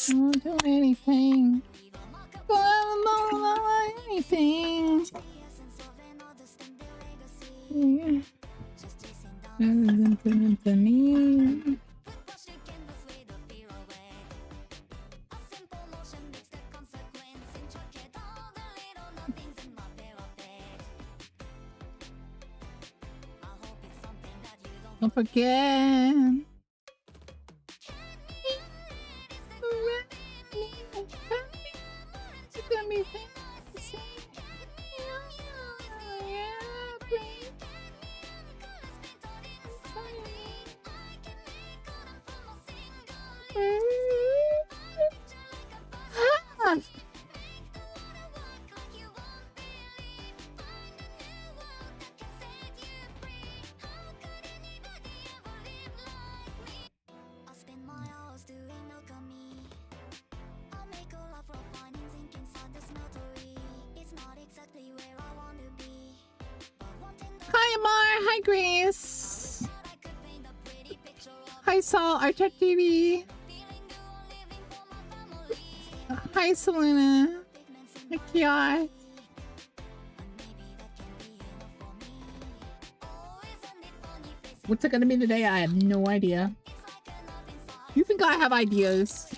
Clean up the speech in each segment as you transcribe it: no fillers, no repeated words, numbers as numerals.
Won't do anything. Anything. Don't forget. Hi Amar, hi Grace. Hi Saul, Archet TV. Hi Selena. Hi Kiara. What's it gonna be today? I have no idea. You think I have ideas?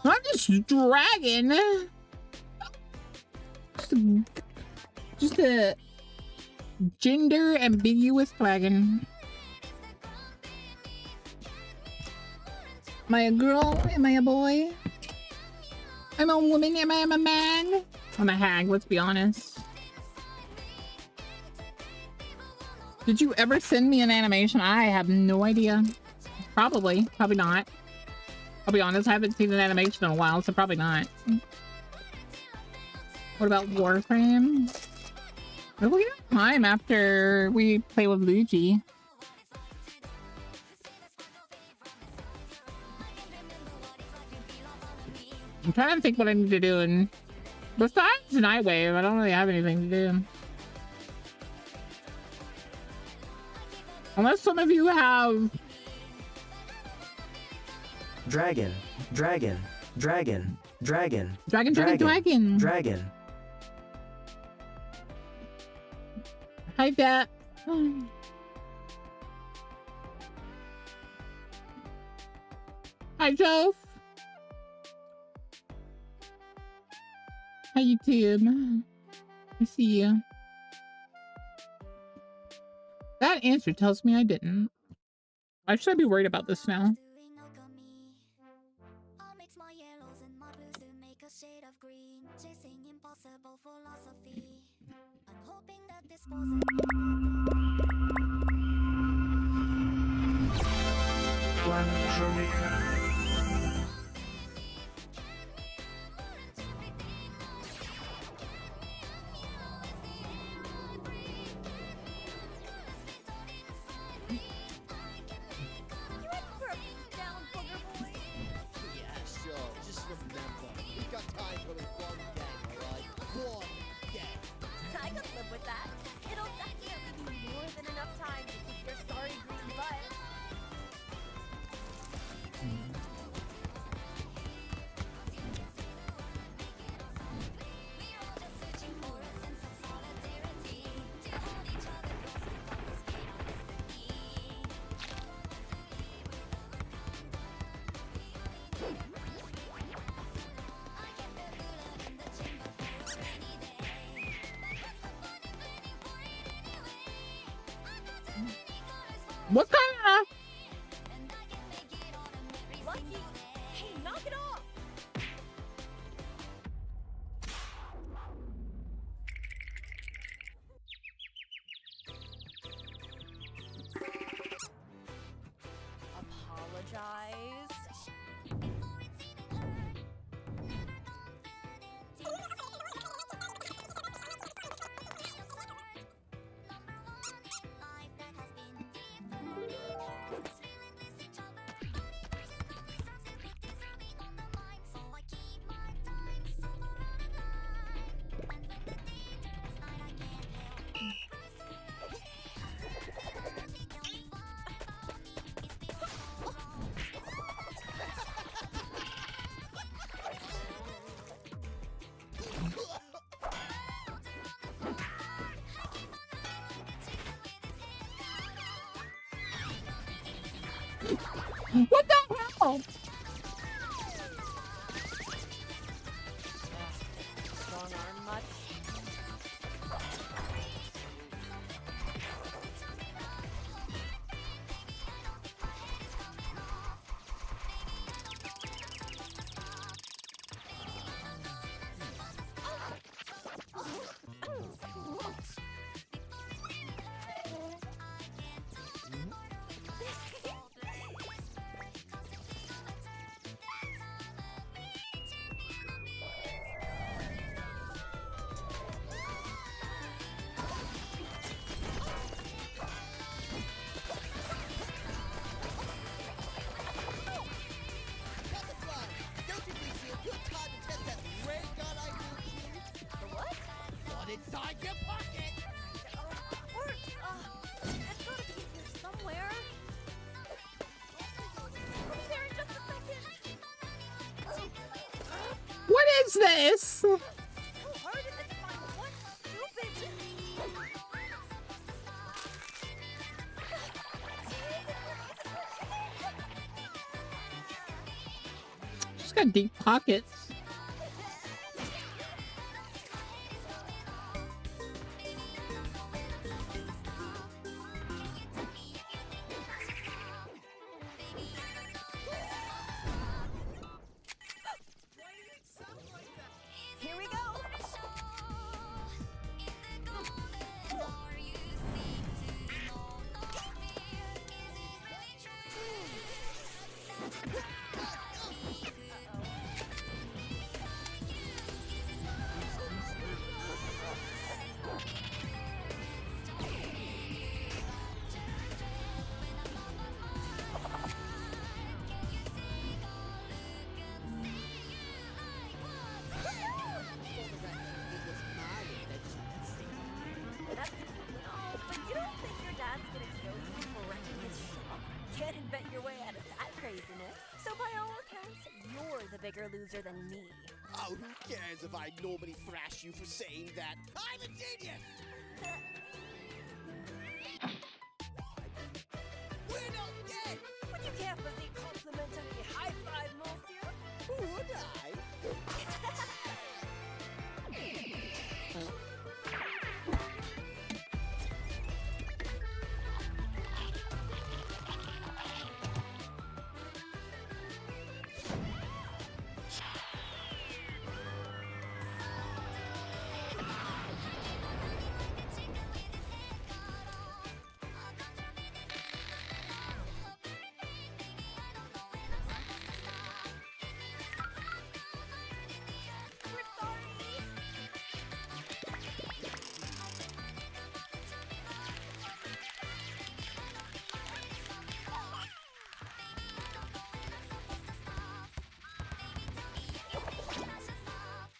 I'm just dragging. Just a gender ambiguous dragon. Am I a girl? Am I a boy? I'm a woman. Am I a man? I'm a hag, let's be honest. Did you ever send me an animation? I have no idea. Probably. Probably not. I'll be honest, I haven't seen an animation in a while, so probably not. What about Warframe? We'll get time after we play with Luigi. I'm trying to think what I need to do, and besides Nightwave, I don't really have anything to do. Unless some of you have... Dragon. Dragon. Hi, Bet. Hi, Jove. Hi, YouTube. I see you. That answer tells me I didn't. Why should I be worried about this now? What kind of... Hey, knock it off! Apologize. What the hell? Strong arm much? Inside your pocket! Or, it's gotta be here somewhere. I'll be there in just a second. What is this? How hard is it to find one stupid... She's got deep pockets. Here we go. That's no, but you don't think your dad's gonna kill you for wrecking his shop? Can't invent your way out of that craziness. So by all accounts, you're the bigger loser than me. Oh, who cares if I normally thrash you for saying that? I'm a genius! We're not dead! But you can't physique complimentary high five, monsieur. Would I? We're sorry.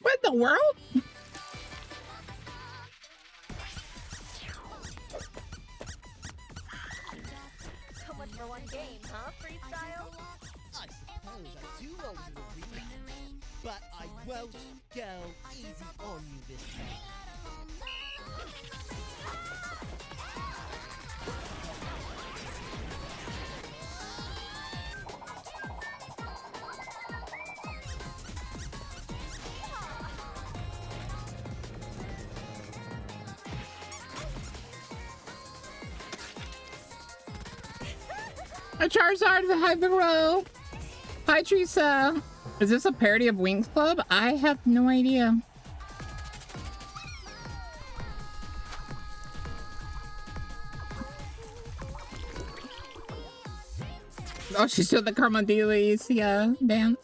What in the world? So much for one game, huh? Freestyle? I suppose I do want to agree, but I won't go easy on you this time. A Charizard, hi Vero. Hi Teresa. Is this a parody of Wings Club? I have no idea. Oh, she's doing the Carmondili's, yeah, dance.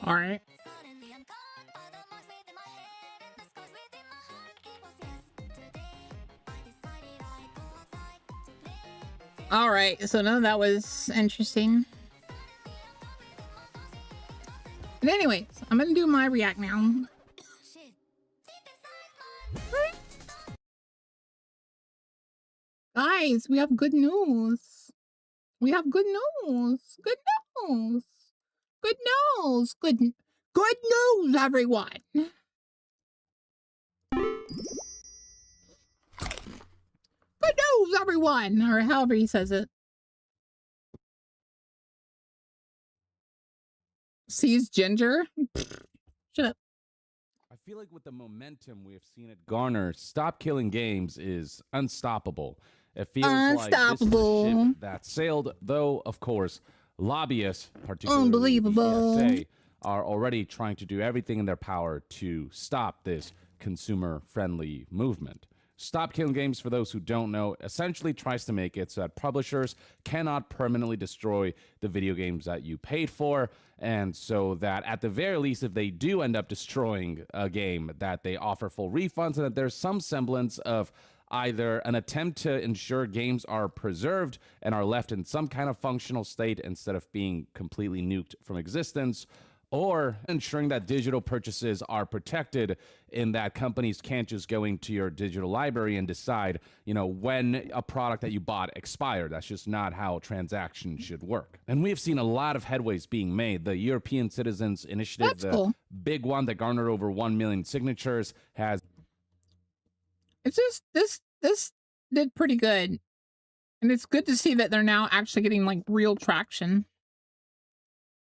All right. All right, so none of that was interesting. But anyways, I'm gonna do my react now. Guys, we have good news. We have good news. Good news. Good news. Good news, everyone. Good news, everyone, or however he says it. Sees ginger. Shut up. I feel like with the momentum we have seen it garner, Stop Killing Games is unstoppable. It feels like this is a ship that sailed, though, of course, lobbyists, particularly the ESA, are already trying to do everything in their power to stop this consumer-friendly movement. Stop Killing Games, for those who don't know, essentially tries to make it so that publishers cannot permanently destroy the video games that you paid for, and so that at the very least, if they do end up destroying a game, that they offer full refunds and that there's some semblance of either an attempt to ensure games are preserved and are left in some kind of functional state instead of being completely nuked from existence, or ensuring that digital purchases are protected in that companies can't just go into your digital library and decide, when a product that you bought expired. That's just not how transactions should work. And we have seen a lot of headways being made. The European Citizens Initiative, big one that garnered over 1 million signatures, has... It's just, this did pretty good. And it's good to see that they're now actually getting, like, real traction.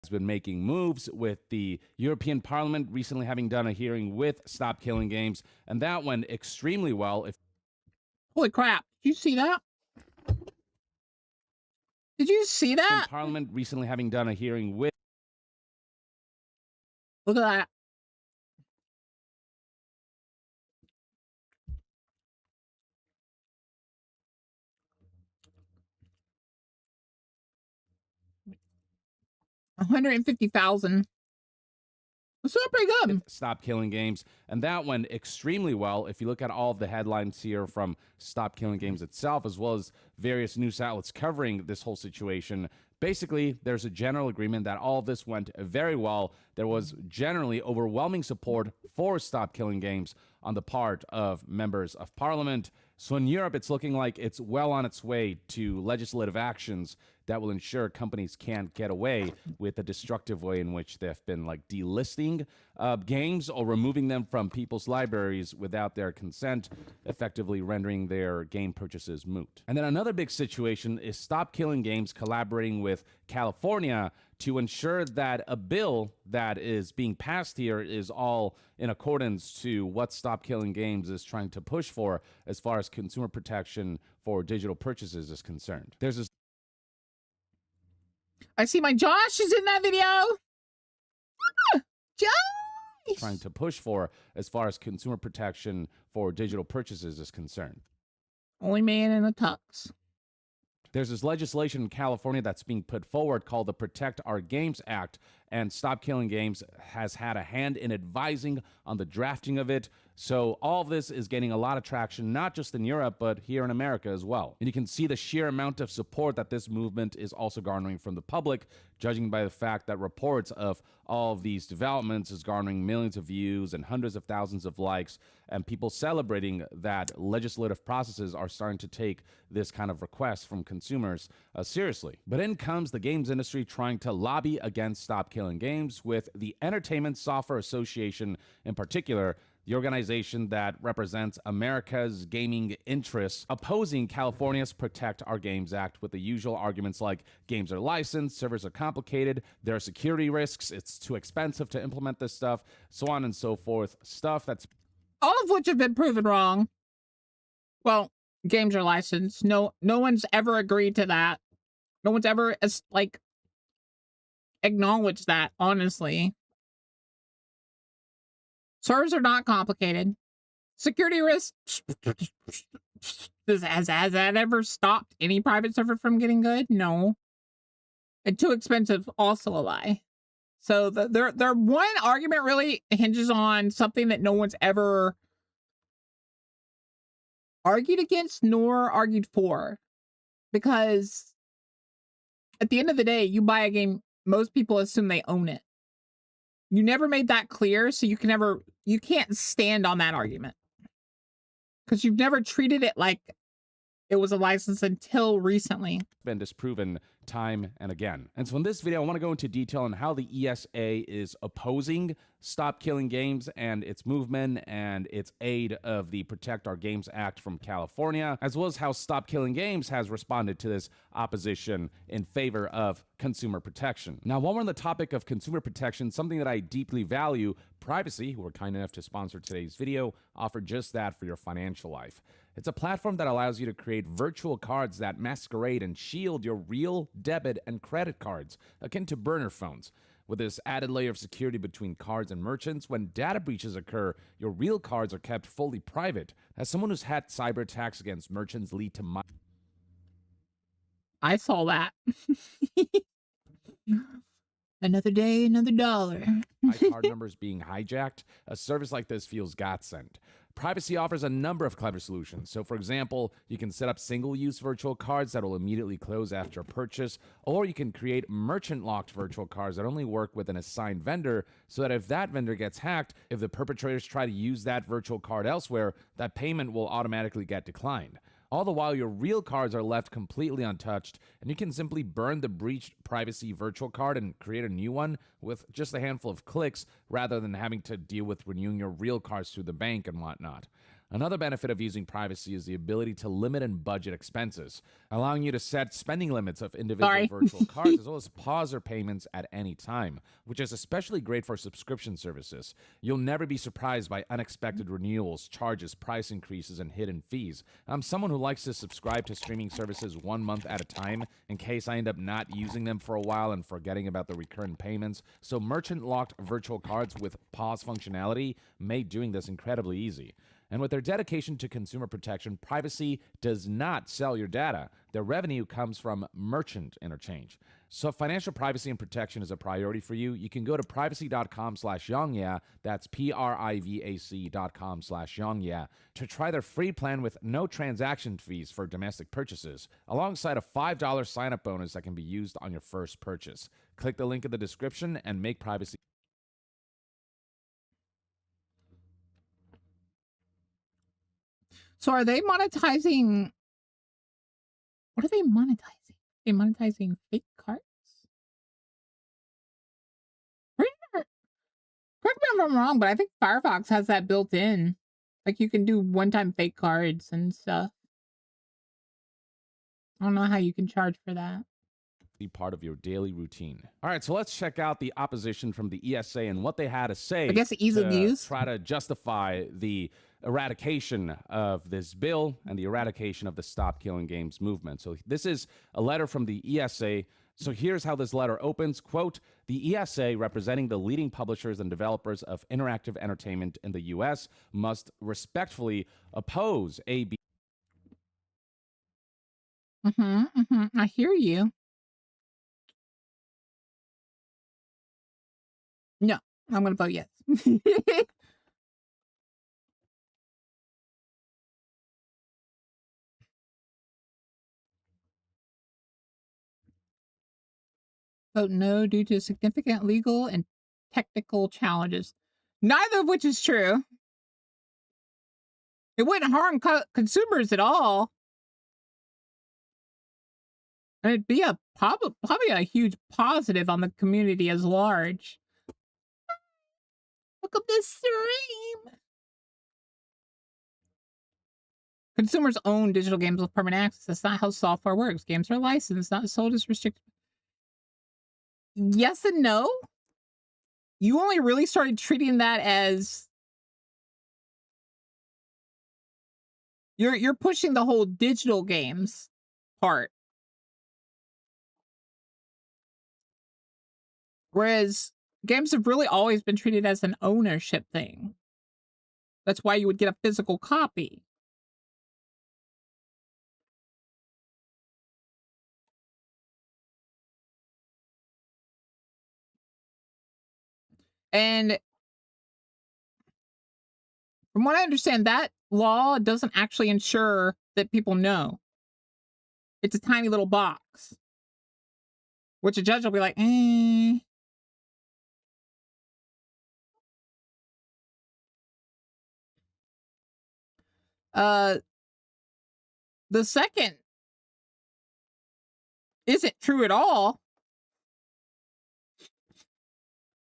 Has been making moves, with the European Parliament recently having done a hearing with Stop Killing Games, and that went extremely well. Holy crap. Did you see that? Did you see that? Parliament recently having done a hearing with... Look at that. $150,000. That's still pretty good. Stop Killing Games, and that went extremely well. If you look at all of the headlines here from Stop Killing Games itself, as well as various news outlets covering this whole situation, basically, there's a general agreement that all of this went very well. There was generally overwhelming support for Stop Killing Games on the part of members of parliament. So in Europe, it's looking like it's well on its way to legislative actions that will ensure companies can't get away with the destructive way in which they've been delisting games or removing them from people's libraries without their consent, effectively rendering their game purchases moot. And then another big situation is Stop Killing Games collaborating with California to ensure that a bill that is being passed here is all in accordance to what Stop Killing Games is trying to push for as far as consumer protection for digital purchases is concerned. There's this... I see my Josh is in that video. Josh! Trying to push for as far as consumer protection for digital purchases is concerned. Only man in a tux. There's this legislation in California that's being put forward called the Protect Our Games Act, and Stop Killing Games has had a hand in advising on the drafting of it. So all of this is getting a lot of traction, not just in Europe, but here in America as well. And you can see the sheer amount of support that this movement is also garnering from the public, judging by the fact that reports of all of these developments is garnering millions of views and hundreds of thousands of likes, and people celebrating that legislative processes are starting to take this kind of request from consumers seriously. But in comes the games industry trying to lobby against Stop Killing Games, with the Entertainment Software Association in particular, the organization that represents America's gaming interests, opposing California's Protect Our Games Act with the usual arguments like games are licensed, servers are complicated, there are security risks, it's too expensive to implement this stuff, so on and so forth. Stuff that's... all of which have been proven wrong. Well, games are licensed. No one's ever agreed to that. No one's ever, acknowledged that, honestly. Servers are not complicated. Security risks. Has that ever stopped any private server from getting good? No. And too expensive, also a lie. So their one argument really hinges on something that no one's ever argued against nor argued for. Because at the end of the day, you buy a game, most people assume they own it. You never made that clear, so you can't stand on that argument. Because you've never treated it like it was a license until recently. Been disproven time and again. And so in this video, I want to go into detail on how the ESA is opposing Stop Killing Games and its movement and its aid of the Protect Our Games Act from California, as well as how Stop Killing Games has responded to this opposition in favor of consumer protection. Now, while we're on the topic of consumer protection, something that I deeply value, Privacy, who are kind enough to sponsor today's video, offer just that for your financial life. It's a platform that allows you to create virtual cards that masquerade and shield your real debit and credit cards, akin to burner phones. With this added layer of security between cards and merchants, when data breaches occur, your real cards are kept fully private. As someone who's had cyber attacks against merchants lead to I saw that. Another day, another dollar. my card numbers being hijacked, a service like this feels godsend. Privacy offers a number of clever solutions. So, for example, you can set up single-use virtual cards that will immediately close after a purchase, or you can create merchant-locked virtual cards that only work with an assigned vendor, so that if that vendor gets hacked, if the perpetrators try to use that virtual card elsewhere, that payment will automatically get declined. All the while, your real cards are left completely untouched, and you can simply burn the breached privacy virtual card and create a new one with just a handful of clicks, rather than having to deal with renewing your real cards through the bank and whatnot. Another benefit of using privacy is the ability to limit and budget expenses, allowing you to set spending limits of individual virtual cards, as well as pause their payments at any time, which is especially great for subscription services. You'll never be surprised by unexpected renewals, charges, price increases, and hidden fees. I'm someone who likes to subscribe to streaming services 1 month at a time in case I end up not using them for a while and forgetting about the recurrent payments, so merchant-locked virtual cards with pause functionality made doing this incredibly easy. And with their dedication to consumer protection, Privacy does not sell your data. Their revenue comes from merchant interchange. So if financial privacy and protection is a priority for you, you can go to privacy.com/yongya, that's privac.com/yongya, to try their free plan with no transaction fees for domestic purchases, alongside a $5 sign-up bonus that can be used on your first purchase. Click the link in the description and make Privacy. So are they monetizing? What are they monetizing? Are they monetizing fake cards? Correct me if I'm wrong, but I think Firefox has that built in. Like you can do one-time fake cards and stuff. I don't know how you can charge for that. Be part of your daily routine. All right, so let's check out the opposition from the ESA and what they had to say. I guess ease of use. Try to justify the eradication of this bill and the eradication of the Stop Killing Games movement. So this is a letter from the ESA. So here's how this letter opens. Quote, the ESA, representing the leading publishers and developers of interactive entertainment in the U.S., must respectfully oppose AB. I hear you. No, I'm going to vote yes. Vote no due to significant legal and technical challenges. Neither of which is true. It wouldn't harm consumers at all. And it'd be a probably a huge positive on the community as large. Look at this stream. Consumers own digital games with permanent access. That's not how software works. Games are licensed, not sold as restricted. Yes and no. You only really started treating that as you're pushing the whole digital games part. Whereas games have really always been treated as an ownership thing. That's why you would get a physical copy. And from what I understand, that law doesn't actually ensure that people know. It's a tiny little box, which a judge will be like, eh. The second isn't true at all.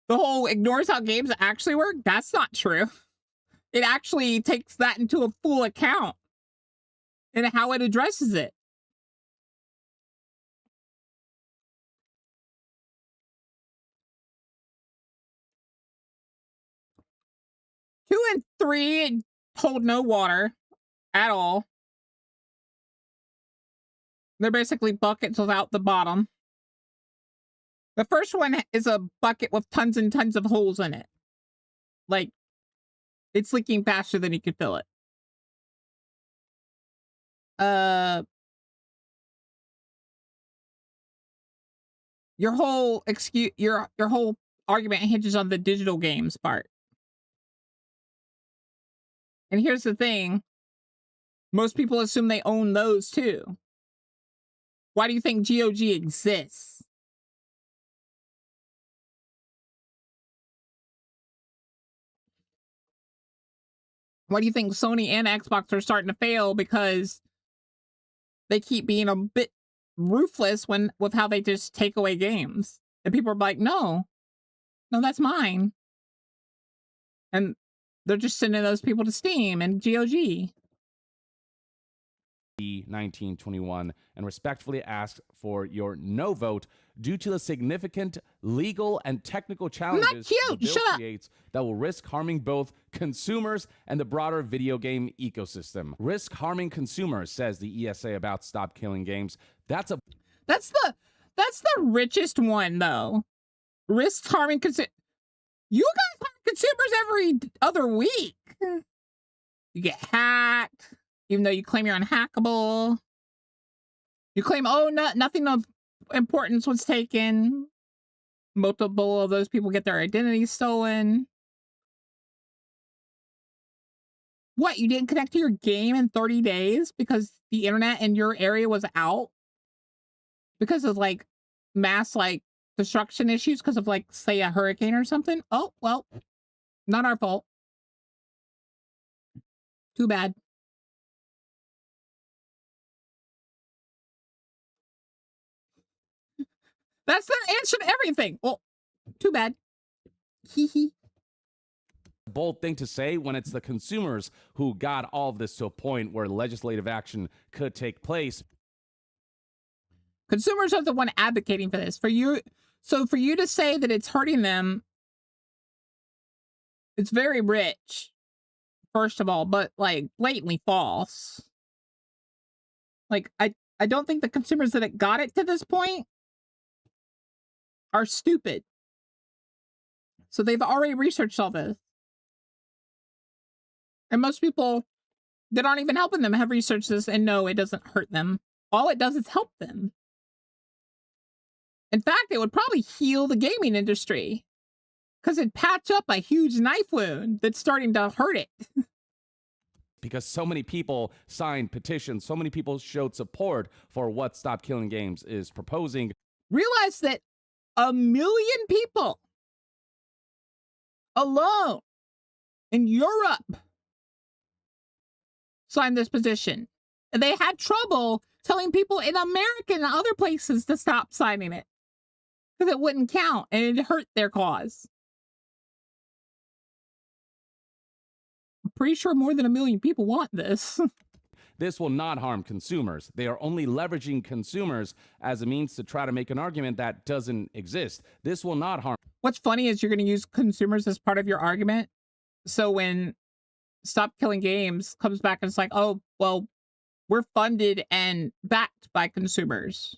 The whole ignores how games actually work. That's not true. It actually takes that into a full account and how it addresses it. Two and three hold no water at all. They're basically buckets without the bottom. The first one is a bucket with tons and tons of holes in it. Like, it's leaking faster than you can fill it. Your whole argument hinges on the digital games part. And here's the thing. Most people assume they own those too. Why do you think GOG exists? Why do you think Sony and Xbox are starting to fail? Because they keep being a bit ruthless with how they just take away games. And people are like, no, that's mine. And they're just sending those people to Steam and GOG. 1921 and respectfully ask for your no vote due to the significant legal and technical challenges the bill creates that will risk harming both consumers and the broader video game ecosystem. Risk harming consumers, says the ESA about Stop Killing Games. That's the richest one though. Risk harming consumers. You guys harm consumers every other week. You get hacked. Even though you claim you're unhackable. You claim, oh, nothing of importance was taken. Multiple of those people get their identities stolen. What, you didn't connect to your game in 30 days because the internet in your area was out? Because of, like, mass, like, destruction issues? Because of, like, say, a hurricane or something? Oh, well, not our fault. Too bad. That's their answer to everything. Well, too bad. Hee hee. Bold thing to say when it's the consumers who got all of this to a point where legislative action could take place. Consumers are the one advocating for this. So for you to say that it's hurting them, it's very rich, first of all, but like blatantly false. Like I don't think the consumers that got it to this point are stupid. So they've already researched all this. And most people that aren't even helping them have researched this and know it doesn't hurt them. All it does is help them. In fact, it would probably heal the gaming industry because it'd patch up a huge knife wound that's starting to hurt it. Because so many people signed petitions, so many people showed support for what Stop Killing Games is proposing. Realize that 1 million people alone in Europe signed this petition. And they had trouble telling people in America and other places to stop signing it because it wouldn't count and it hurt their cause. I'm pretty sure more than 1 million people want this. This will not harm consumers. They are only leveraging consumers as a means to try to make an argument that doesn't exist. This will not harm. What's funny is you're going to use consumers as part of your argument. So when Stop Killing Games comes back and it's like, oh, well, we're funded and backed by consumers.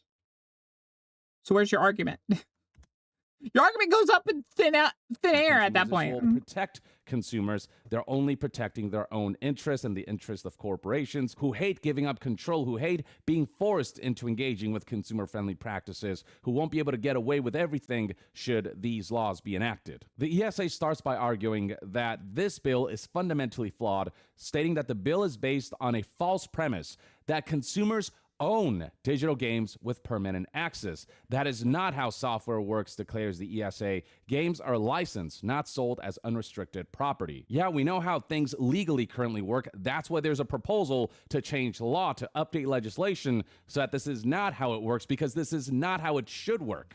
So where's your argument? Your argument goes up in thin air at that point. Will protect consumers. They're only protecting their own interests and the interests of corporations who hate giving up control, who hate being forced into engaging with consumer-friendly practices, who won't be able to get away with everything should these laws be enacted. The ESA starts by arguing that this bill is fundamentally flawed, stating that the bill is based on a false premise that consumers own digital games with permanent access. That is not how software works, declares the ESA. Games are licensed, not sold as unrestricted property. Yeah, we know how things legally currently work. That's why there's a proposal to change the law, to update legislation, so that this is not how it works, because this is not how it should work.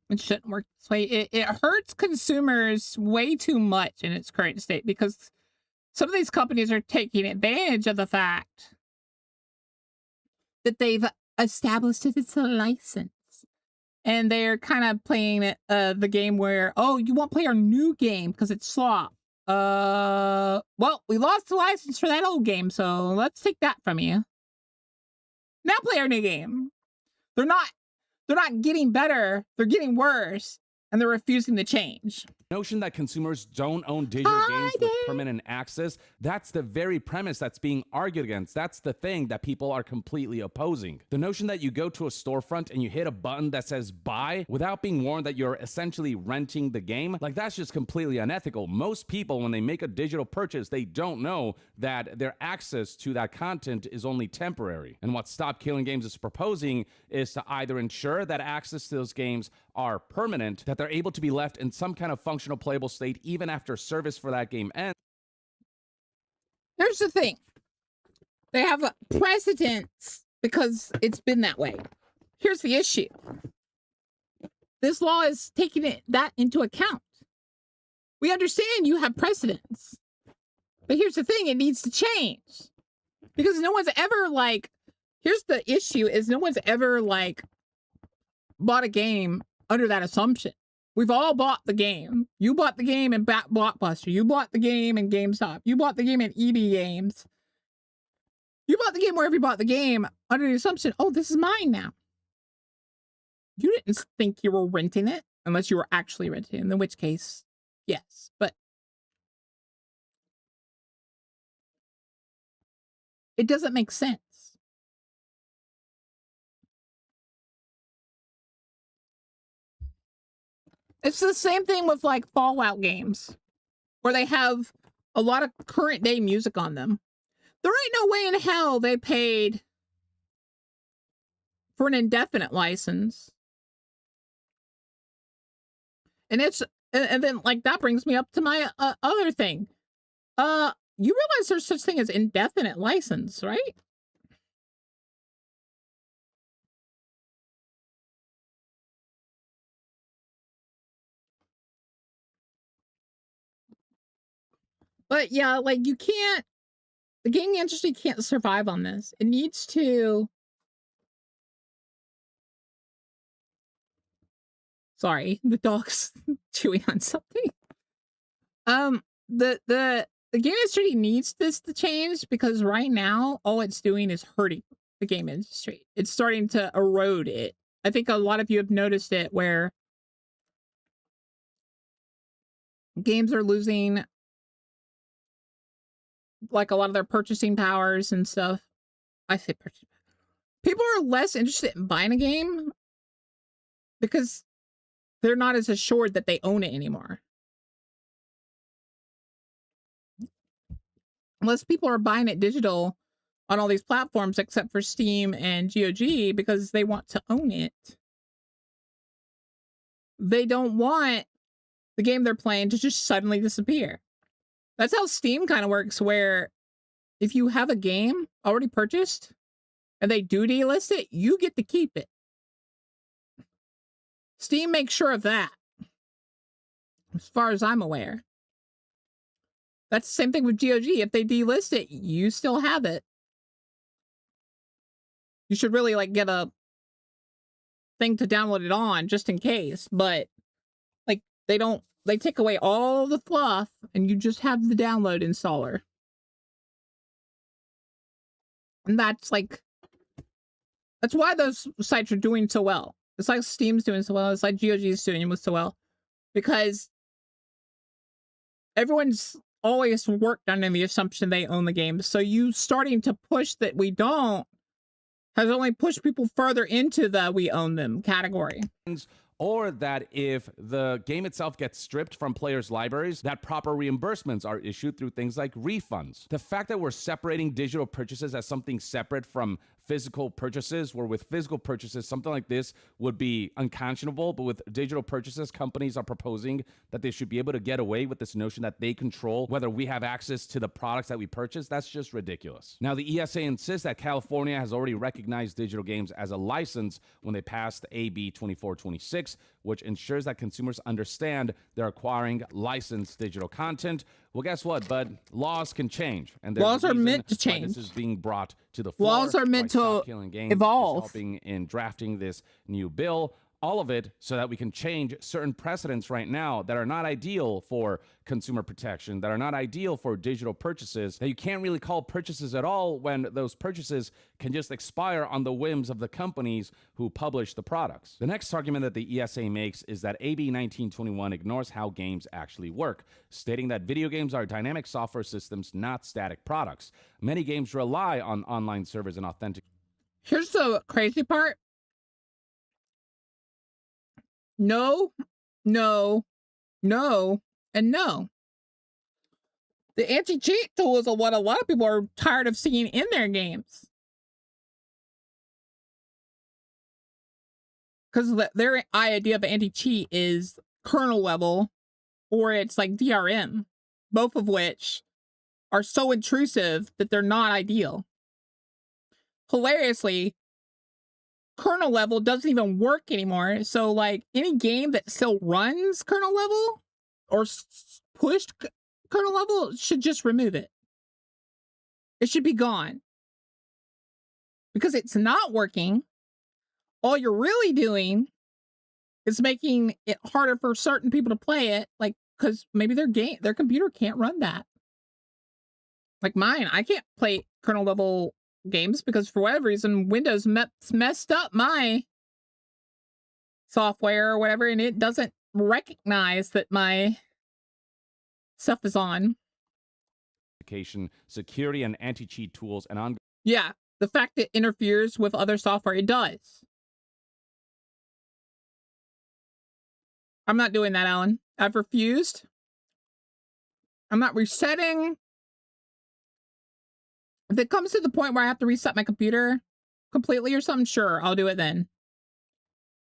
It shouldn't work this way. It hurts consumers way too much in its current state, because some of these companies are taking advantage of the fact that they've established that it's a license. And they're kind of playing the game where, oh, you won't play our new game because it's slop. Well, we lost the license for that old game, so let's take that from you. Now play our new game. They're not getting better, they're getting worse, and they're refusing to change. Notion that consumers don't own digital games with permanent access, that's the very premise that's being argued against. That's the thing that people are completely opposing. The notion that you go to a storefront and you hit a button that says buy without being warned that you're essentially renting the game, like that's just completely unethical. Most people, when they make a digital purchase, they don't know that their access to that content is only temporary. And what Stop Killing Games is proposing is to either ensure that access to those games are permanent, that they're able to be left in some kind of functional playable state even after service for that game ends. Here's the thing. They have a precedence because it's been that way. Here's the issue. This law is taking that into account. We understand you have precedence. But here's the thing, it needs to change. Because no one's ever here's the issue is no one's ever bought a game under that assumption. We've all bought the game. You bought the game in Blockbuster. You bought the game in GameStop. You bought the game in EB Games. You bought the game wherever you bought the game under the assumption, oh, this is mine now. You didn't think you were renting it unless you were actually renting it, in which case, yes. But it doesn't make sense. It's the same thing with Fallout games, where they have a lot of current day music on them. There ain't no way in hell they paid for an indefinite license. And then that brings me up to my other thing. You realize there's such thing as indefinite license, right? But yeah, you can't, the gaming industry can't survive on this. It needs to, sorry, the dog's chewing on something. The game industry needs this to change, because right now, all it's doing is hurting the game industry. It's starting to erode it. I think a lot of you have noticed it, where games are losing a lot of their purchasing powers and stuff. I say purchasing. People are less interested in buying a game because they're not as assured that they own it anymore. Unless people are buying it digital on all these platforms except for Steam and GOG because they want to own it. They don't want the game they're playing to just suddenly disappear. That's how Steam kind of works, where if you have a game already purchased and they do delist it, you get to keep it. Steam makes sure of that, as far as I'm aware. That's the same thing with GOG. If they delist it, you still have it. You should really get a thing to download it on just in case, but they take away all the fluff and you just have the download installer. And that's why those sites are doing so well. It's like Steam's doing so well. It's like GOG's doing so well, because everyone's always worked under the assumption they own the game. So you starting to push that we don't has only pushed people further into the we own them category. Or that if the game itself gets stripped from players' libraries, that proper reimbursements are issued through things like refunds. The fact that we're separating digital purchases as something separate from physical purchases, where with physical purchases, something like this would be unconscionable, but with digital purchases, companies are proposing that they should be able to get away with this notion that they control whether we have access to the products that we purchase. That's just ridiculous. Now, the ESA insists that California has already recognized digital games as a license when they passed AB 2426, which ensures that consumers understand they're acquiring licensed digital content. Well, guess what, bud? Laws can change. And laws are meant to change. This is being brought to the floor. Laws are meant to evolve. Helping in drafting this new bill. All of it so that we can change certain precedents right now that are not ideal for consumer protection, that are not ideal for digital purchases, that you can't really call purchases at all when those purchases can just expire on the whims of the companies who publish the products. The next argument that the ESA makes is that AB 1921 ignores how games actually work, stating that video games are dynamic software systems, not static products. Many games rely on online servers and authentic. Here's the crazy part. No, no, no, and no. The anti-cheat tools are what a lot of people are tired of seeing in their games. Because their idea of anti-cheat is kernel level, or it's like DRM, both of which are so intrusive that they're not ideal. Hilariously, kernel level doesn't even work anymore. So like any game that still runs kernel level or pushed kernel level should just remove it. It should be gone. Because it's not working. All you're really doing is making it harder for certain people to play it, like because maybe their computer can't run that. Like mine, I can't play kernel level games because for whatever reason Windows messed up my software or whatever, and it doesn't recognize that my stuff is on. Security and anti-cheat tools and on. Yeah, the fact it interferes with other software, it does. I'm not doing that, Alan. I've refused. I'm not resetting. If it comes to the point where I have to reset my computer completely or something, sure, I'll do it then.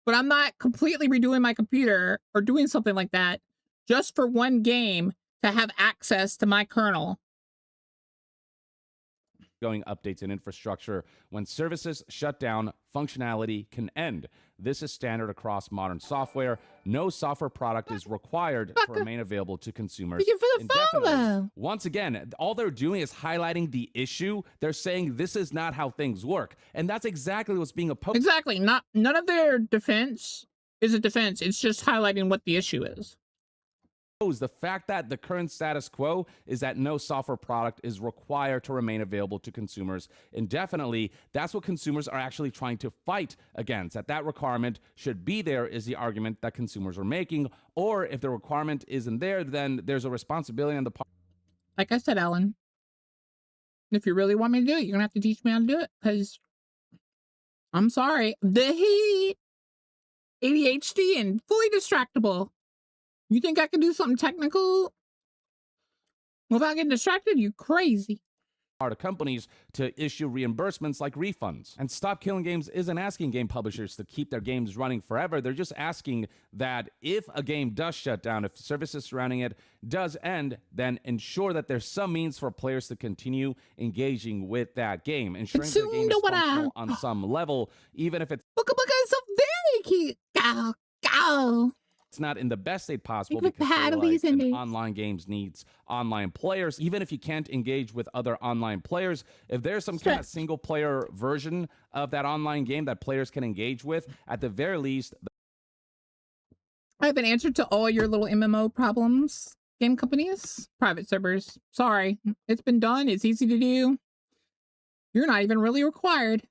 But I'm not completely redoing my computer or doing something like that just for one game to have access to my kernel. Going updates in infrastructure. When services shut down, functionality can end. This is standard across modern software. No software product is required to remain available to consumers indefinitely. Once again, all they're doing is highlighting the issue. They're saying this is not how things work. And that's exactly what's being opposed. Exactly. None of their defense is a defense. It's just highlighting what the issue is. The fact that the current status quo is that no software product is required to remain available to consumers indefinitely. That's what consumers are actually trying to fight against. That requirement should be there is the argument that consumers are making. Or if the requirement isn't there, then there's a responsibility on the part. Like I said, Alan, if you really want me to do it, you're going to have to teach me how to do it. Because I'm sorry. The heat, ADHD, and fully distractible. You think I can do something technical without getting distracted? You crazy. To companies to issue reimbursements like refunds. And Stop Killing Games isn't asking game publishers to keep their games running forever. They're just asking that if a game does shut down, if services surrounding it does end, then ensure that there's some means for players to continue engaging with that game, ensuring the game is functional on some level, even if it's so very cute. Go. It's not in the best state possible because online games needs online players. Even if you can't engage with other online players, if there's some kind of single player version of that online game that players can engage with, at the very least. I have an answer to all your little MMO problems, game companies, private servers. Sorry, it's been done. It's easy to do. You're not even really required.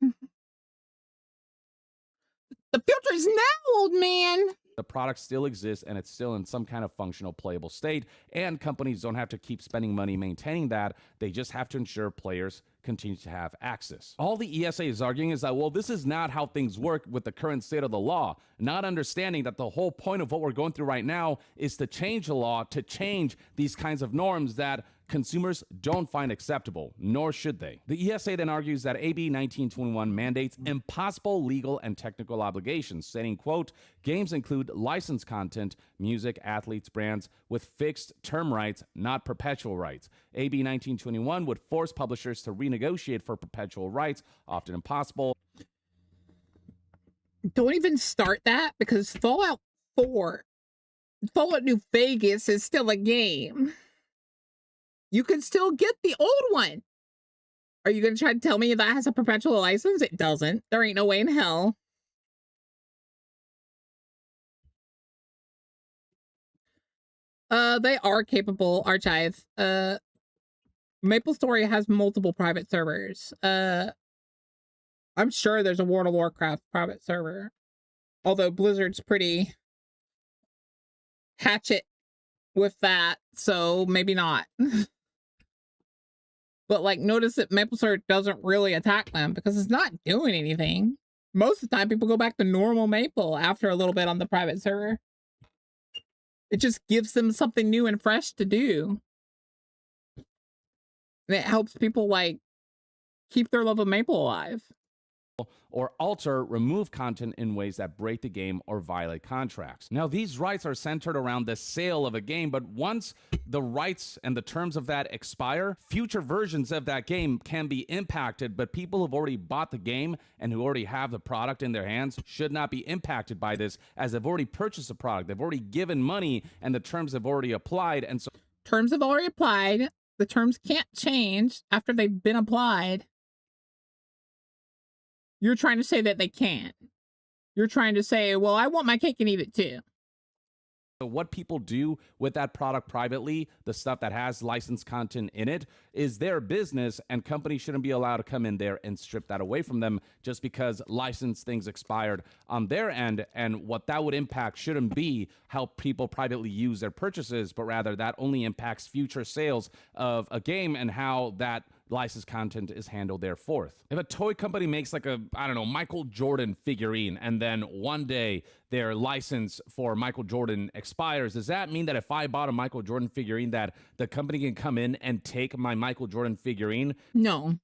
The filter is now, old man. the product still exists and it's still in some kind of functional playable state, and companies don't have to keep spending money maintaining that. They just have to ensure players continue to have access. All the ESA is arguing is that, well, this is not how things work with the current state of the law, not understanding that the whole point of what we're going through right now is to change the law, to change these kinds of norms that consumers don't find acceptable, nor should they. The ESA then argues that AB 1921 mandates impossible legal and technical obligations, saying, quote, games include licensed content, music, athletes, brands with fixed term rights, not perpetual rights. AB 1921 would force publishers to renegotiate for perpetual rights, often impossible. Don't even start that, because Fallout 4, Fallout New Vegas is still a game. You can still get the old one. Are you going to try to tell me that has a perpetual license? It doesn't. There ain't no way in hell. They are capable, Archive. MapleStory has multiple private servers. I'm sure there's a World of Warcraft private server. Although Blizzard's pretty hatchet with that, so maybe not. But, like, notice that MapleStory doesn't really attack them because it's not doing anything. Most of the time, people go back to normal Maple after a little bit on the private server. It just gives them something new and fresh to do. And it helps people, like, keep their love of Maple alive. Or alter, remove content in ways that break the game or violate contracts. Now, these rights are centered around the sale of a game, but once the rights and the terms of that expire, future versions of that game can be impacted, but people who've already bought the game and who already have the product in their hands should not be impacted by this, as they've already purchased the product, they've already given money, and the terms have already applied, and so... Terms have already applied. The terms can't change after they've been applied. You're trying to say that they can't. You're trying to say, well, I want my cake and eat it too. So what people do with that product privately, the stuff that has licensed content in it, is their business, and companies shouldn't be allowed to come in there and strip that away from them just because licensed things expired on their end. And what that would impact shouldn't be how people privately use their purchases, but rather that only impacts future sales of a game and how that licensed content is handled thereforth. If a toy company makes like a, I don't know, Michael Jordan figurine, and then one day their license for Michael Jordan expires, does that mean that if I bought a Michael Jordan figurine that the company can come in and take my Michael Jordan figurine? No.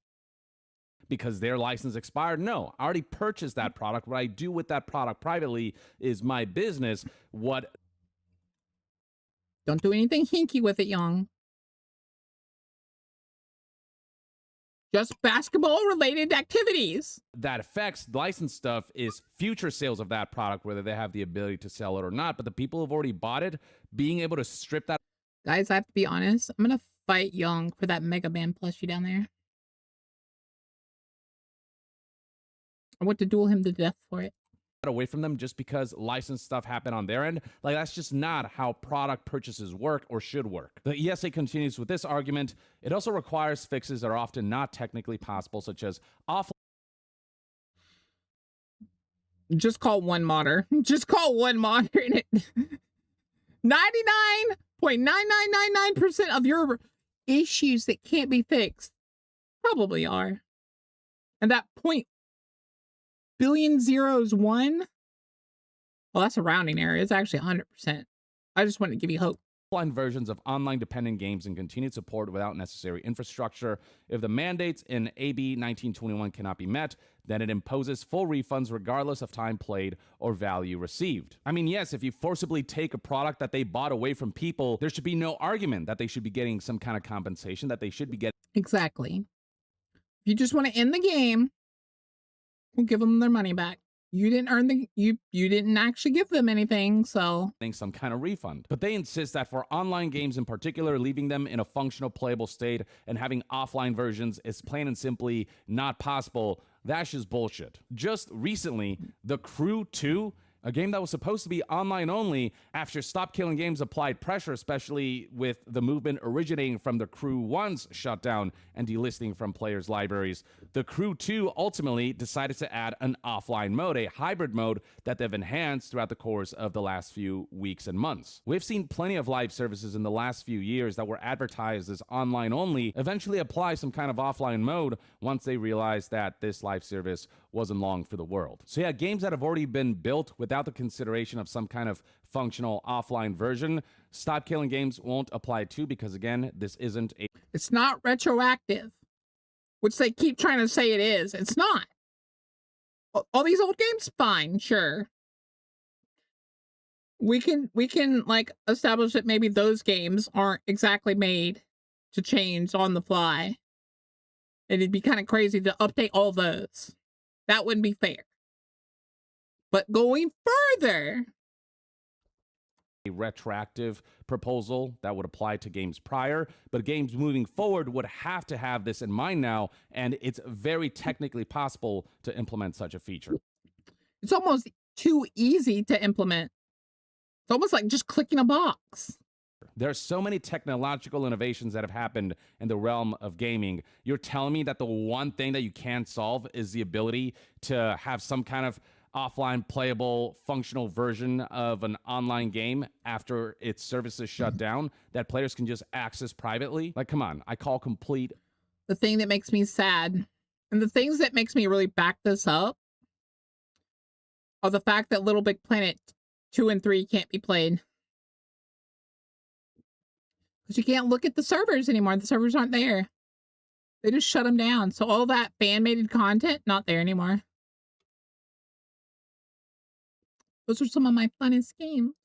Because their license expired? No. I already purchased that product. What I do with that product privately is my business. What... Don't do anything hinky with it, young. Just basketball-related activities. That affects licensed stuff is future sales of that product, whether they have the ability to sell it or not. But the people who've already bought it, being able to strip that... Guys, I have to be honest. I'm going to fight Young for that Mega Man plushie down there. I want to duel him to death for it. Away from them just because licensed stuff happened on their end. Like, that's just not how product purchases work or should work. The ESA continues with this argument. It also requires fixes that are often not technically possible, such as offline... Just call one modder. Just call one modder in it. 99.9999% of your issues that can't be fixed probably are. And that point billion zeros one. Well, that's a rounding error. It's actually 100%. I just wanted to give you hope. Offline versions of online dependent games and continued support without necessary infrastructure. If the mandates in AB 1921 cannot be met, then it imposes full refunds regardless of time played or value received. I mean, yes, if you forcibly take a product that they bought away from people, there should be no argument that they should be getting some kind of compensation, that they should be getting... Exactly. If you just want to end the game, we'll give them their money back. You didn't earn the... You didn't actually give them anything, so... some kind of refund. But they insist that for online games in particular, leaving them in a functional playable state and having offline versions is plain and simply not possible. That's just bullshit. Just recently, The Crew 2, A game that was supposed to be online only after Stop Killing Games applied pressure, especially with the movement originating from the Crew 1's shutdown and delisting from players' libraries. The Crew 2 ultimately decided to add an offline mode, a hybrid mode that they've enhanced throughout the course of the last few weeks and months. We've seen plenty of live services in the last few years that were advertised as online only eventually apply some kind of offline mode once they realized that this live service wasn't long for the world. So yeah, games that have already been built without the consideration of some kind of functional offline version, Stop Killing Games won't apply to, because again, this isn't a... It's not retroactive, which they keep trying to say it is. It's not. All these old games, fine, sure. We can like establish that maybe those games aren't exactly made to change on the fly. And it'd be kind of crazy to update all those. That wouldn't be fair. But going further, a retroactive proposal that would apply to games prior, but games moving forward would have to have this in mind now, and it's very technically possible to implement such a feature. It's almost too easy to implement. It's almost like just clicking a box. There are so many technological innovations that have happened in the realm of gaming. You're telling me that the one thing that you can't solve is the ability to have some kind of offline playable functional version of an online game after its services shut down that players can just access privately? Like, come on, I call complete. The thing that makes me sad, and the things that makes me really back this up, are the fact that Little Big Planet 2 and 3 can't be played. Because you can't look at the servers anymore. The servers aren't there. They just shut them down. So all that fan-made content, not there anymore. Those are some of my funnest games.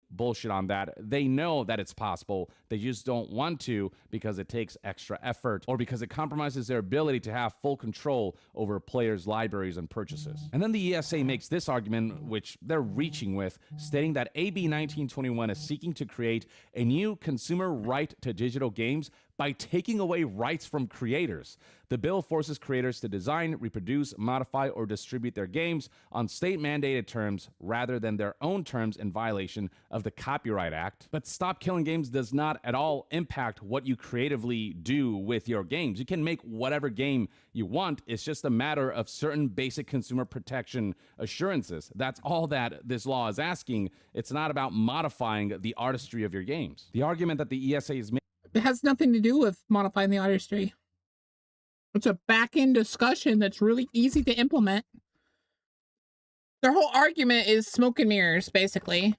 Bullshit on that. They know that it's possible. They just don't want to because it takes extra effort or because it compromises their ability to have full control over players' libraries and purchases. And then the ESA makes this argument, which they're reaching with, stating that AB 1921 is seeking to create a new consumer right to digital games by taking away rights from creators. The bill forces creators to design, reproduce, modify, or distribute their games on state-mandated terms rather than their own terms in violation of the Copyright Act. But Stop Killing Games does not at all impact what you creatively do with your games. You can make whatever game you want. It's just a matter of certain basic consumer protection assurances. That's all that this law is asking. It's not about modifying the artistry of your games. The argument that the ESA is making, it has nothing to do with modifying the artistry. It's a back-end discussion that's really easy to implement. Their whole argument is smoke and mirrors, basically.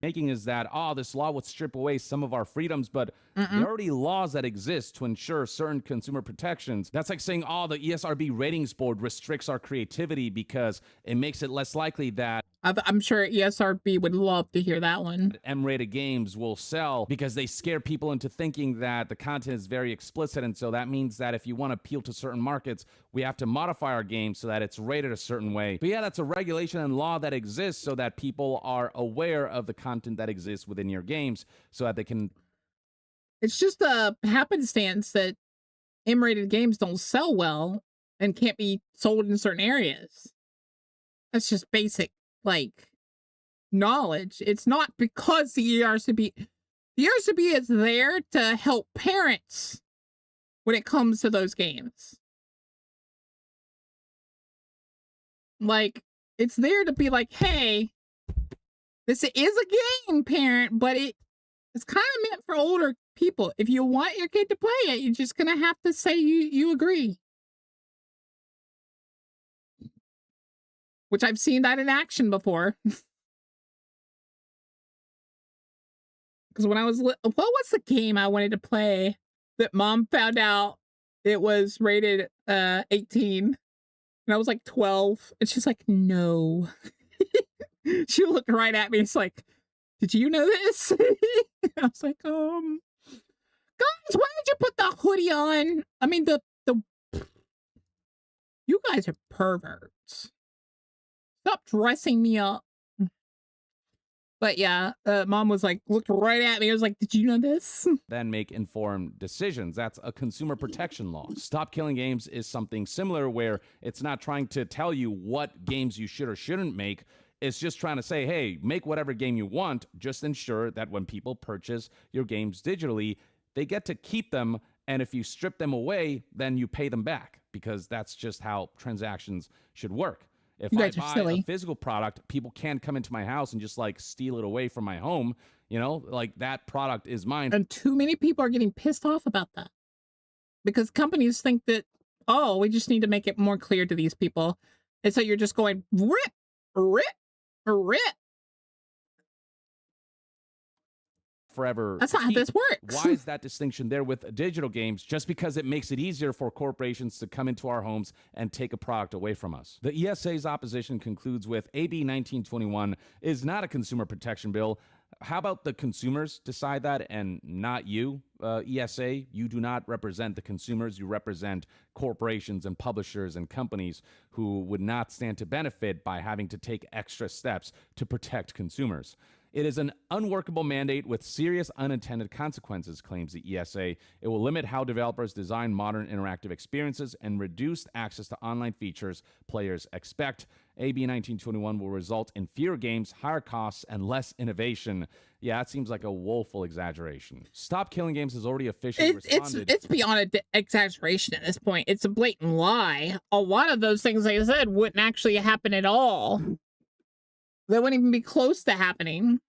is that, oh, this law would strip away some of our freedoms, but there are already laws that exist to ensure certain consumer protections. That's like saying, oh, the ESRB ratings board restricts our creativity because it makes it less likely that I'm sure ESRB would love to hear that one. M-rated games will sell because they scare people into thinking that the content is very explicit, and so that means that if you want to appeal to certain markets, we have to modify our game so that it's rated a certain way. But yeah, that's a regulation and law that exists so that people are aware of the content that exists within your games so that they can... It's just a happenstance that M-rated games don't sell well and can't be sold in certain areas. That's just basic, like, knowledge. It's not because the ERCB is there to help parents when it comes to those games. Like, it's there to be like, hey, this is a game, parent, but it's kind of meant for older people. If you want your kid to play it, you're just gonna have to say you agree. Which I've seen that in action before. Because when I was what was the game I wanted to play that mom found out it was rated 18 and I was like 12 and she's like, no. She looked right at me. It's like, did you know this? I was like, guys, why did you put the hoodie on? I mean, you guys are perverts. Stop dressing me up. But yeah, mom was like, looked right at me. I was like, did you know this? Then make informed decisions. That's a consumer protection law. Stop Killing Games is something similar where it's not trying to tell you what games you should or shouldn't make. It's just trying to say, hey, make whatever game you want. Just ensure that when people purchase your games digitally, they get to keep them. And if you strip them away, then you pay them back, because that's just how transactions should work. If I buy a physical product, people can't come into my house and just like steal it away from my home. You know, like that product is mine. And too many people are getting pissed off about that, because companies think that, oh, we just need to make it more clear to these people. And so you're just going rip, rip, rip. Forever. That's not how this works. Why is that distinction there with digital games? Just because it makes it easier for corporations to come into our homes and take a product away from us. The ESA's opposition concludes with AB 1921 is not a consumer protection bill. How about the consumers decide that and not you, ESA? You do not represent the consumers. You represent corporations and publishers and companies who would not stand to benefit by having to take extra steps to protect consumers. It is an unworkable mandate with serious unintended consequences, claims the ESA. It will limit how developers design modern interactive experiences and reduce access to online features players expect. AB 1921 will result in fewer games, higher costs, and less innovation. Yeah, it seems like a woeful exaggeration. Stop Killing Games has already officially responded. It's beyond an exaggeration at this point. It's a blatant lie. A lot of those things, like I said, wouldn't actually happen at all. They wouldn't even be close to happening.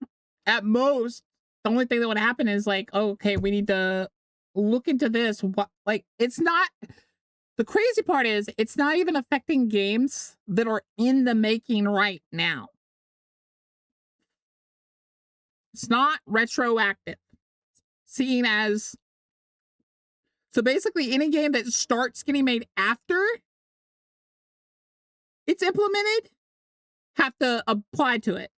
At most, the only thing that would happen is like, oh, okay, we need to look into this. What, like, it's not, the crazy part is it's not even affecting games that are in the making right now. It's not retroactive. Seen as, so basically any game that starts getting made after it's implemented have to apply to it.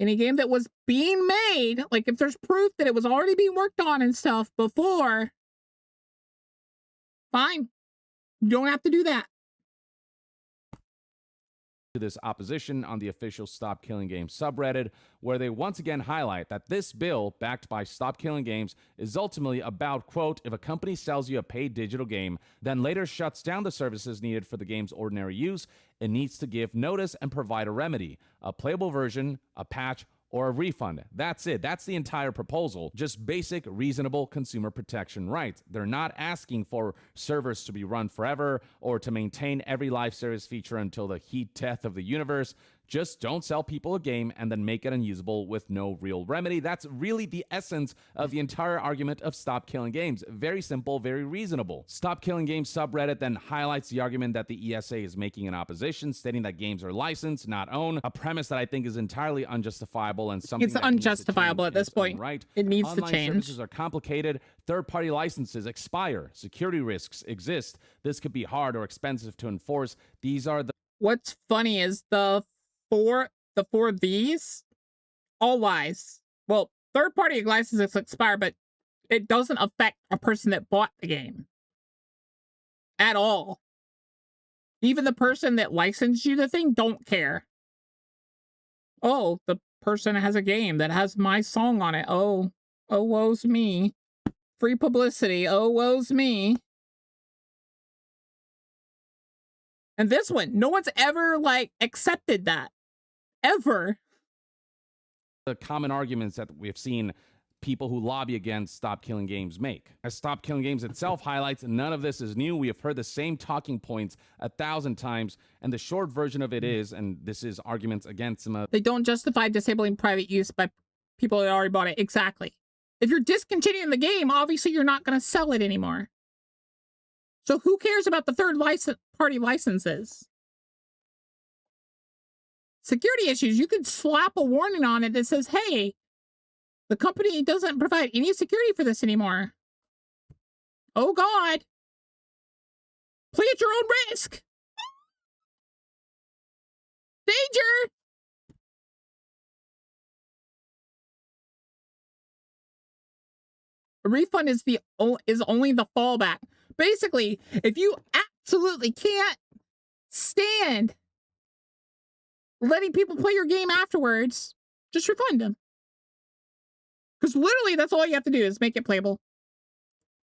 Any game that was being made, like if there's proof that it was already being worked on and stuff before, fine. You don't have to do that. To this opposition on the official Stop Killing Games subreddit, where they once again highlight that this bill, backed by Stop Killing Games, is ultimately about, quote, if a company sells you a paid digital game, then later shuts down the services needed for the game's ordinary use, it needs to give notice and provide a remedy, a playable version, a patch, or a refund. That's it. That's the entire proposal. Just basic, reasonable consumer protection rights. They're not asking for servers to be run forever or to maintain every live service feature until the heat death of the universe. Just don't sell people a game and then make it unusable with no real remedy. That's really the essence of the entire argument of Stop Killing Games. Very simple, very reasonable. Stop Killing Games subreddit then highlights the argument that the ESA is making in opposition, stating that games are licensed, not owned, a premise that I think is entirely unjustifiable and something it's unjustifiable at this point. Right? It needs Online to change. Services are complicated. Third-party licenses expire. Security risks exist. This could be hard or expensive to enforce. These are the... What's funny is the four of these, all lies. Well, third-party licenses expire, but it doesn't affect a person that bought the game at all. Even the person that licensed you the thing don't care. Oh, the person has a game that has my song on it. Oh, woe's me. Free publicity. Oh, woe's me. And this one, no one's ever, like, accepted that. Ever. The common arguments that we've seen people who lobby against Stop Killing Games make. As Stop Killing Games itself highlights, none of this is new. We have heard the same talking points 1,000 times, and the short version of it is, and this is arguments against them. They don't justify disabling private use by people that already bought it. Exactly. If you're discontinuing the game, obviously you're not going to sell it anymore. So who cares about the third-party licenses? Security issues, you could slap a warning on it that says, hey, the company doesn't provide any security for this anymore. Oh, God. Play at your own risk. Danger. A refund is only the fallback. Basically, if you absolutely can't stand letting people play your game afterwards, just refund them. Because literally, that's all you have to do is make it playable.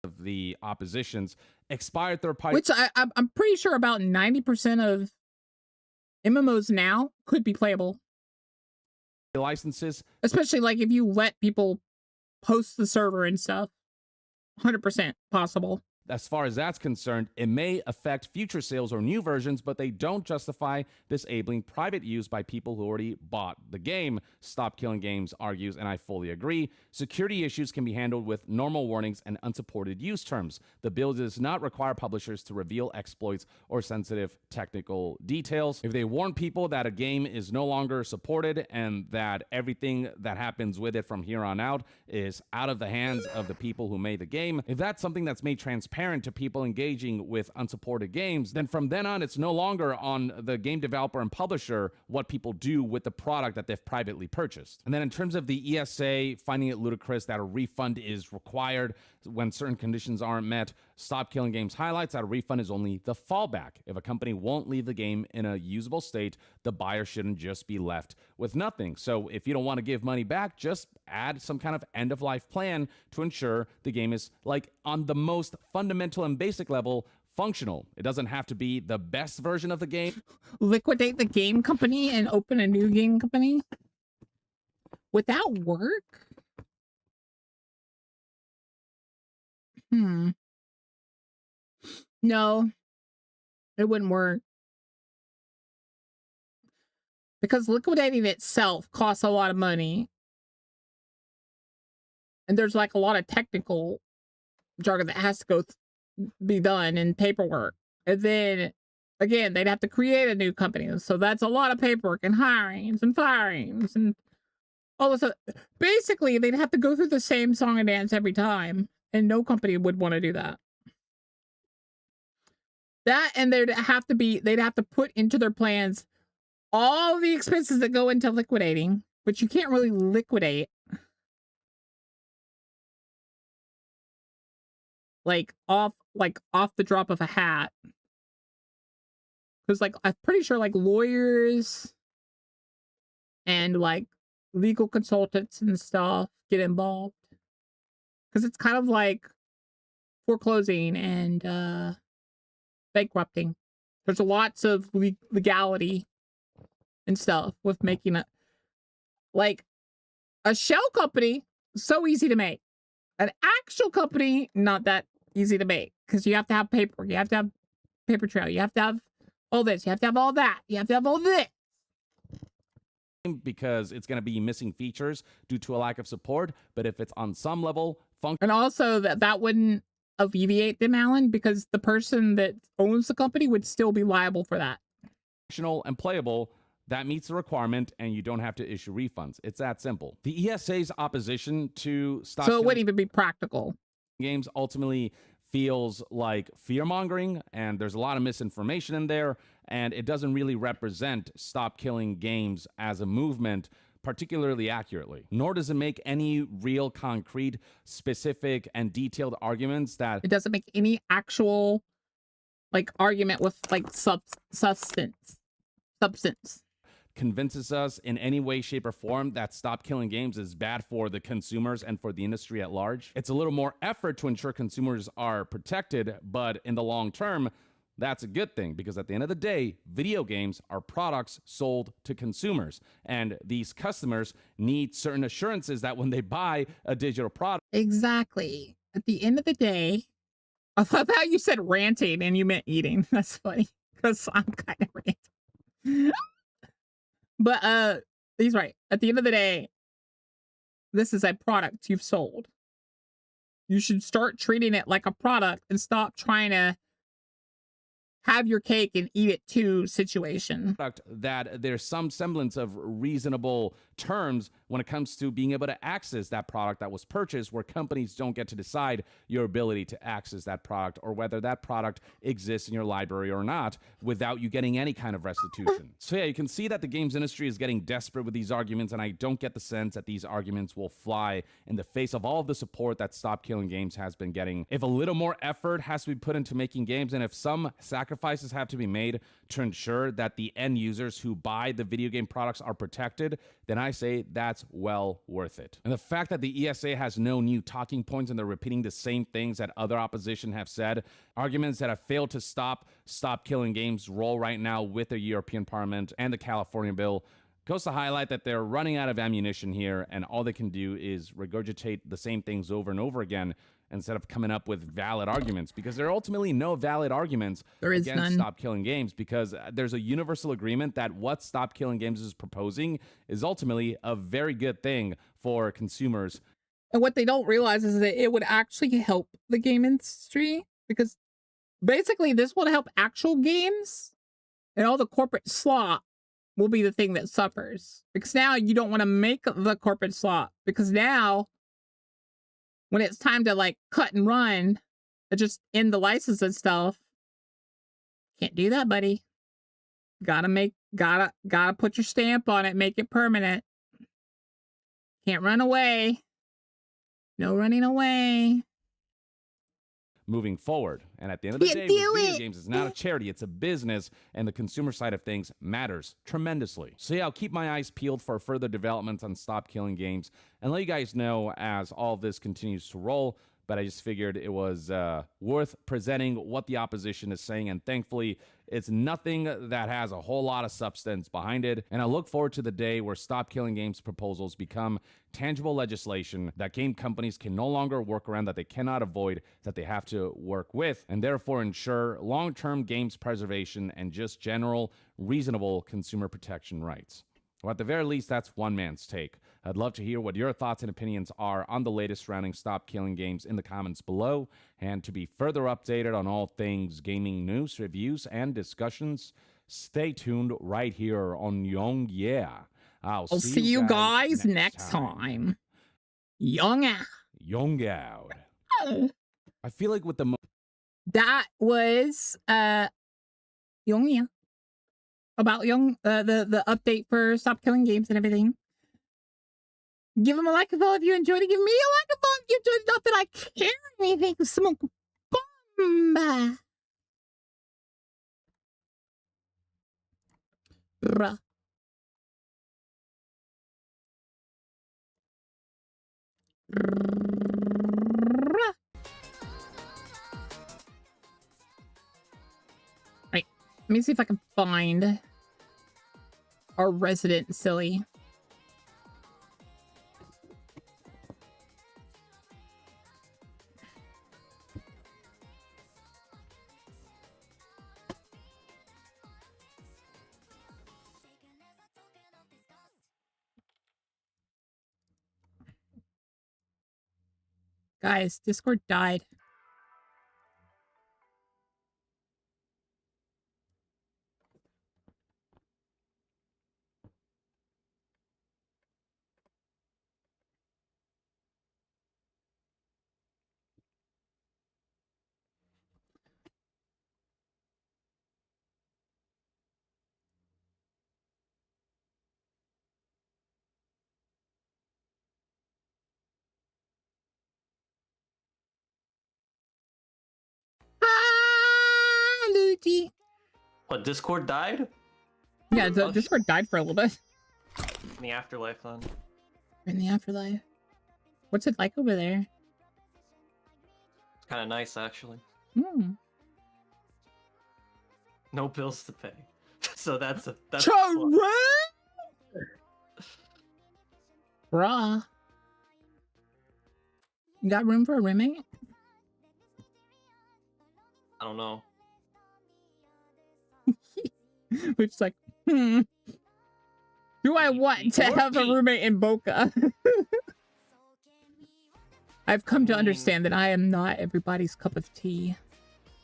Of the opposition's expired third-party, Which I'm pretty sure about 90% of MMOs now could be playable. licenses, Especially like if you let people post the server and stuff. 100% possible. as far as that's concerned, it may affect future sales or new versions, but they don't justify disabling private use by people who already bought the game. Stop Killing Games argues, and I fully agree, security issues can be handled with normal warnings and unsupported use terms. The bill does not require publishers to reveal exploits or sensitive technical details. If they warn people that a game is no longer supported and that everything that happens with it from here on out is out of the hands of the people who made the game, if that's something that's made transparent to people engaging with unsupported games, then from then on, it's no longer on the game developer and publisher what people do with the product that they've privately purchased. And then in terms of the ESA finding it ludicrous that a refund is required when certain conditions aren't met, Stop Killing Games highlights that a refund is only the fallback. If a company won't leave the game in a usable state, the buyer shouldn't just be left with nothing. So if you don't want to give money back, just add some kind of end-of-life plan to ensure the game is, like, on the most fundamental and basic level, functional. It doesn't have to be the best version of the game. Liquidate the game company and open a new game company? Would that work? No, it wouldn't work. Because liquidating itself costs a lot of money. And there's like a lot of technical jargon that has to be done in paperwork. And then, again, they'd have to create a new company. So that's a lot of paperwork and hirings and firings and all this. Basically, they'd have to go through the same song and dance every time. And no company would want to do that. That, and they'd have to put into their plans all the expenses that go into liquidating, which you can't really liquidate. Off the drop of a hat. Because I'm pretty sure lawyers and legal consultants and stuff get involved. Because it's kind of like foreclosing and bankrupting. There's lots of legality and stuff with making a shell company, so easy to make. An actual company, not that easy to make, because you have to have paperwork, you have to have paper trail, you have to have all this, you have to have all that, you have to have all this. Because it's going to be missing features due to a lack of support, but if it's on some level and also that wouldn't alleviate them, Alan, because the person that owns the company would still be liable for that. Functional and playable, that meets the requirement, and you don't have to issue refunds. It's that simple. The ESA's opposition to Stop So it wouldn't even be practical. Games ultimately feels like fear-mongering, and there's a lot of misinformation in there, and it doesn't really represent Stop Killing Games as a movement particularly accurately. Nor does it make any real concrete, specific, and detailed arguments that... It doesn't make any actual, argument with, substance. Convinces us in any way, shape, or form that Stop Killing Games is bad for the consumers and for the industry at large. It's a little more effort to ensure consumers are protected, but in the long term, that's a good thing, because at the end of the day, video games are products sold to consumers, and these customers need certain assurances that when they buy a digital product... Exactly. At the end of the day, I thought how you said ranting and you meant eating. That's funny, because I'm kind of ranting. But he's right. At the end of the day, this is a product you've sold. You should start treating it like a product and stop trying to have your cake and eat it too situation. That there's some semblance of reasonable terms when it comes to being able to access that product that was purchased, where companies don't get to decide your ability to access that product or whether that product exists in your library or not without you getting any kind of restitution. So yeah, you can see that the games industry is getting desperate with these arguments, and I don't get the sense that these arguments will fly in the face of all of the support that Stop Killing Games has been getting. If a little more effort has to be put into making games, and if some sacrifices have to be made to ensure that the end users who buy the video game products are protected, then I say that's well worth it. And the fact that the ESA has no new talking points and they're repeating the same things that other opposition have said, arguments that have failed to stop Killing Games' role right now with the European Parliament and the California bill, goes to highlight that they're running out of ammunition here, and all they can do is regurgitate the same things over and over again instead of coming up with valid arguments, because there are ultimately no valid arguments against Stop Killing Games, because there's a universal agreement that what Stop Killing Games is proposing is ultimately a very good thing for consumers. And what they don't realize is that it would actually help the game industry, because basically this would help actual games, and all the corporate slop will be the thing that suffers. Because now you don't want to make the corporate slop, because now when it's time to like cut and run, just end the license and stuff, can't do that, buddy. Gotta put your stamp on it, make it permanent. Can't run away. No running away. Moving forward. And at the end of the day, with video games, it's not a charity, it's a business, and the consumer side of things matters tremendously. So yeah, I'll keep my eyes peeled for further developments on Stop Killing Games and let you guys know as all of this continues to roll. But I just figured it was worth presenting what the opposition is saying, and thankfully it's nothing that has a whole lot of substance behind it. And I look forward to the day where Stop Killing Games proposals become tangible legislation that game companies can no longer work around, that they cannot avoid, that they have to work with, and therefore ensure long-term games preservation and just general reasonable consumer protection rights. Well, at the very least, that's one man's take. I'd love to hear what your thoughts and opinions are on the latest surrounding Stop Killing Games in the comments below. And to be further updated on all things gaming news, reviews, and discussions, stay tuned right here on Young Yeah. I'll see you guys next time. Young out. Young out. I feel like with the... That was Young Yeah. About the update for Stop Killing Games and everything. Give them a like if all of you enjoyed it. Give me a like if all of you enjoyed it. Not that I care anything. Smoke bomb. Bruh. Right. Let me see if I can find our resident silly. Guys, Discord died. What, Discord died? Yeah, the Discord died for a little bit. In the afterlife, then. In the afterlife. What's it like over there? It's kind of nice, actually. Hmm. No bills to pay. So that's Bruh. You got room for a roommate? I don't know. Which is like, do I want to have a roommate in BAKA? I've come to understand that I am not everybody's cup of tea.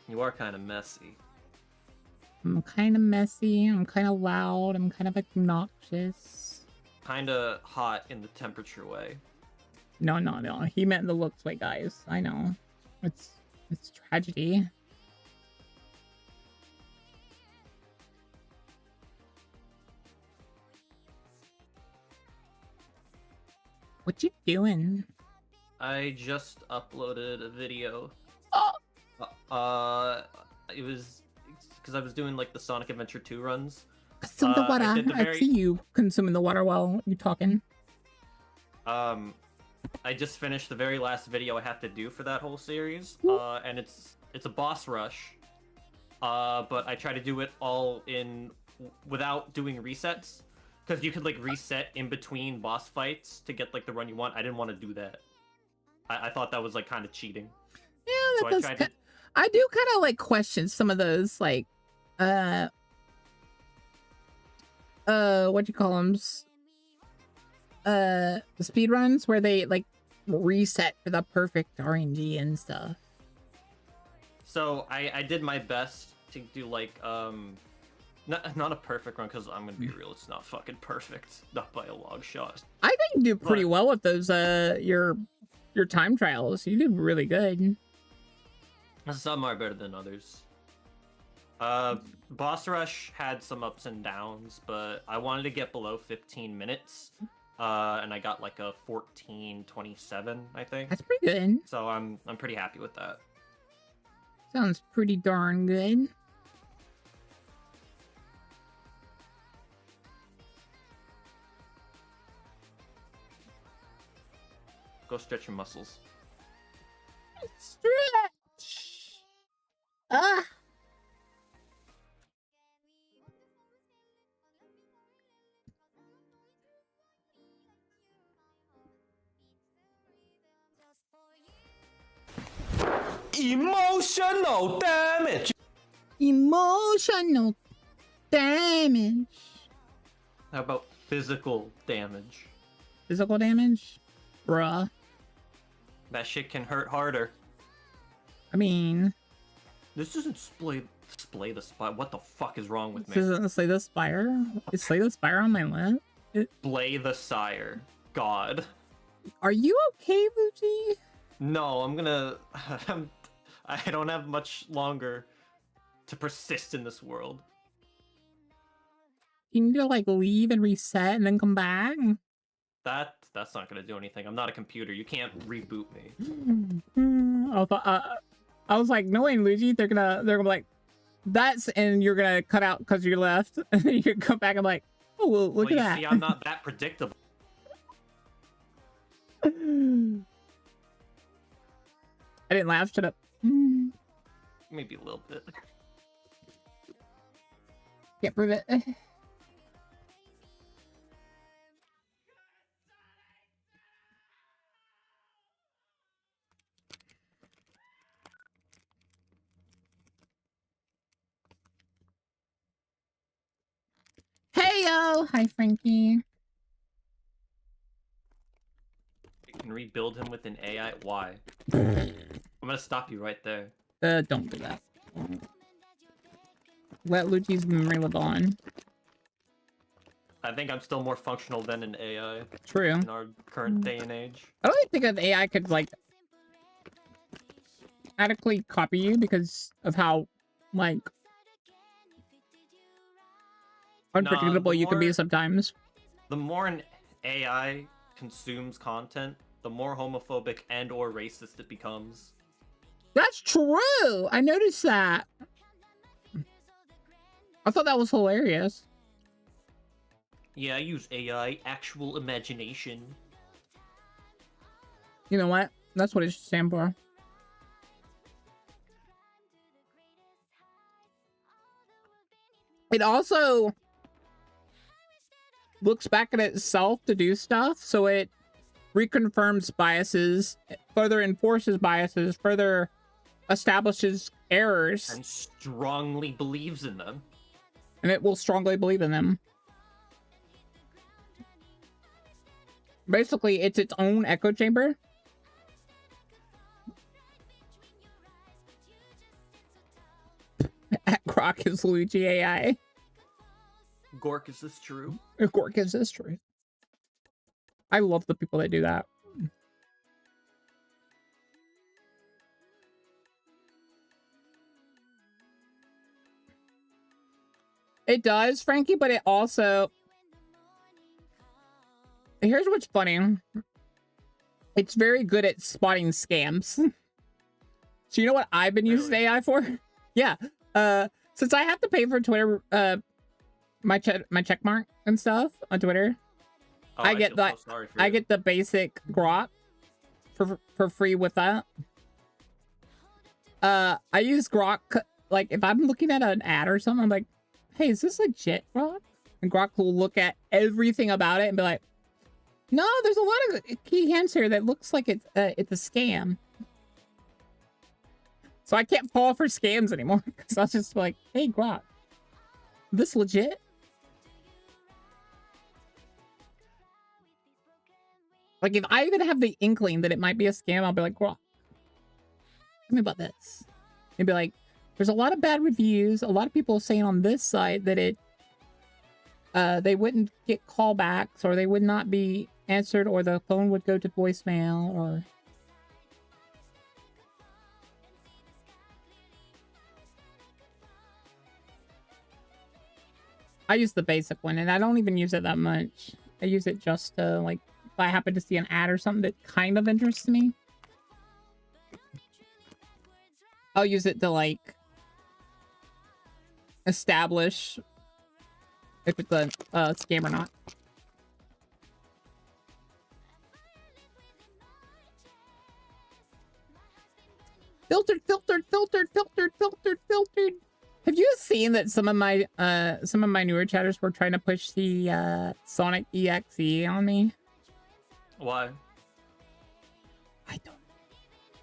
You are kind of messy. I'm kind of messy. I'm kind of loud. I'm kind of obnoxious. kind of hot in the temperature way. No. He meant the looks way, guys. I know. It's tragedy. What you doing? I just uploaded a video. Oh! It was because I was doing like the Sonic Adventure 2 runs. Consume the water. I I see you consuming the water while you talking. I just finished the very last video I have to do for that whole series. And it's a boss rush. But I try to do it all in without doing resets. Because you could like reset in between boss fights to get like the run you want. I didn't want to do that. I thought that was like kind of cheating. Yeah, So I do kind of like question some of those like what you call them, the speed runs where they like reset for the perfect RNG and stuff. So I did my best to do like not a perfect run, because I'm gonna be real, it's not fucking perfect, not by a long shot. I think you do pretty well with those your time trials. You did really good. Some are better than others. Boss Rush had some ups and downs, but I wanted to get below 15 minutes. And I got like a 14:27, I think. That's pretty good. So I'm pretty happy with that. Sounds pretty darn good. Go stretch your muscles. Stretch. Ah. Emotional damage. Emotional damage. How about physical damage? Physical damage? Bruh. That shit can hurt harder. I mean... This doesn't display the spot. What the fuck is wrong with This me? isn't Slay the Spire? Is Slay the Spire on my list? Blay the Sire. God. Are you okay, Luigi? No, I'm gonna... I don't have much longer to persist in this world. You need to, like, leave and reset and then come back? That's not gonna do anything. I'm not a computer. You can't reboot me. I was like, knowing Luigi, they're gonna be like, that's, and you're gonna cut out because you left, and then you can come back and like, oh, well, look at that. See, I'm not that predictable. I didn't laugh. Shut up. Maybe a little bit. Can't prove it. Hey yo! Hi, Frankie. You can rebuild him with an AI. Why? I'm gonna stop you right there. Don't do that. Let Luigi's memory live on. I think I'm still more functional than an AI. True. In our current day and age. I don't think an AI could, like, adequately copy you because of how, like, unpredictable you can be sometimes. The more an AI consumes content, the more homophobic and or racist it becomes. That's true! I noticed that. I thought that was hilarious. Yeah, I use AI, actual imagination. You know what? That's what it should stand for. It also looks back at itself to do stuff, so it reconfirms biases, further enforces biases, further establishes errors. And strongly believes in them. And it will strongly believe in them. Basically, it's its own echo chamber. At Grok is Luigi AI. Gork, is this true? Gork, is this true? I love the people that do that. It does, Frankie, but it also... Here's what's funny. It's very good at spotting scams. So you know what I've been using AI for? Yeah. Since I have to pay for Twitter, my check mark and stuff on Twitter, I get the basic grok for free with that. I use grok, like if I'm looking at an ad or something, I'm like, hey, is this legit, grok? And grok will look at everything about it and be like, no, there's a lot of key hints here that looks like it's a scam. So I can't fall for scams anymore because I'll just be like, hey, grok, this legit? Like, if I even have the inkling that it might be a scam, I'll be like, grok, tell me about this. And be like, there's a lot of bad reviews. A lot of people saying on this site that it, they wouldn't get callbacks, or they would not be answered, or the phone would go to voicemail, or... I use the basic one, and I don't even use it that much. I use it just to, like, if I happen to see an ad or something that kind of interests me, I'll use it to, like, establish if it's a scam or not. Filtered, filtered, filtered, filtered, filtered, filtered. Have you seen that some of my newer chatters were trying to push the Sonic EXE on me? Why? I don't.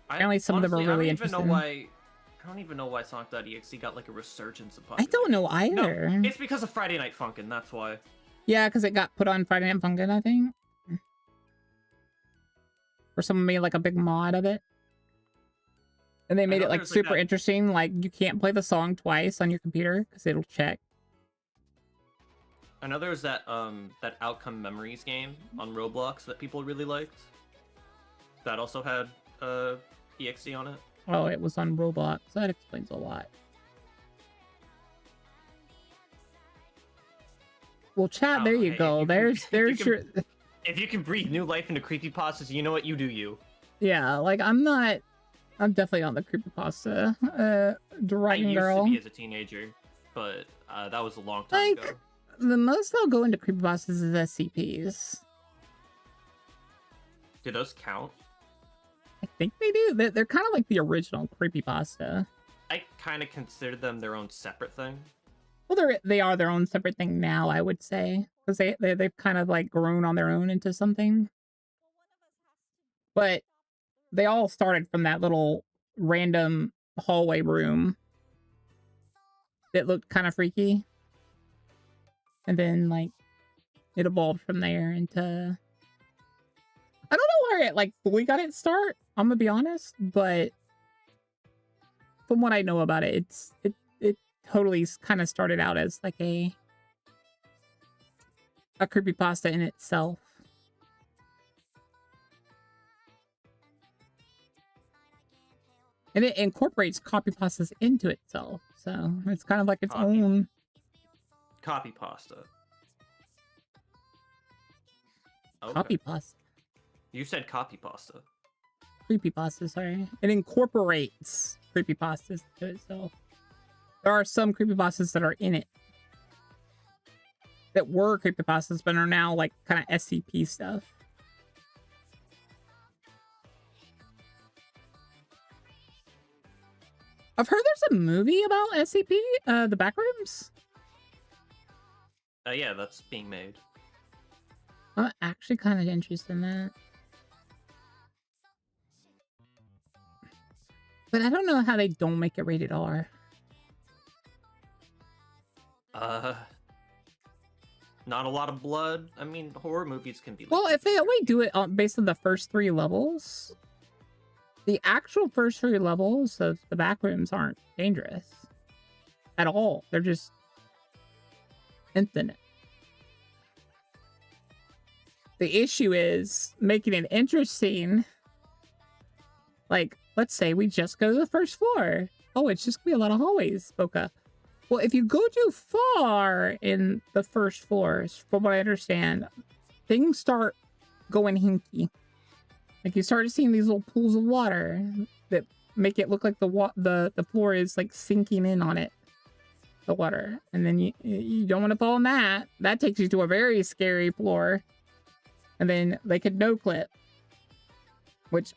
Apparently, some of them are really interested. I don't even know why Sonic.exe got like a resurgence of popularity. I don't know either. No, it's because of Friday Night Funkin', that's why. Yeah, because it got put on Friday Night Funkin', I think. Or someone made like a big mod of it. And they made it like super interesting. Like, you can't play the song twice on your computer because it'll check. I know there was that that Outcome Memories game on Roblox that people really liked. That also had EXE on it. Oh, it was on Roblox. That explains a lot. Well, chat, there you go. There's your... If you can breathe new life into creepypastas, you know what? You do you. Yeah, like, I'm definitely not the creepypasta dragging girl. I used to be as a teenager, but that was a long time ago. The most I'll go into creepypastas is SCPs. Do those count? I think they do. They're kind of like the original creepypasta. I kind of consider them their own separate thing. Well, they are their own separate thing now, I would say, because they've kind of like grown on their own into something. But they all started from that little random hallway room that looked kind of freaky. And then, like, it evolved from there into... I don't know where it, like, fully got its start, I'm gonna be honest, but from what I know about it, it totally kind of started out as, like, a creepypasta in itself. And it incorporates copypastas into itself, so it's kind of like its own... Copypasta. Okay. Copypasta. You said copypasta. Creepypasta, sorry. It incorporates creepypastas into itself. There are some creepypastas that are in it. That were creepypastas, but are now, like, kind of SCP stuff. I've heard there's a movie about SCP, the Backrooms. Yeah, that's being made. I'm actually kind of interested in that. But I don't know how they don't make it rated R. Not a lot of blood. I mean, horror movies can be... Well, if they only do it based on the first 3 levels, the actual first 3 levels of the Backrooms aren't dangerous at all. They're just infinite. the issue is making it interesting. Like, let's say we just go to the first floor. Oh, it's just gonna be a lot of hallways, BAKA. Well, if you go too far in the first floors, from what I understand, things start going hinky. Like, you start seeing these little pools of water that make it look like the floor is like sinking in on it, the water. And then you don't want to fall in that. That takes you to a very scary floor. And then they could no clip, which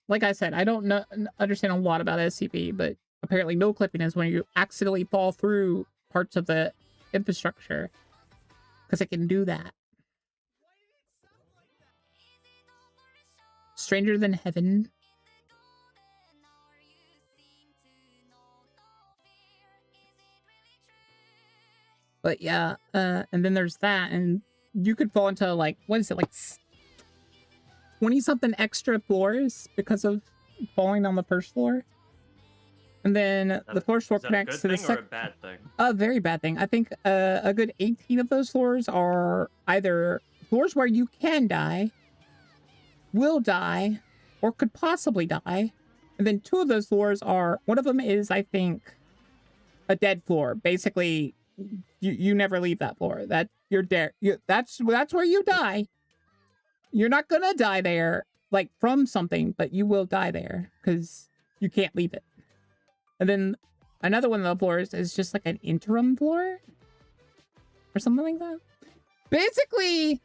like I said, I don't understand a lot about SCP, but apparently no clipping is when you accidentally fall through parts of the infrastructure, because it can do that. Stranger Than Heaven. But yeah, and then there's that, and you could fall into like, what is it, like 20-something extra floors because of falling on the first floor. And then the first floor connects to the second. Is that a good thing or a bad thing? A very bad thing. I think a good 18 of those floors are either floors where you can die, will die, or could possibly die. And then 2 of those floors are, one of them is, I think, a dead floor. Basically, you never leave that floor. That you're dead. That's where you die. You're not gonna die there, like, from something, but you will die there, because you can't leave it. And then another one of the floors is just like an interim floor? Or something like that? Basically,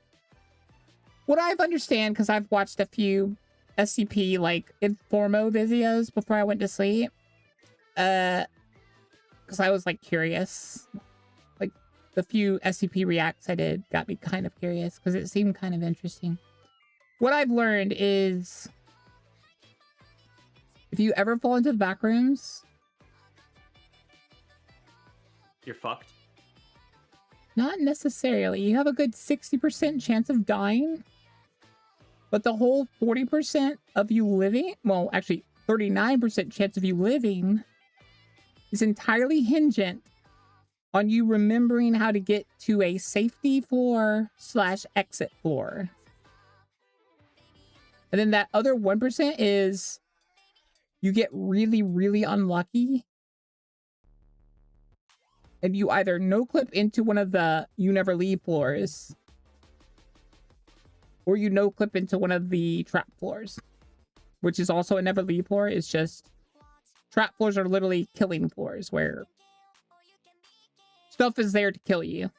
what I've understand, because I've watched a few SCP, like, Informo videos before I went to sleep. Because I was, like, curious. Like, the few SCP reacts I did got me kind of curious, because it seemed kind of interesting. What I've learned is, if you ever fall into the back rooms, you're fucked. Not necessarily. You have a good 60% chance of dying, but the whole 40% of you living, well, actually 39% chance of you living, is entirely hingent on you remembering how to get to a safety floor / exit floor. And then that other 1% is you get really, really unlucky. And you either no-clip into one of the you never leave floors, or you no-clip into one of the trap floors, which is also a never leave floor. It's just trap floors are literally killing floors where stuff is there to kill you.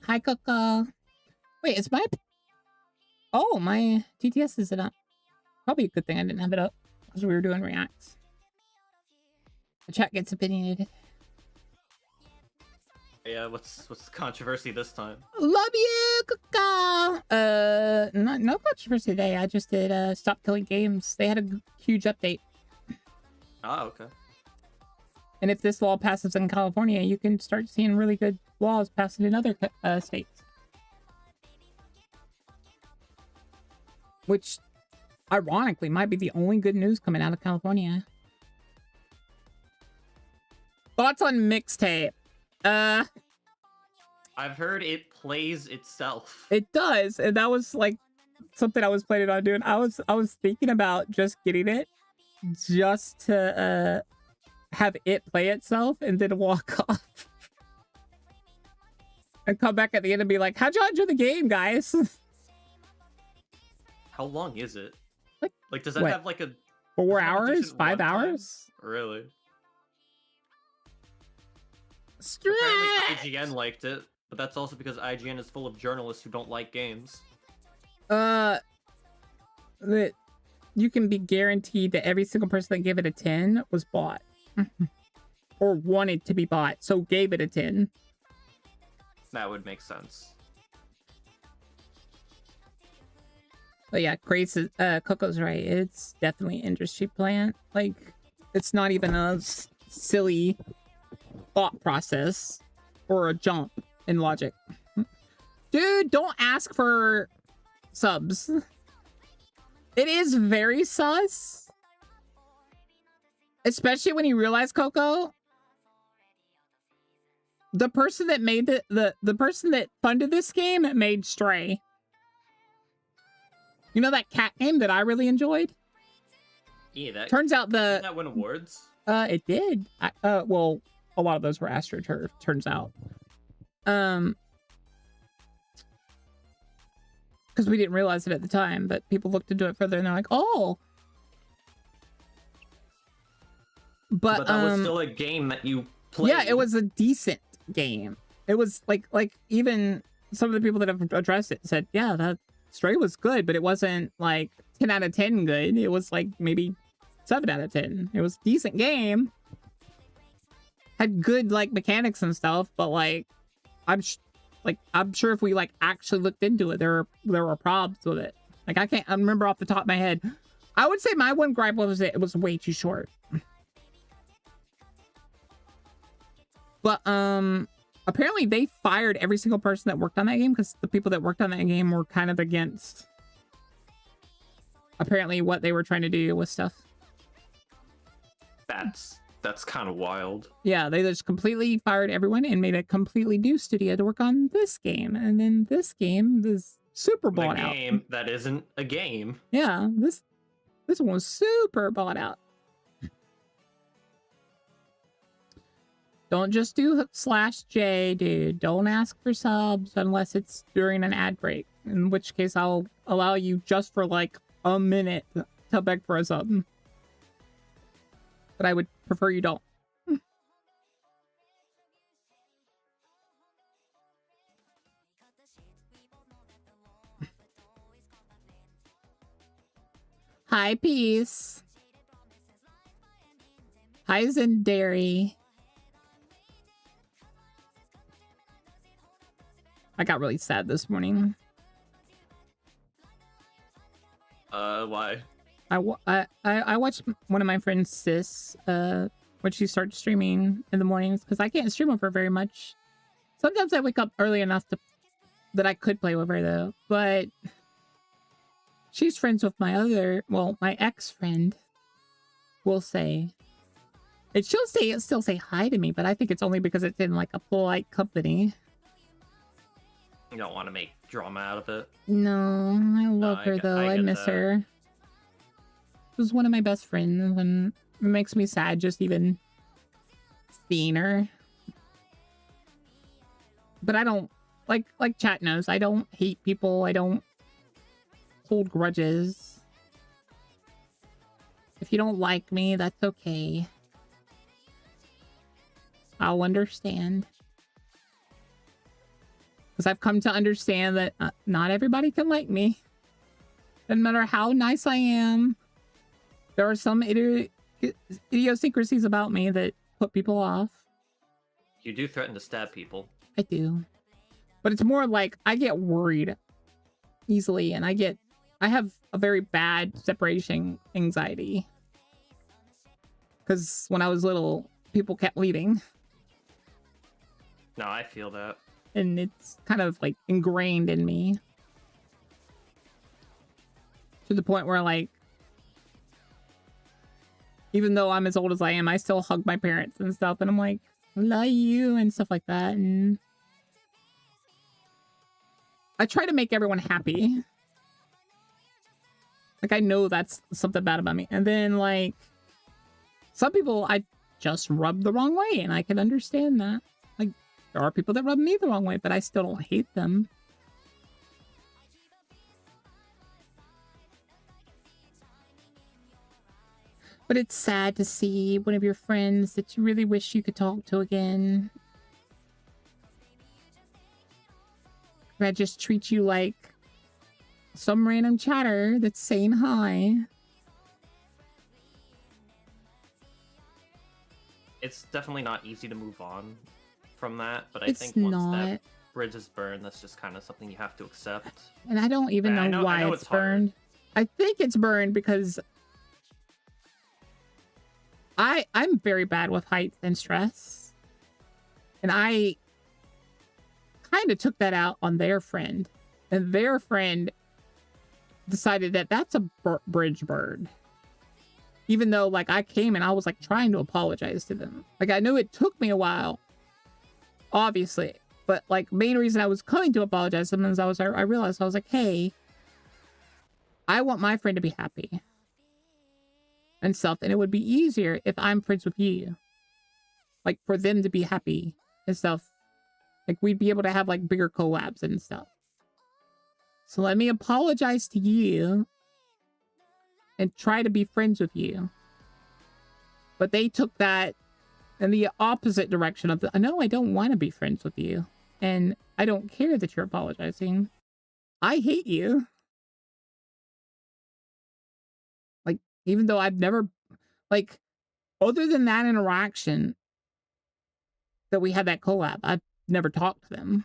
Hi, Coco. Wait, is my... Oh, my TTS isn't up. Probably a good thing I didn't have it up, because we were doing reacts. The chat gets opinionated. Yeah, what's the controversy this time? Love you, Coco! No controversy today. I just did, Stop Killing Games. They had a huge update. Oh, okay. And if this law passes in California, you can start seeing really good laws passing in other states. Which, ironically, might be the only good news coming out of California. Thoughts on mixtape? I've heard it plays itself. It does, and that was like something I was planning on doing. I was thinking about just getting it, just to have it play itself and then walk off. And come back at the end and be like, how'd y'all enjoy the game, guys? How long is it? Like does that what? have like a 4 hours? 5 hours? Really? Apparently IGN liked it, but that's also because IGN is full of journalists who don't like games. That you can be guaranteed that every single person that gave it a 10 was bought. Or wanted to be bought, so gave it a 10. That would make sense. But yeah, Coco's right. It's definitely an industry plant. Like, it's not even a silly thought process or a jump in logic. Dude, don't ask for subs. It is very sus. Especially when you realize, Coco, the person that made the person that funded this game made Stray. You know that cat game that I really enjoyed? Yeah, that Turns out that win awards. It did. Well, a lot of those were AstroTurf, turns out. Because we didn't realize it at the time, but people looked into it further and they're like, oh. But that was still a game that you played. Yeah, it was a decent game. It was like even some of the people that have addressed it said, yeah, that Stray was good, but it wasn't like 10 out of 10 good. It was like maybe 7 out of 10. It was a decent game. Had good like mechanics and stuff, but like I'm sure if we like actually looked into it, there were problems with it. Like I remember off the top of my head. I would say my one gripe was it was way too short. But apparently they fired every single person that worked on that game because the people that worked on that game were kind of against apparently what they were trying to do with stuff. That's kind of wild. Yeah, they just completely fired everyone and made a completely new studio to work on this game. And then this game is super bought out. A game that isn't a game. Yeah, this one was super bought out. Don't just do /J, dude. Don't ask for subs unless it's during an ad break. In which case, I'll allow you just for like a minute to beg for a sub. But I would prefer you don't. Hi, Peace. Hi, Zendary. I got really sad this morning. Why? I watched one of my friends, Sis, when she started streaming in the mornings, because I can't stream with her very much. Sometimes I wake up early enough that I could play with her, though. But she's friends with my ex-friend, we'll say. And she'll still say hi to me, but I think it's only because it's in, like, a polite company. You don't want to make drama out of it. No, I love her, though. I miss her. She was one of my best friends, and it makes me sad just even seeing her. But I don't, like chat knows, I don't hate people. I don't hold grudges. If you don't like me, that's okay. I'll understand. Because I've come to understand that not everybody can like me. Doesn't matter how nice I am. There are some idiosyncrasies about me that put people off. You do threaten to stab people. I do. But it's more like I get worried easily, and I have a very bad separation anxiety. Because when I was little, people kept leaving. No, I feel that. And it's kind of like ingrained in me. To the point where, like, even though I'm as old as I am, I still hug my parents and stuff. And I'm like, love you and stuff like that. And I try to make everyone happy. Like, I know that's something bad about me. And then, like, some people I just rub the wrong way. And I can understand that. Like, there are people that rub me the wrong way, but I still don't hate them. But it's sad to see one of your friends that you really wish you could talk to again. That just treats you like some random chatter that's saying hi. It's definitely not easy to move on from that, but I It's think once not. that bridge is burned, that's just kind of something you have to accept. And I don't even know why it's burned. I think it's burned because I'm very bad with heights and stress. And I kind of took that out on their friend. And their friend decided that that's a bridge bird. Even though, like, I came and I was, like, trying to apologize to them. Like, I know it took me a while, obviously. But, like, main reason I was coming to apologize to them is I realized, I was like, hey, I want my friend to be happy. And stuff. And it would be easier if I'm friends with you. Like, for them to be happy and stuff. Like, we'd be able to have, like, bigger collabs and stuff. So let me apologize to you. And try to be friends with you. But they took that in the opposite direction of no, I don't want to be friends with you. And I don't care that you're apologizing. I hate you. Like, even though I've never, like, other than that interaction that we had that collab, I've never talked to them.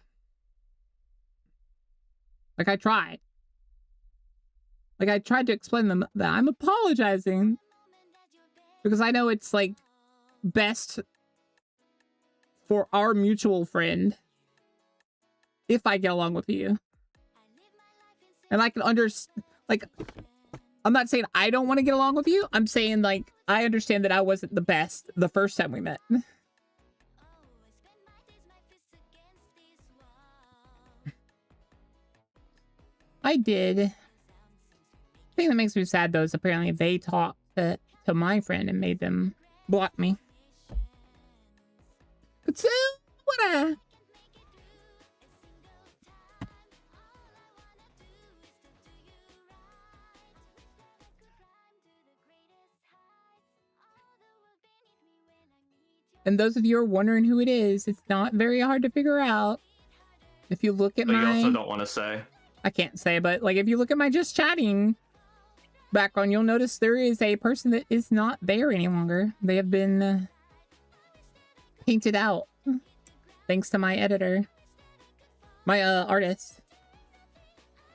Like, I tried. Like, I tried to explain to them that I'm apologizing because I know it's, like, best for our mutual friend if I get along with you. And I can understand, like, I'm not saying I don't want to get along with you. I'm saying, like, I understand that I wasn't the best the first time we met. I did. The thing that makes me sad, though, is apparently they talked to my friend and made them block me. So, what And those of you who are wondering who it is, it's not very hard to figure out. If you look at But my... you also don't want to say. I can't say, but, like, if you look at my just chatting background, you'll notice there is a person that is not there any longer. They have been painted out. Thanks to my editor. My artist.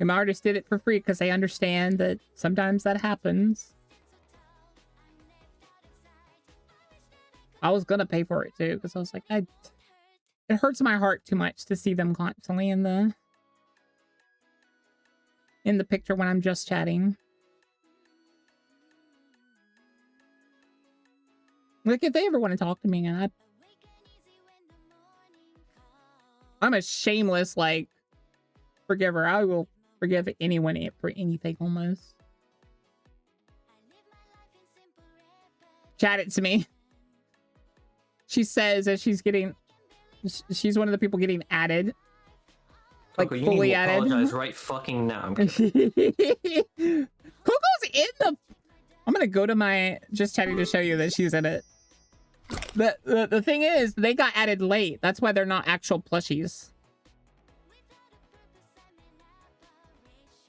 And my artist did it for free because they understand that sometimes that happens. I was gonna pay for it too, because I was like, it hurts my heart too much to see them constantly in the picture when I'm just chatting. Like, if they ever want to talk to me, and I'm a shameless, like, forgiver. I will forgive anyone for anything, almost. Chat it to me. She says that she's one of the people getting added. Like, Coco, you fully need to added. apologize right fucking now. I'm kidding. Coco's in the... I'm gonna go to my just chatting to show you that she's in it. The thing is, they got added late. That's why they're not actual plushies.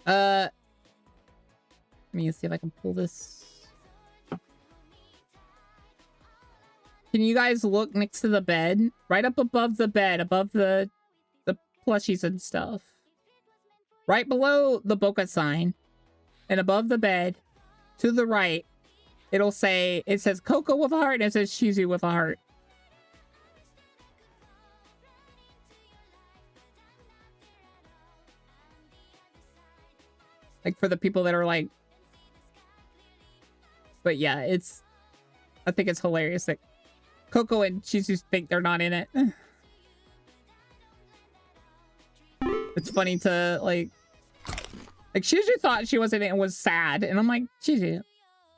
Let me see if I can pull this. Can you guys look next to the bed? Right up above the bed, above the plushies and stuff. Right below the BAKA sign and above the bed to the right, it says Coco with a heart and it says Shizu with a heart. Like, for the people that are like... But yeah, I think it's hilarious that Coco and Shizu think they're not in it. It's funny to, like Shizu thought she wasn't in it and was sad. And I'm like, Shizu,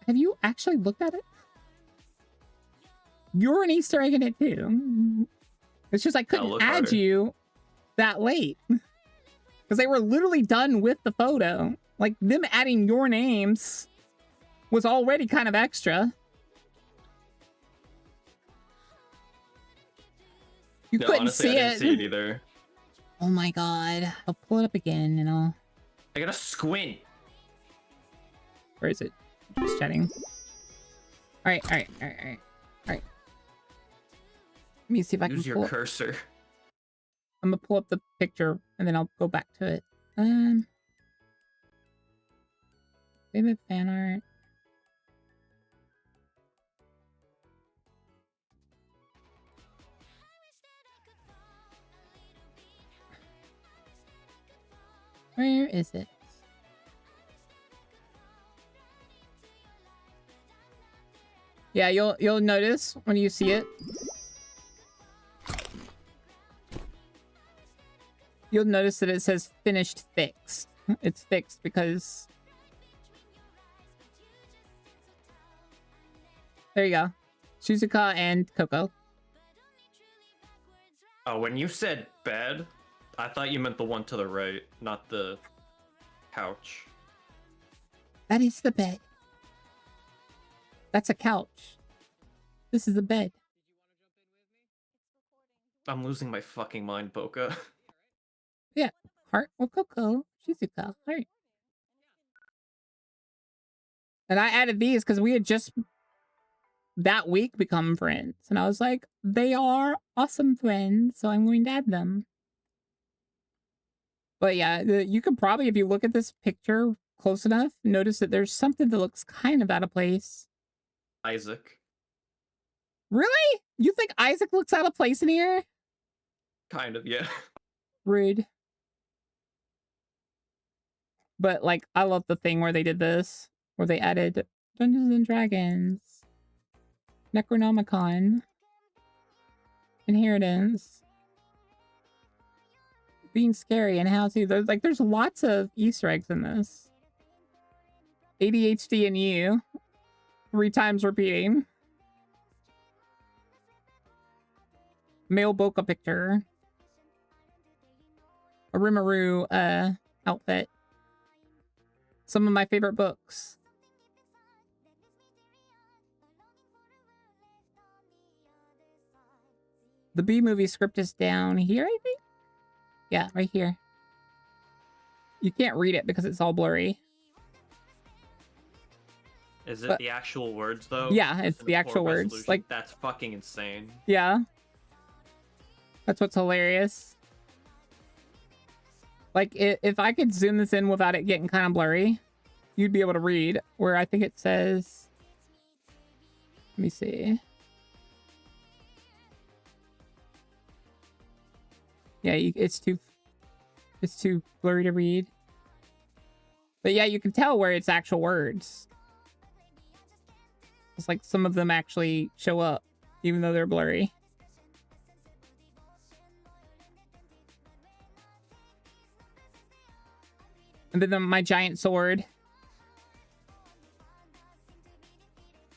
have you actually looked at it? You're an Easter egg in it too. It's just I couldn't add you that late. Because they were literally done with the photo. Like, them adding your names was already kind of extra. You couldn't honestly, see I didn't see it either. Oh my god. I'll pull it up again and I'll... I gotta squint. Where is it? Just chatting. Alright. Let me see if I can Use your cursor. I'm gonna pull up the picture and then I'll go back to it. Favorite fan art. Where is it? Yeah, you'll notice when you see it. You'll notice that it says finished fixed. It's fixed because... There you go. Shizuka and Coco. Oh, when you said bed, I thought you meant the one to the right, not the couch. That is the bed. That's a couch. This is a bed. I'm losing my fucking mind, Boka. Yeah. Heart or Coco. Shizuka. Heart. And I added these because we had just that week become friends. And I was like, they are awesome friends, so I'm going to add them. But yeah, you could probably, if you look at this picture close enough, notice that there's something that looks kind of out of place. Isaac. Really? You think Isaac looks out of place in here? Kind of, yeah. Rude. But, like, I love the thing where they did this. Where they added Dungeons and Dragons. Necronomicon. Inheritance. Being scary and how to... There's lots of Easter eggs in this. ADHD and you. 3 times repeating. Male Boka picture. A Rimuru outfit. Some of my favorite books. The B-movie script is down here, I think? Yeah, right here. You can't read it because it's all blurry. Is it But, the actual words, though? yeah, it's the actual words. Resolution? Like, that's fucking insane. yeah. That's what's hilarious. Like, if I could zoom this in without it getting kind of blurry, you'd be able to read. Where I think it says... Let me see. Yeah, it's too blurry to read. But yeah, you can tell where it's actual words. It's like some of them actually show up, even though they're blurry. And then my giant sword.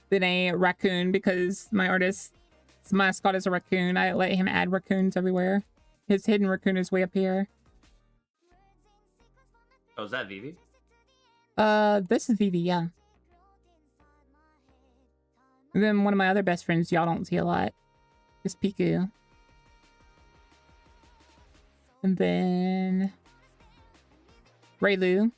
Then a raccoon, because my artist's mascot is a raccoon. I let him add raccoons everywhere. His hidden raccoon is way up here. Oh, is that Vivi? This is Vivi, yeah. And then one of my other best friends y'all don't see a lot is Piku. And then... Raylu.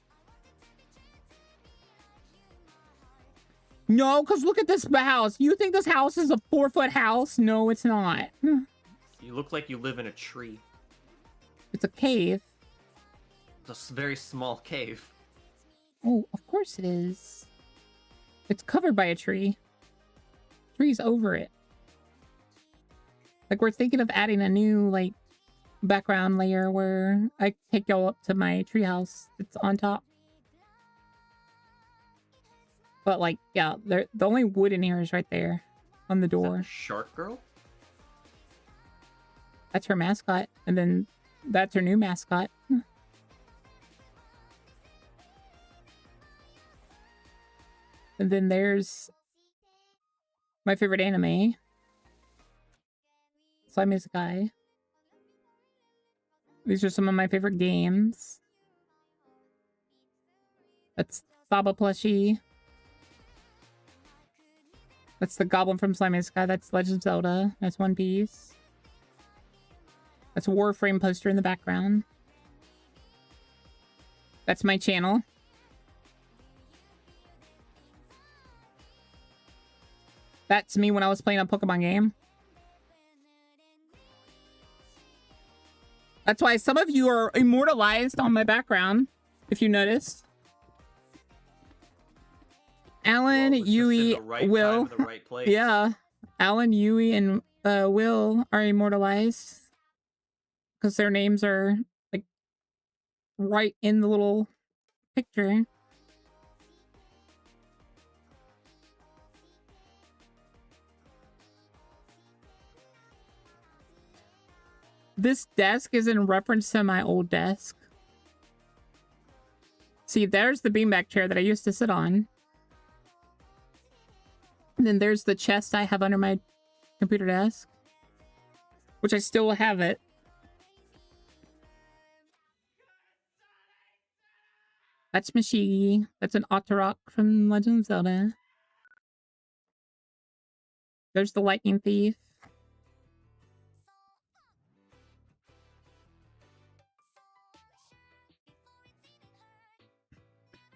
No, because look at this house. You think this house is a 4-foot house? No, it's not. You look like you live in a tree. It's a cave. It's a very small cave. Oh, of course it is. It's covered by a tree. Tree's over it. Like, we're thinking of adding a new, like, background layer where I take y'all up to my treehouse. It's on top. But, like, yeah, the only wood in here is right there on the door. Is that the Shark Girl? That's her mascot. And then that's her new mascot. And then there's my favorite anime. Slime is a guy. These are some of my favorite games. That's Saba plushie. That's the Goblin from Slime is a Guy. That's Legend of Zelda. That's One Piece. That's a Warframe poster in the background. That's my channel. That's me when I was playing a Pokemon game. That's why some of you are immortalized on my background, if you noticed. Alan, Yui, Will. Yeah. Alan, Yui, and Will are immortalized. Because their names are, like, right in the little picture. This desk is in reference to my old desk. See, there's the beanbag chair that I used to sit on. And then there's the chest I have under my computer desk, which I still have it. That's Mishi. That's an Otterok from Legend of Zelda. There's the Lightning Thief.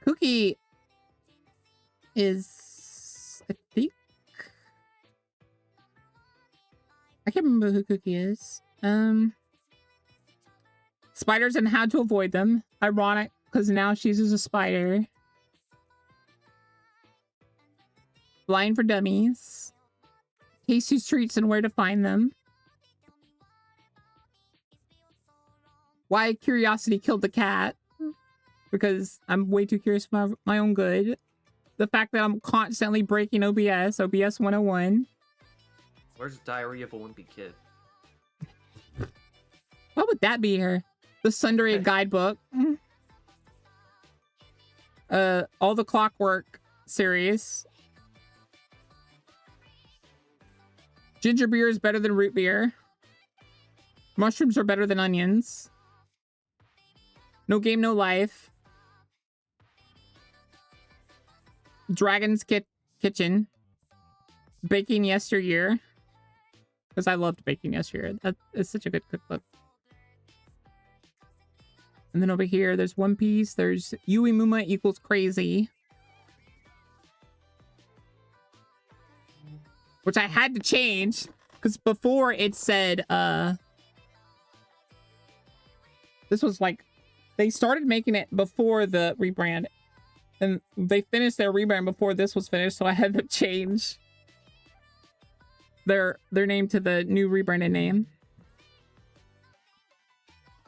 Cookie is, I think, I can't remember who Cookie is. Spiders and how to avoid them. Ironic, because now she's a spider. Blind for Dummies. Tasty treats and where to find them. Why curiosity killed the cat. Because I'm way too curious for my own good. The fact that I'm constantly breaking OBS 101. Where's Diary of a Wimpy Kid? What would that be here? The Sundry Guidebook. All the Clockwork series. Ginger beer is better than root beer. Mushrooms are better than onions. No Game, No Life. Dragon's Kitchen. Baking Yesteryear. Because I loved Baking Yesteryear. That is such a good cookbook. And then over here, there's One Piece. There's Yui Muma equals crazy. Which I had to change. Because before it said, this was like, they started making it before the rebrand. And they finished their rebrand before this was finished, so I had to change their name to the new rebranded name.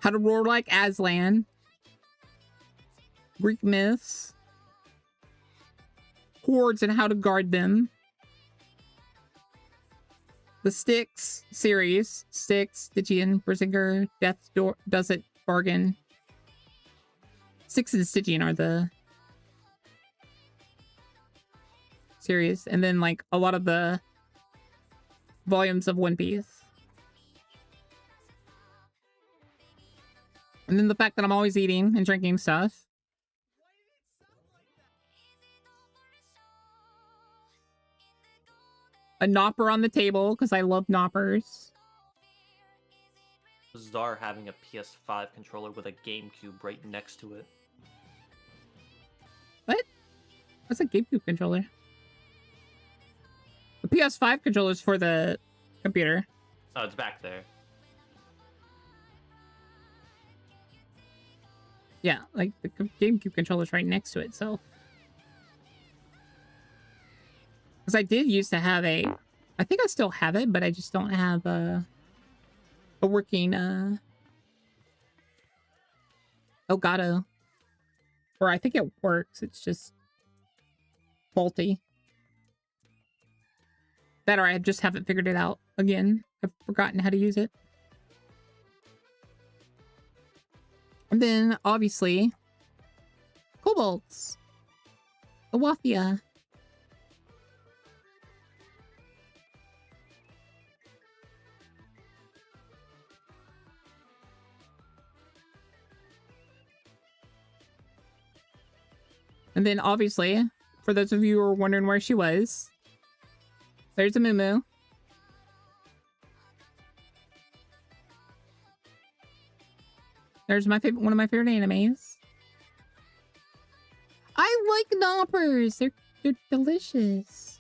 How to Roar Like Aslan. Greek Myths. Hordes and How to Guard Them. The Styx series. Styx, Stygian, Berserker, Death's Door, Does It, Bargain. Styx and Stygian are the series. And then, like, a lot of the volumes of One Piece. And then the fact that I'm always eating and drinking stuff. A Nopper on the table, because I love Noppers. Bizarre having a PS5 controller with a GameCube right next to it. What? What's a GameCube controller? The PS5 controller's for the computer. Oh, it's back there. Yeah, like the GameCube controller's right next to itself. Because I did used to have a... I think I still have it, but I just don't have a working Elgato. Or I think it works, it's just faulty. That or I just haven't figured it out again. I've forgotten how to use it. And then, obviously, Cobalts. Awafia. And then, obviously, for those of you who are wondering where she was, there's a Moo. There's my favorite, one of my favorite animes. I like Knoppers. They're delicious.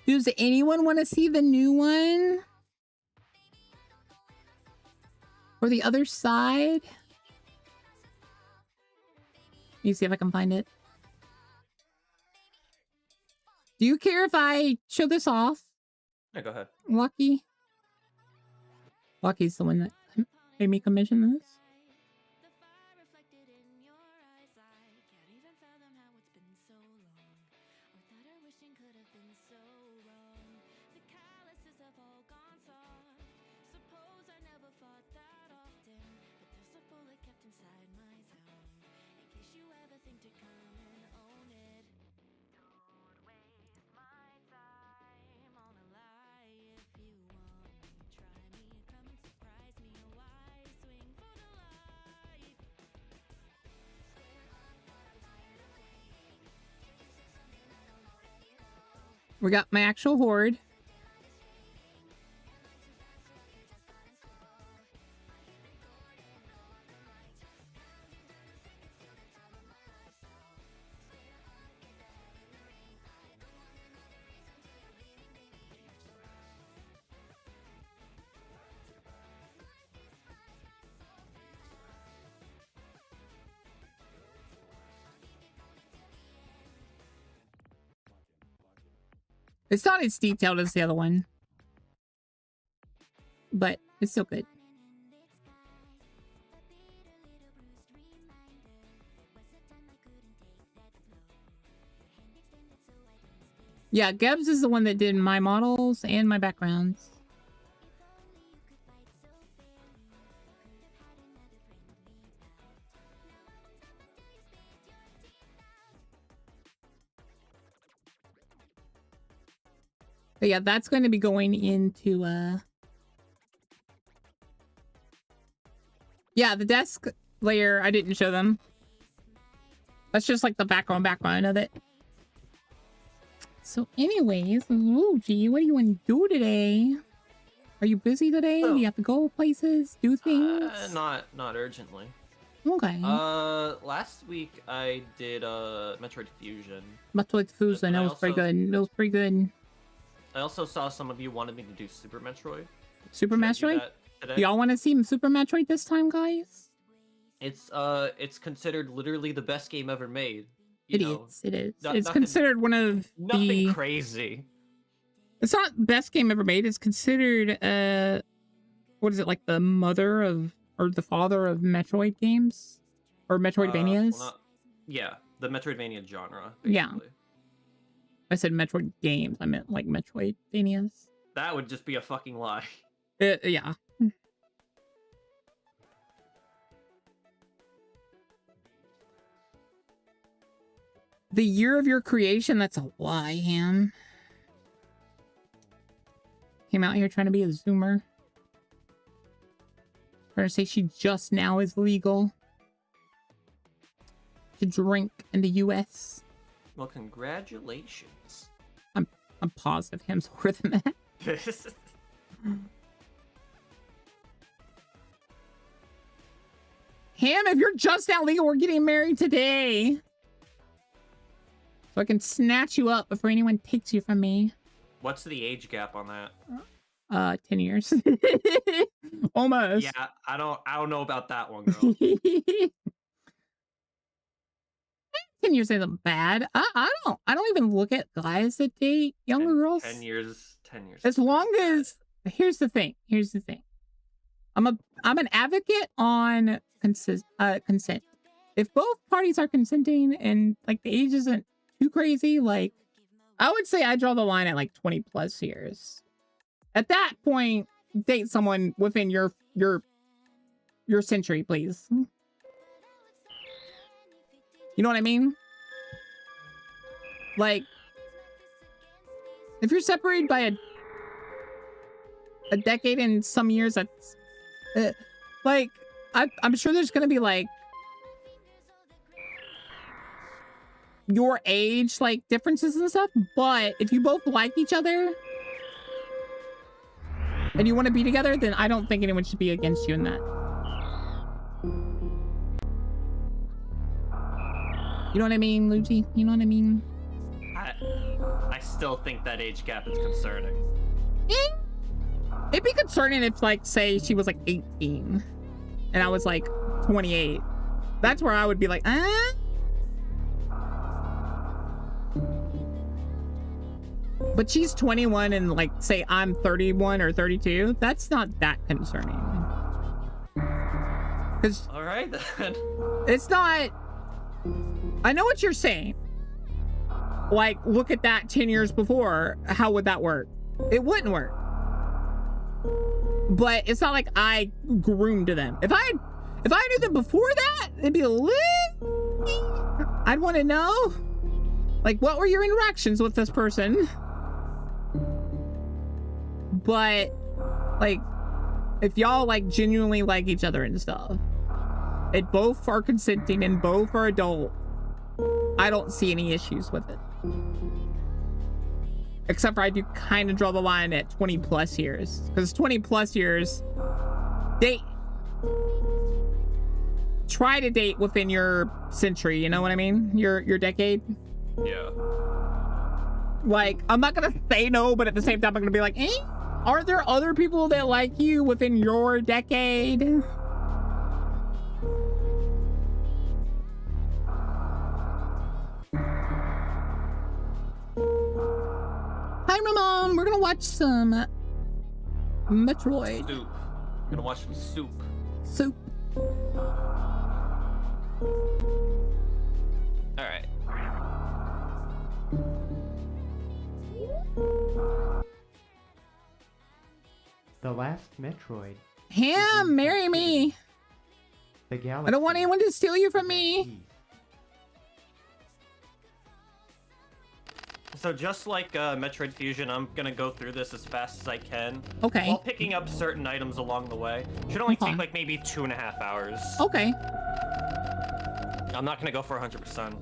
Does anyone want to see the new one? Or the other side? Let me see if I can find it. Do you care if I show this off? Yeah, go ahead. Lucky. Lucky's the one that made me commission this. We got my actual horde. It's not as detailed as the other one, but it's still good. Yeah, Gebs is the one that did my models and my backgrounds. But yeah, that's going to be going into yeah, the desk layer, I didn't show them. That's just like the background of it. So anyways, Luigi, what do you want to do today? Are you busy today? Do you have to go places, do things? Not urgently. Okay. Last week I did Metroid Fusion. Metroid Fusion, that was pretty good. It was pretty good. I also saw some of you wanted me to do Super Metroid. Super Metroid? Do y'all want to see Super Metroid this time, guys? It's considered literally the best game ever made. It is. It's considered one of nothing crazy. It's not best game ever made. It's considered what is it, like the mother of or the father of Metroid games or Metroidvanias? Yeah, the Metroidvania genre. Basically. Yeah. I said Metroid games. I meant like Metroidvanias. That would just be a fucking lie. Yeah. The year of your creation, that's a lie, Ham. Came out here trying to be a Zoomer. Trying to say she just now is legal to drink in the US. Well, congratulations. I'm positive Ham's older than that. Ham, if you're just now legal, we're getting married today. So I can snatch you up before anyone takes you from me. What's the age gap on that? 10 years. Almost. Yeah, I don't know about that one, girl. 10 years isn't bad. I don't even look at guys that date younger girls. 10 years. As long as here's the thing. I'm an advocate on consent. If both parties are consenting and like the age isn't too crazy, like I would say I draw the line at like 20 plus years. At that point, date someone within your century, please. You know what I mean? Like, if you're separated by a decade and some years, that's like I'm sure there's gonna be like your age like differences and stuff, but if you both like each other and you want to be together, then I don't think anyone should be against you in that. You know what I mean, Luigi? You know what I mean? I still think that age gap is concerning. It'd be concerning if, like, say she was like 18 and I was like 28. That's where I would be like, But she's 21 and like say I'm 31 or 32. That's not that concerning. Because all right then. It's not. I know what you're saying. Like, look at that 10 years before. How would that work? It wouldn't work. But it's not like I groomed them. If If I knew them before that, it'd be a little... I'd want to know, like, what were your interactions with this person? But, like, if y'all, like, genuinely like each other and stuff, and both are consenting and both are adult, I don't see any issues with it. Except for I do kind of draw the line at 20 plus years. Because 20 plus years, try to date within your century, you know what I mean? Your decade. Yeah. Like, I'm not gonna say no, but at the same time, I'm gonna be like, eh? Are there other people that like you within your decade? Hi, Ramon. We're gonna watch some Metroid. Soup. I'm gonna watch some soup. Soup. Alright. The last Metroid. Ham, marry me. The galaxy. I don't want anyone to steal you from me. So just like Metroid Fusion, I'm gonna go through this as fast as I can. Okay. While picking up certain items along the way. Should only take like maybe 2.5 hours. Okay. I'm not gonna go for 100%.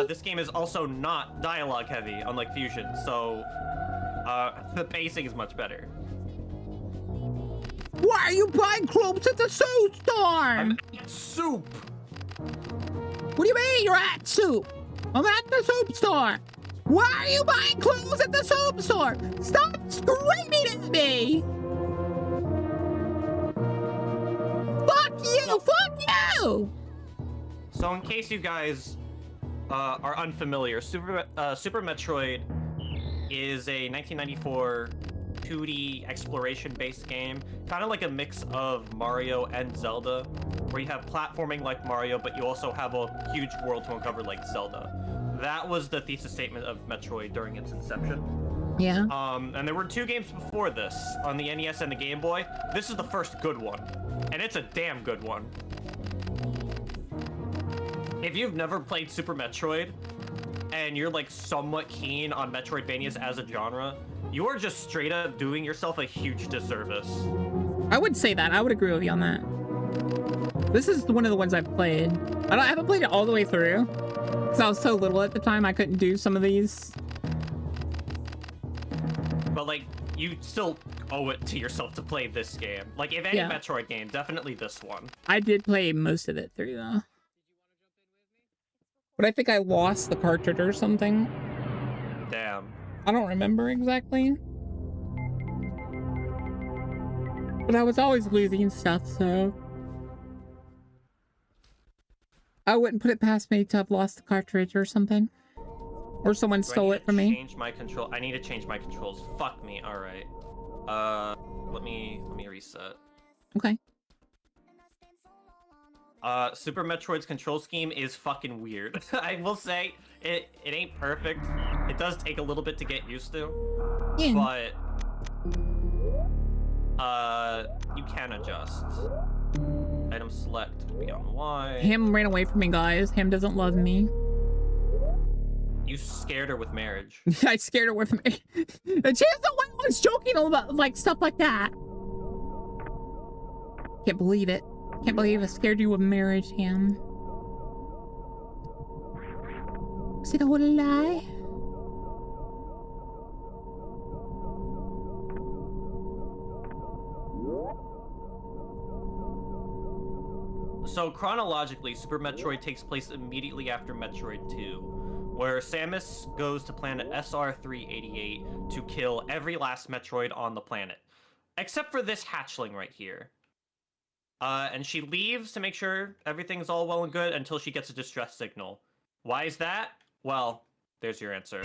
This game is also not dialogue heavy, unlike Fusion, so the pacing is much better. Why are you buying clothes at the soup store? I'm at soup. What do you mean you're at soup? I'm at the soup store. Why are you buying clothes at the soup store? Stop screaming at me! Fuck you! Fuck you! So in case you guys are unfamiliar, Super Metroid is a 1994 2D exploration-based game, kind of like a mix of Mario and Zelda, where you have platforming like Mario, but you also have a huge world to uncover like Zelda. That was the thesis statement of Metroid during its inception. Yeah. And there were 2 games before this on the NES and the Game Boy. This is the first good one, and it's a damn good one. If you've never played Super Metroid, and you're like somewhat keen on Metroidvanias as a genre, you are just straight up doing yourself a huge disservice. I would say that. I would agree with you on that. This is one of the ones I've played. I haven't played it all the way through, because I was so little at the time I couldn't do some of these. But like, you still owe it to yourself to play this game. Like, if any Metroid game, definitely this one. I did play most of it through though. But I think I lost the cartridge or something. Damn. I don't remember exactly. But I was always losing stuff, so I wouldn't put it past me to have lost the cartridge or something. Or someone stole it from me. Change my control. I need to change my controls. Fuck me. All right. Let me reset. Okay. Super Metroid's control scheme is fucking weird. I will say it ain't perfect. It does take a little bit to get used to. Yeah. But you can adjust. Item select to be on Y. Ham ran away from me, guys. Ham doesn't love me. You scared her with marriage. I scared her away from me. And she's the one who was joking about like stuff like that. Can't believe it. Can't believe I scared you with marriage, Ham. Is it a whole lie? So chronologically, Super Metroid takes place immediately after Metroid 2, where Samus goes to planet SR-388 to kill every last Metroid on the planet, except for this hatchling right here. And she leaves to make sure everything's all well and good until she gets a distress signal. Why is that? Well, there's your answer.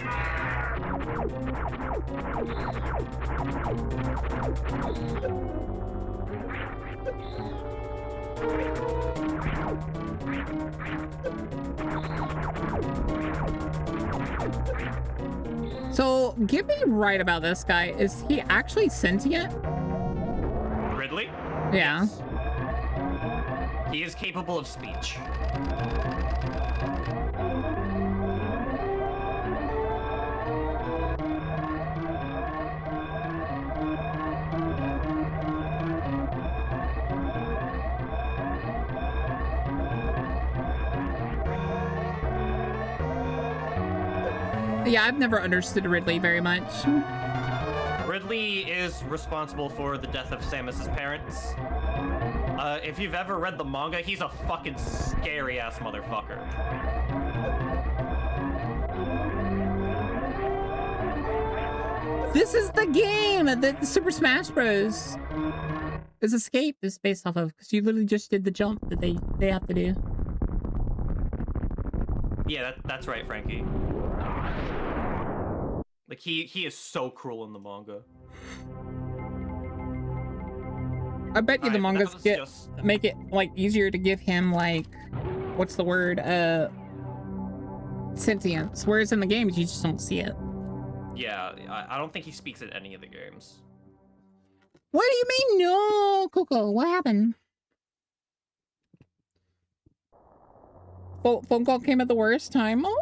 So, get me right about this guy. Is he actually sentient? Ridley? Yeah. Yes. He is capable of speech. Yeah, I've never understood Ridley very much. Ridley is responsible for the death of Samus's parents. If you've ever read the manga, he's a fucking scary-ass motherfucker. This is the game that the Super Smash Bros. Is Escape is based off of, because you literally just did the jump that they have to do. Yeah, that's right, Frankie. Like, he is so cruel in the manga. I bet you the mangas make it like easier to give him like, what's the word? Sentience. Whereas in the games you just don't see it. Yeah, I don't think he speaks in any of the games. What do you mean no, Coco? What happened? Phone call came at the worst time. Oh.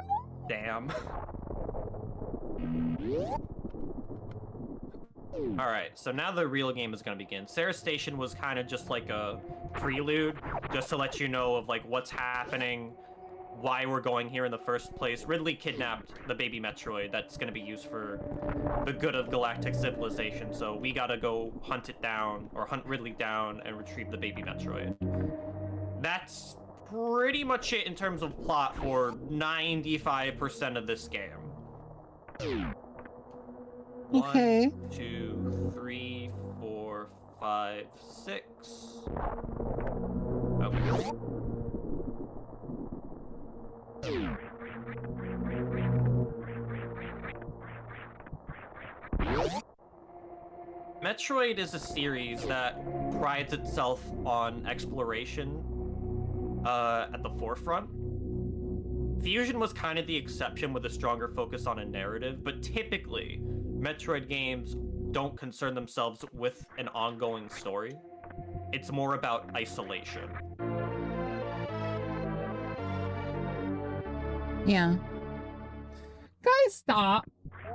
Damn. Alright, so now the real game is going to begin. Sarah's Station was kind of just like a prelude, just to let you know of like what's happening, why we're going here in the first place. Ridley kidnapped the baby Metroid that's going to be used for the good of galactic civilization, so we gotta go hunt it down, or hunt Ridley down and retrieve the baby Metroid. That's pretty much it in terms of plot for 95% of this game. Okay. 1, 2, 3, 4, 5, 6. Okay. Metroid is a series that prides itself on exploration at the forefront. Fusion was kind of the exception with a stronger focus on a narrative, but typically, Metroid games don't concern themselves with an ongoing story. It's more about isolation. Yeah. Guys, stop.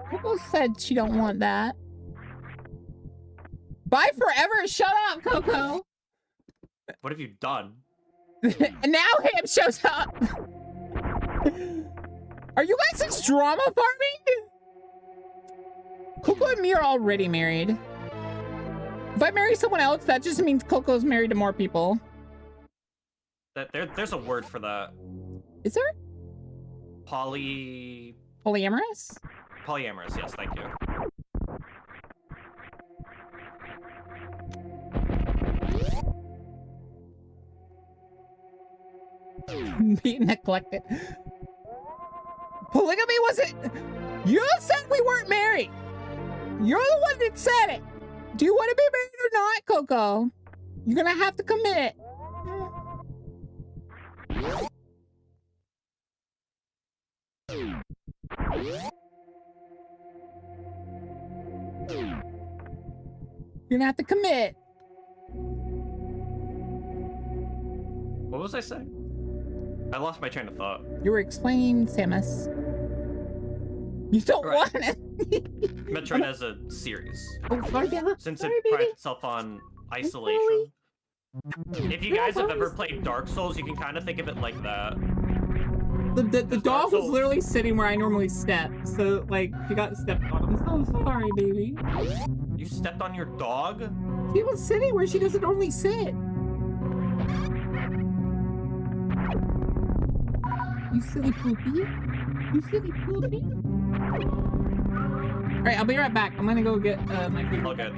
Coco said she don't want that. Bye forever. Shut up, Coco. What have you done? And now him shows up. Are you guys just drama farming? Coco and me are already married. If I marry someone else, that just means Coco's married to more people. There's a word for that. Is there? Polyamorous? Polyamorous, yes, thank you. Being neglected. Polygamy wasn't... You said we weren't married. You're the one that said it. Do you want to be married or not, Coco? You're gonna have to commit. You're gonna have to commit. What was I saying? I lost my train of thought. You were explaining Samus. You don't want it. Metroid as a series. Oh, sorry, Bella. Since Sorry, it baby. prides itself on isolation. If you guys have ever played Dark Souls, you can kind of think of it like that. The dog was literally sitting where I normally step, so like she got stepped on. I'm so sorry, baby. You stepped on your dog? She was sitting where she doesn't normally sit. You silly poopy. You silly poopy. Alright, I'll be right back. I'm gonna go get my food. All good.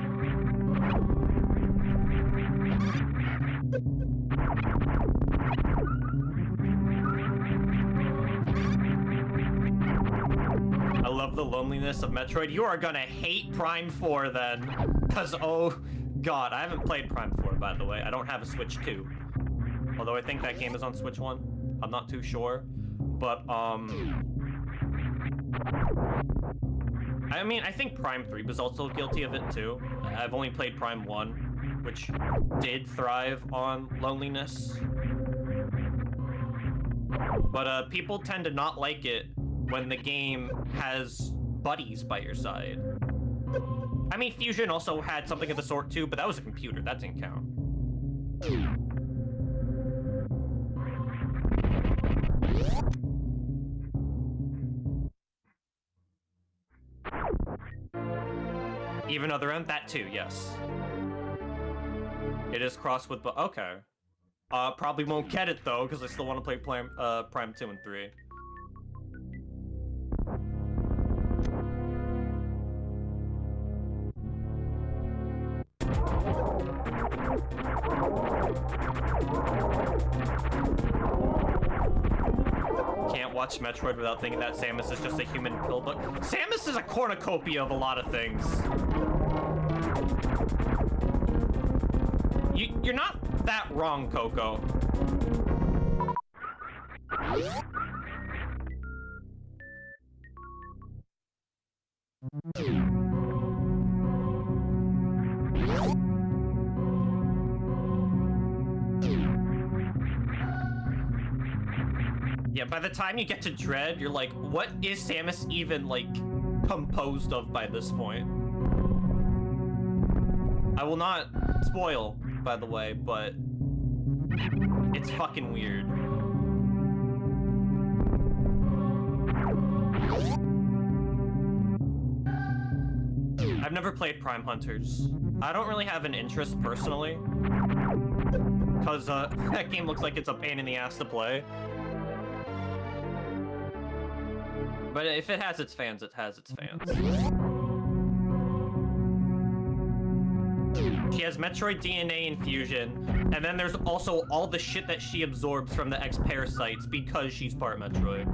I love the loneliness of Metroid. You are gonna hate Prime 4 then. Cause oh god, I haven't played Prime 4 by the way. I don't have a Switch 2. Although I think that game is on Switch 1. I'm not too sure. But I mean, I think Prime 3 was also guilty of it too. I've only played Prime 1. which did thrive on loneliness. But people tend to not like it when the game has buddies by your side. I mean, Fusion also had something of the sort too, but that was a computer. That didn't count. Even other end, that too, yes. It is crossed with, but okay. Probably won't get it though, because I still want to play Prime 2 and 3. Can't watch Metroid without thinking that Samus is just a human pillbook. Samus is a cornucopia of a lot of things. You're not that wrong, Coco. Yeah, by the time you get to Dread, you're like, what is Samus even, like, composed of by this point? I will not spoil, by the way, but it's fucking weird. I've never played Prime Hunters. I don't really have an interest personally, because that game looks like it's a pain in the ass to play. But if it has its fans, it has its fans. She has Metroid DNA infusion, and then there's also all the shit that she absorbs from the X-Parasites because she's part Metroid.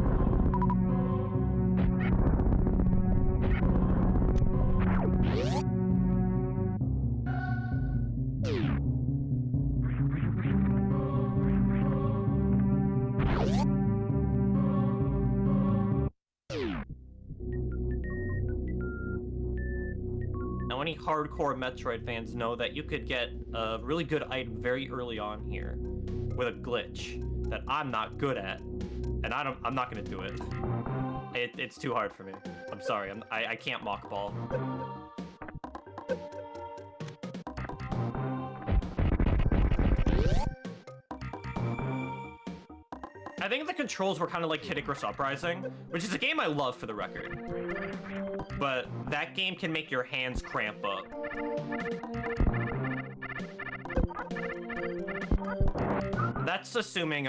Any hardcore Metroid fans know that you could get a really good item very early on here with a glitch that I'm not good at, and I'm not gonna do it. It's too hard for me. I'm sorry. I can't mock ball. I think the controls were kind of like Kid Icarus Uprising, which is a game I love for the record. But that game can make your hands cramp up. That's assuming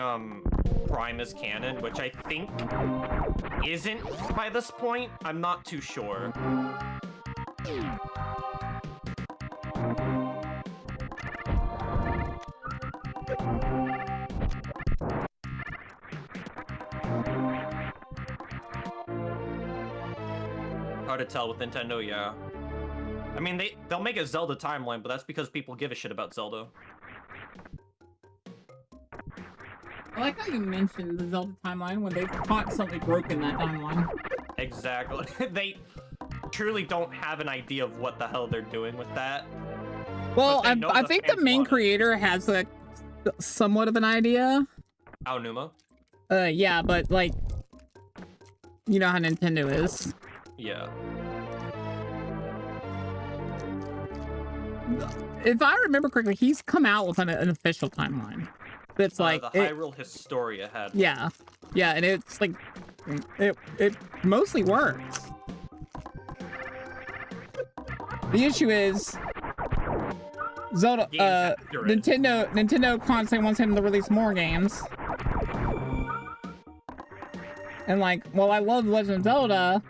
Prime is canon, which I think isn't by this point. I'm not too sure. Hard to tell with Nintendo, yeah. I mean, they'll make a Zelda timeline, but that's because people give a shit about Zelda. I like how you mentioned the Zelda timeline when they've constantly broken that timeline. Exactly. They truly don't have an idea of what the hell they're doing with that. Well, I think the main creator has a somewhat of an idea. Aonuma? Yeah, but like, you know how Nintendo is. Yeah. If I remember correctly, he's come out with an official timeline. It's like the Hyrule Historia had. Yeah, yeah, and it's like it mostly works. The issue is Zelda. Nintendo constantly wants him to release more games. And like, well, I love Legend of Zelda.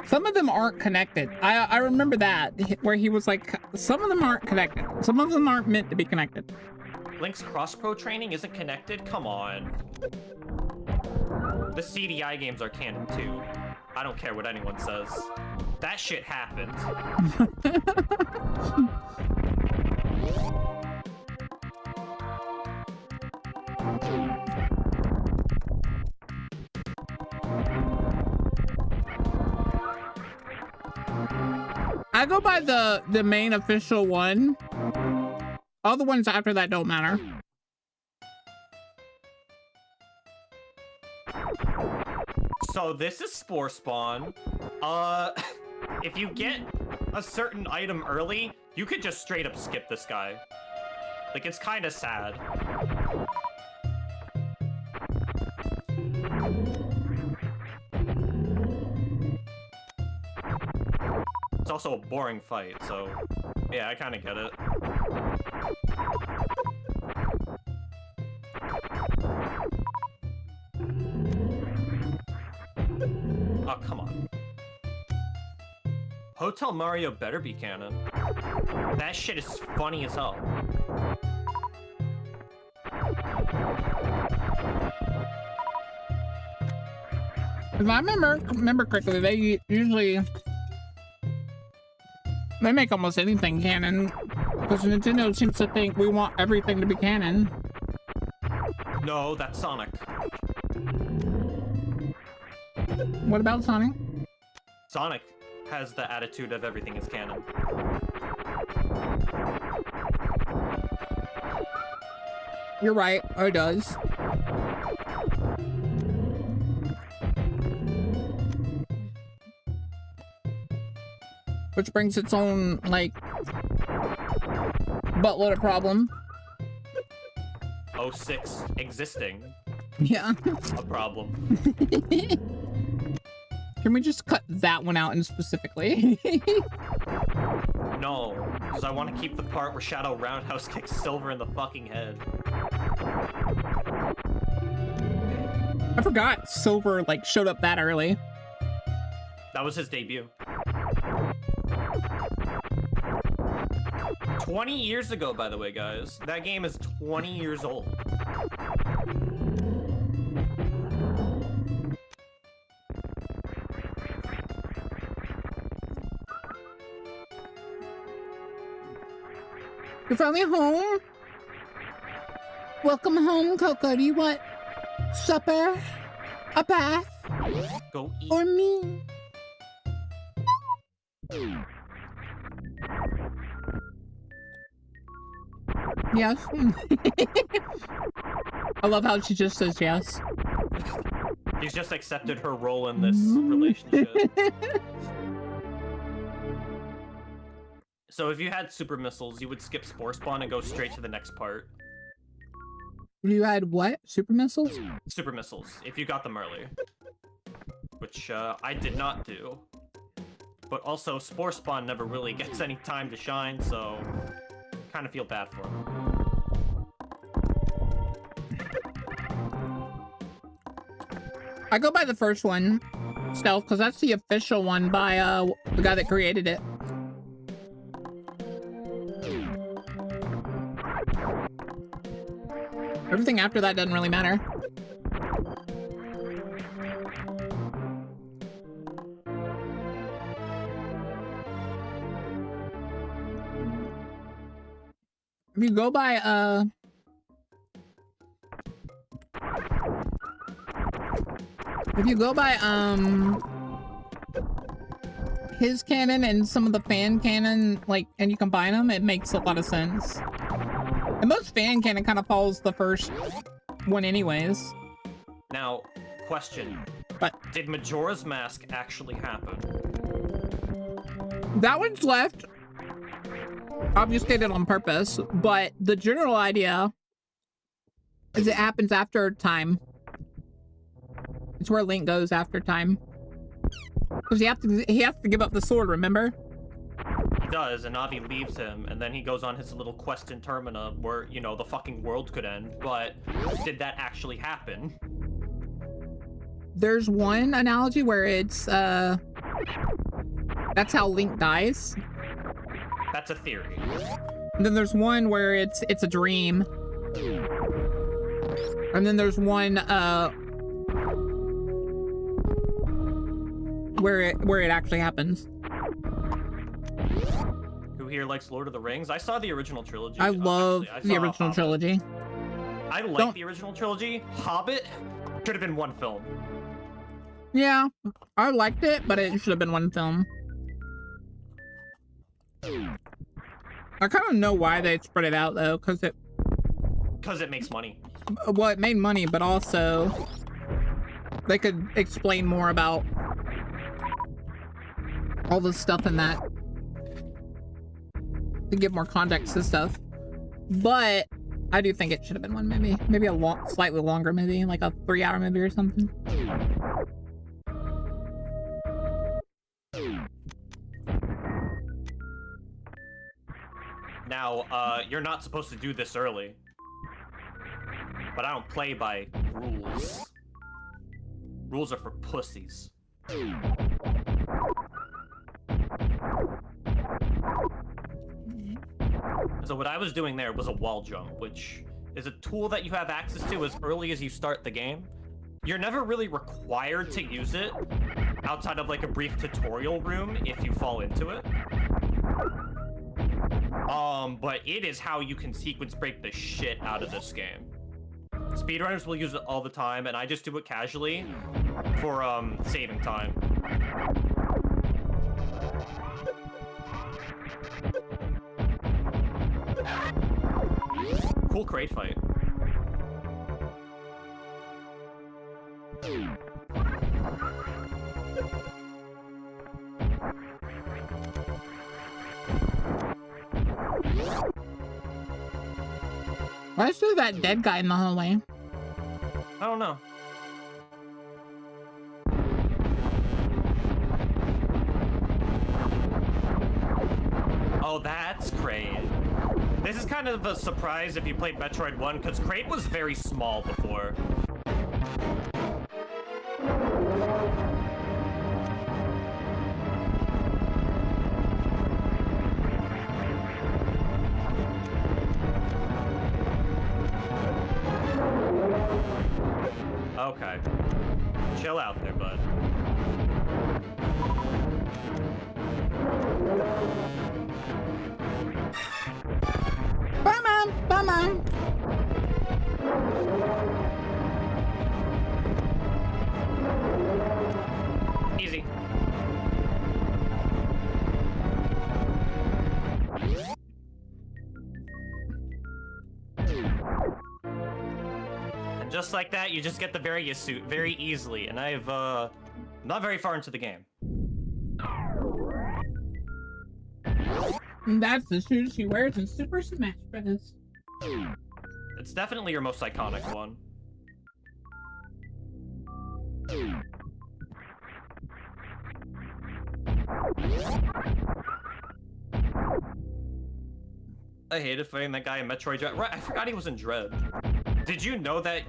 Some of them aren't connected. I remember that, where he was like, some of them aren't connected. Some of them aren't meant to be connected. Link's cross-pro training isn't connected? Come on. The CDI games are canon too. I don't care what anyone says. That shit happened. I go by the main official one, All the ones after that don't matter. So this is Spore Spawn. If you get a certain item early, you could just straight up skip this guy. Like, it's kind of sad. It's also a boring fight, so yeah, I kind of get it. Oh, come on. Hotel Mario better be canon. That shit is funny as hell. If I remember correctly, they usually make almost anything canon, because Nintendo seems to think we want everything to be canon. No, that's Sonic. What about Sonic? Sonic has the attitude of everything is canon. You're right, it does. Which brings its own, like, buttload of problem. 06 existing. Yeah. A problem. Can we just cut that one out in specifically? No, because I want to keep the part where Shadow Roundhouse kicks Silver in the fucking head. I forgot Silver, like, showed up that early. That was his debut. 20 years ago, by the way, guys. That game is 20 years old. You're finally home? Welcome home, Coco. Do you want supper, a bath, Go eat. or me? Yes. I love how she just says yes. He's just accepted her role in this relationship. So if you had super missiles, you would skip Spore Spawn and go straight to the next part. You had what? Super missiles? Super missiles, if you got them early. Which, I did not do. But also, Spore Spawn never really gets any time to shine, so kind of feel bad for him. I go by the first one, Stealth, because that's the official one by the guy that created it. Everything after that doesn't really matter. If you go by, his canon and some of the fan canon, like, and you combine them, it makes a lot of sense. And most fan canon kind of follows the first one anyways. Now, question. But did Majora's Mask actually happen? that one's left obfuscated on purpose, but the general idea is it happens after time. It's where Link goes after time. Because he has to give up the sword, remember? He does, and Navi leaves him, and then he goes on his little quest in Termina where, you know, the fucking world could end, but did that actually happen? There's one analogy where it's, that's how Link dies. That's a theory. And then there's one where it's a dream. And then there's one, where it actually happens. Who here likes Lord of the Rings? I saw the original trilogy. I love actually, the saw original Hobbit. trilogy. I like the original trilogy. Hobbit should have been one film. Yeah, I liked it, but it should have been one film. I kind of know why they spread it out though, because it makes money. Well, it made money, but also they could explain more about all the stuff in that to give more context to stuff. But I do think it should have been one movie, maybe a slightly longer movie, like a 3-hour movie or something. Now, you're not supposed to do this early, but I don't play by rules. Rules are for pussies. So what I was doing there was a wall jump, which is a tool that you have access to as early as you start the game. You're never really required to use it outside of like a brief tutorial room if you fall into it. But it is how you can sequence break the shit out of this game. Speedrunners will use it all the time, and I just do it casually for saving time. Cool crate fight. Why is there that dead guy in the hallway? I don't know. Oh, that's Crate. This is kind of a surprise if you played Metroid 1, because Crate was very small before. Okay. Chill out there, bud. Bye, Mom! Bye, Mom! Easy. And just like that, you just get the various suit very easily, and I've, not very far into the game. And that's the shoes she wears in Super Smash Bros. It's definitely your most iconic one. I hated fighting that guy in Metroid Dread. Right, I forgot he was in Dread. Did you know that,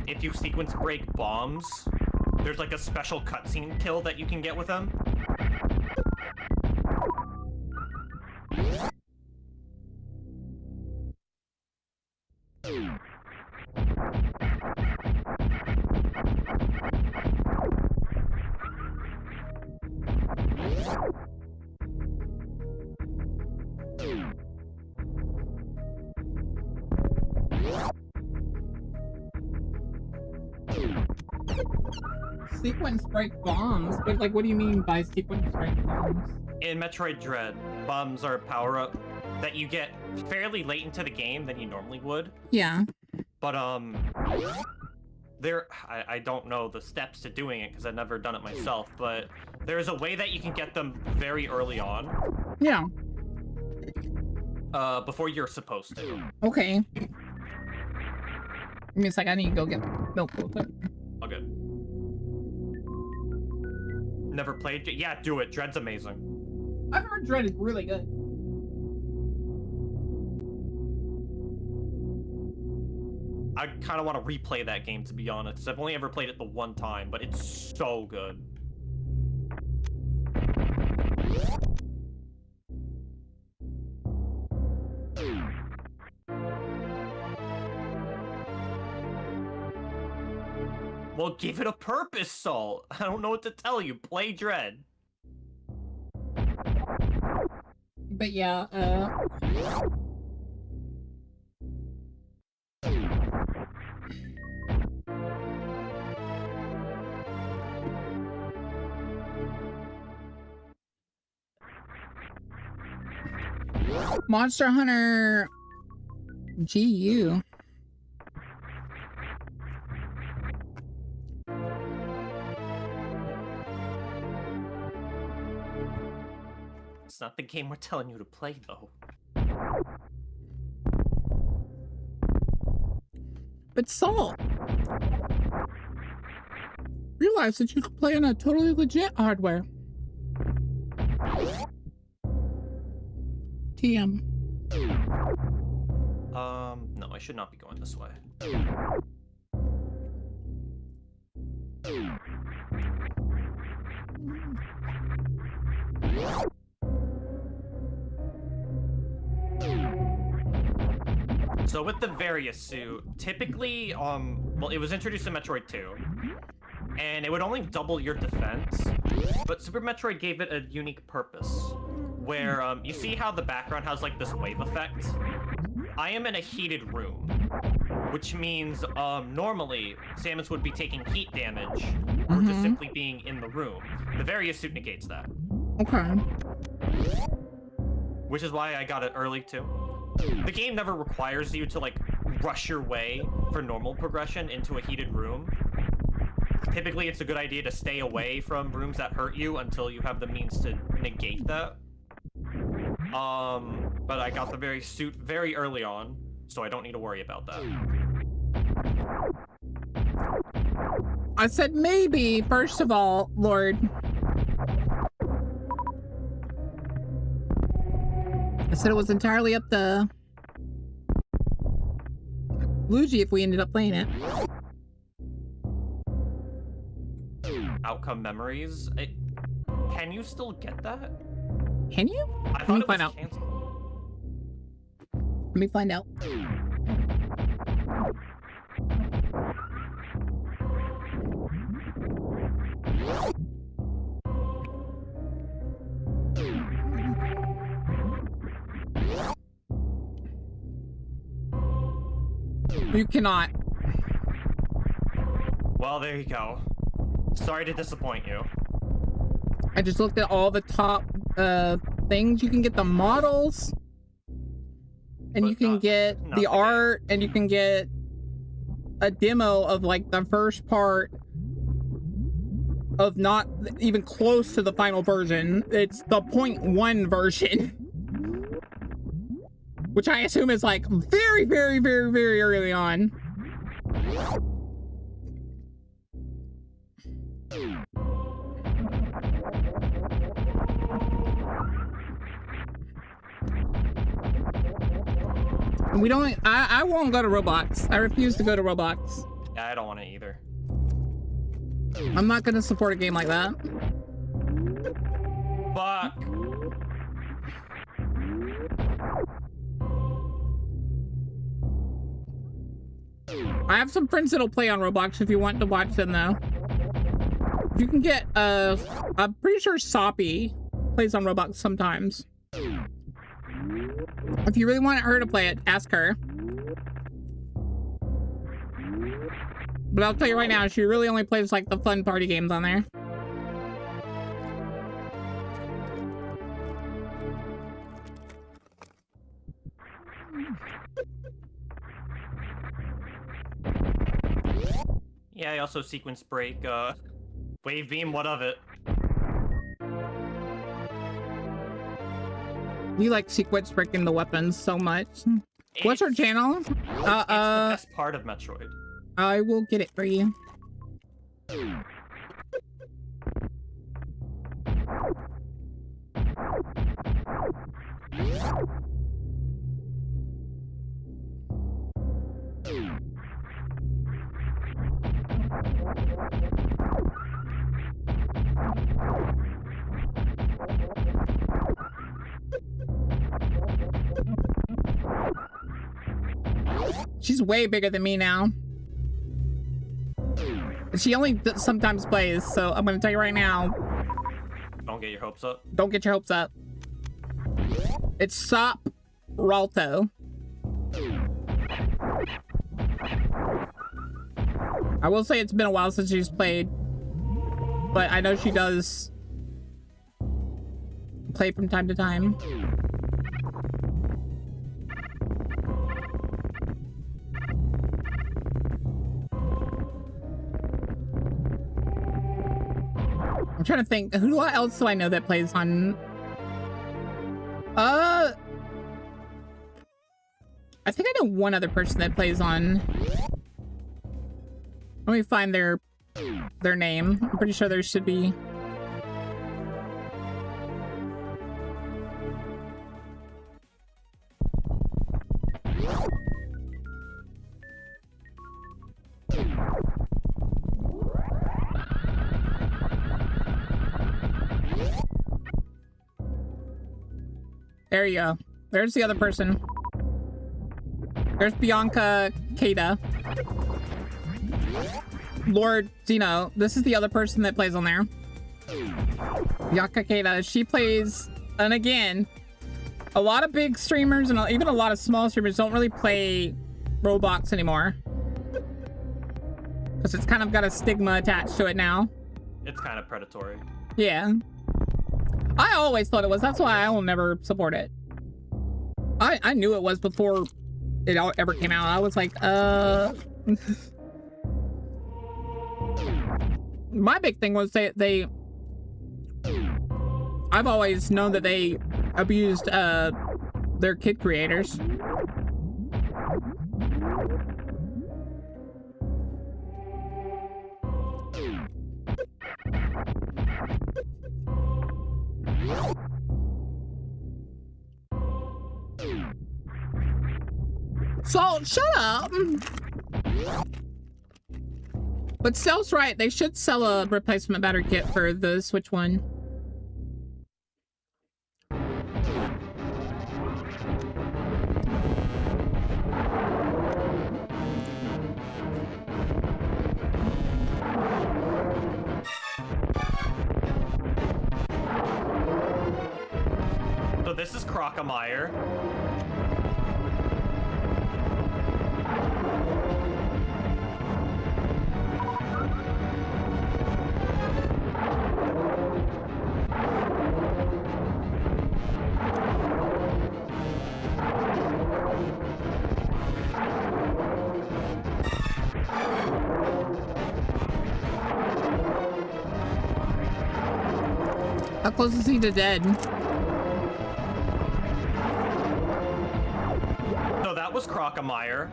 if you sequence break bombs, there's like a special cutscene kill that you can get with them? Sequence break bombs? But like, what do you mean by sequence break bombs? In Metroid Dread, bombs are a power-up that you get fairly late into the game than you normally would. Yeah. But, I don't know the steps to doing it because I've never done it myself, but there's a way that you can get them very early on. Yeah. Before you're supposed to. Okay. I mean, it's like I need to go get milk real quick. Oh, good. Never played? Yeah, do it. Dread's amazing. I've heard Dread is really good. I kind of want to replay that game, to be honest. I've only ever played it the one time, but it's so good. Well, give it a purpose, Saul. I don't know what to tell you. Play Dread. But yeah, Monster Hunter GU. It's not the game we're telling you to play, though. But Salt, realize that you could play on a totally legit hardware. TM. No, I should not be going this way. So with the Various suit, typically, well, it was introduced in Metroid 2, and it would only double your defense, but Super Metroid gave it a unique purpose, where, you see how the background has, like, this wave effect? I am in a heated room, which means, normally, Samus would be taking heat damage for just simply being in the room. The Various suit negates that. Okay. Which is why I got it early, too. The game never requires you to, like, rush your way for normal progression into a heated room. Typically, it's a good idea to stay away from rooms that hurt you until you have the means to negate that. But I got the very suit very early on, so I don't need to worry about that. I said maybe, first of all, Lord. I said it was entirely up to Luigi if we ended up playing it. Outcome memories? Can you still get that? Can you? I Let thought me it find was out. canceled. Let me find out. You cannot. Well, there you go. Sorry to disappoint you. I just looked at all the top things. You can get the models, and But you can not get the the game. art, and you can get a demo of like the first part of not even close to the final version. It's the 0.1 version, which I assume is like very, very, very, very early on. We don't. I won't go to Roblox. I refuse to go to Roblox. Yeah, I don't want to either. I'm not gonna support a game like that. Fuck. I have some friends that'll play on Roblox if you want to watch them though. You can get I'm pretty sure Soppy plays on Roblox sometimes. If you really want her to play it, ask her. But I'll tell you right now, she really only plays like the fun party games on there. Yeah, I also sequence break, wave beam, what of it? We like sequence breaking the weapons so much. What's her It's- channel? It's the best part of Metroid. I will get it for you. She's way bigger than me now. She only sometimes plays, so I'm gonna tell you right now, Don't get your hopes up. don't get your hopes up. It's Sop Ralto. I will say it's been a while since she's played, but I know she does play from time to time. trying to think. Who else do I know that plays on? I think I know one other person that plays on. Let me find their name. I'm pretty sure there should be. There you go. There's the other person. There's Bianca Keita. Lord Zeno. This is the other person that plays on there. Bianca Keita. She plays, and again, a lot of big streamers and even a lot of small streamers don't really play Roblox anymore. Because it's kind of got a stigma attached to it now. It's kind of predatory. Yeah. I always thought it was. That's why I will never support it. I knew it was before it ever came out. I was like, My big thing was they I've always known that they abused their kid creators. So, shut up. But Cell's right. They should sell a replacement battery kit for the Switch One. So this is Crockemeyer. How close is he to dead? So that was Crockemeyer.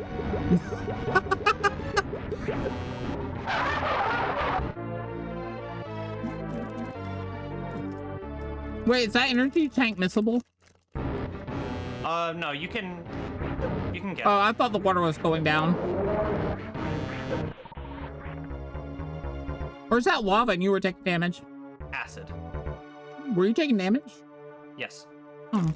Wait, is that energy tank missable? No, you can get Oh, it. I thought the water was going down. Or is that lava and you were taking damage? Acid. Were you taking damage? Yes. Oh.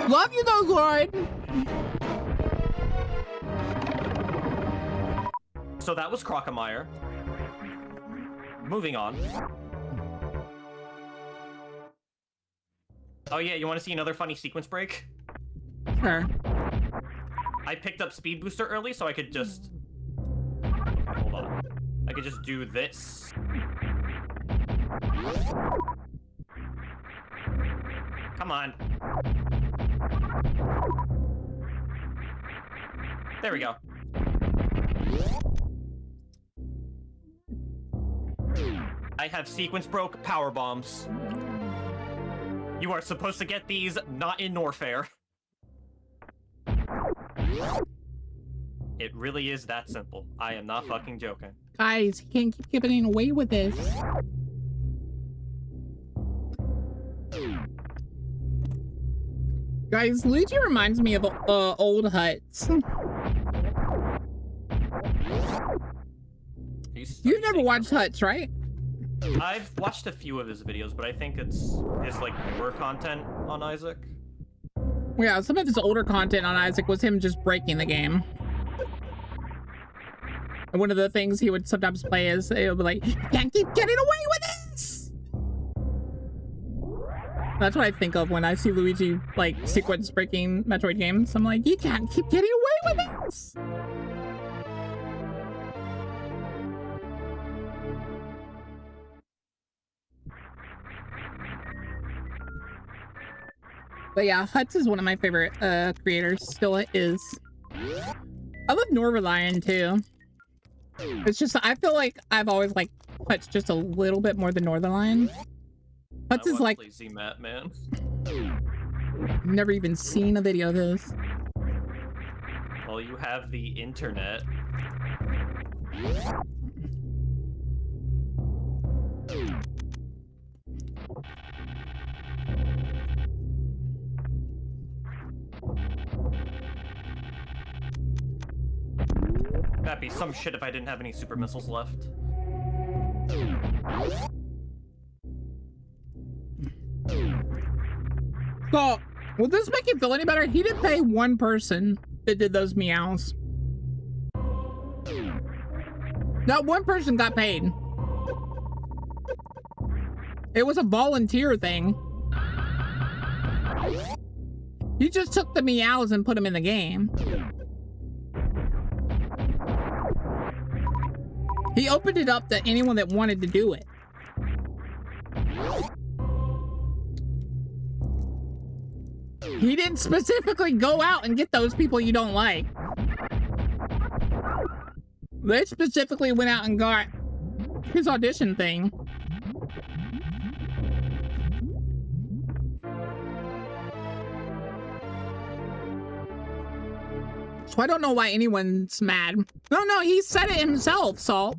Love you though, Lloyd. So that was Crockemeyer. Moving on. Oh yeah, you want to see another funny sequence break? Sure. I picked up Speed Booster early, so I could just... Okay, hold on. I could just do this. Come on. There we go. I have sequence broke power bombs. You are supposed to get these not in Norfair. It really is that simple. I am not fucking joking. Guys, he can't keep giving away with this. Guys, Luigi reminds me of old huts. You've never watched Huts, right? I've watched a few of his videos, but I think it's like newer content on Isaac. Yeah, some of his older content on Isaac was him just breaking the game. And one of the things he would sometimes play is, it would be like, you can't keep getting away with this! That's what I think of when I see Luigi, like, sequence breaking Metroid games. I'm like, you can't keep getting away with this! But yeah, Huts is one of my favorite creators. Still it is. I love Norverlion too. It's just I feel like I've always like Huts just a little bit more than Northernlion. Huts is like Z-Mat, man. Never even seen a video of his. Well, you have the internet. That'd be some shit if I didn't have any super missiles left. So, will this make you feel any better? He didn't pay one person that did those meows. Not one person got paid. It was a volunteer thing. He just took the meows and put them in the game. He opened it up to anyone that wanted to do it. He didn't specifically go out and get those people you don't like. They specifically went out and got his audition thing. So I don't know why anyone's mad. No, he said it himself, Salt.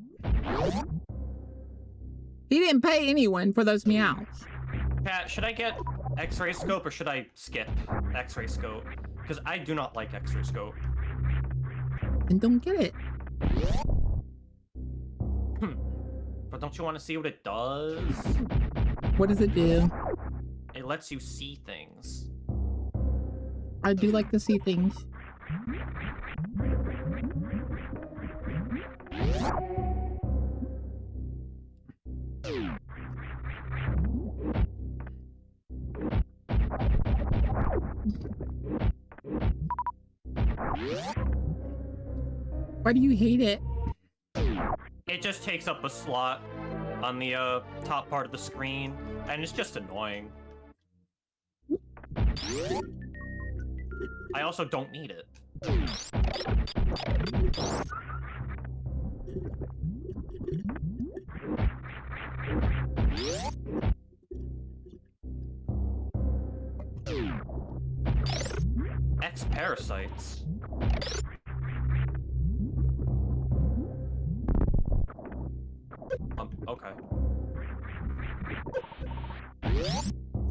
He didn't pay anyone for those meows. Cat, should I get X-ray scope or should I skip X-ray scope? Because I do not like X-ray scope. And don't get it. But don't you want to see what it does? What does it do? It lets you see things. I do like to see things. Why do you hate it? It just takes up a slot on the top part of the screen, and it's just annoying. I also don't need it. X-parasites. Okay.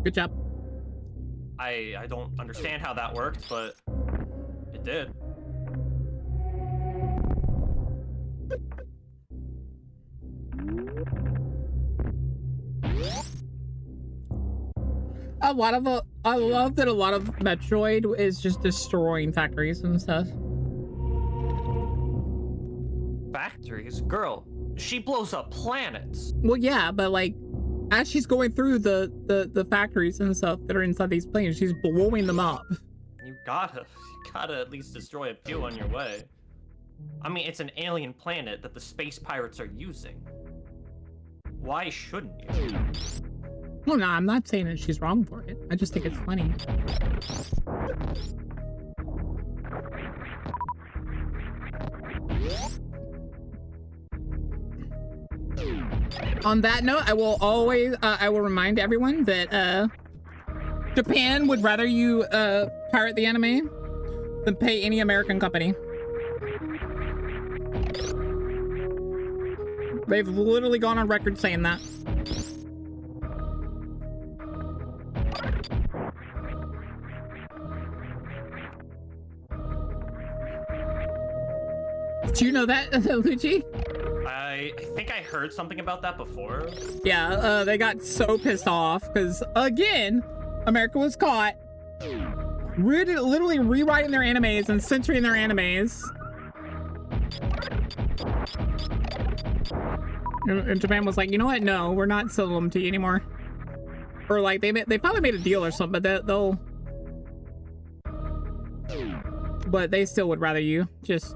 Good job. I don't understand how that worked, but it did. I love that a lot of Metroid is just destroying factories and stuff. Factories? Girl, she blows up planets. Well, yeah, but like, as she's going through the factories and stuff that are inside these planes, she's blowing them up. You gotta at least destroy a few on your way. I mean, it's an alien planet that the space pirates are using. Why shouldn't you? Well, no, I'm not saying that she's wrong for it. I just think it's funny. On that note, I will remind everyone that Japan would rather you pirate the anime than pay any American company. They've literally gone on record saying that. Do you know that, Lucci? I think I heard something about that before. Yeah, they got so pissed off because, again, America was caught literally rewriting their animes and censoring their animes. And Japan was like, you know what? No, we're not selling them to you anymore. Or like, they probably made a deal or something, but they'll... But they still would rather you just...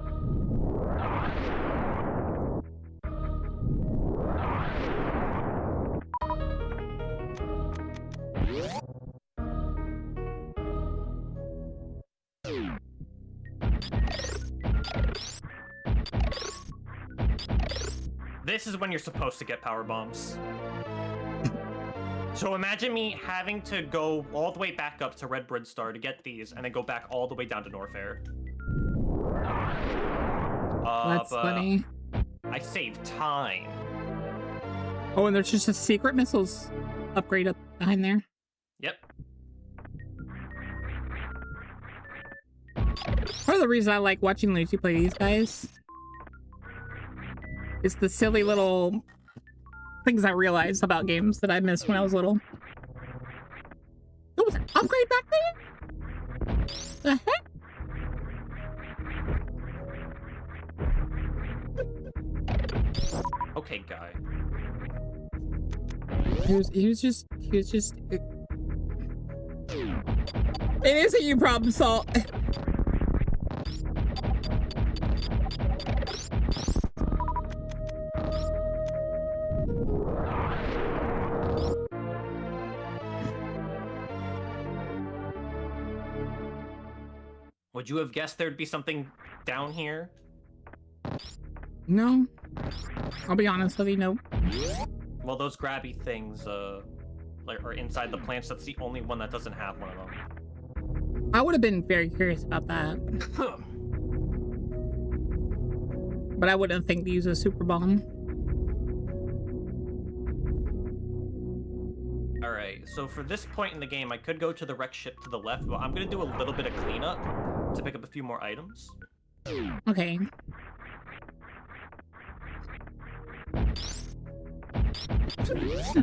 This is when you're supposed to get power bombs. So imagine me having to go all the way back up to Red Bridge Star to get these, and then go back all the way down to Norfair. That's funny. I saved time. Oh, and there's just a secret missiles upgrade up behind there. Yep. Part of the reason I like watching Lucy play these guys is the silly little things I realized about games that I missed when I was little. There was an upgrade back there? The heck? Okay, guy. He was just it isn't you, problem solve. Would you have guessed there'd be something down here? No. I'll be honest with you, no. Well, those grabby things, like, are inside the plants. That's the only one that doesn't have one of them. I would have been very curious about that. But I wouldn't think to use a super bomb. Alright, so for this point in the game, I could go to the wreck ship to the left, but I'm gonna do a little bit of cleanup to pick up a few more items. Okay.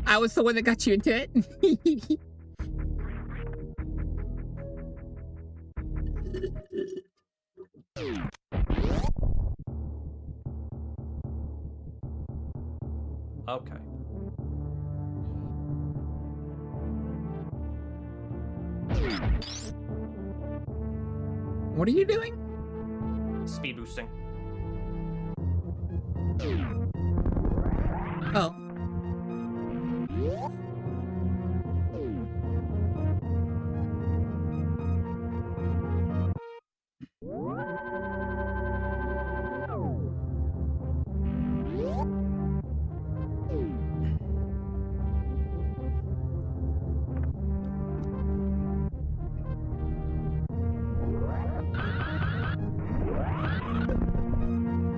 I was the one that got you into it. Okay. What are you doing? Speed boosting. Oh.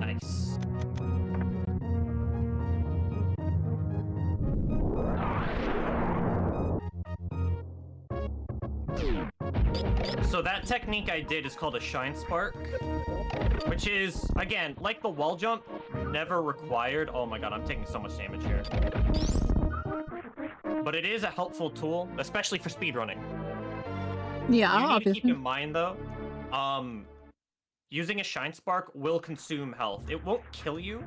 Nice. So that technique I did is called a Shine Spark, which is, again, like the wall jump, never required. Oh my god, I'm taking so much damage here. But it is a helpful tool, especially for speedrunning. Yeah, You need to obviously. keep in mind, though, using a Shine Spark will consume health. It won't kill you,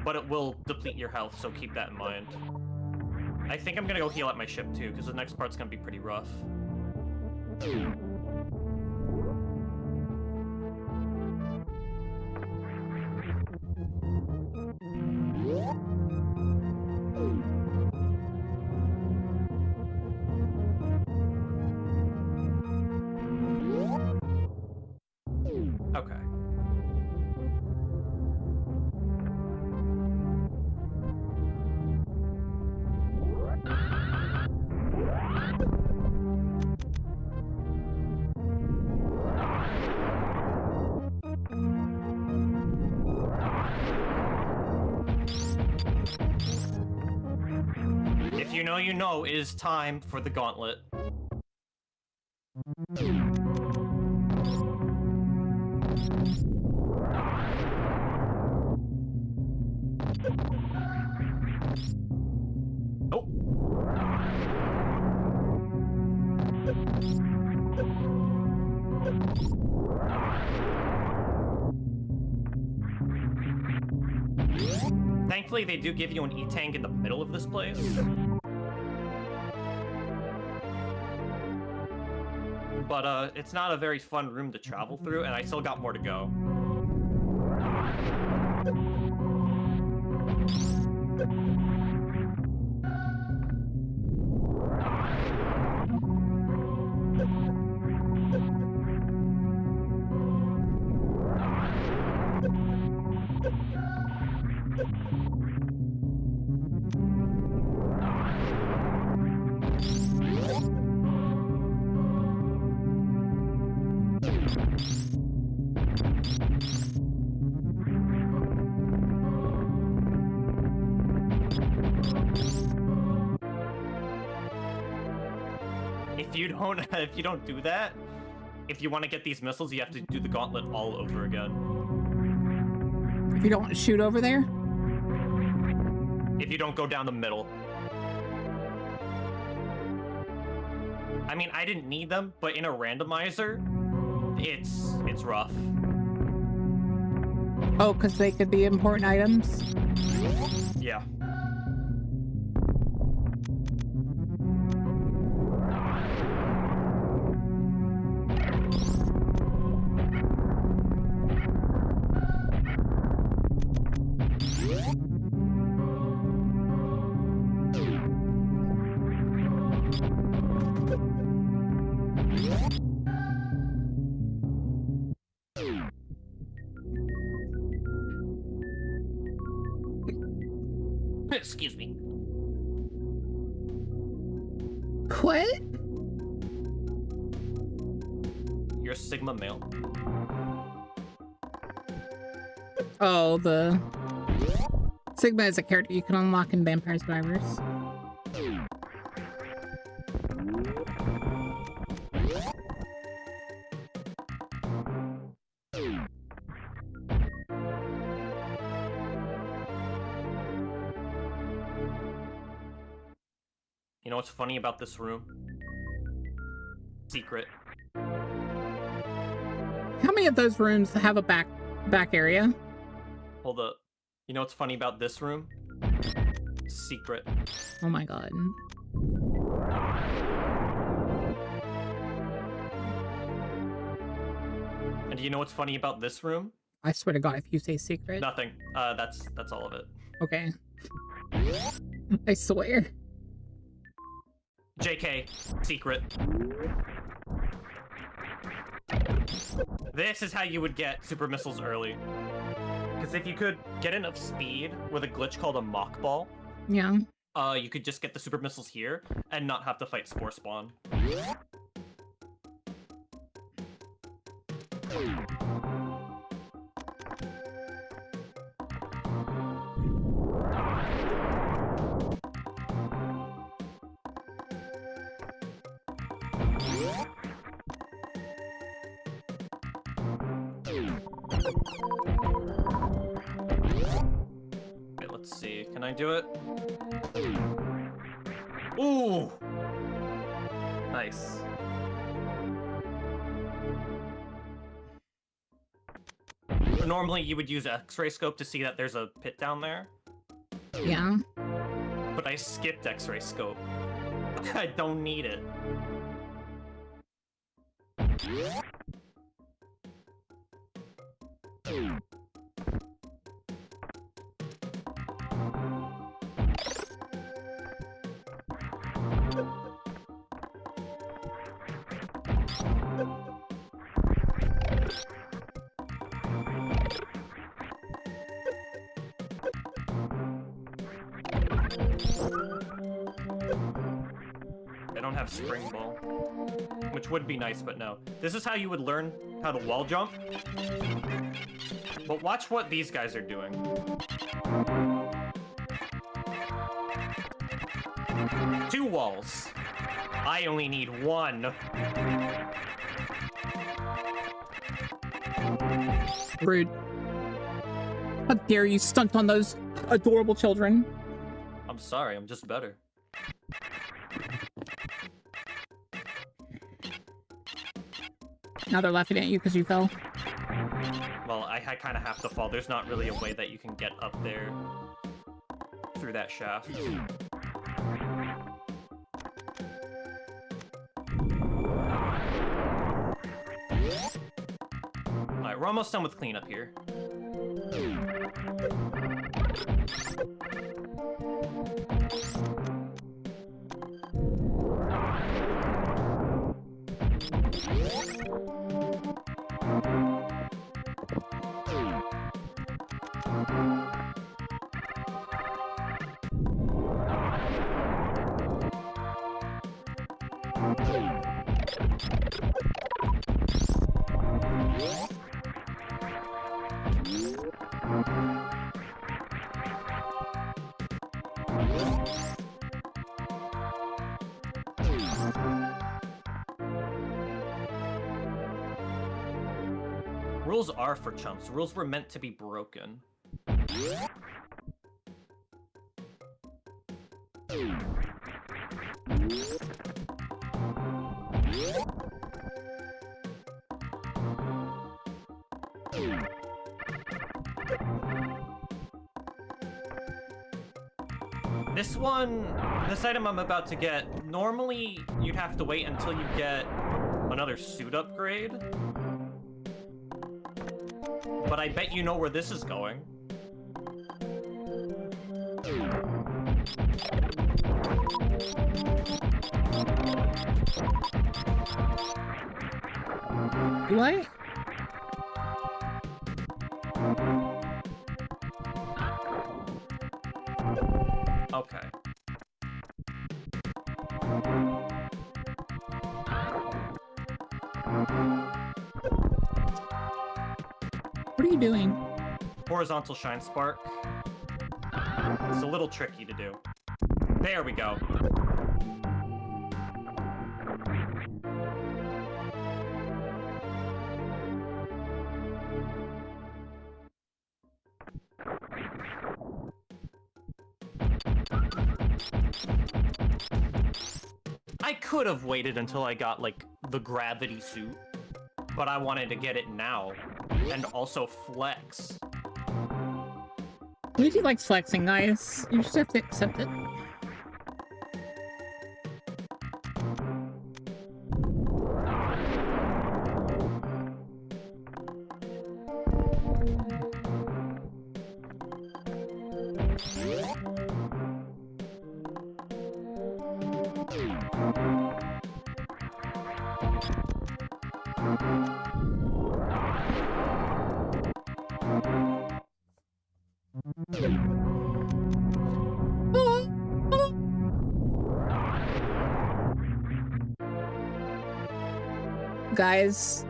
but it will deplete your health, so keep that in mind. I think I'm gonna go heal at my ship, too, because the next part's gonna be pretty rough. Okay. If you know, you know, it is time for the gauntlet. Oh. Thankfully, they do give you an E-tank in the middle of this place. But, it's not a very fun room to travel through, and I still got more to go. If you don't do that, if you want to get these missiles, you have to do the gauntlet all over again. If you don't want to shoot over there? If you don't go down the middle. I mean, I didn't need them, but in a randomizer, it's rough. Oh, because they could be important items? Yeah. Excuse me. What? You're a Sigma male. Oh, the Sigma is a character you can unlock in Vampire Survivors. You know what's funny about this room? Secret. How many of those rooms have a back area? Hold up. You know what's funny about this room? Secret. Oh my god. And do you know what's funny about this room? I swear to god, if you say secret. Nothing. That's all of it. Okay. I swear. JK. Secret. This is how you would get super missiles early. Because if you could get enough speed with a glitch called a mock ball, Yeah. you could just get the super missiles here and not have to fight Spore Spawn. Okay, let's see. Can I do it? Ooh! Nice. Normally you would use X-ray scope to see that there's a pit down there, Yeah. but I skipped X-ray scope. I don't need it. I don't have spring ball, which would be nice, but no. This is how you would learn how to wall jump. But watch what these guys are doing. Two walls. I only need one. Rude. How dare you stunt on those adorable children? I'm sorry, I'm just better. Now they're laughing at you because you fell. Well, I kind of have to fall. There's not really a way that you can get up there through that shaft. Alright, we're almost done with cleanup here. Rules are for chumps. Rules were meant to be broken. This item I'm about to get, normally you'd have to wait until you get another suit upgrade. But I bet you know where this is going. Do I? Okay. What are you doing? Horizontal shine spark. It's a little tricky to do. There we go. I could have waited until I got, like, the gravity suit, but I wanted to get it now, and also flex. At least he likes flexing, guys. You just have to accept it. Guys,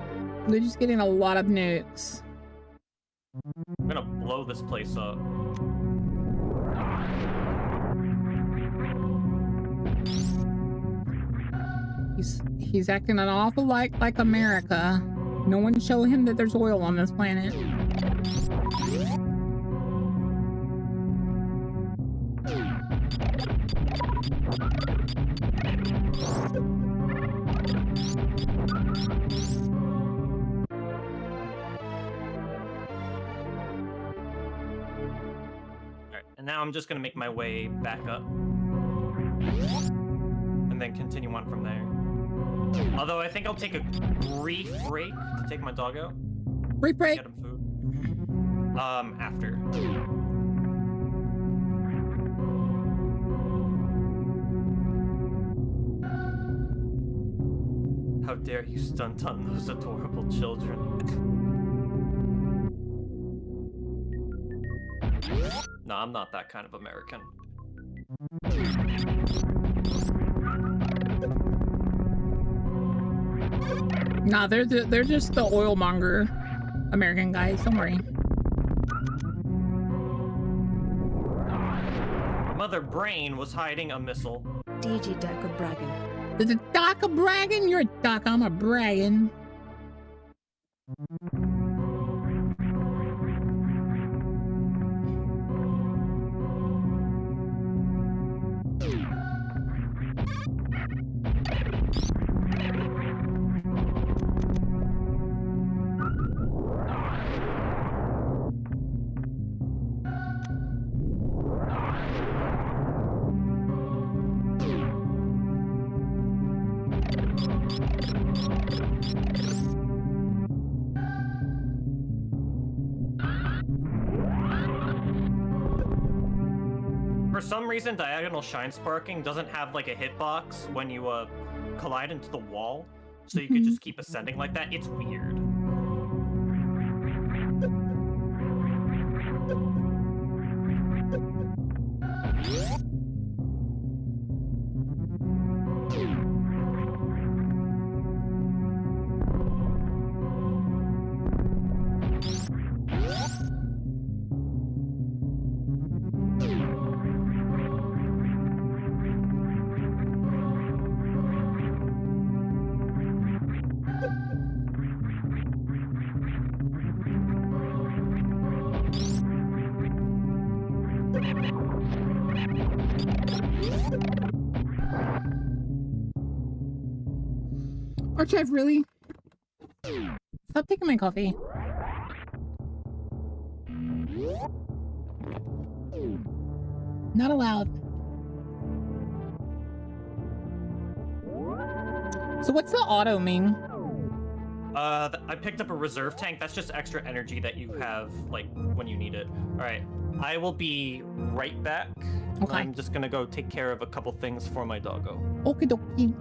we're just getting a lot of nukes. I'm gonna blow this place up. He's acting an awful lot like America. No one show him that there's oil on this planet. Now I'm just gonna make my way back up. And then continue on from there. Although I think I'll take a brief break to take my dog out. Brief break? Get him food. After. How dare you stunt on those adorable children. No, I'm not that kind of American. Nah, they're just the oil monger American guys. Don't worry. Mother Brain was hiding a missile. DG Daka bragging. Is it Daka bragging? You're a Daka. I'm a bragging. For some reason, diagonal shine sparking doesn't have like a hitbox when you collide into the wall, so you could just keep ascending like that. It's weird. Archive, really? Stop taking my coffee. Not allowed. So what's the auto mean? I picked up a reserve tank. That's just extra energy that you have, like, when you need it. All right. I will be right back. Okay. I'm just gonna go take care of a couple things for my doggo. Okie dokie.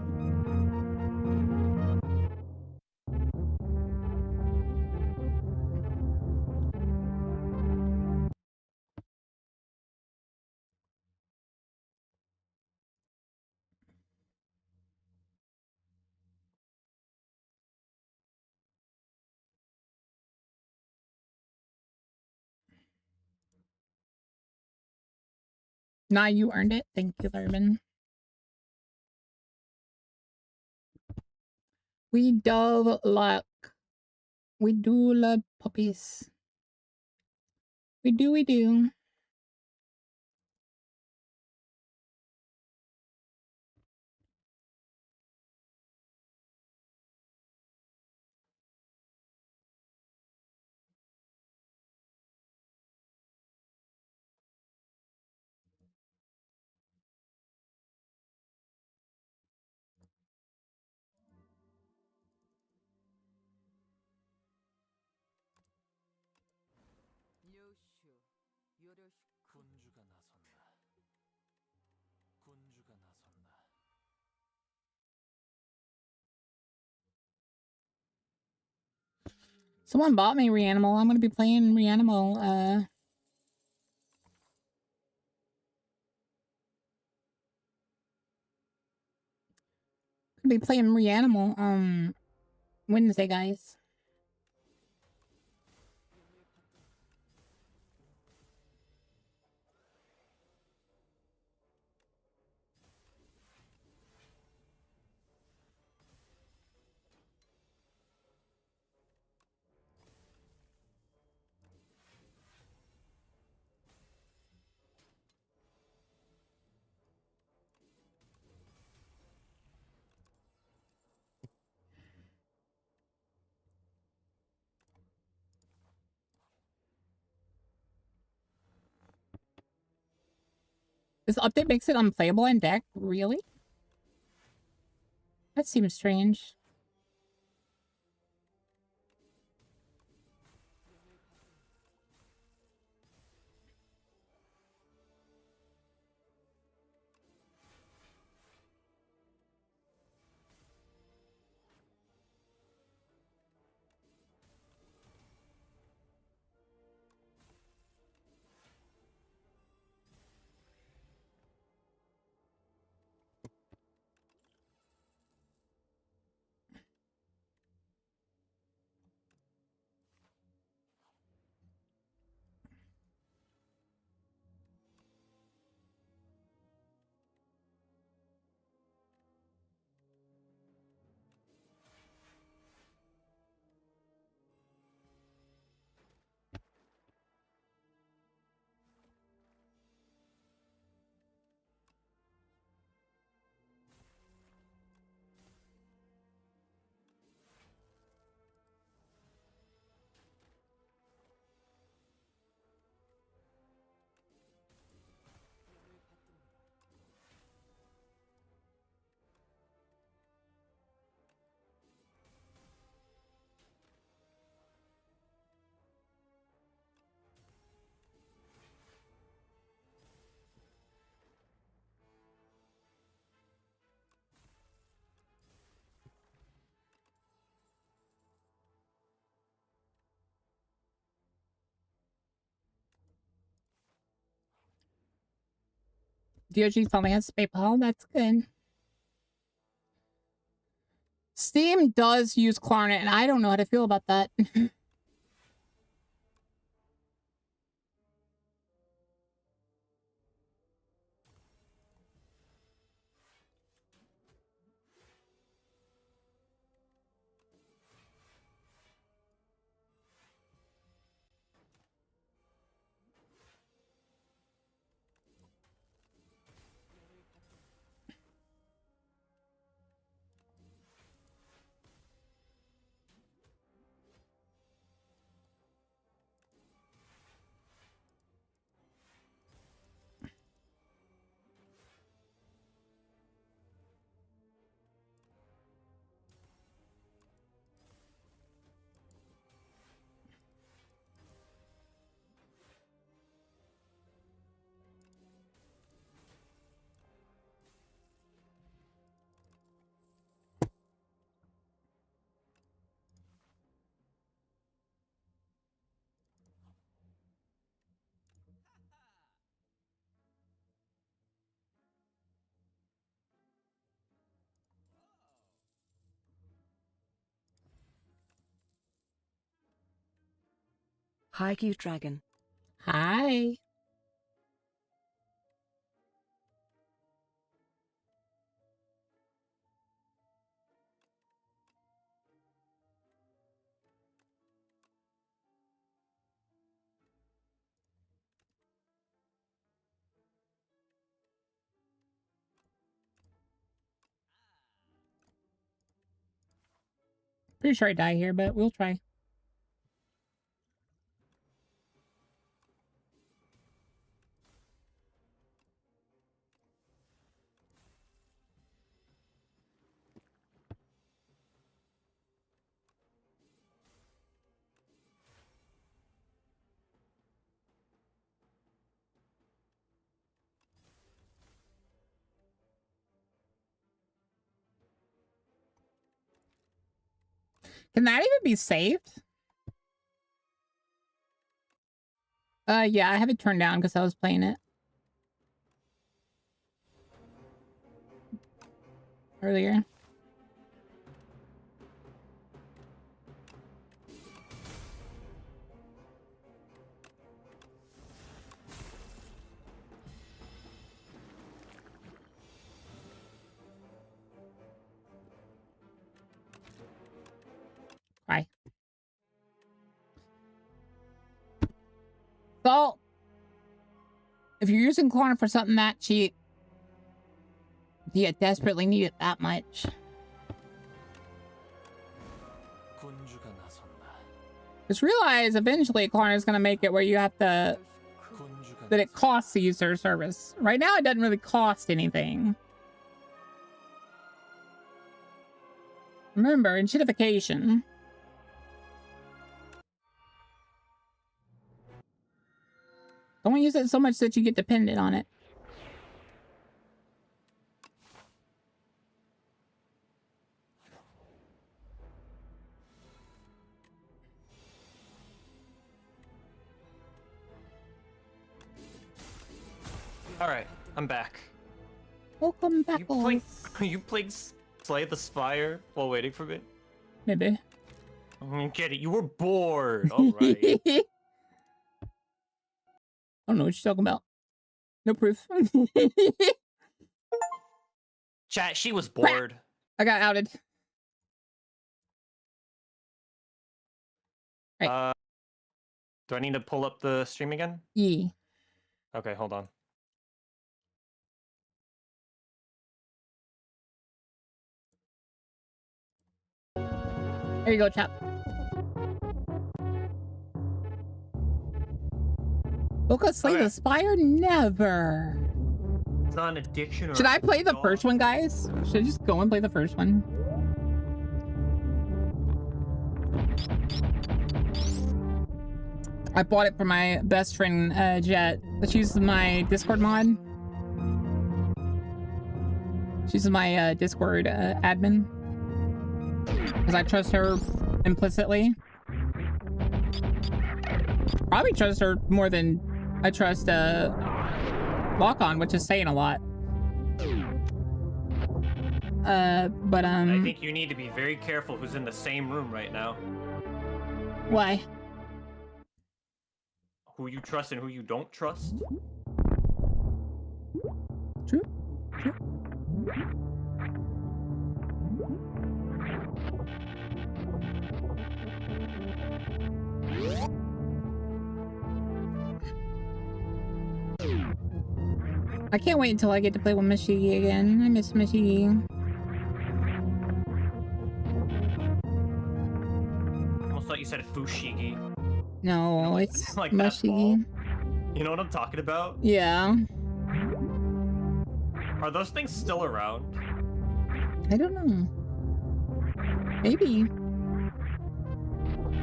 Nah, you earned it. Thank you, Lerman. We do luck. We do love puppies. We do, we do. Someone bought me Reanimal. I'm gonna be playing Reanimal. Gonna be playing Reanimal Wednesday, guys. This update makes it unplayable on deck? Really? That seems strange. DOG finally has PayPal. That's good. Steam does use Klarna, and I don't know how to feel about that. Hi, cute dragon. Hi. Pretty sure I die here, but we'll try. Can that even be saved? Yeah, I have it turned down because I was playing it earlier. Bye. So, if you're using corner for something that cheap, do you desperately need it that much? Just realize eventually corner is going to make it where you have to, that it costs to use their service. Right now, it doesn't really cost anything. Remember, enshittification. Don't use it so much that you get dependent on it. All right, I'm back. Welcome back, You played Slay the Spire while waiting for me? Maybe. I get it. You were bored. All right. I don't know what you're talking about. No proof. Chat, she was bored. I got outed. Right. Do I need to pull up the stream again? Yeah. Okay, hold on. There you go, chap. BAKA Slay the Spire? Never. It's not an addiction. Or Should I play the first one, guys? Should I just go and play the first one? I bought it for my best friend, Jet. She's my Discord mod. She's my Discord admin. Because I trust her implicitly. Probably trust her more than I trust Lock-On, which is saying a lot. I think you need to be very careful who's in the same room right now. Why? Who you trust and who you don't trust. True. True. I can't wait until I get to play with Mashigi again. I miss Mashigi. I almost thought you said Fushigi. No, it's like that Mashigi. You know what I'm talking about? Yeah. Are those things still around? I don't know. Maybe.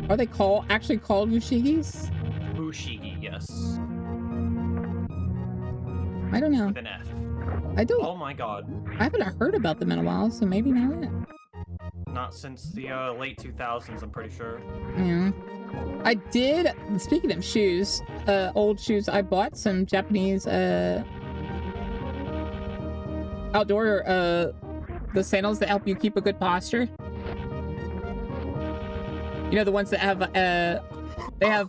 Are they actually called Fushigis? Fushigi, yes. I don't know. With an F. I don't. Oh my god. I haven't heard about them in a while, so maybe not. Not since the late 2000s, I'm pretty sure. Yeah. I did, speaking of shoes, old shoes, I bought some Japanese, outdoor, the sandals that help you keep a good posture. You know, the ones that have, they have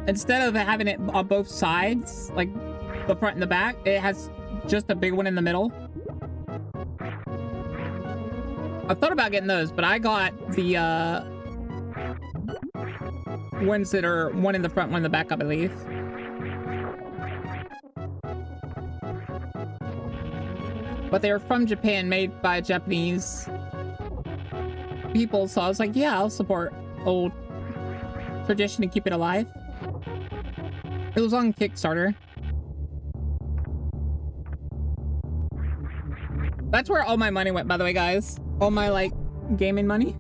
instead of having it on both sides, like the front and the back, it has just a big one in the middle. I thought about getting those, but I got the ones that are one in the front, one in the back, I believe. But they were from Japan, made by Japanese people, so I was like, yeah, I'll support old tradition and keep it alive. It was on Kickstarter. That's where all my money went, by the way, guys. All my, like, gaming money.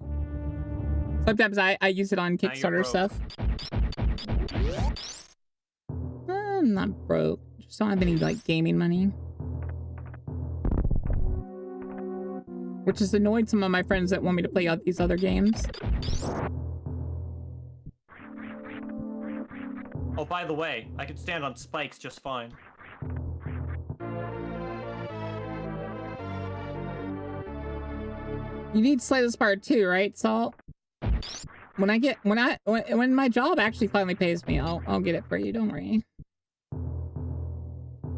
Sometimes I use it on Kickstarter stuff. I'm not broke. Just don't have any, like, gaming money. Which has annoyed some of my friends that want me to play out these other games. Oh, by the way, I can stand on spikes just fine. You need Slay the Spire too, right, Salt? When my job actually finally pays me, I'll get it for you, don't worry.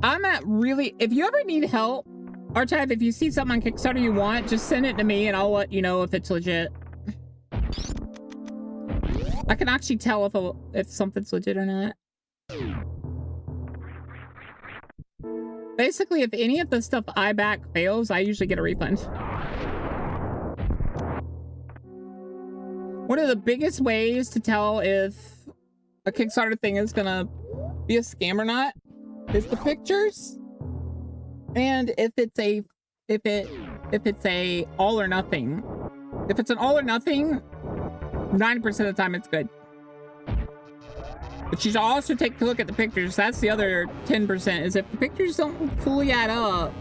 I'm not really, if you ever need help, Archive, if you see something on Kickstarter you want, just send it to me and I'll let you know if it's legit. I can actually tell if something's legit or not. Basically, if any of the stuff I back fails, I usually get a refund. One of the biggest ways to tell if a Kickstarter thing is gonna be a scam or not is the pictures. And if it's a all or nothing. If it's an all or nothing, 90% of the time it's good. But you should also take a look at the pictures. That's the other 10%, is if the pictures don't fully add up.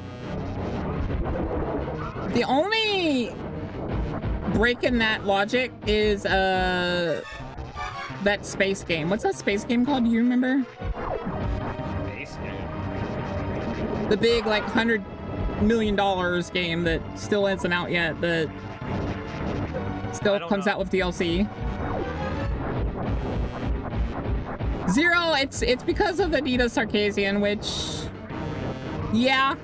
The only break in that logic is that space game. What's that space game called? Do you remember? Space game. The big, like, $100 million game that still isn't out yet, that still comes out with DLC. Zero, it's because of Anita Sarkeesian, which, yeah.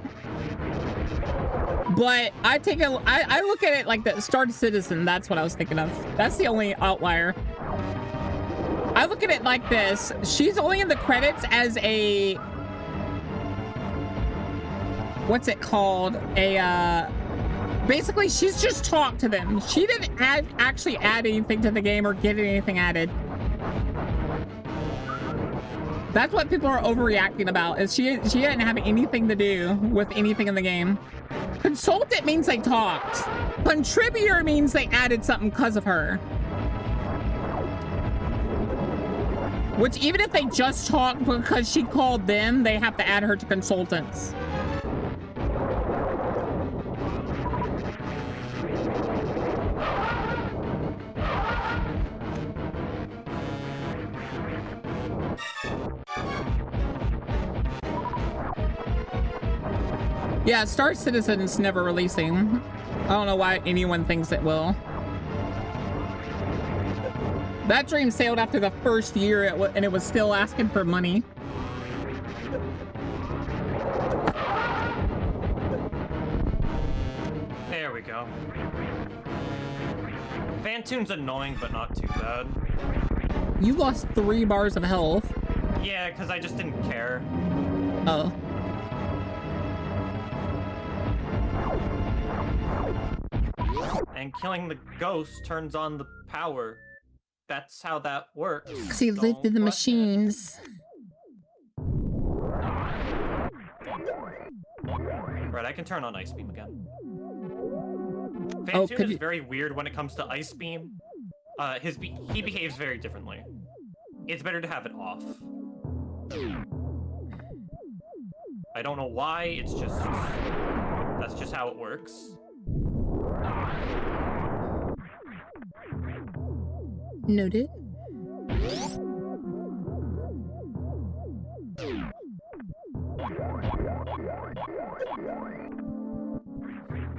But I look at it like the Star Citizen. That's what I was thinking of. That's the only outlier. I look at it like this. She's only in the credits as a, what's it called? Basically, she's just talked to them. She didn't actually add anything to the game or get anything added. That's what people are overreacting about, is she didn't have anything to do with anything in the game. Consultant means they talked. Contributor means they added something because of her. Which, even if they just talked because she called them, they have to add her to consultants. Yeah, Star Citizen is never releasing. I don't know why anyone thinks it will. That dream sailed after the first year, and it was still asking for money. There we go. Fantoon's annoying, but not too bad. You lost 3 bars of health. Yeah, because I just didn't care. Oh. And killing the ghost turns on the power. That's how that works. Because he lived in the machines. Right, I can turn on Ice Beam again. Fantoon is very weird when it comes to Ice Beam. He behaves very differently. It's better to have it off. I don't know why, it's just... that's just how it works. Noted.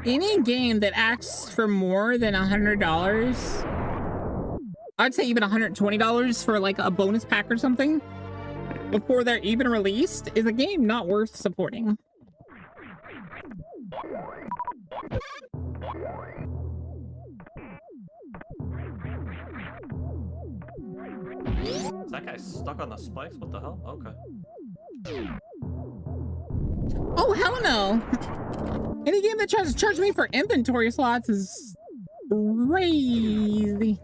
Any game that asks for more than $100, I'd say even $120 for like a bonus pack or something before they're even released is a game not worth supporting. Is that guy stuck on the spikes? What the hell? Okay. Oh, hell no. Any game that tries to charge me for inventory slots is crazy.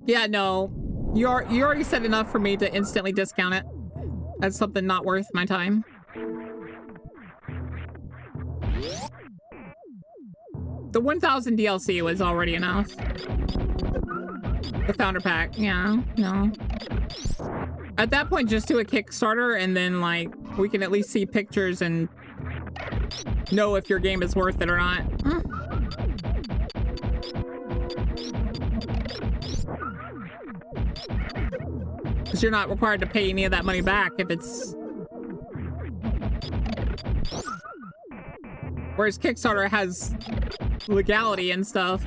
Yeah, no. You already said enough for me to instantly discount it. That's something not worth my time. The 1000 DLC was already enough. The founder pack, yeah, no. At that point, just do a Kickstarter and then, like, we can at least see pictures and know if your game is worth it or not. Huh? Because you're not required to pay any of that money back if it's... Whereas Kickstarter has legality and stuff.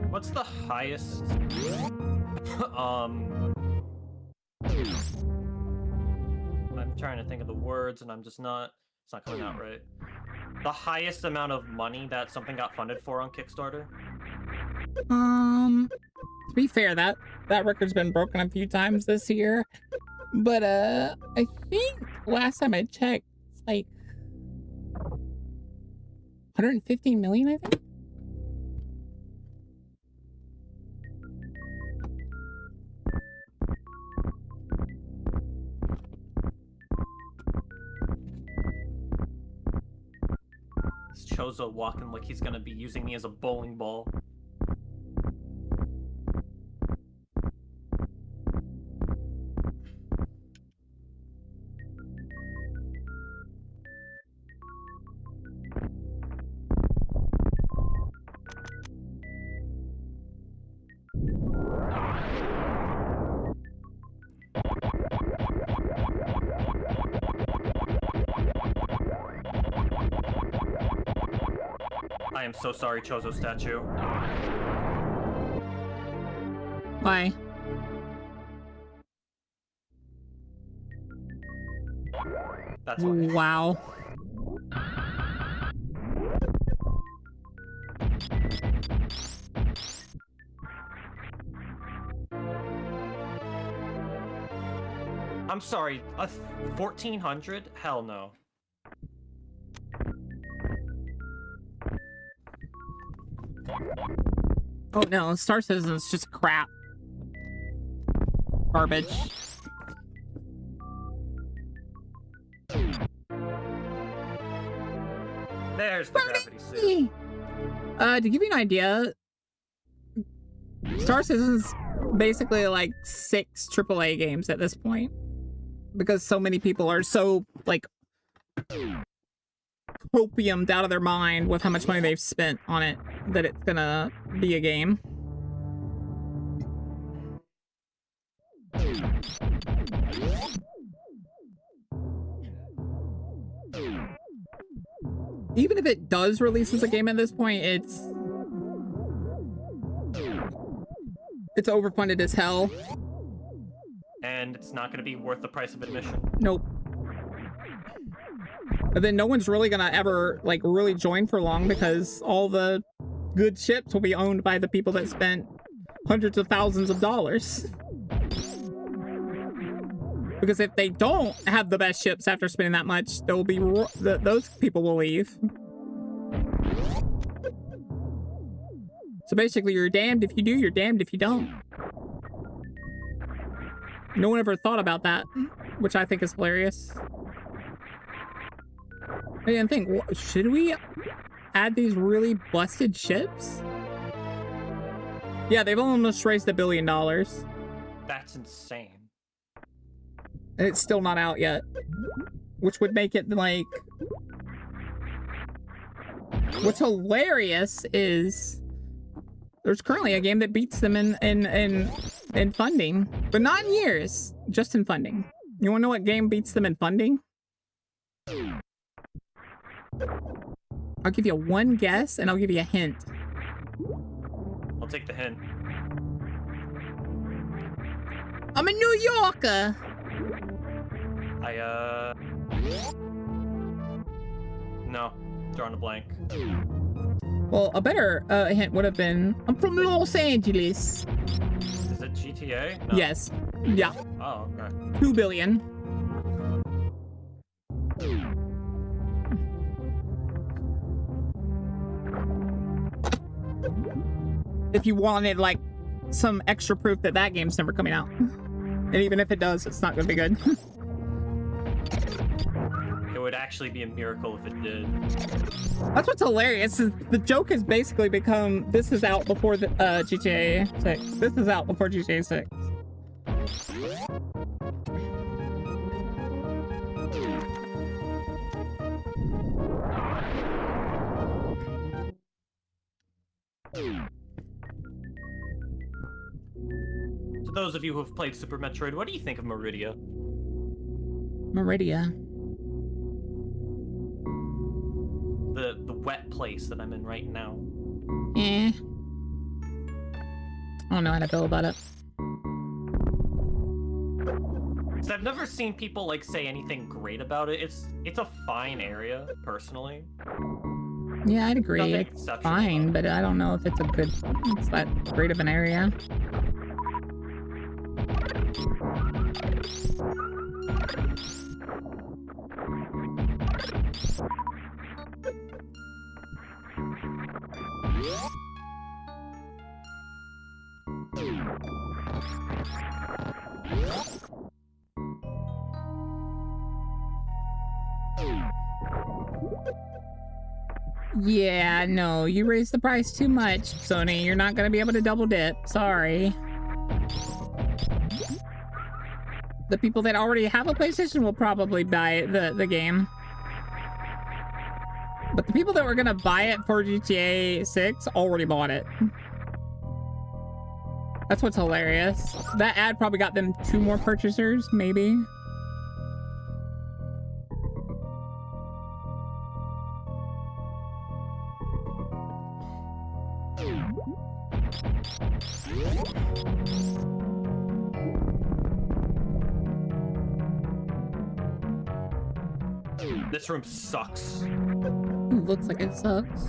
What's the highest? I'm trying to think of the words, and it's not coming out right. The highest amount of money that something got funded for on Kickstarter? To be fair, that record's been broken a few times this year. But, I think last time I checked, it's like 150 million, I think? Chozo walking like he's gonna be using me as a bowling ball. I am so sorry, Chozo statue. Why? That's why. Wow. I'm sorry, 1400? Hell no. Oh no, Star Citizen's just crap. Garbage. There's the gravity suit. To give you an idea, Star Citizen's basically like 6 AAA games at this point. Because so many people are so, like, opiumed out of their mind with how much money they've spent on it that it's gonna be a game. Even if it does release as a game at this point, it's overfunded as hell. And it's not going to be worth the price of admission. Nope. But then no one's really gonna ever, like, really join for long because all the good ships will be owned by the people that spent hundreds of thousands of dollars. Because if they don't have the best ships after spending that much, there will be those people will leave. So basically, you're damned if you do, you're damned if you don't. No one ever thought about that, which I think is hilarious. I didn't think, should we add these really busted ships? Yeah, they've almost raised $1 billion. That's insane. And it's still not out yet. Which would make it like... What's hilarious is... There's currently a game that beats them in funding. But not in years. Just in funding. You wanna know what game beats them in funding? I'll give you one guess and I'll give you a hint. I'll take the hint. I'm a New Yorker! No. Drawing a blank. Well, a better hint would have been, I'm from Los Angeles. Is it GTA? No. Yes. Yeah. Oh, okay. 2 billion. If you wanted, like, some extra proof that that game's never coming out. And even if it does, it's not gonna be good. It would actually be a miracle if it did. That's what's hilarious. Is the joke has basically become, this is out before the GTA 6. This is out before GTA 6. To those of you who have played Super Metroid, what do you think of Meridia? Meridia. The wet place that I'm in right now. Eh. I don't know how to feel about it. So I've never seen people like say anything great about it. It's a fine area, personally. Yeah, I'd agree. Nothing It's exceptional fine, about but I don't know if it's it's that great of an area. Yeah, no, you raised the price too much, Sony. You're not gonna be able to double dip. Sorry. The people that already have a PlayStation will probably buy the game. But the people that were gonna buy it for GTA 6 already bought it. That's what's hilarious. That ad probably got them 2 more purchasers, maybe. This room sucks. Looks like it sucks.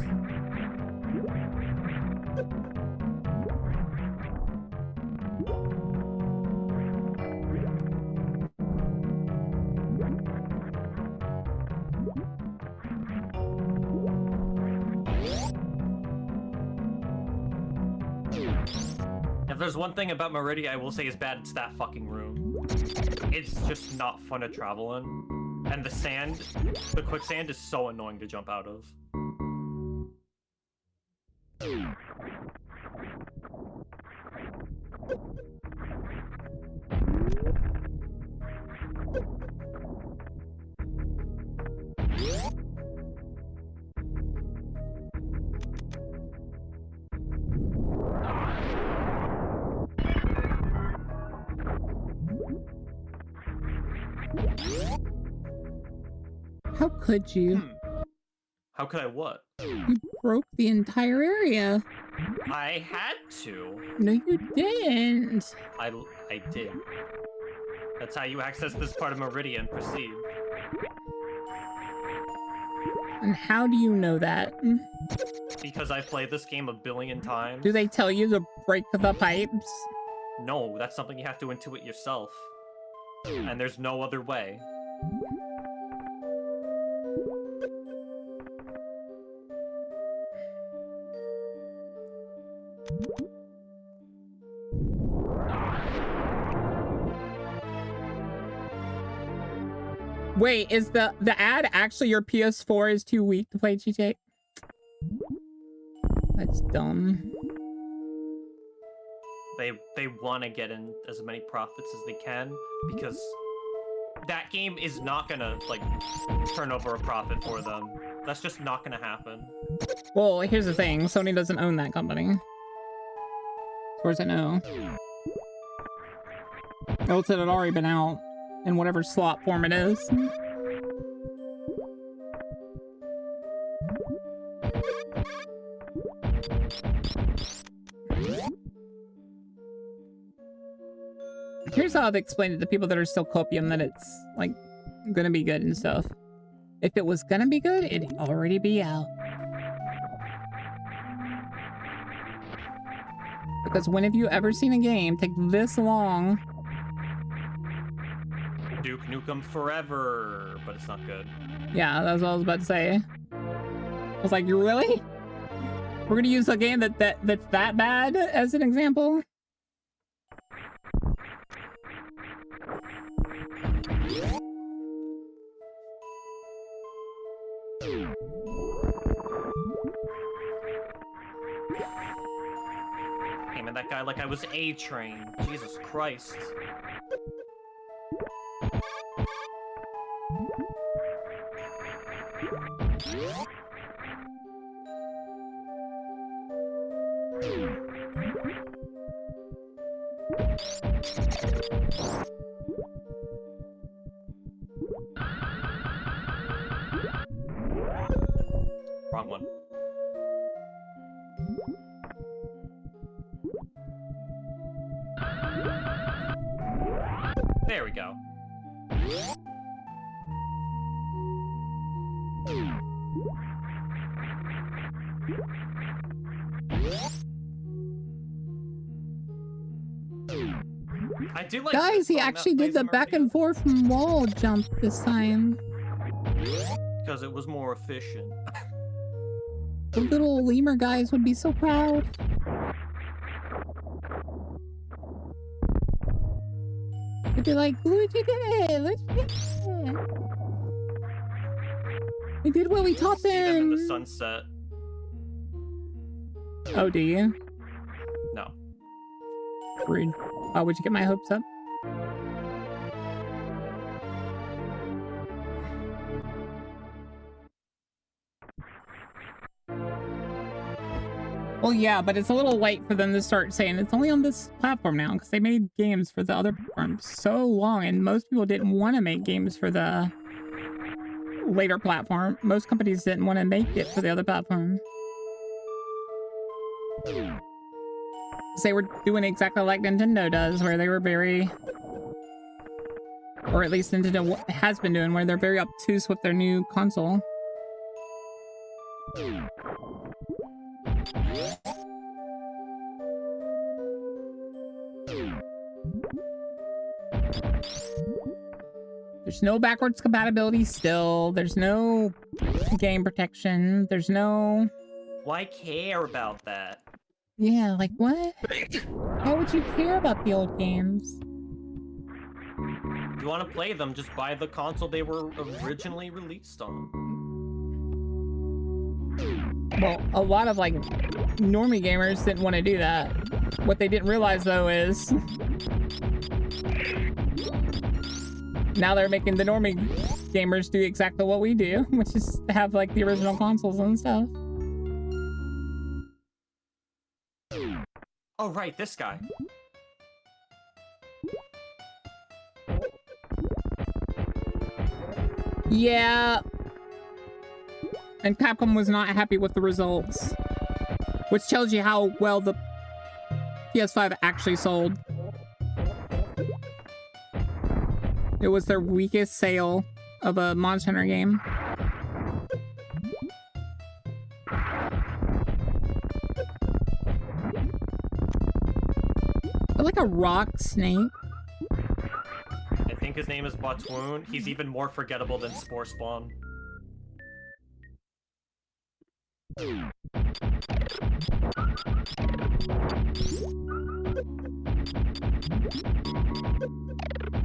If there's one thing about Meridia I will say is bad, it's that fucking room. It's just not fun to travel in. And the sand, the quicksand is so annoying to jump out of. How could you? How could I what? You broke the entire area. I had to. No, you didn't. I did. That's how you access this part of Meridia and proceed. And how do you know that? Because I've played this game 1 billion times. Do they tell you to break the pipes? No, that's something you have to intuit yourself. And there's no other way. Wait, is the ad actually your PS4 is too weak to play GTA? That's dumb. They want to get in as many profits as they can because that game is not gonna like turn over a profit for them. That's just not gonna happen. Well, here's the thing: Sony doesn't own that company, as far as I know. Else it had already been out in whatever slot form it is. Here's how I've explained it to people that are still copium that it's like gonna be good and stuff. If it was gonna be good, it'd already be out. Because when have you ever seen a game take this long? Duke Nukem Forever, but it's not good. Yeah, that's what I was about to say. I was like, you really? We're gonna use a game that's that bad as an example? Aim at that guy like I was A-Train. Jesus Christ. Wrong one. There we go. I do like Guys, he actually did the back and forth wall jump this time. because it was more efficient. The little lemur guys would be so proud. They'd be like, Luigi did it! Luigi did it! They did what we taught See them in them! the sunset. Oh, do you? No. Rude. Oh, would you get my hopes up? Well, yeah, but it's a little late for them to start saying it's only on this platform now, because they made games for the other platforms so long, and most people didn't want to make games for the later platform. Most companies didn't want to make it for the other platform. They were doing exactly like Nintendo does, where they were very... Or at least Nintendo has been doing, where they're very obtuse with their new console. There's no backwards compatibility still. There's no game protection. There's no... Why care about that? Yeah, like what? Why would you care about the old games? If you want to play them, just buy the console they were originally released on. Well, a lot of like normie gamers didn't want to do that. What they didn't realize though is now they're making the normie gamers do exactly what we do, which is have like the original consoles and stuff. Oh, right, this guy. Yeah. And Capcom was not happy with the results, which tells you how well the PS5 actually sold. It was their weakest sale of a Monster Hunter game. Like a rock snake. I think his name is Botwoon, he's even more forgettable than Spore Spawn.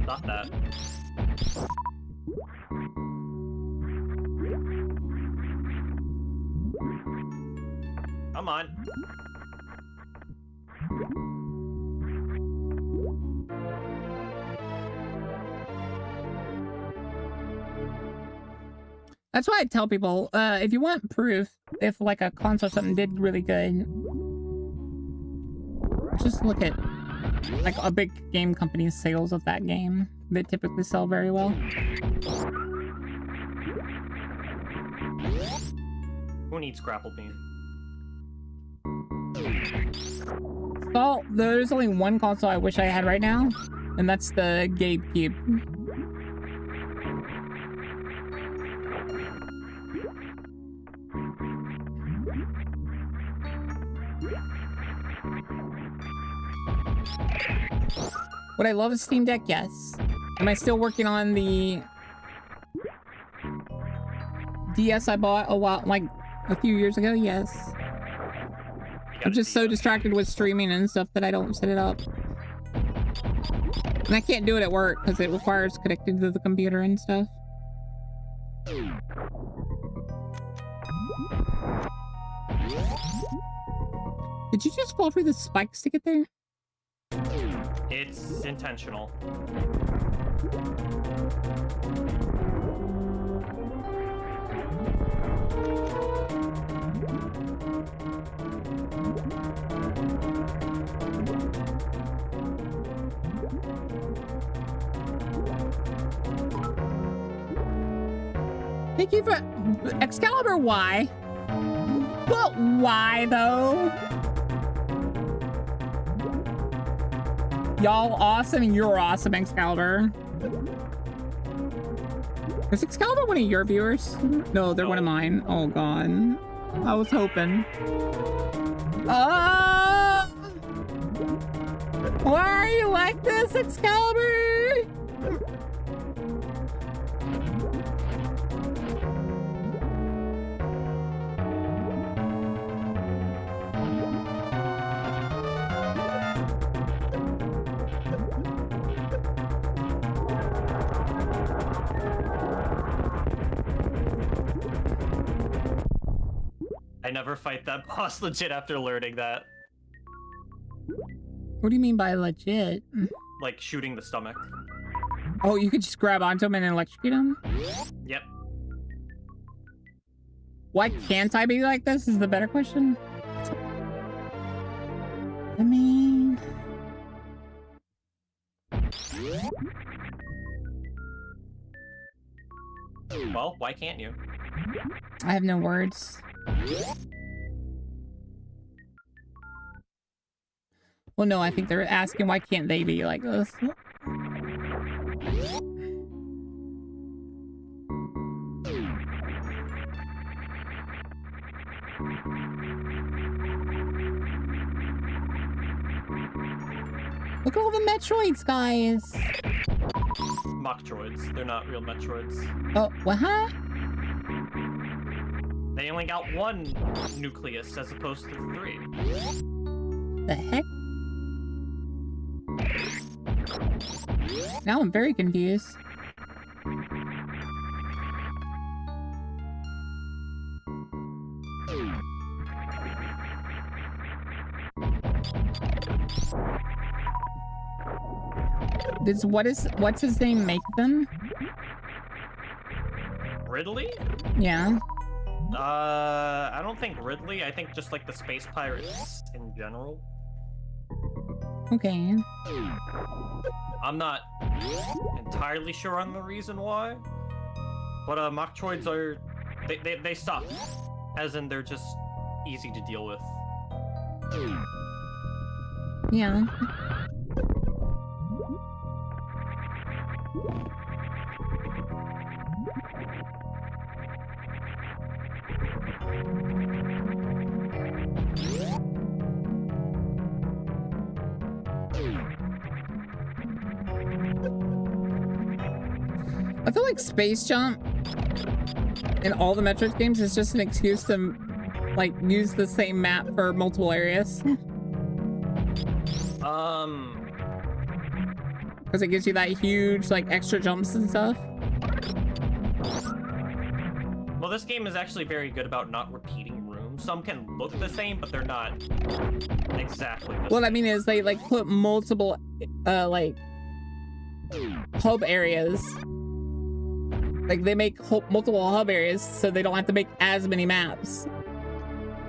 Not that. Come on. That's why I tell people, if you want proof, if like a console or something did really good, just look at like a big game company's sales of that game. They typically sell very well. Who needs Grapple Beam? Well, there's only one console I wish I had right now, and that's the GameCube. Would I love a Steam Deck? Yes. Am I still working on the DS I bought a few years ago? Yes. I'm just so distracted with streaming and stuff that I don't set it up. And I can't do it at work because it requires connecting to the computer and stuff. Did you just fall through the spikes to get there? It's intentional. Thank you for Excalibur. Why? But why though? Y'all awesome. You're awesome, Excalibur. Is Excalibur one of your viewers? No, they're one of mine. Oh god. I was hoping. Why are you like this, Excalibur? I never fight that boss legit after learning that. What do you mean by legit? Like shooting the stomach. Oh, you could just grab onto him and electrocute him? Yep. Why can't I be like this is the better question. I mean... Well, why can't you? I have no words. Well, no, I think they're asking why can't they be like this? Look at all the Metroids, guys. Mocktroids. They're not real Metroids. Oh, what? Huh? They only got one nucleus as opposed to 3. The heck? Now I'm very confused. What's his name make them? Ridley? Yeah. I don't think Ridley. I think just like the space pirates in general. Okay. I'm not entirely sure on the reason why, but Mocktroids are they suck, as in they're just easy to deal with. Yeah. I feel like Space Jump in all the Metroid games is just an excuse to like use the same map for multiple areas. Because it gives you that huge like extra jumps and stuff. Well, this game is actually very good about not repeating rooms. Some can look the same, but they're not exactly the same. What I mean is they like put multiple like hub areas. Like they make multiple hub areas so they don't have to make as many maps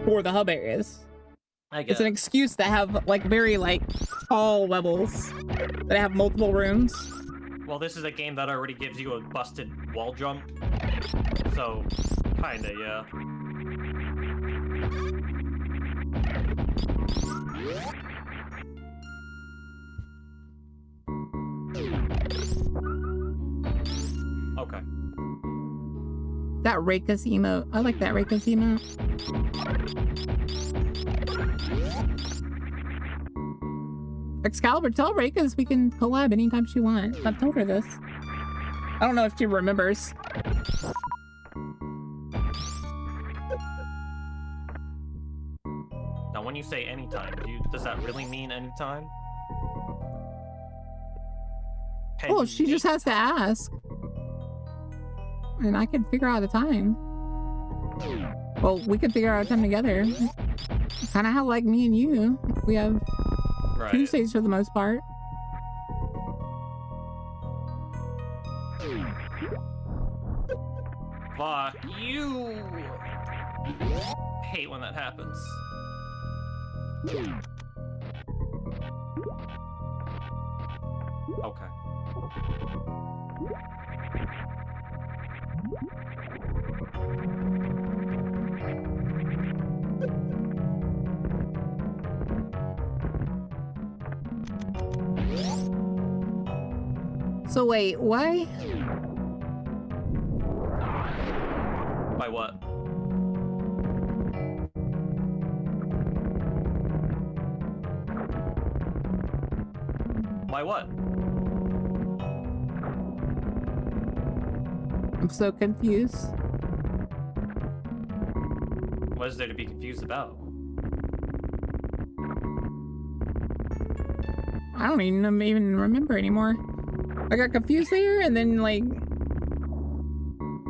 for the hub areas. I guess. It's an excuse to have like very like tall levels that have multiple rooms. Well, this is a game that already gives you a busted wall jump. So, kinda, yeah. Okay. That Reika's emote. I like that Reika's emote. Excalibur, tell Reika's we can collab anytime she wants. I've told her this. I don't know if she remembers. Now, when you say anytime, does that really mean anytime? Well, she just has to ask. And I can figure out a time. Well, we can figure out a time together. Kind of how like me and you. We have Tuesdays for the most part. Fuck you! Hate when that happens. Okay. So wait, why? By what? By what? I'm so confused. What is there to be confused about? I don't even remember anymore. I got confused there, and then like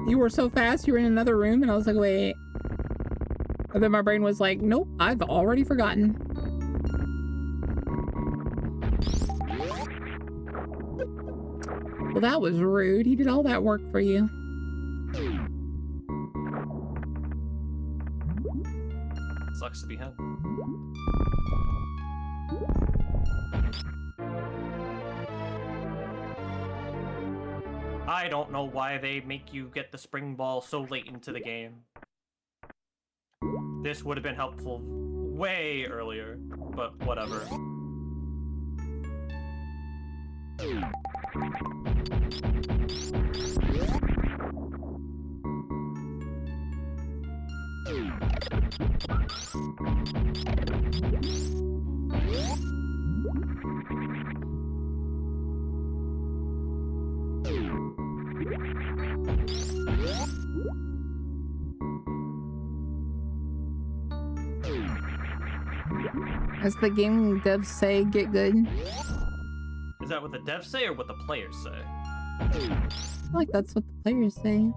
you were so fast, you were in another room, and I was like, wait. And then my brain was like, nope, I've already forgotten. Well, that was rude. He did all that work for you. Sucks to be him. I don't know why they make you get the spring ball so late into the game. This would have been helpful way earlier, but whatever. As the game devs say, get good. Is that what the devs say or what the players say? I feel like that's what the players say.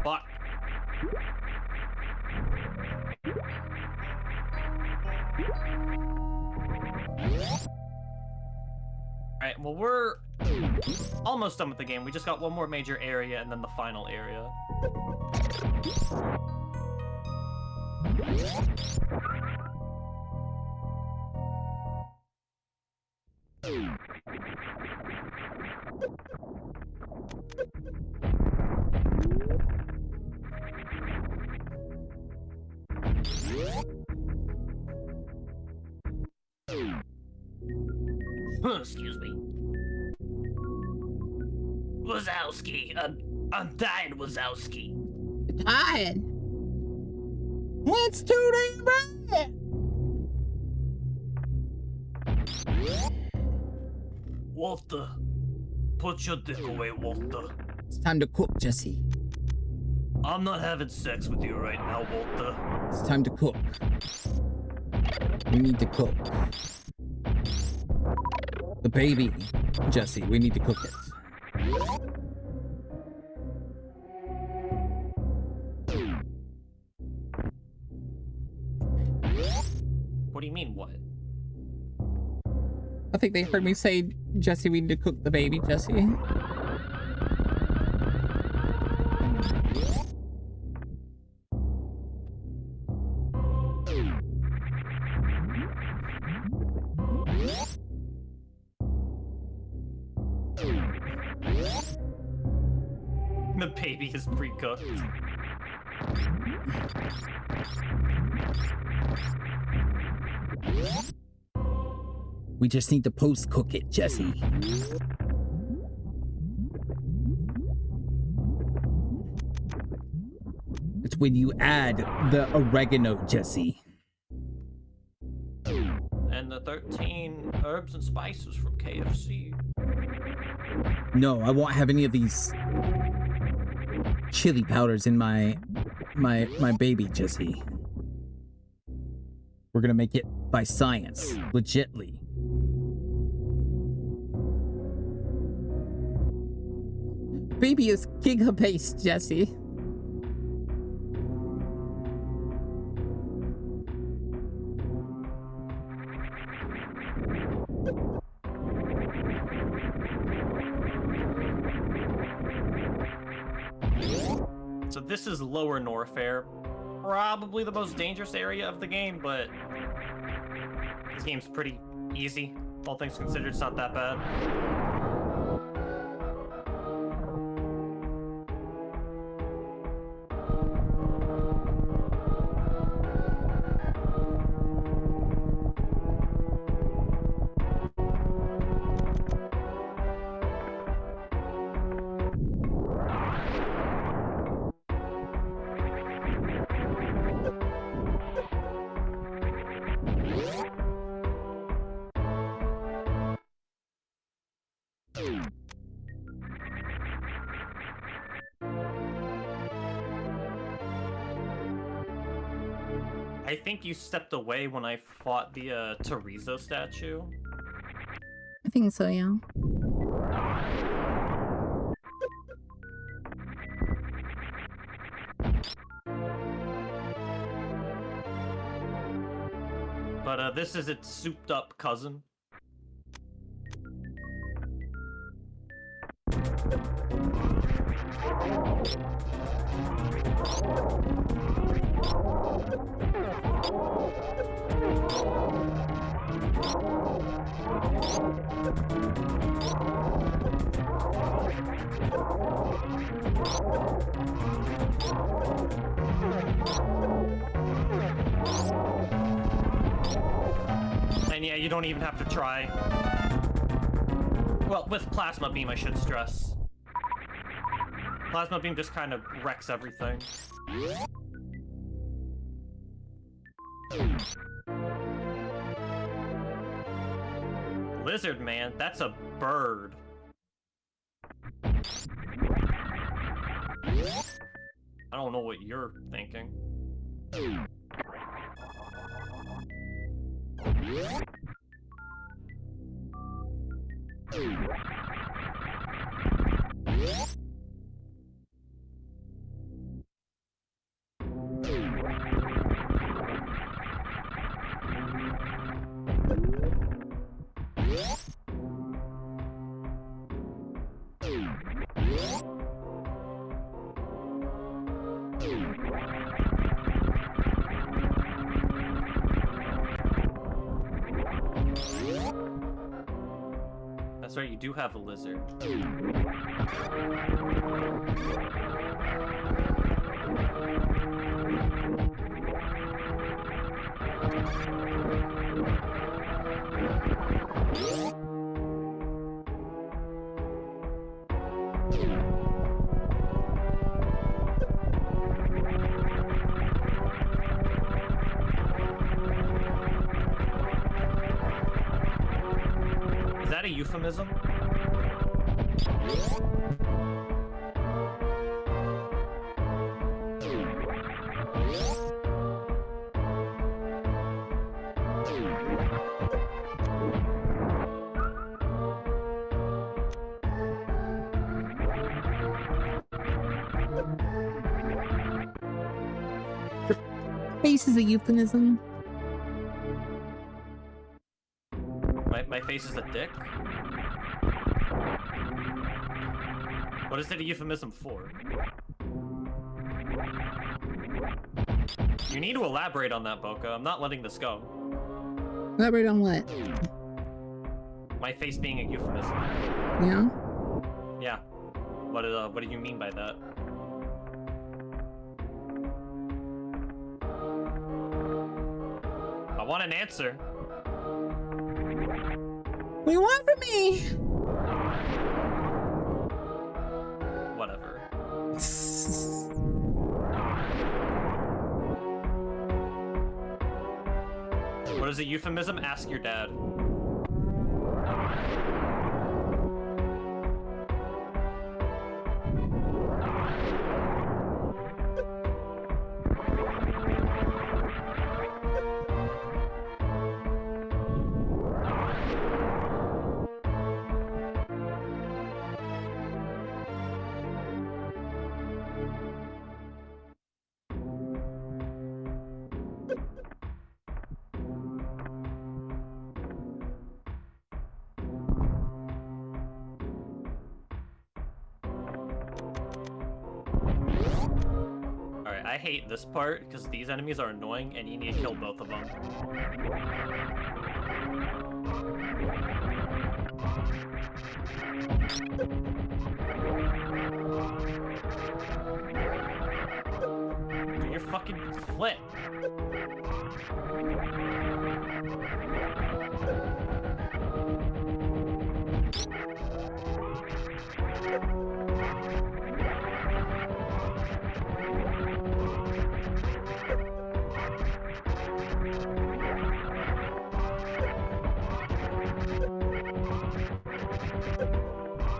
Fuck. Alright, well we're almost done with the game. We just got one more major area and then the final area. Excuse me. Wazowski. I'm dying, Wazowski. Tired. What's too damn bad? Walter, put your dick away, Walter. It's time to cook, Jesse. I'm not having sex with you right now, Walter. It's time to cook. We need to cook. The baby, Jesse, we need to cook it. What do you mean, what? I think they heard me say, Jesse, we need to cook the baby, Jesse. The baby is pre-cooked. We just need to post-cook it, Jesse. It's when you add the oregano, Jesse. And the 13 herbs and spices from KFC. No, I won't have any of these chili powders in my baby, Jesse. We're gonna make it by science, legitly. Baby is giga-based, Jesse. So this is Lower Norfair. Probably the most dangerous area of the game, but this game's pretty easy. All things considered, it's not that bad. I think you stepped away when I fought the Terizo statue. I think so, yeah. But this is its souped up cousin. And yeah, you don't even have to try. Well, with Plasma Beam, I should stress. Plasma Beam just kind of wrecks everything. Lizard man, that's a bird. I don't know what you're thinking. That's right, you do have a lizard. Is that a euphemism? Face is a euphemism. My face is a dick? What is it a euphemism for? You need to elaborate on that, Boka. I'm not letting this go. Elaborate on what? My face being a euphemism. Yeah? Yeah. What do you mean by that? I want an answer. What do you want from me? Whatever. What is a euphemism? Ask your dad. I hate this part because these enemies are annoying and you need to kill both of them. Dude, you're fucking flip.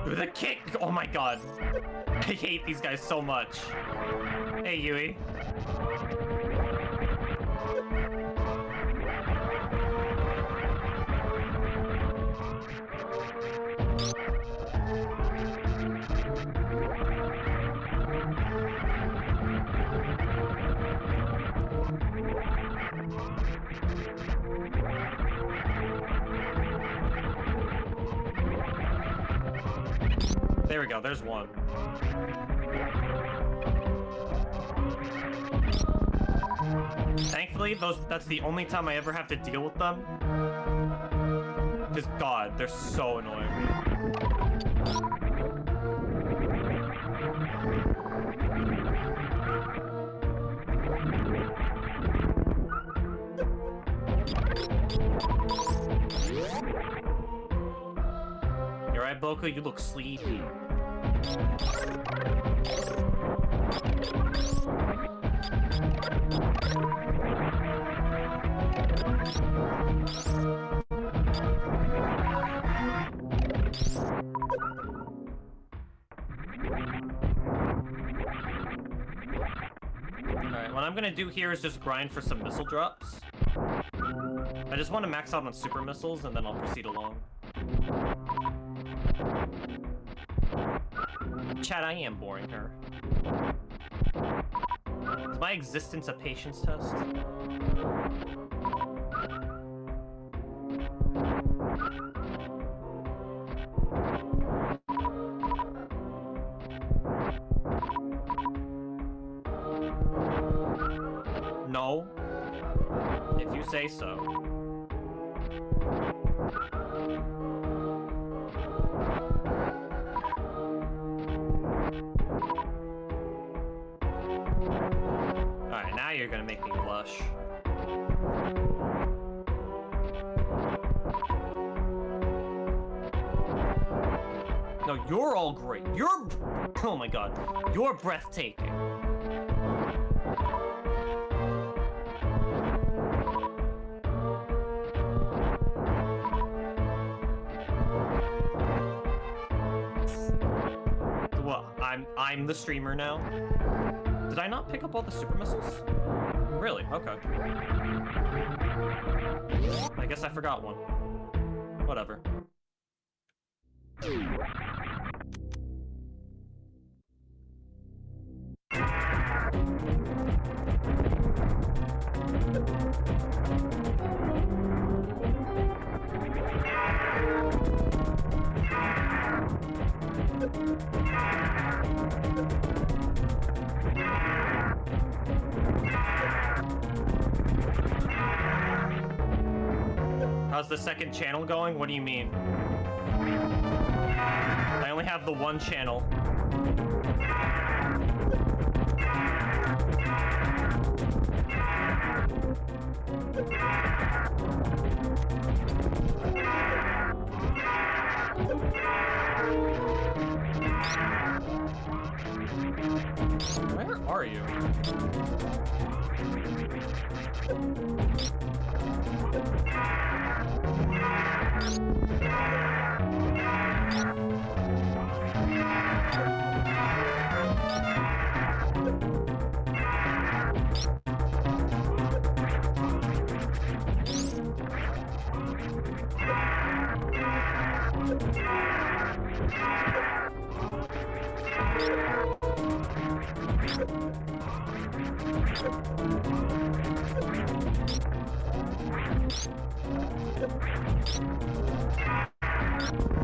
The kick! Oh my god. I hate these guys so much. Hey, Yui. There we go, there's one. Thankfully, that's the only time I ever have to deal with them. Just God, they're so annoying. You're right, Boka, you look sleepy. Alright, what I'm gonna do here is just grind for some missile drops. I just want to max out on super missiles and then I'll proceed along. Chat, I am boring her. Is my existence a patience test? No. If you say so. Alright, now you're gonna make me blush. No, you're all great. You're... Oh my god. You're breathtaking. I'm the streamer now. Did I not pick up all the super missiles? Really? Okay. I guess I forgot one. Whatever. How's the second channel going? What do you mean? I only have the one channel. Where are you?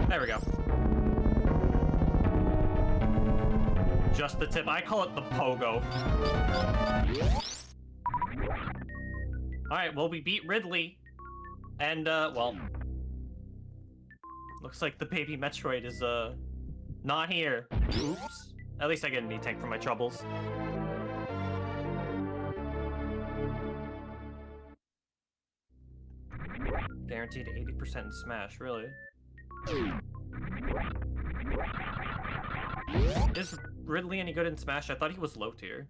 There we go. Just the tip. I call it the pogo. Alright, well, we beat Ridley. And, well... looks like the baby Metroid is, not here. Oops. At least I get an E-Tank for my troubles. Guaranteed 80% in Smash, really? Is Ridley any good in Smash? I thought he was low tier.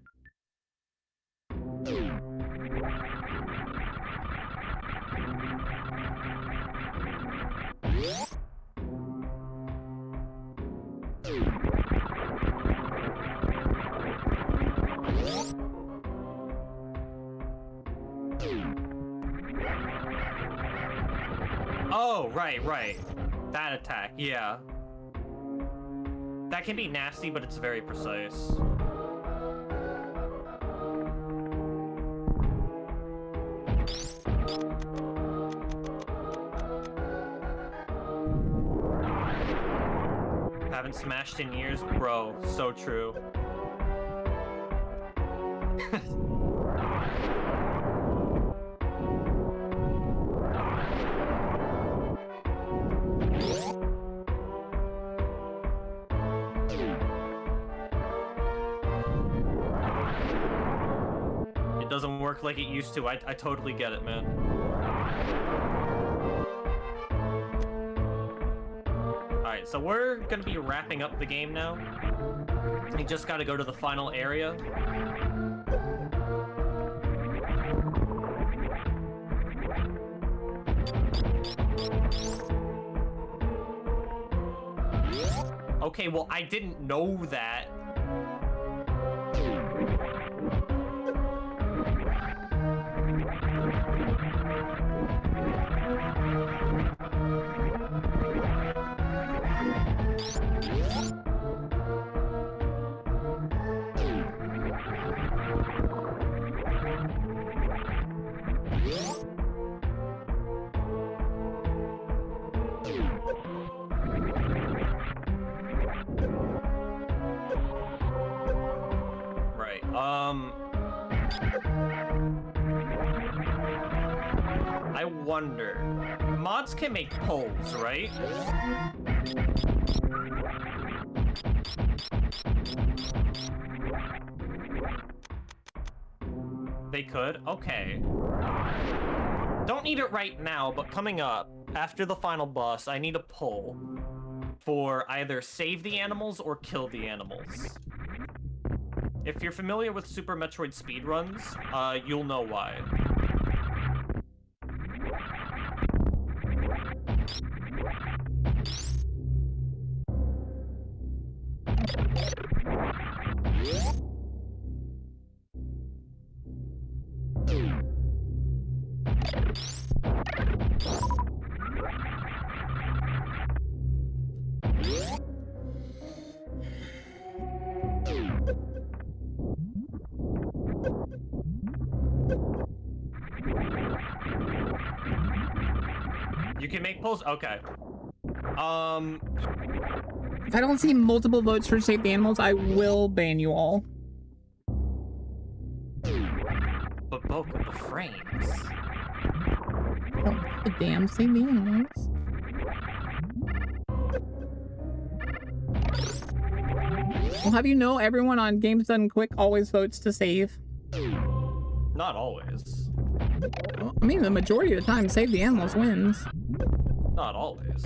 Oh, right. That attack, yeah. That can be nasty, but it's very precise. Haven't smashed in years? Bro, so true. It doesn't work like it used to. I totally get it, man. Alright, so we're gonna be wrapping up the game now. We just gotta go to the final area. Okay, well, I didn't know that. I wonder. Mods can make polls, right? They could? Okay. Don't need it right now, but coming up, after the final boss, I need a poll for either save the animals or kill the animals. If you're familiar with Super Metroid speedruns, you'll know why. You can make polls? Okay. If I don't see multiple votes for Save the Animals, I will ban you all. But Boka, the frames. Don't give a damn, Save the Animals. Well, have you know everyone on Games Done Quick always votes to save? Not always. Well, I mean, the majority of the time, Save the Animals wins. Not always.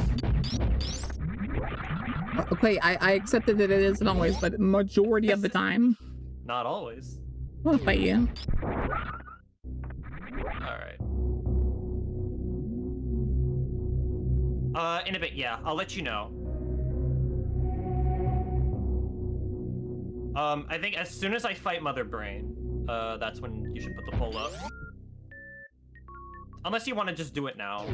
Okay, I accepted that it isn't always, but majority of the time. Not always. I'll fight you. Alright. In a bit, yeah. I'll let you know. I think as soon as I fight Mother Brain, that's when you should put the poll up. Unless you want to just do it now.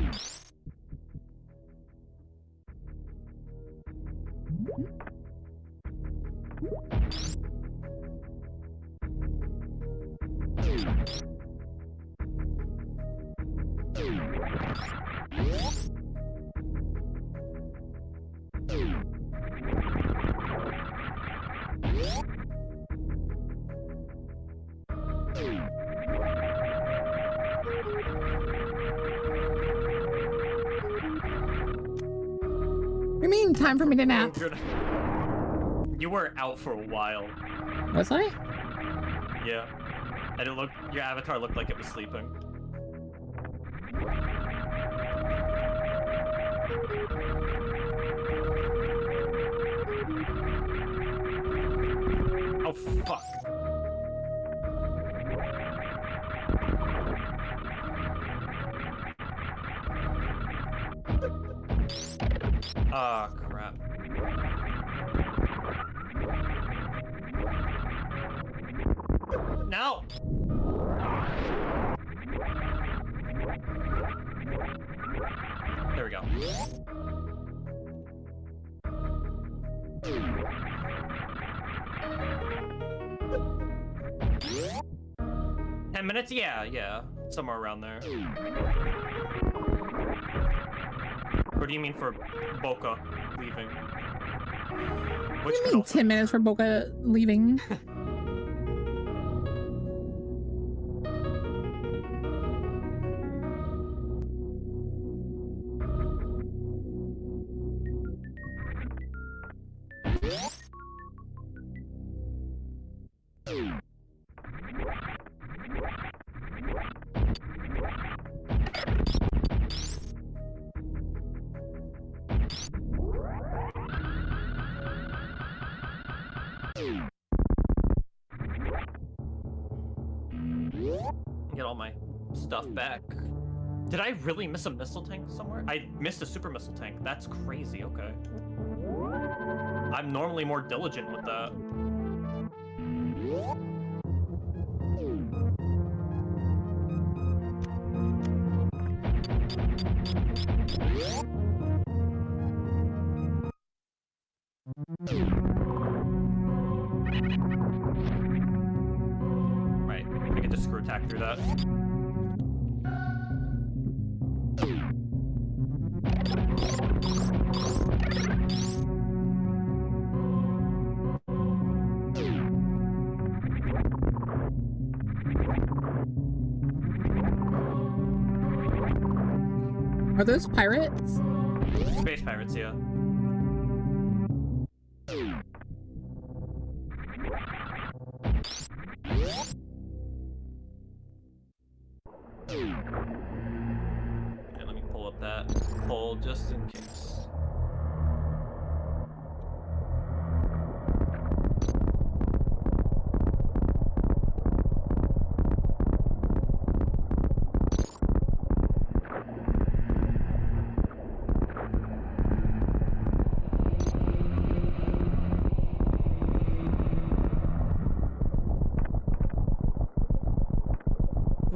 You mean time for me to nap? You were out for a while. Was I? Yeah. And it looked, your avatar looked like it was sleeping. Oh, fuck. Ah, crap. No! There we go. Ten minutes? Yeah. Somewhere around there. What do you mean for Boka leaving? What do you mean 10 minutes for Boka leaving? Get all my stuff back. Did I really miss a missile tank somewhere? I missed a super missile tank. That's crazy, okay. I'm normally more diligent with that. Right, I can just screw attack through that. Are those pirates? Space pirates, yeah. Okay, let me pull up that poll just in case.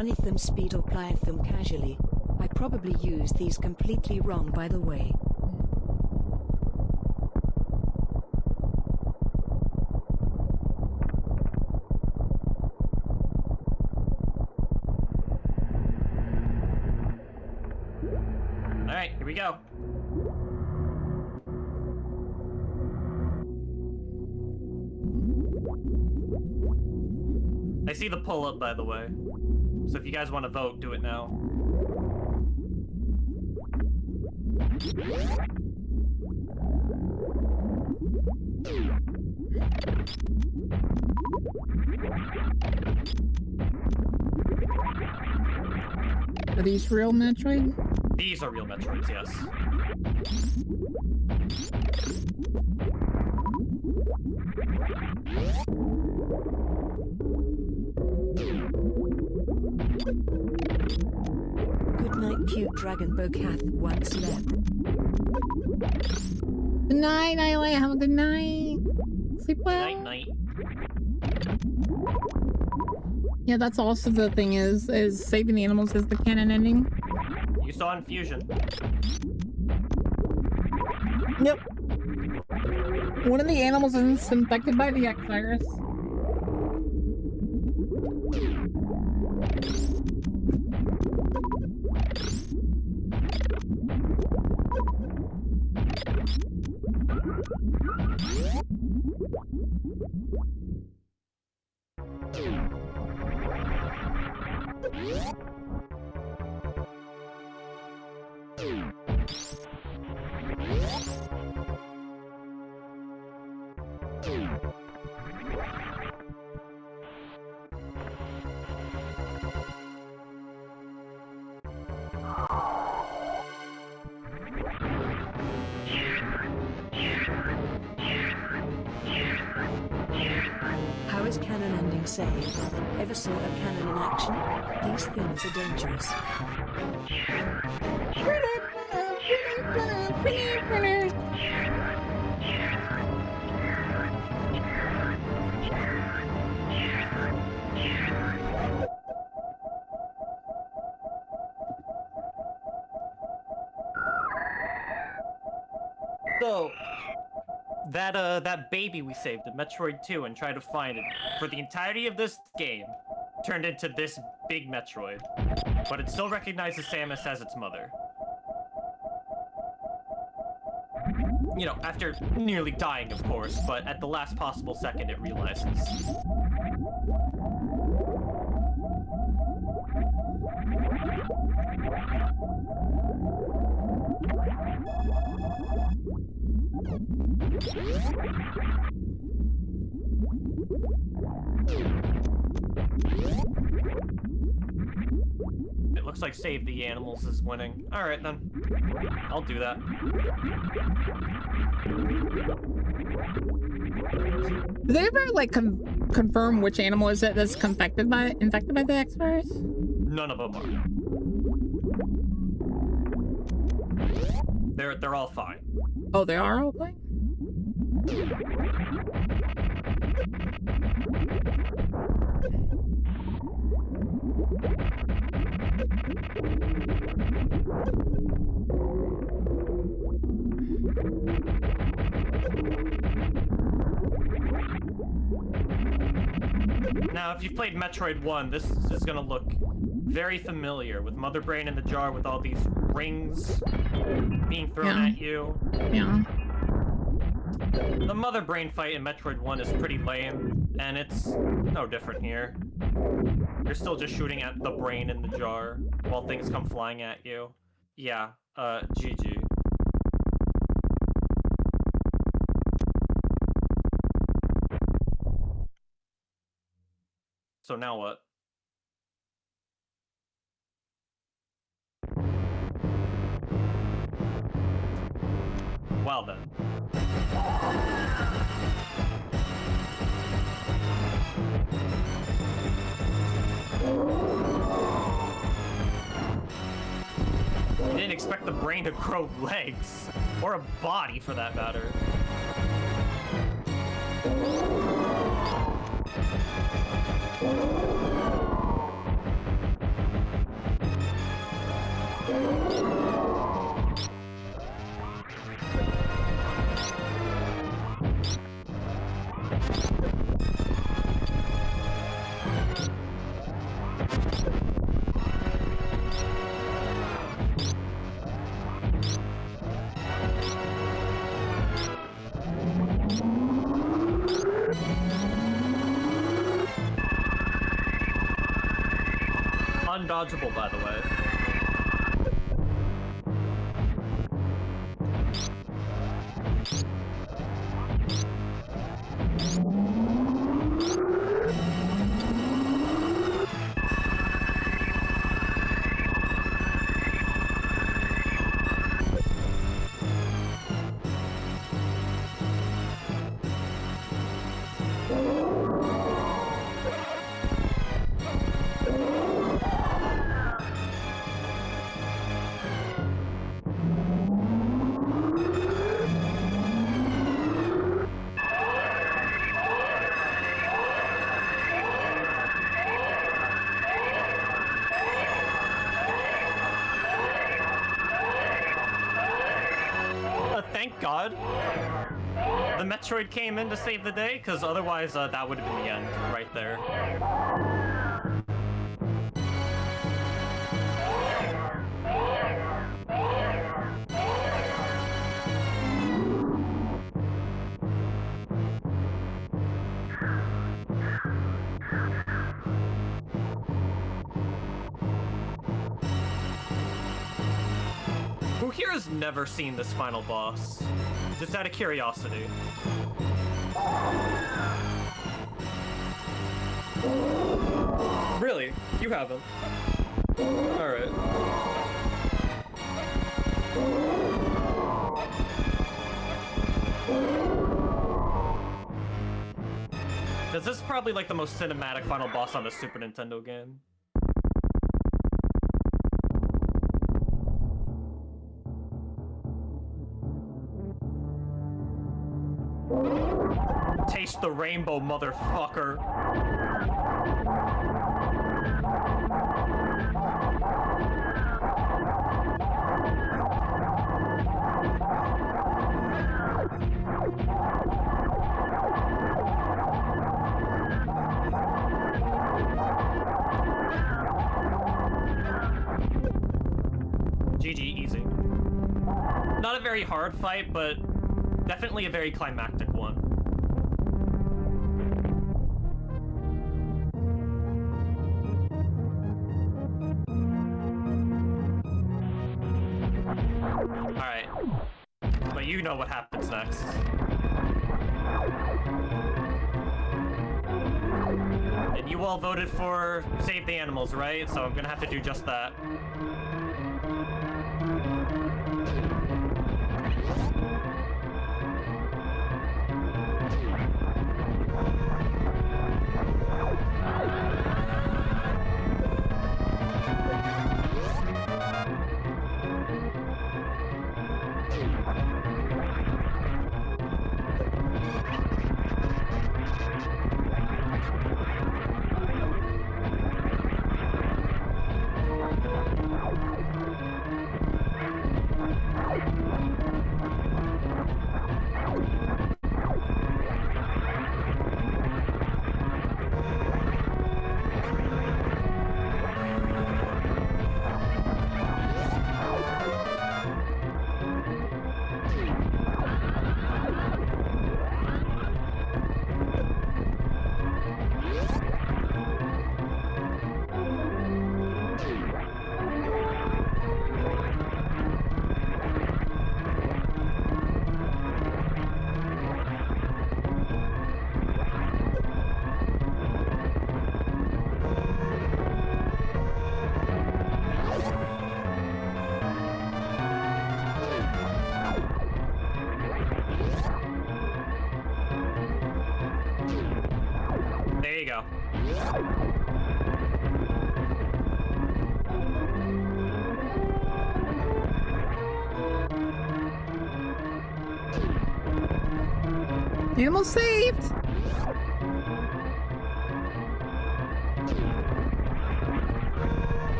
runneth them speed or plieth them casually. I probably used these completely wrong, by the way. Alright, here we go. I see the pull-up, by the way. So if you guys want to vote, do it now. Are these real Metroid? These are real Metroids, yes. Good night, cute dragon book hath one slept. Good night, Nyla. Have a good night. Sleep well. Night, night. Yeah, that's also the thing is saving the animals is the canon ending. You saw Infusion. Yep. One of the animals is infected by the X virus. How is canon ending saved? Ever saw a cannon in action? These things are dangerous. So, that baby we saved in Metroid 2 and tried to find it for the entirety of this game turned into this big Metroid, but it still recognizes Samus as its mother. You know, after nearly dying, of course, but at the last possible second it realizes. It looks like Save the Animals is winning. Alright then. I'll do that. Did they ever like confirm which animal is it that's infected by the X virus? None of them are. They're all fine. Oh, they are all fine? Now, if you've played Metroid 1, this is gonna look very familiar, with Mother Brain in the jar with all these rings being thrown at you. Yeah. The Mother Brain fight in Metroid 1 is pretty lame, and it's no different here. You're still just shooting at the brain in the jar while things come flying at you. Yeah, GG. So now what? Well then. You didn't expect the brain to grow legs, or a body for that matter. non-dodgeable, by the way. Thank God the Metroid came in to save the day, because otherwise that would have been the end right there. Who here has never seen this final boss? Just out of curiosity. Really? You haven't? Alright. This is probably like the most cinematic final boss on the Super Nintendo game. Taste the rainbow, motherfucker. GG, easy. Not a very hard fight, but definitely a very climactic one. Alright. But you know what happens next. And you all voted for Save the Animals, right? So I'm gonna have to do just that. There you go. Animal saved!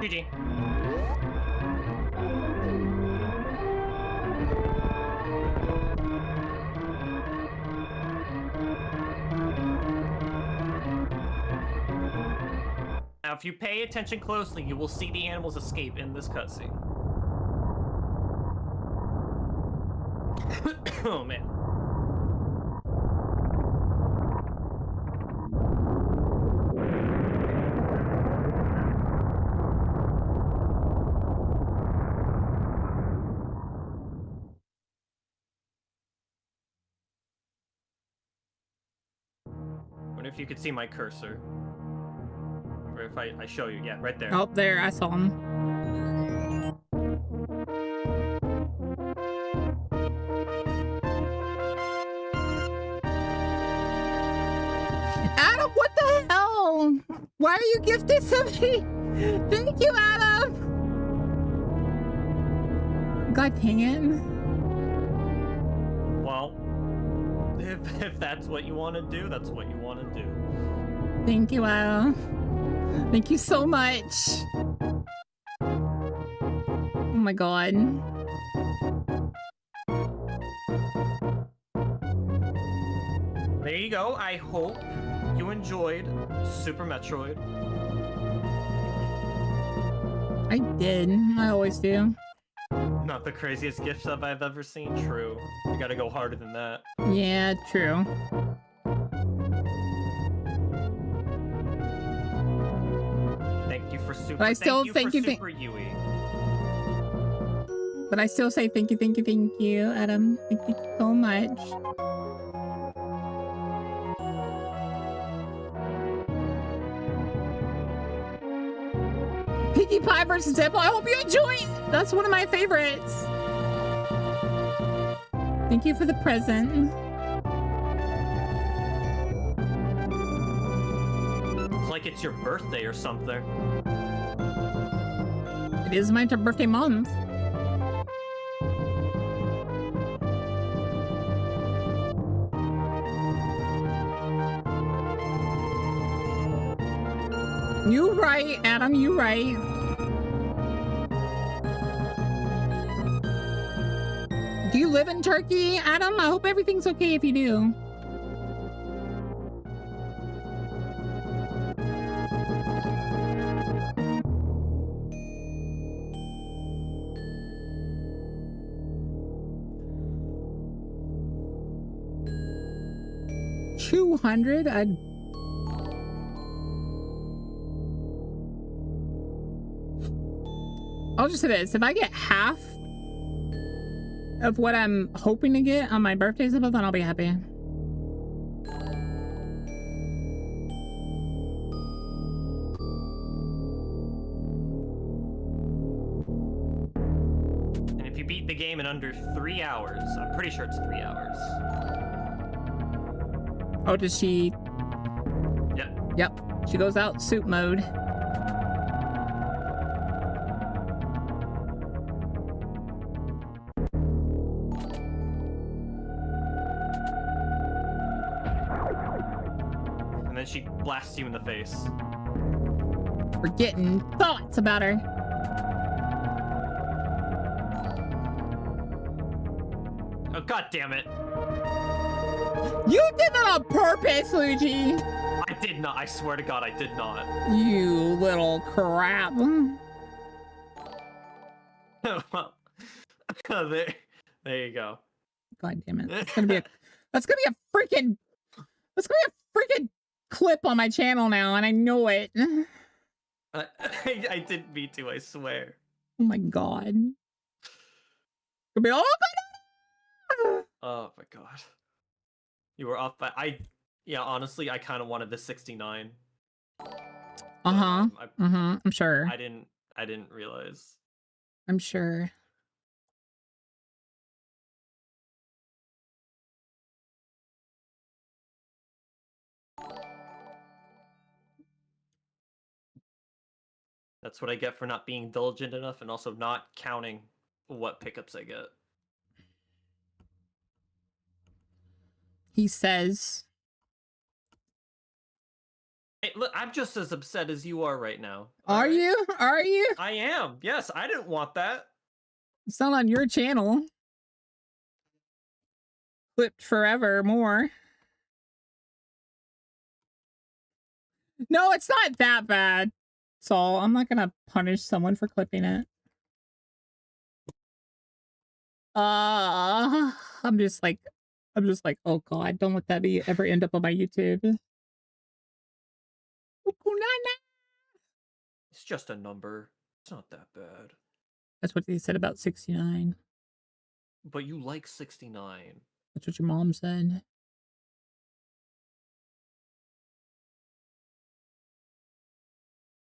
GG. Now, if you pay attention closely, you will see the animals escape in this cutscene. Oh, man. Wonder if you could see my cursor. Or if I show you. Yeah, right there. Oh, there, I saw him. Adam, what the hell? Why are you gifted to me? Thank you, Adam. God dang it. Well, if that's what you want to do, that's what you want to do. Thank you, Adam. Thank you so much. Oh my god. There you go. I hope you enjoyed Super Metroid. I did. I always do. Not the craziest gift sub I've ever seen. True. You gotta go harder than that. Yeah, true. Thank you for Super. But I still thank you for Super Yui. But I still say thank you, Adam. Thank you so much. Pinkie Pie versus Zippo. I hope you enjoy it. That's one of my favorites. Thank you for the present. It's like it's your birthday or something. It is my birthday month. You right, Adam, you right. Do you live in Turkey, Adam? I hope everything's okay if you do. $200? I'll just say this, if I get half of what I'm hoping to get on my birthday, then I'll be happy. And if you beat the game in under 3 hours, I'm pretty sure it's 3 hours. Oh, does she? Yep. Yep. She goes out soup mode. And then she blasts you in the face. We're getting thoughts about her. Oh, god damn it. You did that on purpose, Luigi. I did not. I swear to god, I did not. You little crap. there you go. God damn it. That's gonna be a freaking clip on my channel now, and I know it. I didn't mean to, I swear. Oh my god. It'll be, oh my god! Oh my god. You were off by yeah, honestly, I kind of wanted the 69. Uh-huh. I'm sure. I didn't realize. I'm sure. That's what I get for not being diligent enough and also not counting what pickups I get. He says. Hey, look, I'm just as upset as you are right now. Are you? Are you? I am. Yes, I didn't want that. It's not on your channel. Clipped forever more. No, it's not that bad. all. I'm not gonna punish someone for clipping it. I'm just like, oh god, don't let that be ever end up on my YouTube. It's just a number. It's not that bad. That's what they said about 69. But you like 69. That's what your mom said.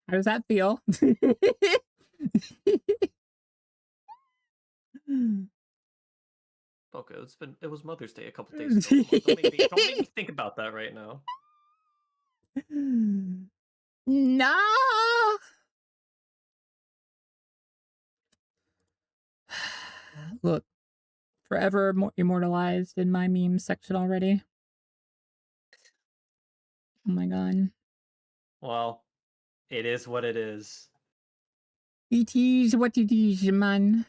How does that feel? Okay, it was Mother's Day a couple days ago. Don't make me think about that right now. No. Look, forever immortalized in my meme section already. Oh my god. Well, it is what it is. It is what it is, man.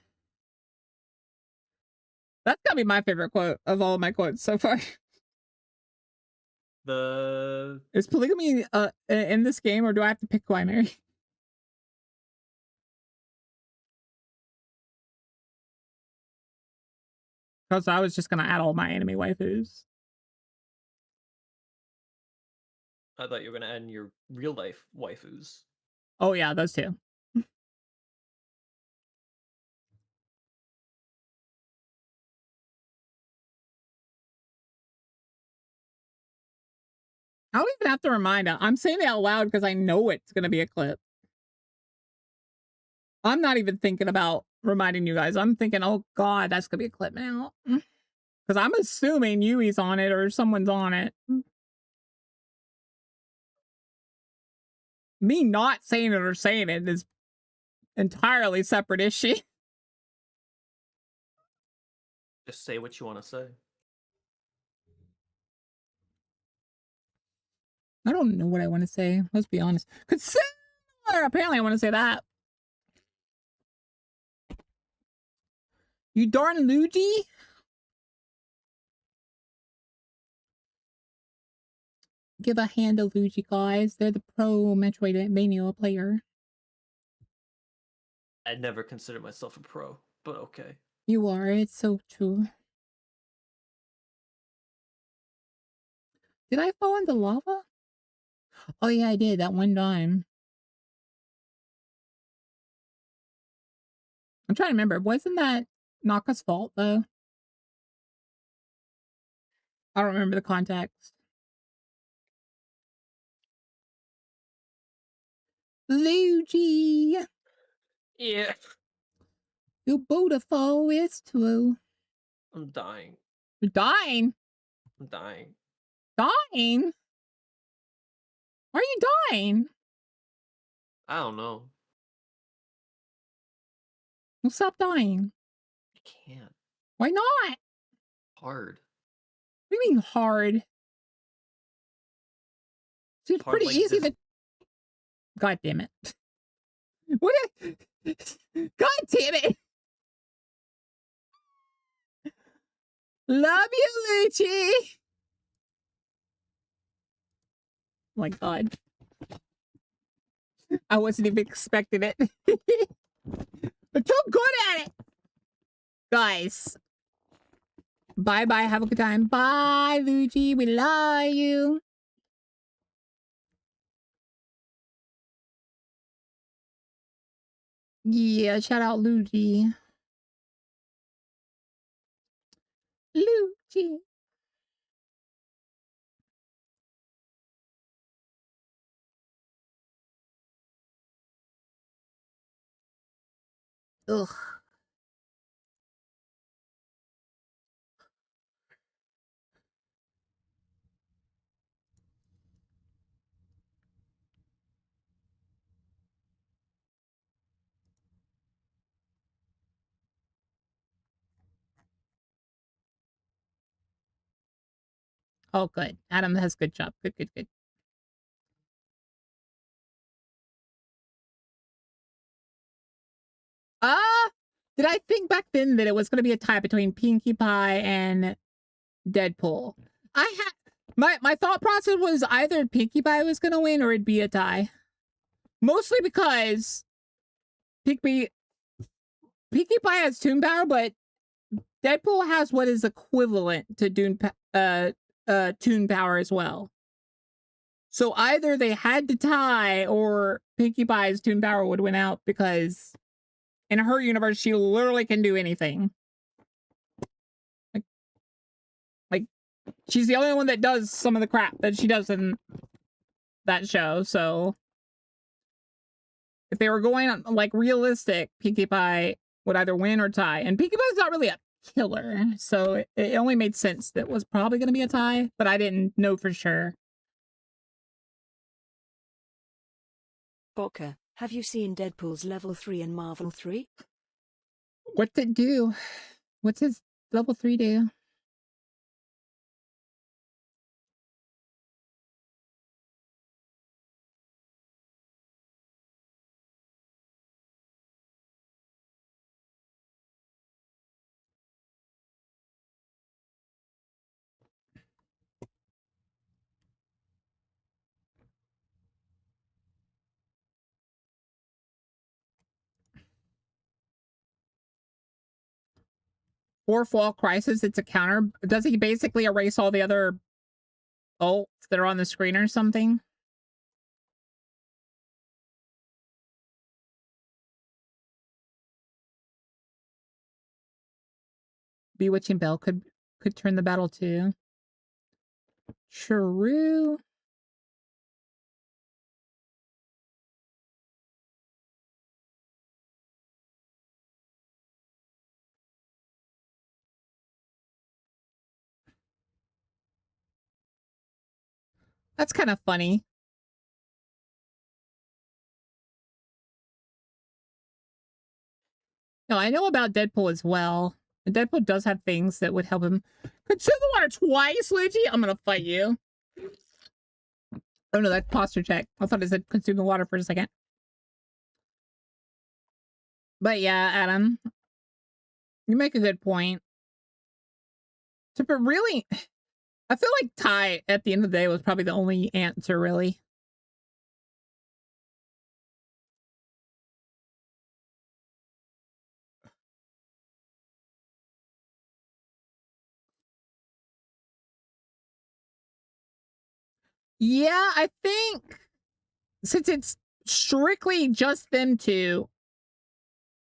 That's gotta be my favorite quote of all of my quotes so far. Is polygamy in this game, or do I have to pick who I marry? Because I was just gonna add all my anime waifus. I thought you were gonna end your real life waifus. Oh yeah, those two. I don't even have to remind her. I'm saying it out loud because I know it's gonna be a clip. I'm not even thinking about reminding you guys. I'm thinking, oh god, that's gonna be a clip now. Because I'm assuming Yui's on it or someone's on it. Me not saying it or saying it is entirely separate issue. Just say what you want to say. I don't know what I want to say. Let's be honest. Consider. Apparently I want to say that. You darn Luigi. Give a hand to Luigi, guys. They're the pro Metroidvania player. I'd never consider myself a pro, but okay. You are. It's so true. Did I fall into lava? Oh yeah, I did. That one time. I'm trying to remember. Wasn't that Naka's fault, though? I don't remember the context. Luigi! Yeah. You're beautiful, it's true. I'm dying. You're dying? I'm dying. Dying? Why are you dying? I don't know. Well, stop dying. I can't. Why not? Hard. What do you mean hard? Seems Hard pretty like easy this. to... God damn it. What a... God damn it! Love you, Luigi! Oh my god. I wasn't even expecting it. But too good at it! Guys. Bye-bye, have a good time. Bye, Luigi, we love you. Yeah, shout out Luigi. Luigi. Ugh. Oh, good. Adam has good job. Good, good, good. Did I think back then that it was going to be a tie between Pinkie Pie and Deadpool? I had my thought process was either Pinkie Pie was going to win or it'd be a tie. Mostly because Pinkie Pie has Toon Power, but Deadpool has what is equivalent to Toon Power as well. So either they had to tie or Pinkie Pie's Toon Power would win out because in her universe, she literally can do anything. Like she's the only one that does some of the crap that she does in that show. So if they were going on like realistic, Pinkie Pie would either win or tie. And Pinkie Pie's not really a killer. So it only made sense that it was probably going to be a tie, but I didn't know for sure. BAKA, have you seen Deadpool's level 3 in Marvel 3? What's it do? What's his level 3 do? Fourth wall crisis, it's a counter. Does he basically erase all the other ults that are on the screen or something? Bewitching Bell could turn the battle too. Chiru. That's kind of funny. No, I know about Deadpool as well. And Deadpool does have things that would help him. Consume the water twice, Luigi? I'm gonna fight you. Oh no, that's posture check. I thought it said consume the water for a second. But yeah, Adam, you make a good point. So, but really, I feel like tie at the end of the day was probably the only answer, really. Yeah, I think since it's strictly just them two,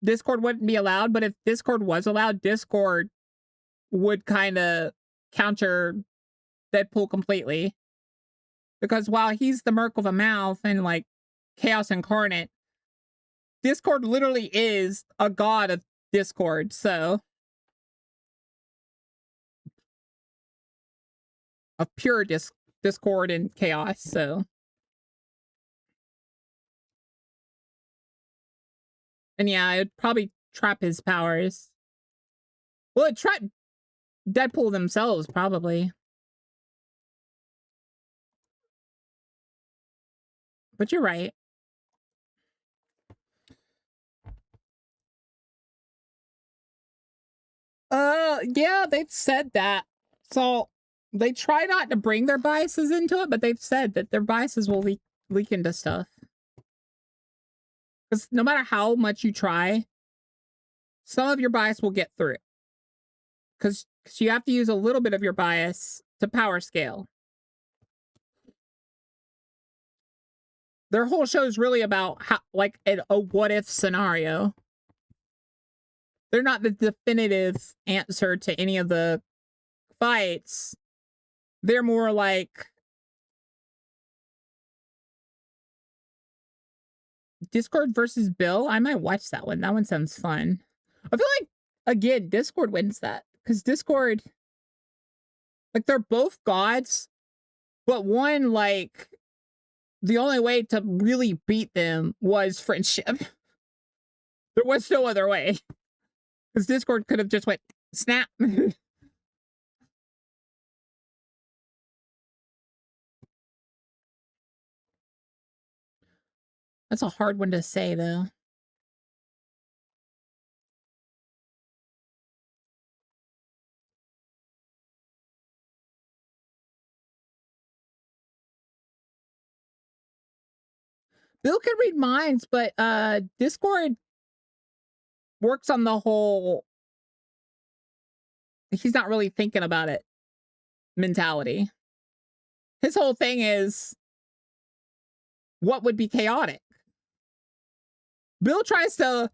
Discord wouldn't be allowed. But if Discord was allowed, Discord would kind of counter Deadpool completely. Because while he's the Merc of a mouth and like Chaos Incarnate, Discord literally is a god of Discord, so of pure Discord and chaos, so. And yeah, it'd probably trap his powers. Well, it'd trap Deadpool themselves, probably. But you're right. Yeah, they've said that. So they try not to bring their biases into it, but they've said that their biases will leak into stuff. Because no matter how much you try, some of your bias will get through. Because you have to use a little bit of your bias to power scale. Their whole show is really about how, like, a what-if scenario. They're not the definitive answer to any of the fights. They're more like Discord versus Bill. I might watch that one. That one sounds fun. I feel like, again, Discord wins that. Because Discord, like, they're both gods, but one, like, the only way to really beat them was friendship. There was no other way. Because Discord could have just went, snap. That's a hard one to say, though. Bill can read minds, but Discord works on the whole he's not really thinking about it mentality. His whole thing is what would be chaotic. Bill tries to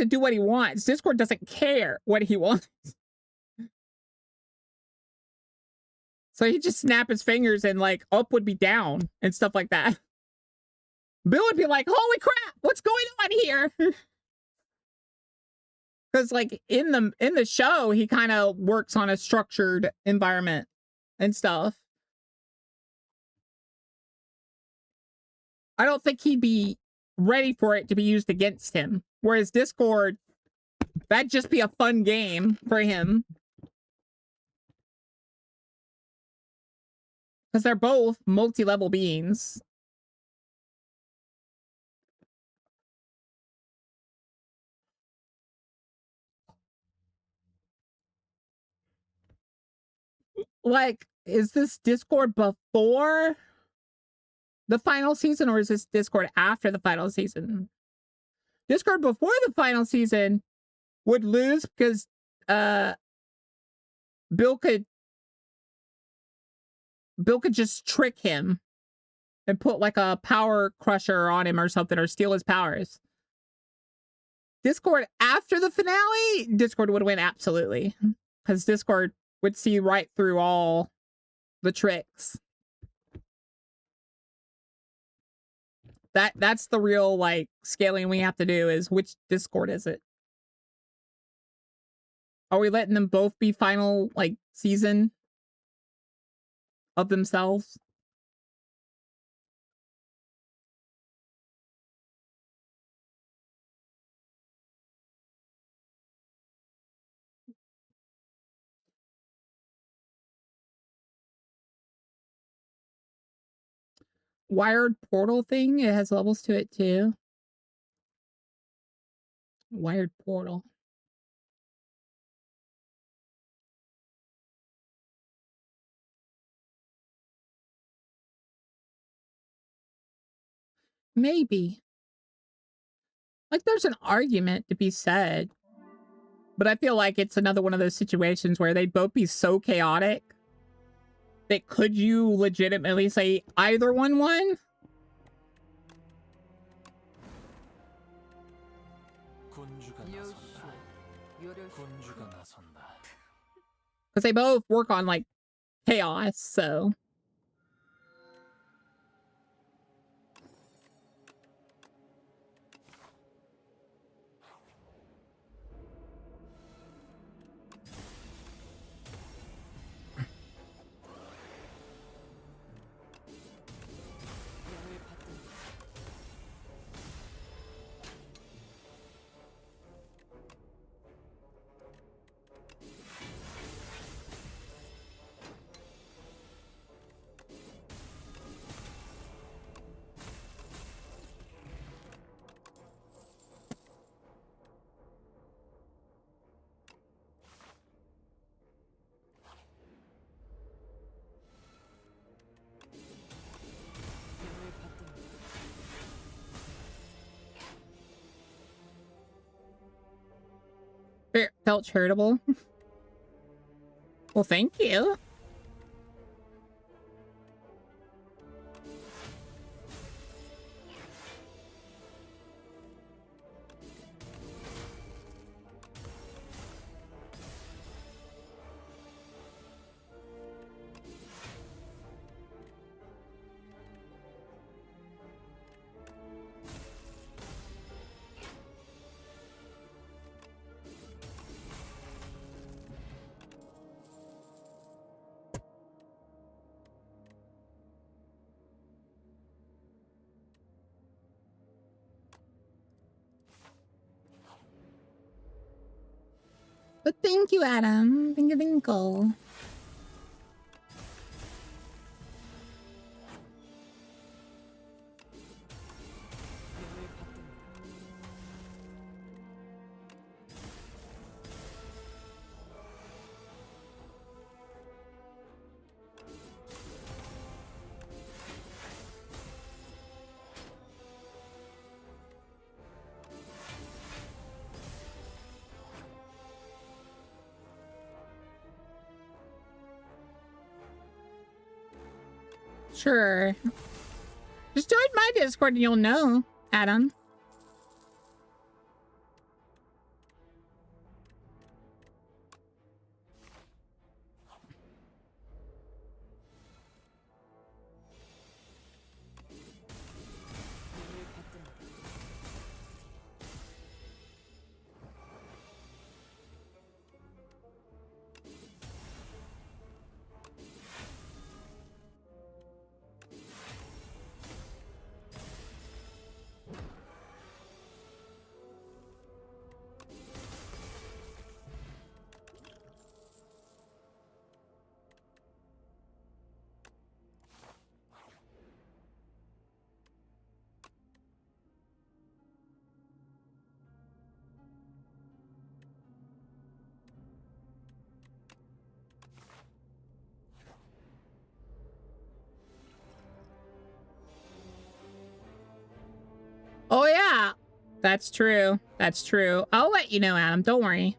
do what he wants. Discord doesn't care what he wants. So he'd just snap his fingers and like up would be down and stuff like that. Bill would be like, holy crap, what's going on here? Because like in the show, he kind of works on a structured environment and stuff. I don't think he'd be ready for it to be used against him. Whereas Discord, that'd just be a fun game for him. Because they're both multi-level beings. Like, is this Discord before the final season, or is this Discord after the final season? Discord before the final season would lose because Bill could just trick him and put like a power crusher on him or something, or steal his powers. Discord after the finale, Discord would win absolutely, because Discord would see right through all the tricks. That's the real like scaling we have to do, is which Discord is it? Are we letting them both be final like season of themselves? Wired portal thing, it has levels to it too. Wired portal. Maybe. Like, there's an argument to be said. But I feel like it's another one of those situations where they'd both be so chaotic that could you legitimately say either one won? Because they both work on, like, chaos, so... Felt charitable. Well, thank you. But thank you, Adam. Thank you. Sure. Just join my Discord and you'll know, Adam. Oh, yeah. That's true. That's true. I'll let you know, Adam. Don't worry.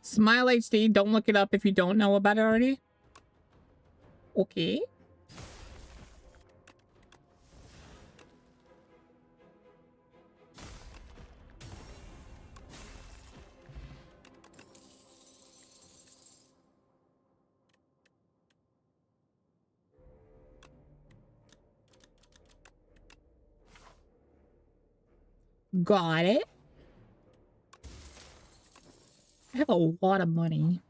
Smile HD, don't look it up if you don't know about it already. Okay. Got it. I have a lot of money.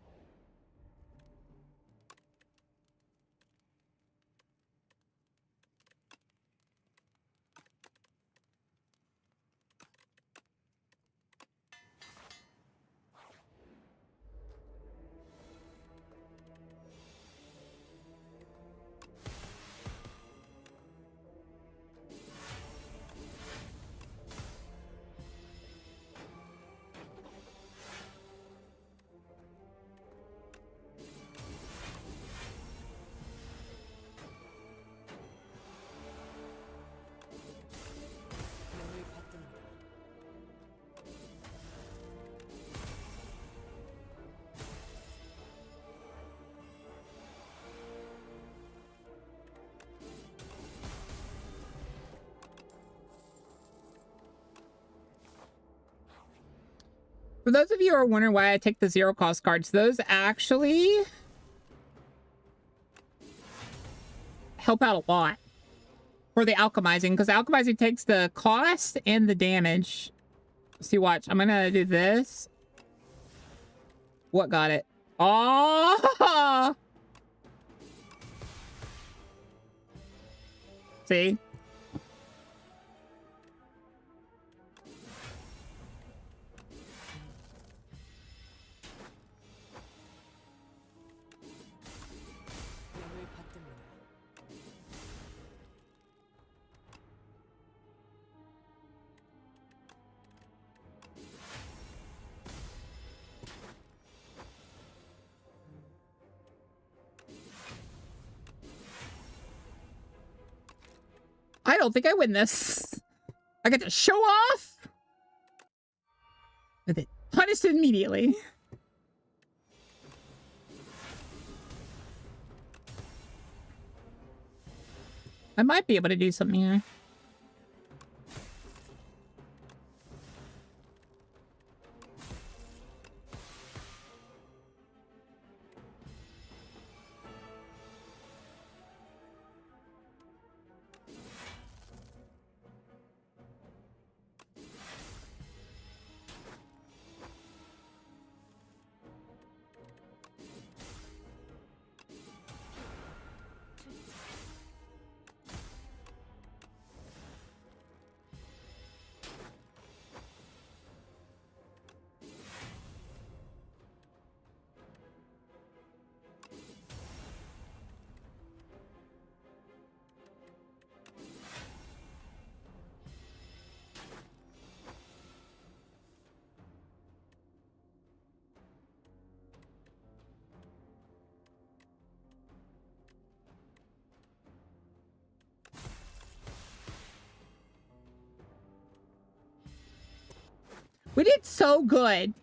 For those of you who are wondering why I take the zero cost cards, those actually help out a lot for the alchemizing, because alchemizing takes the cost and the damage. See, watch. I'm gonna do this. What got it? Oh! See? I don't think I win this. I get to show off with it punished immediately. I might be able to do something here. We did so good.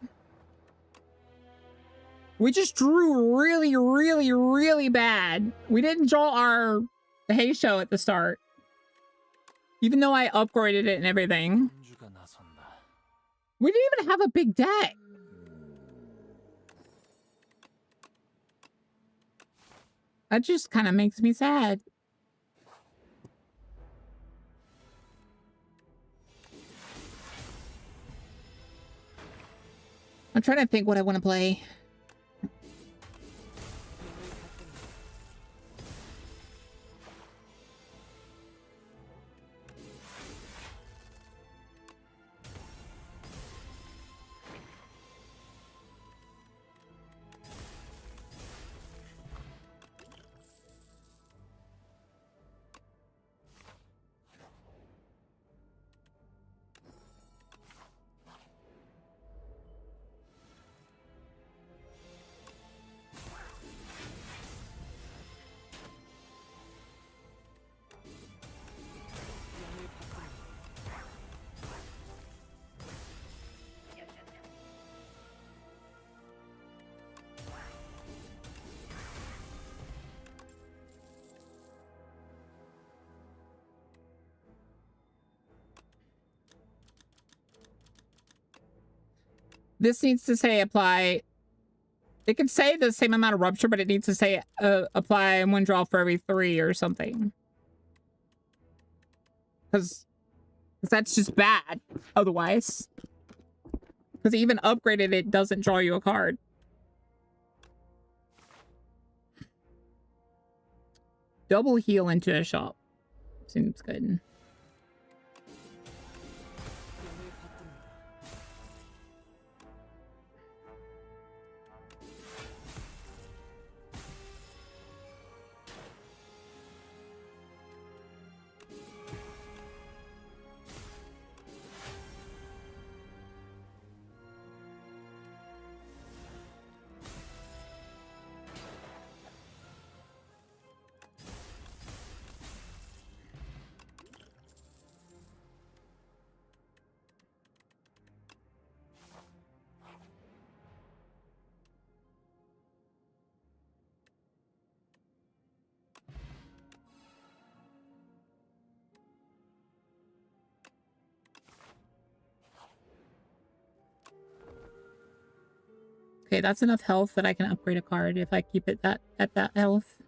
We just drew really, really, really bad. We didn't draw our Hey Show at the start. Even though I upgraded it and everything. We didn't even have a big deck. That just kind of makes me sad. I'm trying to think what I want to play. This needs to say apply. It can say the same amount of rupture, but it needs to say apply one draw for every 3 or something. Because that's just bad otherwise. Because even upgraded, it doesn't draw you a card. Double heal into a shop. Seems good. Okay, that's enough health that I can upgrade a card if I keep it at that health.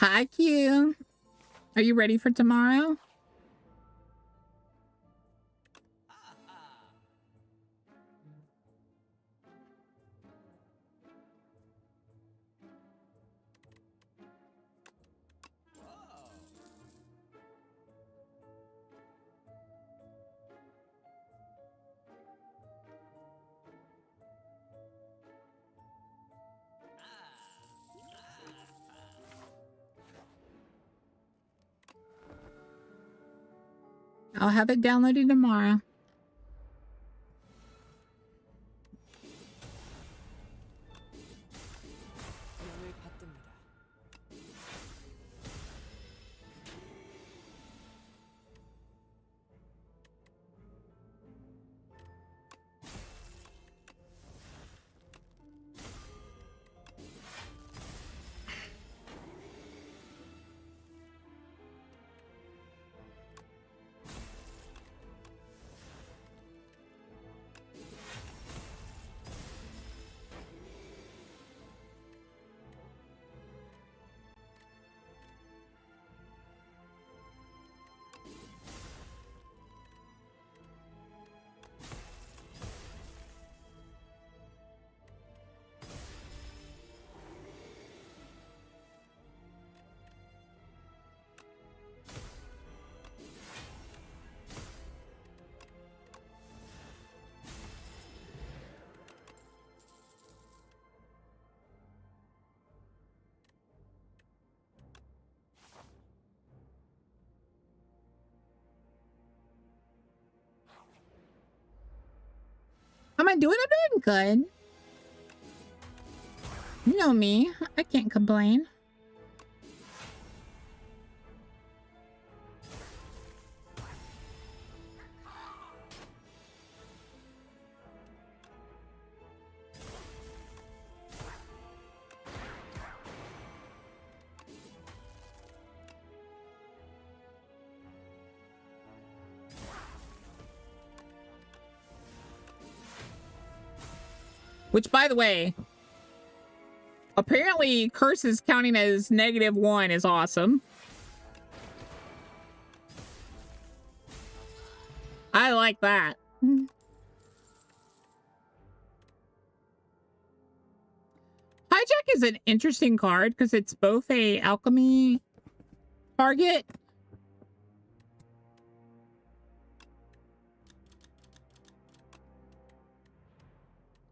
Hi, Q. Are you ready for tomorrow? I'll have it downloaded tomorrow. How am I doing? I'm doing good. You know me. I can't complain. Which, by the way, apparently curses counting as -1 is awesome. I like that. Hijack is an interesting card because it's both a alchemy target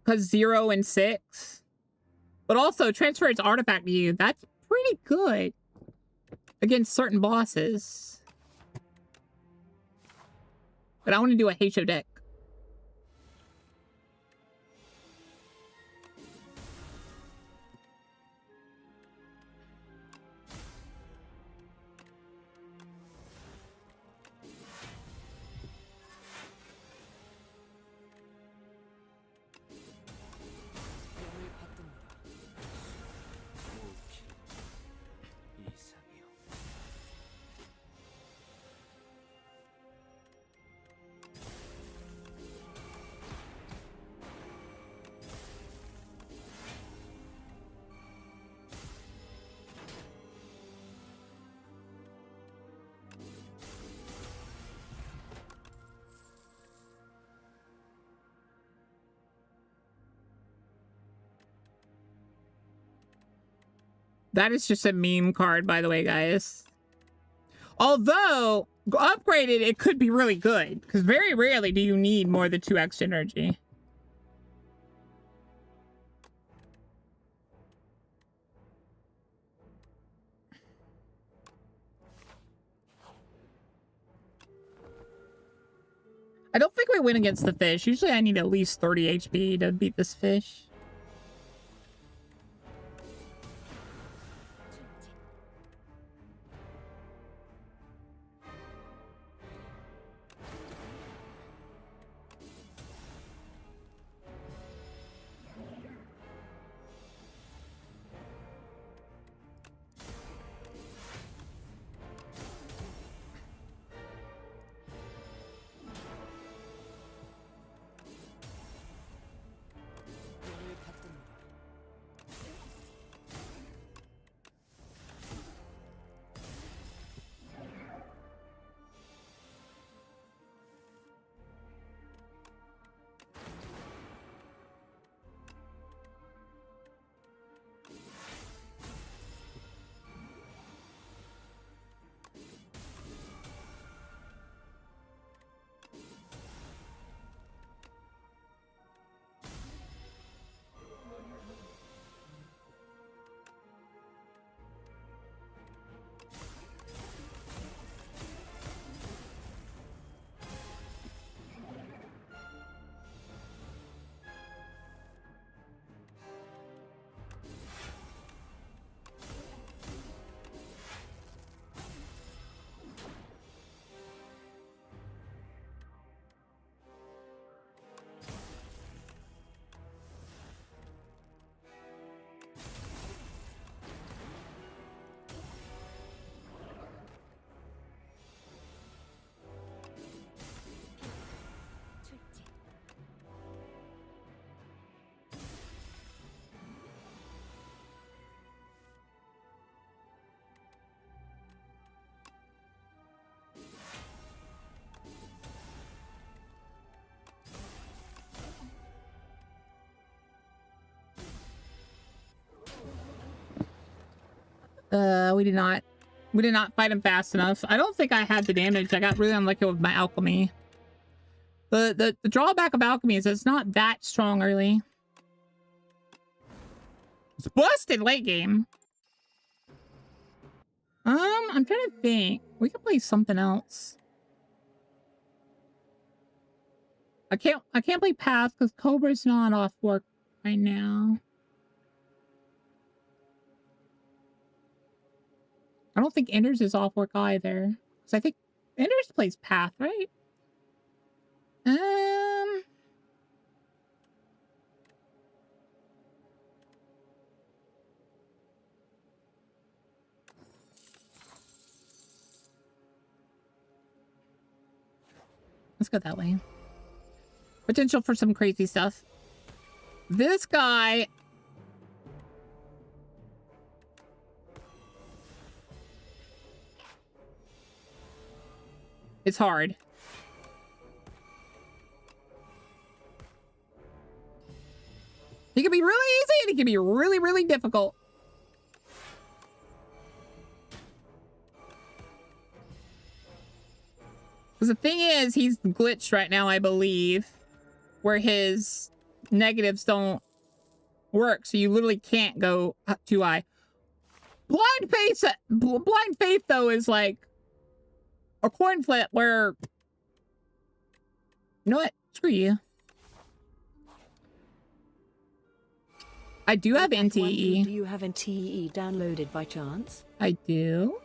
because 0 and 6, but also transfer its artifact to you. That's pretty good against certain bosses. But I want to do a Heisho deck. That is just a meme card, by the way, guys. Although, upgraded, it could be really good. Because very rarely do you need more than 2x energy. I don't think we win against the fish. Usually I need at least 30 HP to beat this fish. We did not fight him fast enough. I don't think I had the damage. I got really unlucky with my alchemy. The drawback of alchemy is it's not that strong early. It's busted late game. I'm trying to think. We could play something else. I can't play Path because Cobra's not off work right now. I don't think Enders is off work either. Because I think Enders plays Path, right? Let's go that way. Potential for some crazy stuff. This guy... It's hard. He can be really easy and he can be really, really difficult. Because the thing is, he's glitched right now, I believe, where his negatives don't work. So you literally can't go too high. Blind Faith, though, is like a coin flip where... You know what? Screw you. I do have NTE. Do you have NTE downloaded by chance? I do.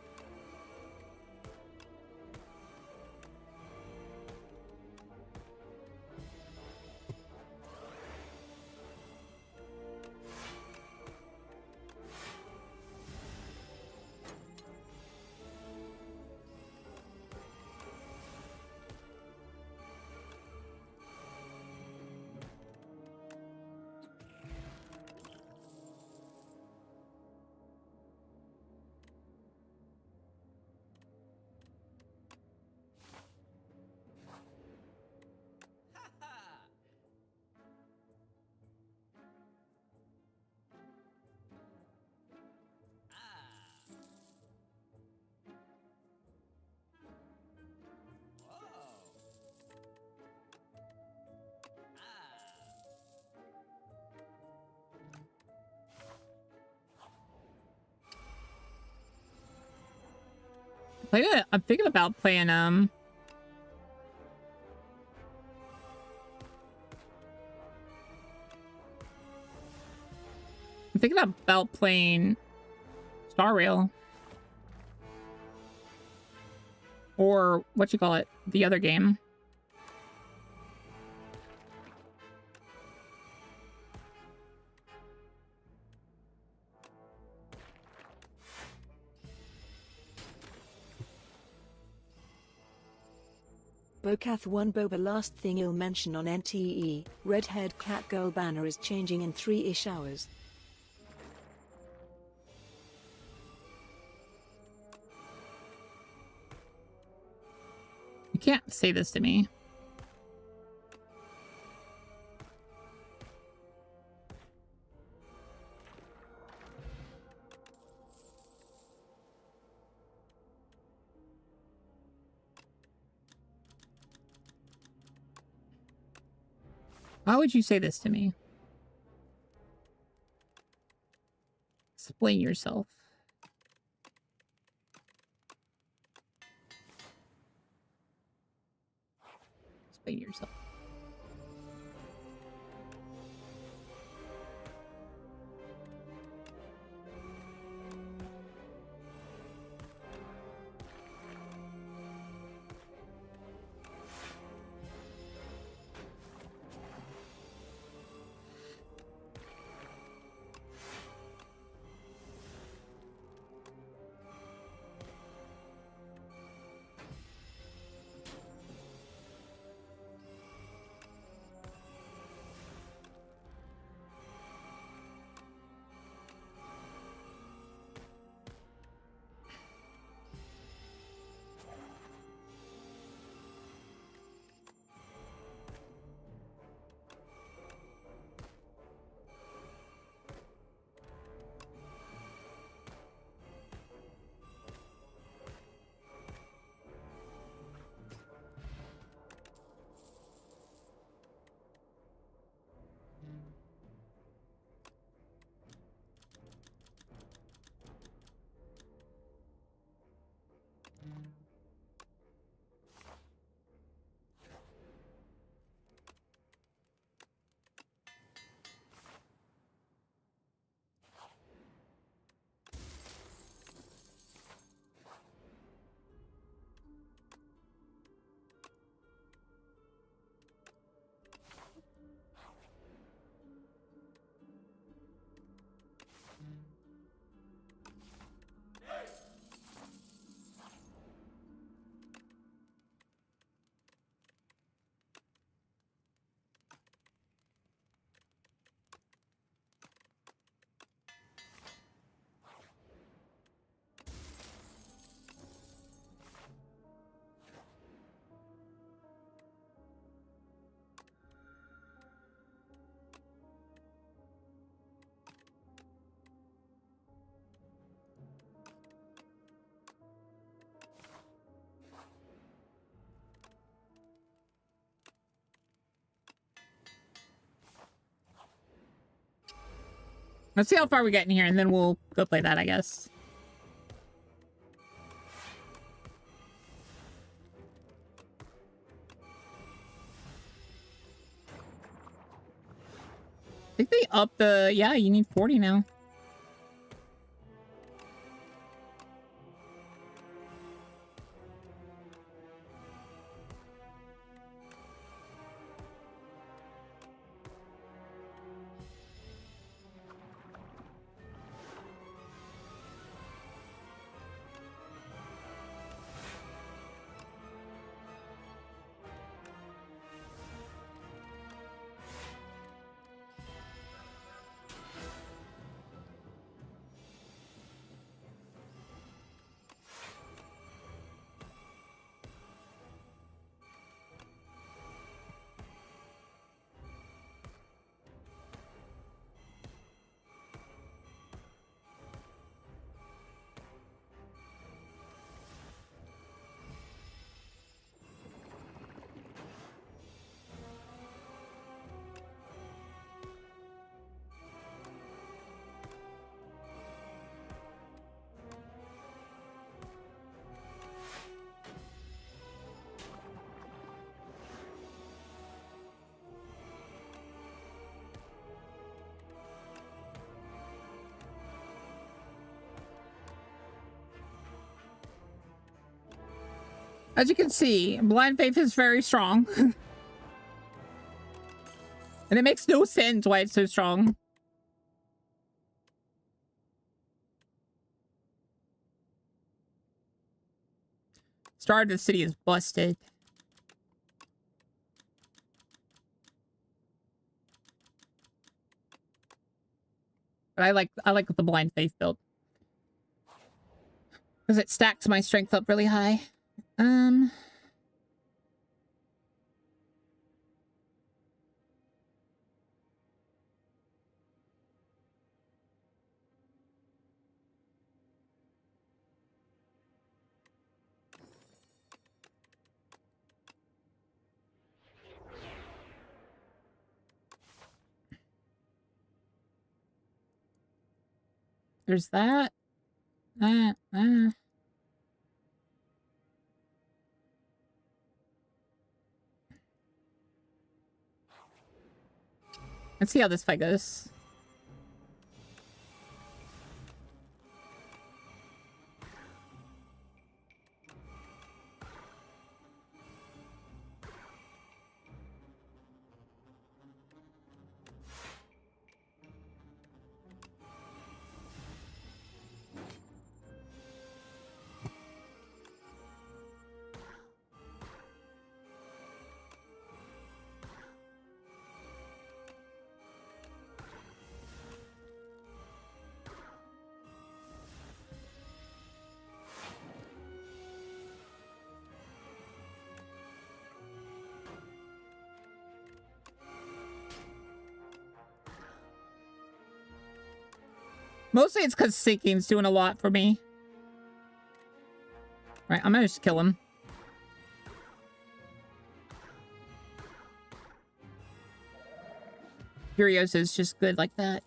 I'm thinking about playing I'm thinking about playing Star Rail. Or what you call it, the other game. Bocath 1 Boba last thing you'll mention on NTE, red-haired cat girl banner is changing in 3-ish hours. You can't say this to me. Why would you say this to me? Explain yourself. Explain yourself. Let's see how far we get in here, and then we'll go play that, I guess. I think they upped the... Yeah, you need 40 now. As you can see, blind faith is very strong. And it makes no sense why it's so strong. Star of the city is busted. But I like the blind faith build. Because it stacks my strength up really high. There's that. Let's see how this fight goes. Mostly it's because Seeking's doing a lot for me. Right, I'm gonna just kill him. Furiosa is just good like that.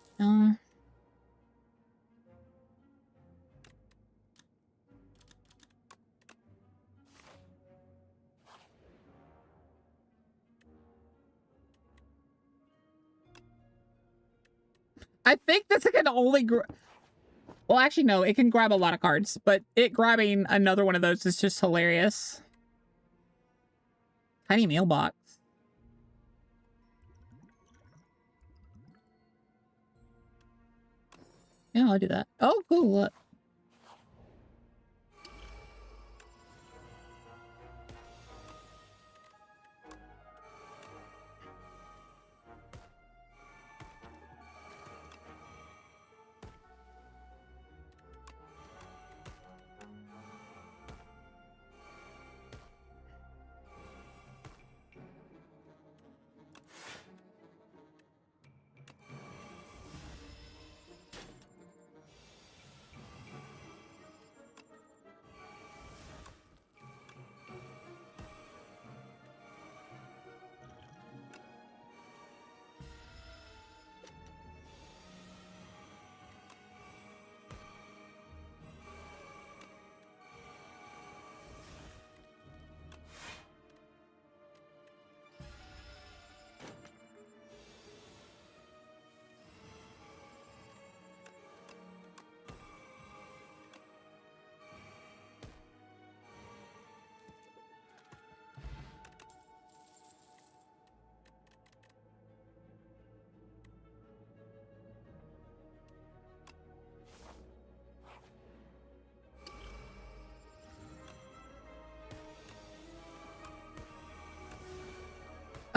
I think this can only... Well, actually, no. It can grab a lot of cards, but it grabbing another one of those is just hilarious. Tiny mailbox. Yeah, I'll do that. Oh, cool. Look.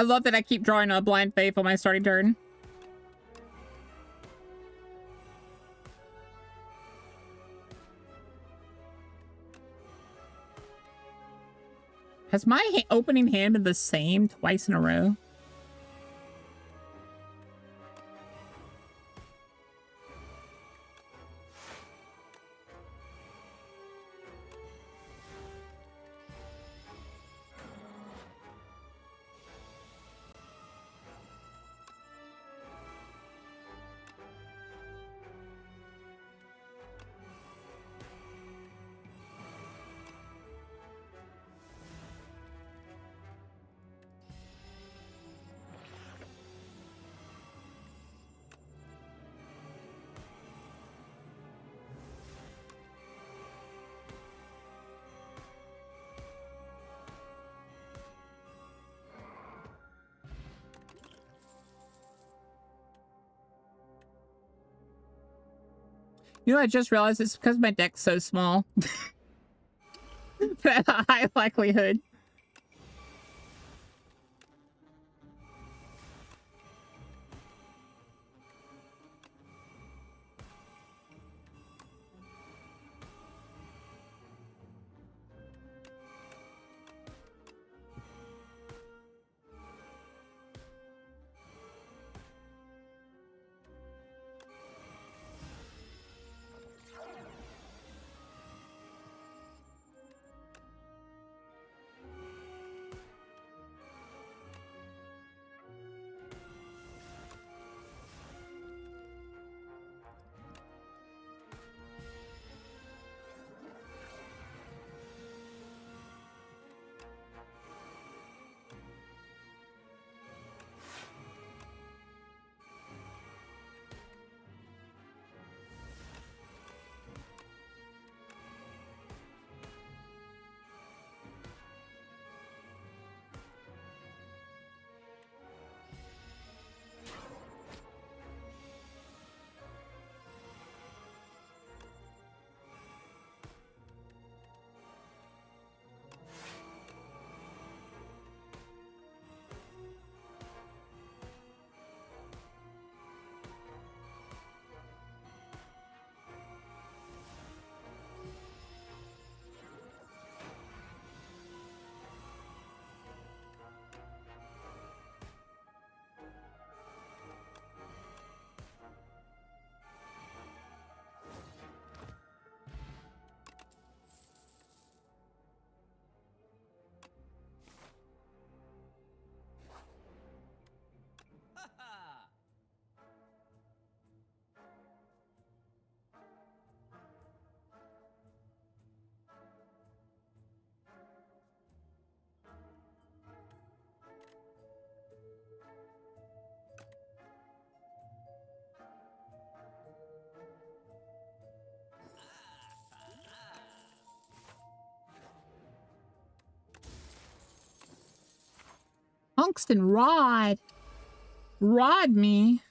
love that I keep drawing a blind faith on my starting turn. Has my opening hand been the same twice in a row? You know, I just realized it's because my deck's so small. That high likelihood. Tungsten rod. Rod me.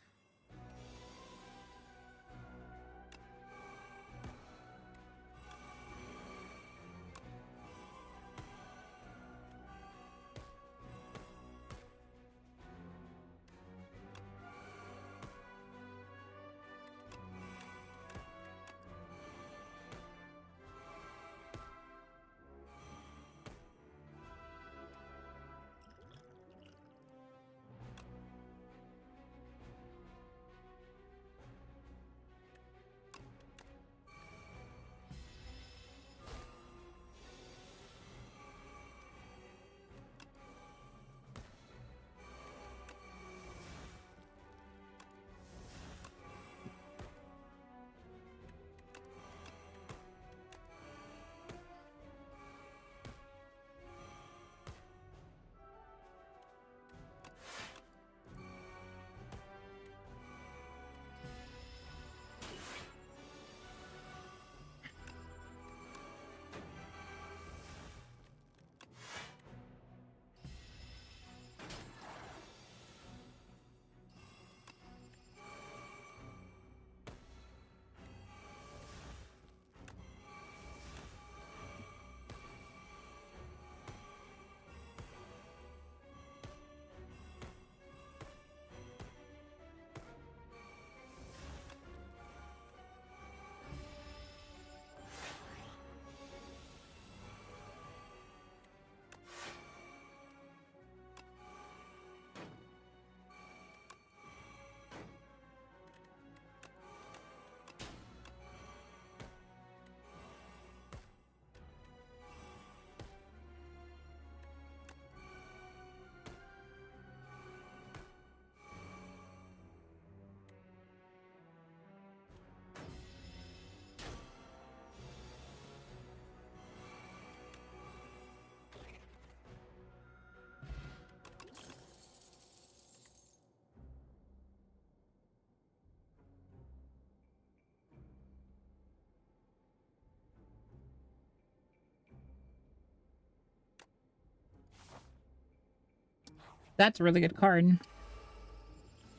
That's a really good card.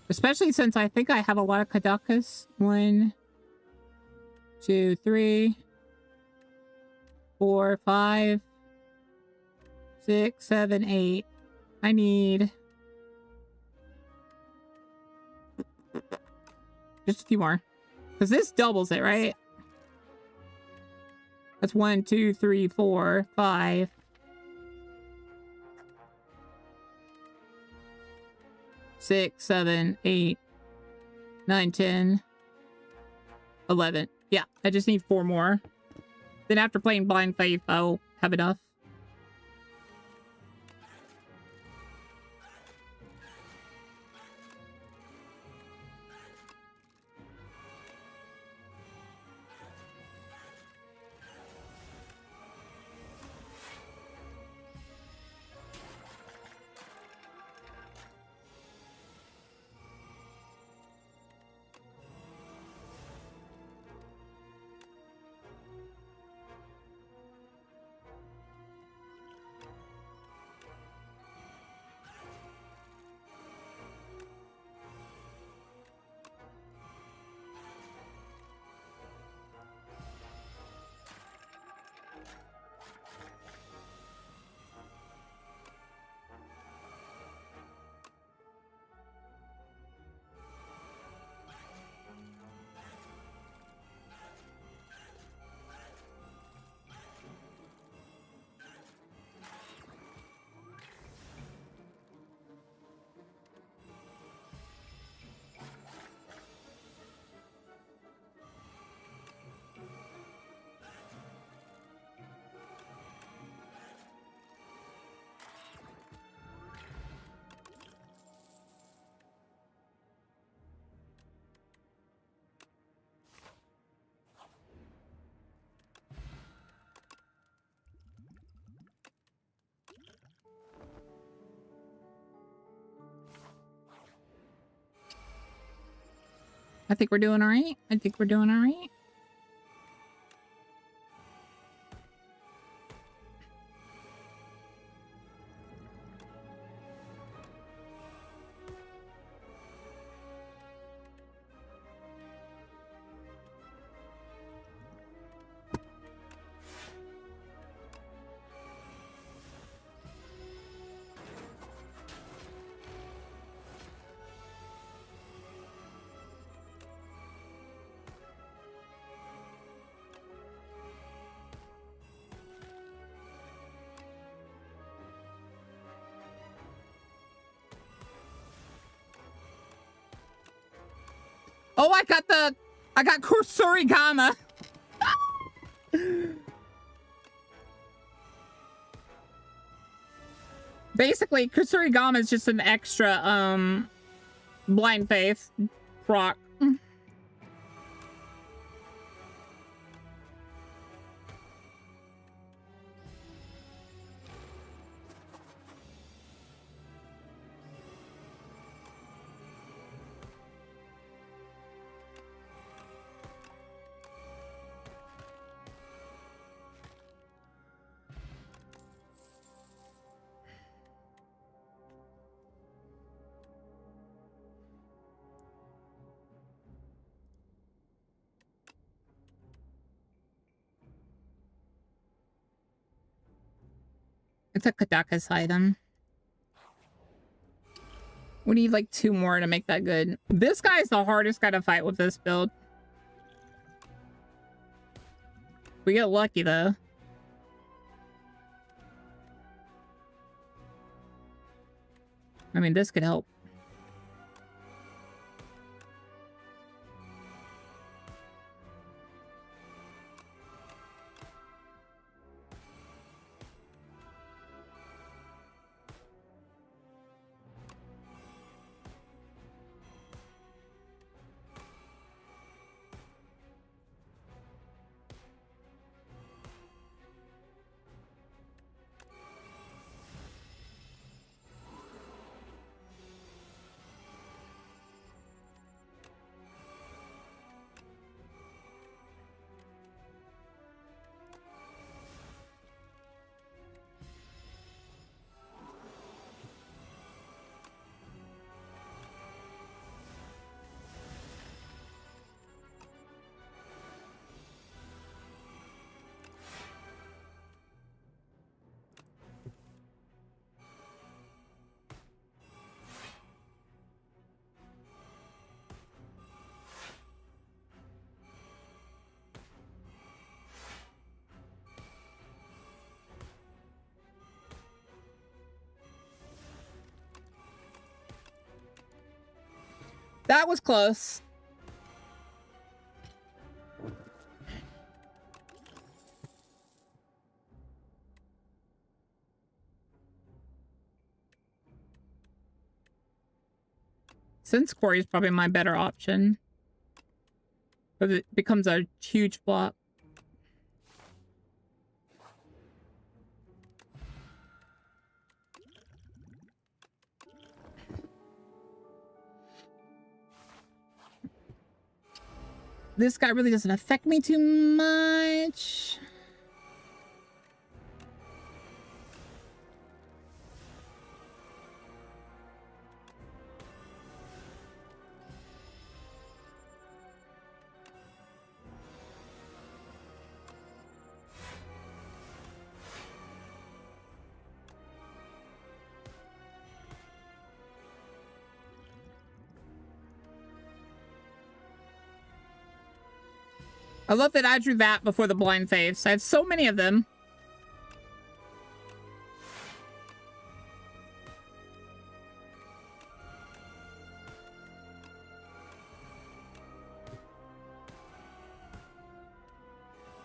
Especially since I think I have a lot of Kadakas. 1, 2, 3, 4, 5, 6, 7, 8. I need just a few more. Because this doubles it, right? That's 1, 2, 3, 4, 5. 6, 7, 8, 9, 10, 11. Yeah, I just need 4 more. Then after playing Blind Faith, I'll have enough. I think we're doing all right. I think we're doing all right. Oh, I got Kusurigama. Basically, Kusurigama is just an extra, Blind Faith proc. It's a Kadaka's item. We need like 2 more to make that good. This guy's the hardest guy to fight with this build. We get lucky though. I mean, this could help. That was close. Sense Quarry is probably my better option. Because it becomes a huge flop. This guy really doesn't affect me too much. I love that I drew that before the blind face. I have so many of them.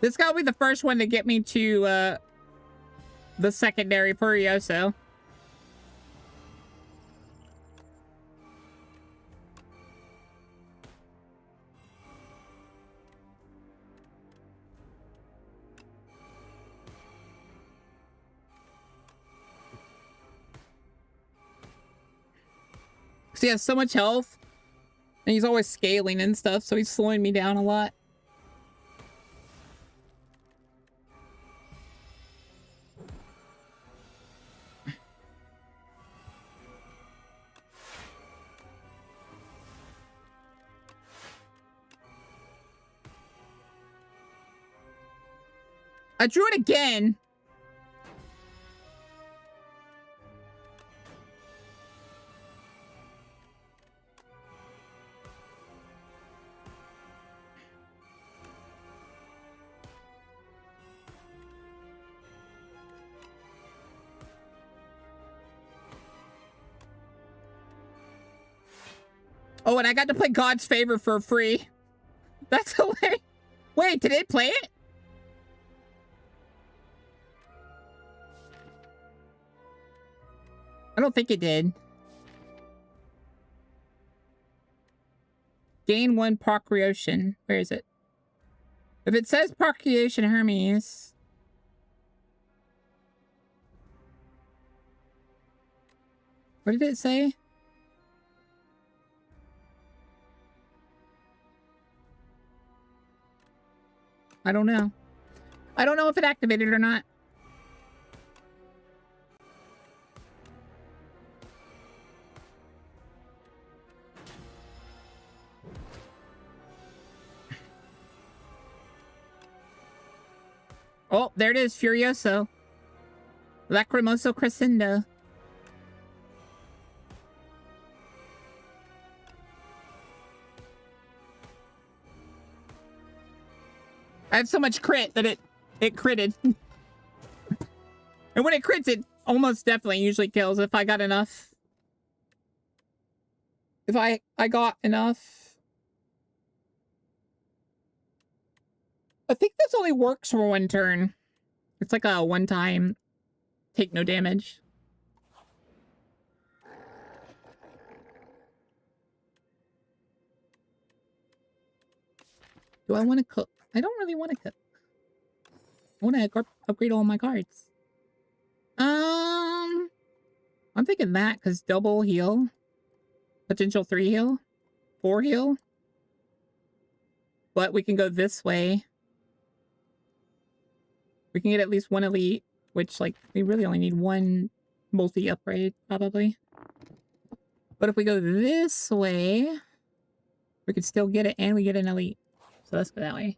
This guy will be the first one to get me to the secondary Furioso. He has so much health, and he's always scaling and stuff, so he's slowing me down a lot. I drew it again. Oh, and I got to play God's Favor for free. That's hilarious. Wait, did it play it? I don't think it did. Gain 1 procreation. Where is it? If it says procreation Hermes. What did it say? I don't know. I don't know if it activated or not. Oh, there it is, Furioso. Lacrimoso Crescendo. I have so much crit that it critted. And when it crits, it almost definitely usually kills if I got enough. If I got enough. I think this only works for 1 turn. It's like a one-time take no damage. Do I want to cook? I don't really want to cook. I want to upgrade all my cards. I'm thinking that because double heal. Potential 3 heal. 4 heal. But we can go this way. We can get at least 1 elite, which, like, we really only need 1 multi-upgrade, probably. But if we go this way, we could still get it, and we get an elite. So let's go that way.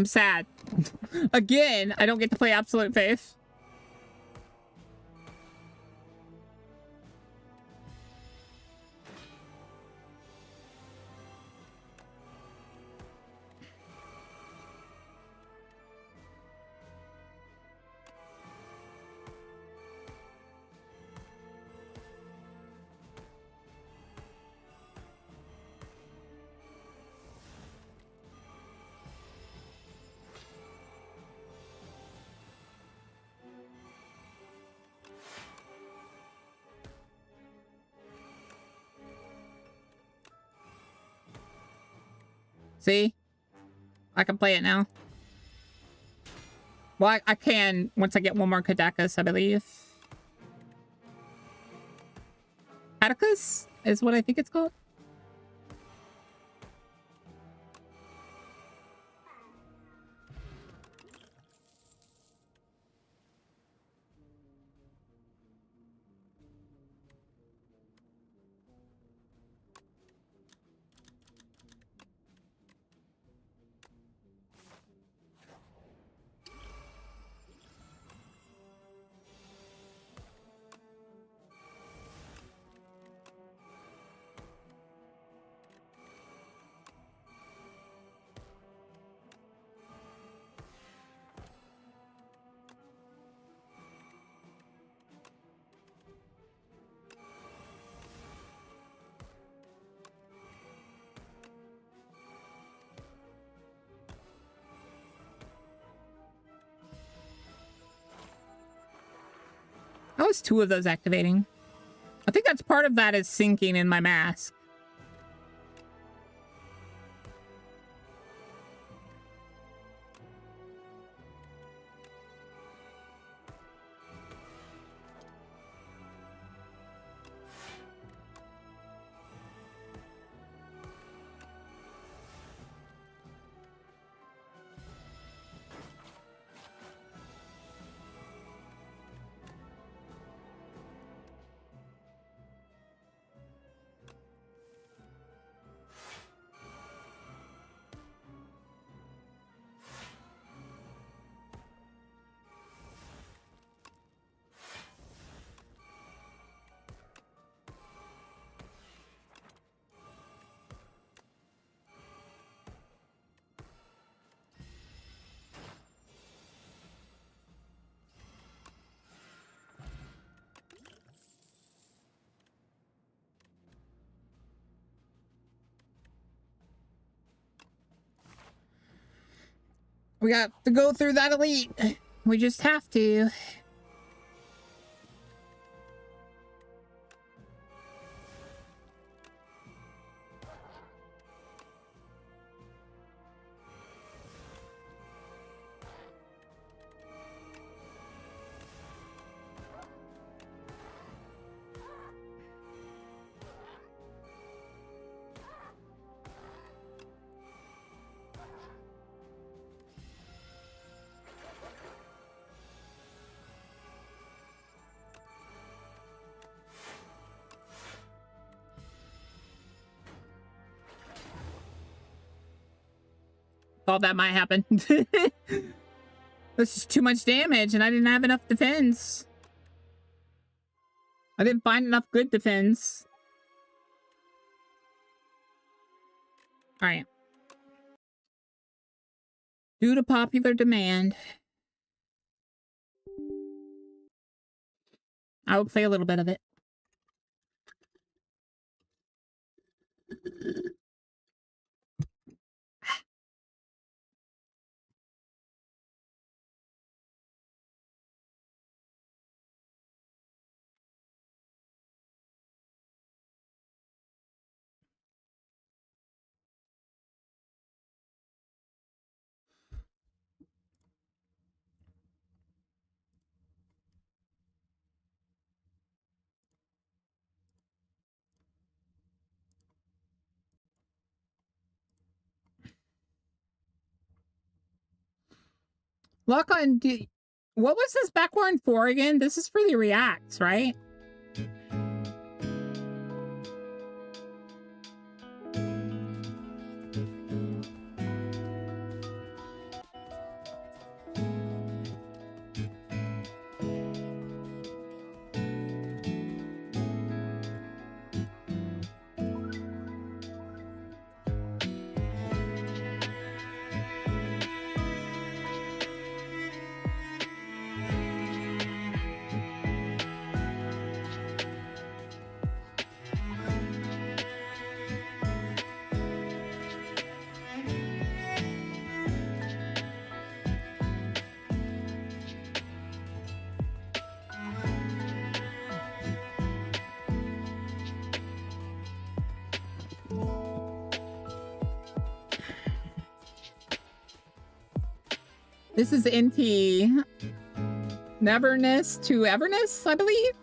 I'm sad. Again, I don't get to play Absolute Faith. See? I can play it now. Well, I can once I get one more Kadakas, I believe. Kadakas is what I think it's called. How is 2 of those activating? I think that's part of that is syncing in my mask. We got to go through that elite. We just have to. Thought that might happen. This is too much damage, and I didn't have enough defense. I didn't find enough good defense. Alright. Due to popular demand, I will play a little bit of it. Lock on. What was this backward for again? This is for the reacts, right? This is NT. Neverness to Everness, I believe.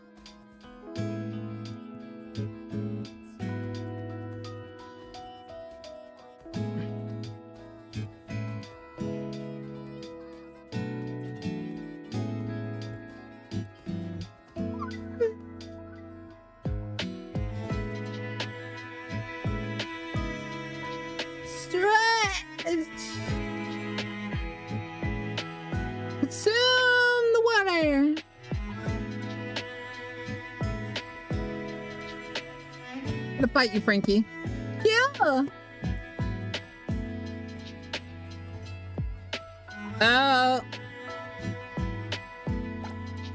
Consume the water. I'm gonna fight you, Frankie. Yeah.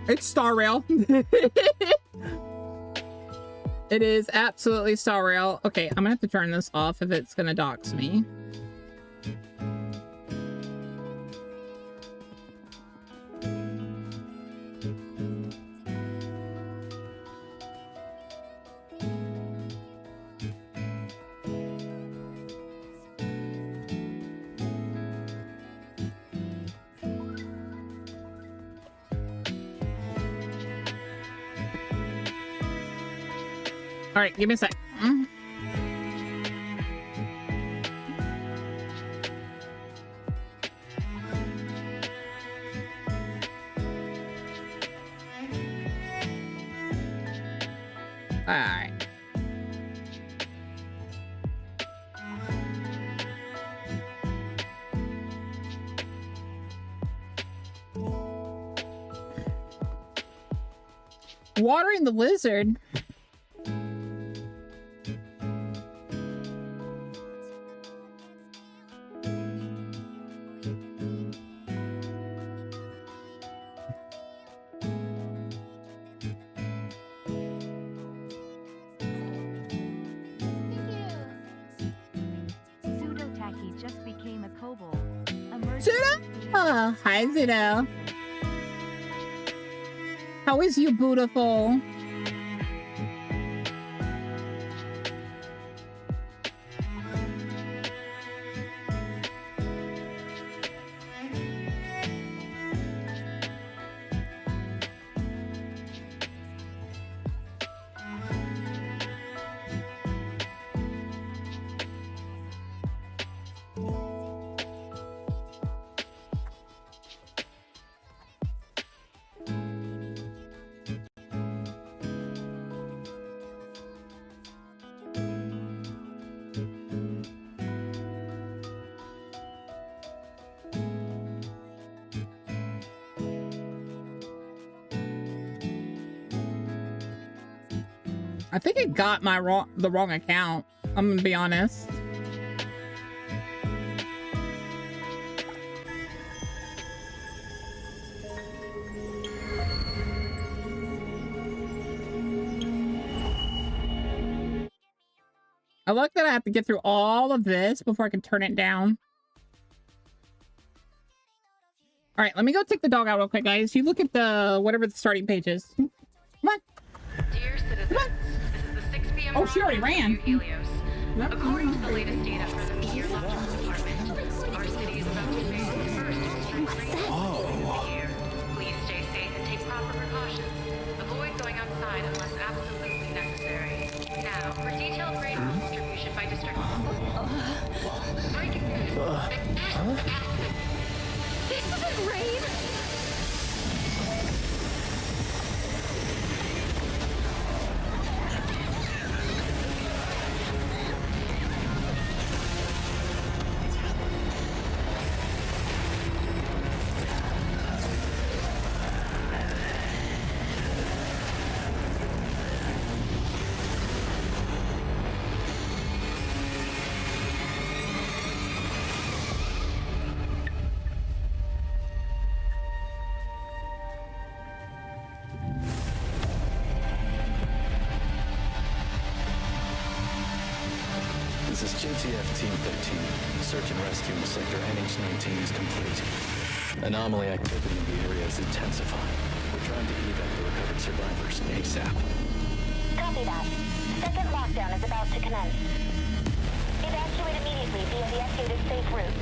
It's Star Rail. It is absolutely Star Rail. Okay, I'm gonna have to turn this off if it's gonna dox me. All right, give me a sec. All right. Watering the lizard. Hi, Zudo. How is you, beautiful? I think it got the wrong account. I'm gonna be honest. I like that I have to get through all of this before I can turn it down. All right, let me go take the dog out real quick, guys. You look at the whatever the starting page is. Come on. Dear citizens, Come on. this is the 6 p.m. Oh, she already ran. Helios. According to the latest data from the Meteorological Department, our city is about to face the first extreme rain of the year. Please stay safe and take proper precautions. Avoid going outside unless absolutely necessary. Now, for detailed rainfall distribution by district. Breaking news. This isn't rain! This is JTF Team 13. Search and rescue in Sector NH-19 is complete. Anomaly activity in the area is intensifying. We're trying to evac the recovered survivors ASAP. Copy that. Second lockdown is about to commence. Evacuate immediately via the estimated safe route.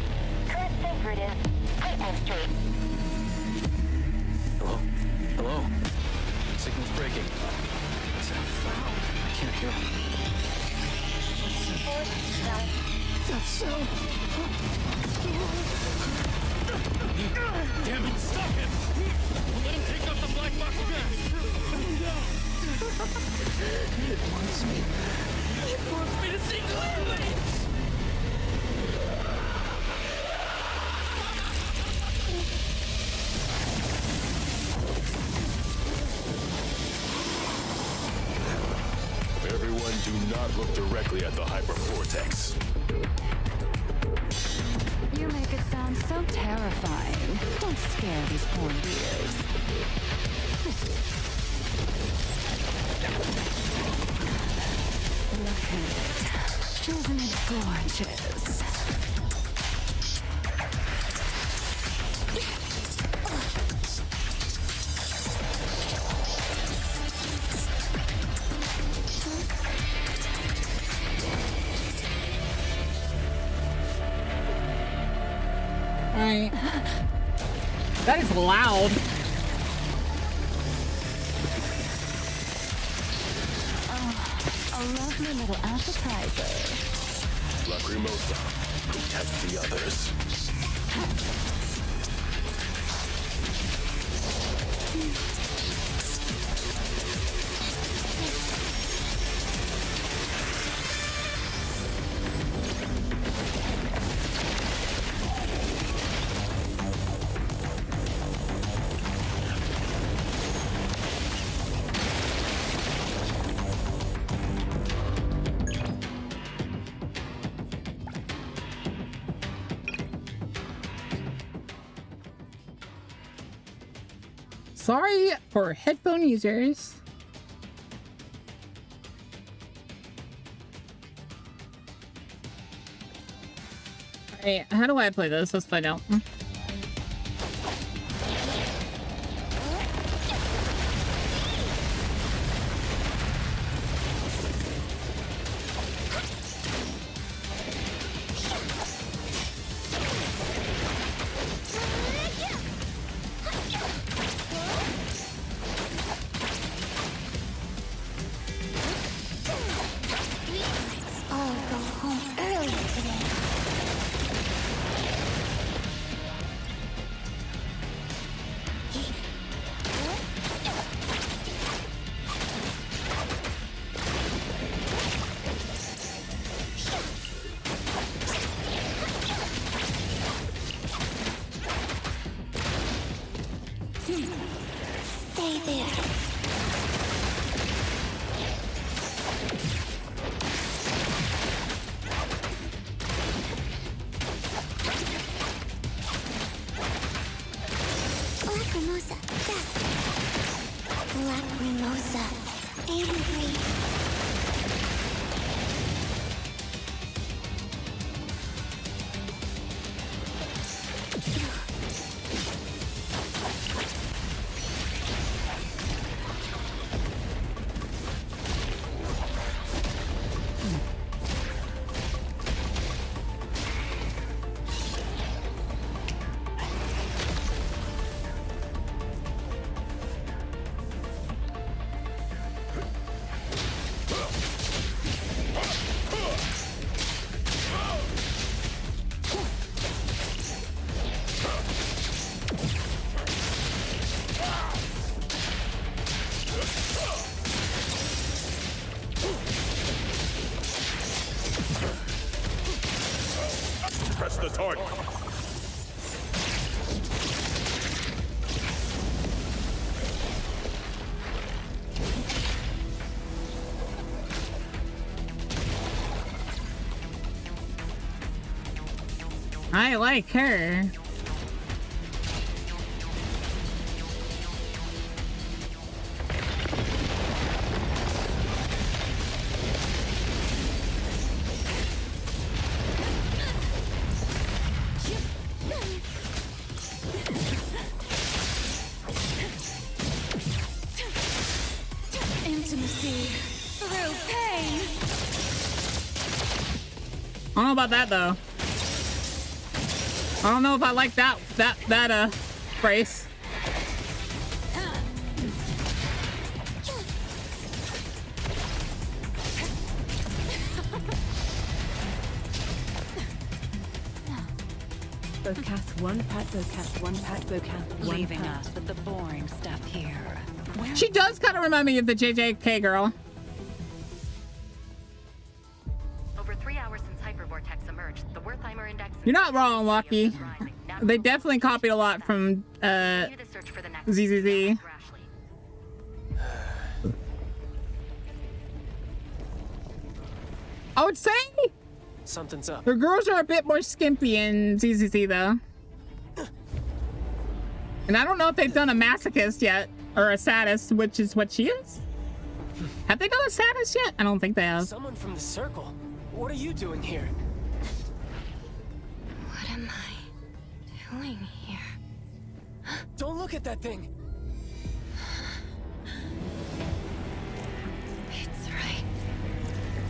Current safe route is... Wait! Endscreen. Hello? Hello? Signal's breaking. What's that sound? I can't hear him. That sound! Damn it, stop him! Let him take up the black box gas! It wants me. It wants me to see clearly! Everyone, do not look directly at the hypervortex. You make it sound so terrifying. Don't scare these poor dears. Look at it. Isn't it gorgeous? Right. That is loud. Oh, a lovely little appetizer. Lacrimosa, protect the others. Sorry for headphone users. Alright, how do I play this? Let's find out. Press the target. I like her. Intimacy through pain. I don't know about that though. I don't know if I like that phrase. Bocath 1 pat, Bocath 1 pat, Bocath 1 Leaving pat. us with the boring stuff here. She does kind of remind me of the JJK girl. Over 3 hours since Hypervortex emerged, the Wertheimer index. You're not wrong, Lucky. They definitely copied a lot from ZZZ. I would say something's up. the girls are a bit more skimpy in ZZZ though. And I don't know if they've done a masochist yet, or a sadist, which is what she is. Have they done a sadist yet? I don't think they have. Someone from the circle. What are you doing here? What am I doing here? Don't look at that thing. It's right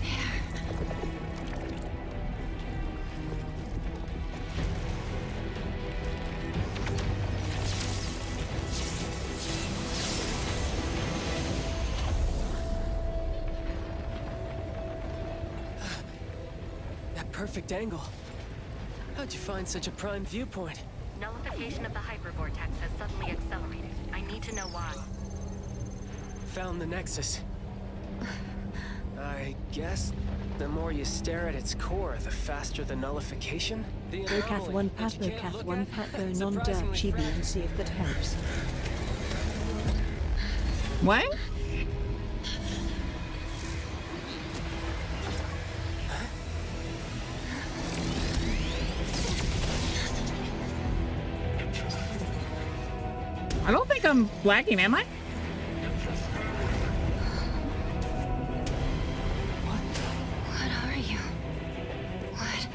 there. That perfect angle. How'd you find such a prime viewpoint? Nullification of the hypervortex has suddenly accelerated. I need to know why. Found the nexus. I guess the more you stare at its core, the faster the nullification. The Bocath 1 pat, Bocath 1 pat, go non-dirt Chibi and see if that helps. What? I don't think I'm lagging, am I? What are you? What?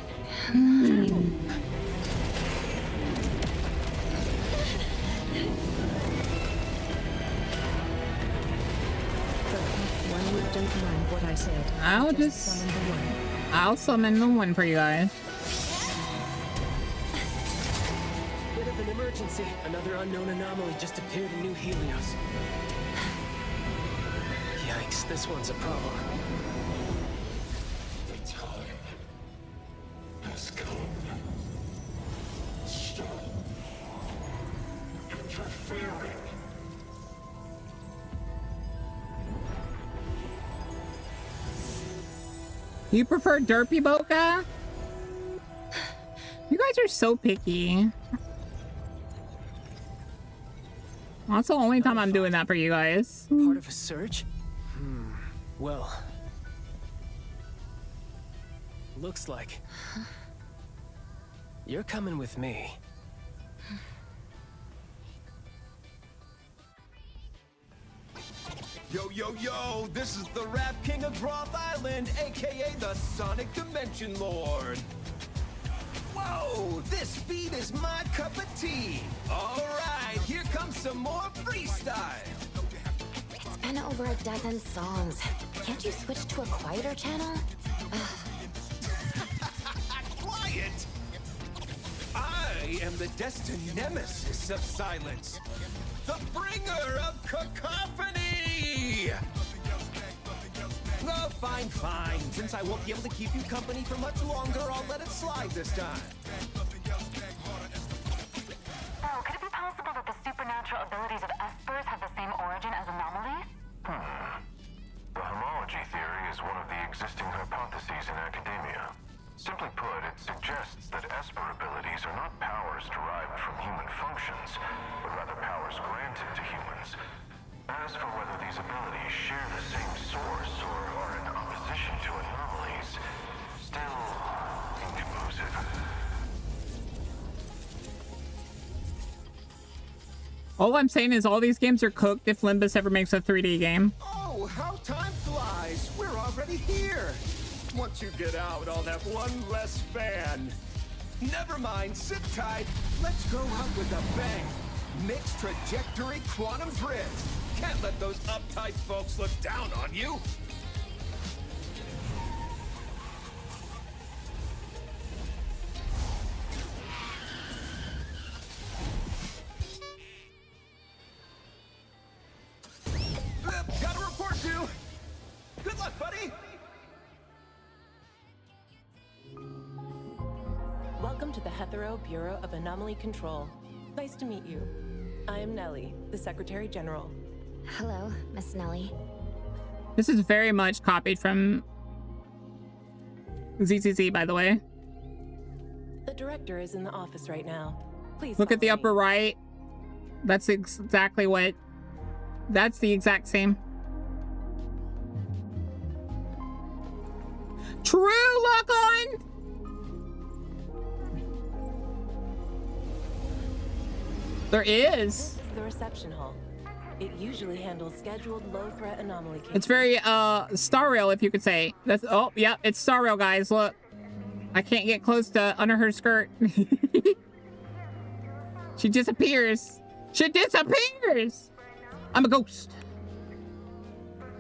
Don't mind what I said. I'll summon the one for you guys. Bit of an emergency. Another unknown anomaly just appeared in New Helios. Yikes, this one's a problem. The time has come. Stop interfering. You prefer derpy Boca? You guys are so picky. That's the only time I'm doing that for you guys. Part of a search? Well, looks like you're coming with me. Yo, yo, yo, this is the Rap King of Groth Island, aka the Sonic Dimension Lord. Whoa, this beat is my cup of tea. All right, here comes some more freestyle. It's been over a dozen songs. Can't you switch to a quieter channel? Quiet! I am the destined nemesis of silence. The bringer of cacophony! Oh, fine, fine. Since I won't be able to keep you company for much longer, I'll let it slide this time. Oh, could it be possible that the supernatural abilities of espers have the same origin as anomalies? The homology theory is one of the existing hypotheses in academia. Simply put, it suggests that esper abilities are not powers derived from human functions, but rather powers granted to humans. As for whether these abilities share the same source or are in opposition to anomalies, still inconclusive. All I'm saying is all these games are cooked if Limbus ever makes a 3D game. Oh, how time flies! We're already here! Once you get out, I'll have one less fan. Never mind, sit tight. Let's go out with a bang. Mixed trajectory quantum drift. Can't let those uptight folks look down on you. Jethro, Bureau of Anomaly Control. Nice to meet you. I am Nellie, the Secretary General. Hello, Miss Nellie. This is very much copied from ZZZ, by the way. The director is in the office right now. Please look at the follow upper right. That's exactly what. That's the exact same. True, lock on. There is. This is the reception hall. It usually handles scheduled low-threat anomaly cases. It's very Star Rail, if you could say. That's oh yeah, it's Star Rail, guys. Look, I can't get close to under her skirt. She disappears. She disappears. I'm a ghost.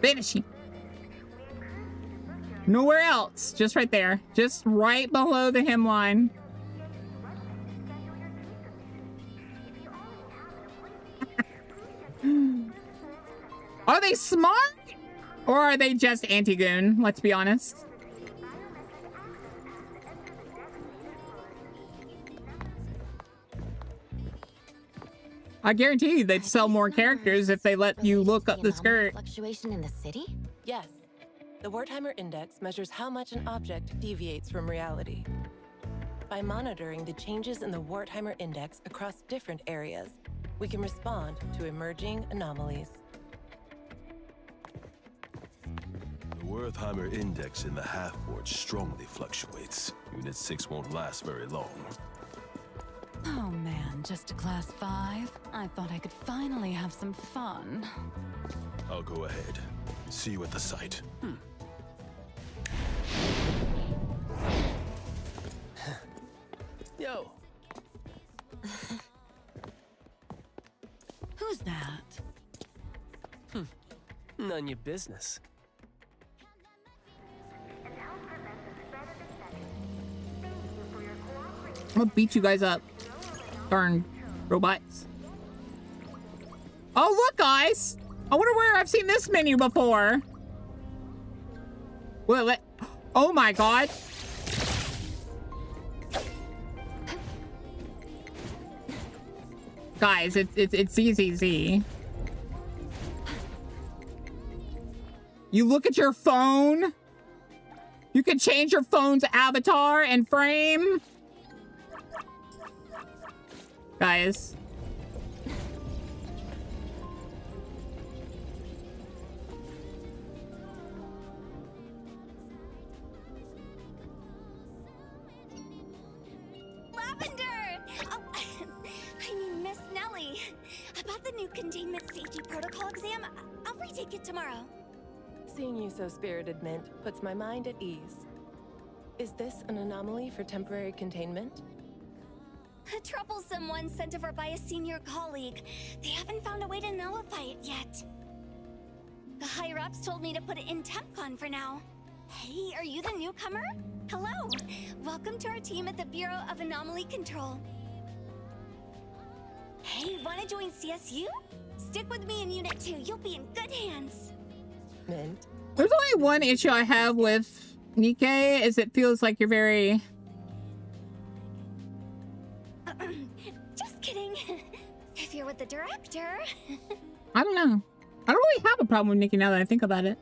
Vanishing. Nowhere else. Just right there. Just right below the hemline. Are they smart? Or are they just anti-goon? Let's be honest. I guarantee you they'd sell more characters if they let you look up the skirt. Fluctuation in the city? Yes. The Wertheimer Index measures how much an object deviates from reality. By monitoring the changes in the Wertheimer Index across different areas, we can respond to emerging anomalies. The Wertheimer Index in the half-board strongly fluctuates. Unit 6 won't last very long. Oh man, just a class 5? I thought I could finally have some fun. I'll go ahead. See you at the site. Yo. Who's that? None your business. I'm gonna beat you guys up. Darn robots. Oh, look, guys. I wonder where I've seen this menu before. Well, oh my god. Guys, it's ZZZ. You look at your phone. You can change your phone's avatar and frame. Guys. Lavender! Oh, I mean, Miss Nellie. About the new containment safety protocol exam, I'll retake it tomorrow. Seeing you so spirited, Mint, puts my mind at ease. Is this an anomaly for temporary containment? A troublesome one sent over by a senior colleague. They haven't found a way to nullify it yet. The higher-ups told me to put it in TempCon for now. Hey, are you the newcomer? Hello. Welcome to our team at the Bureau of Anomaly Control. Hey, wanna join CSU? Stick with me in Unit 2. You'll be in good hands. Mint. There's only one issue I have with Nikkei, is it feels like you're very... Just kidding. If you're with the director. I don't know. I don't really have a problem with Nikki now that I think about it.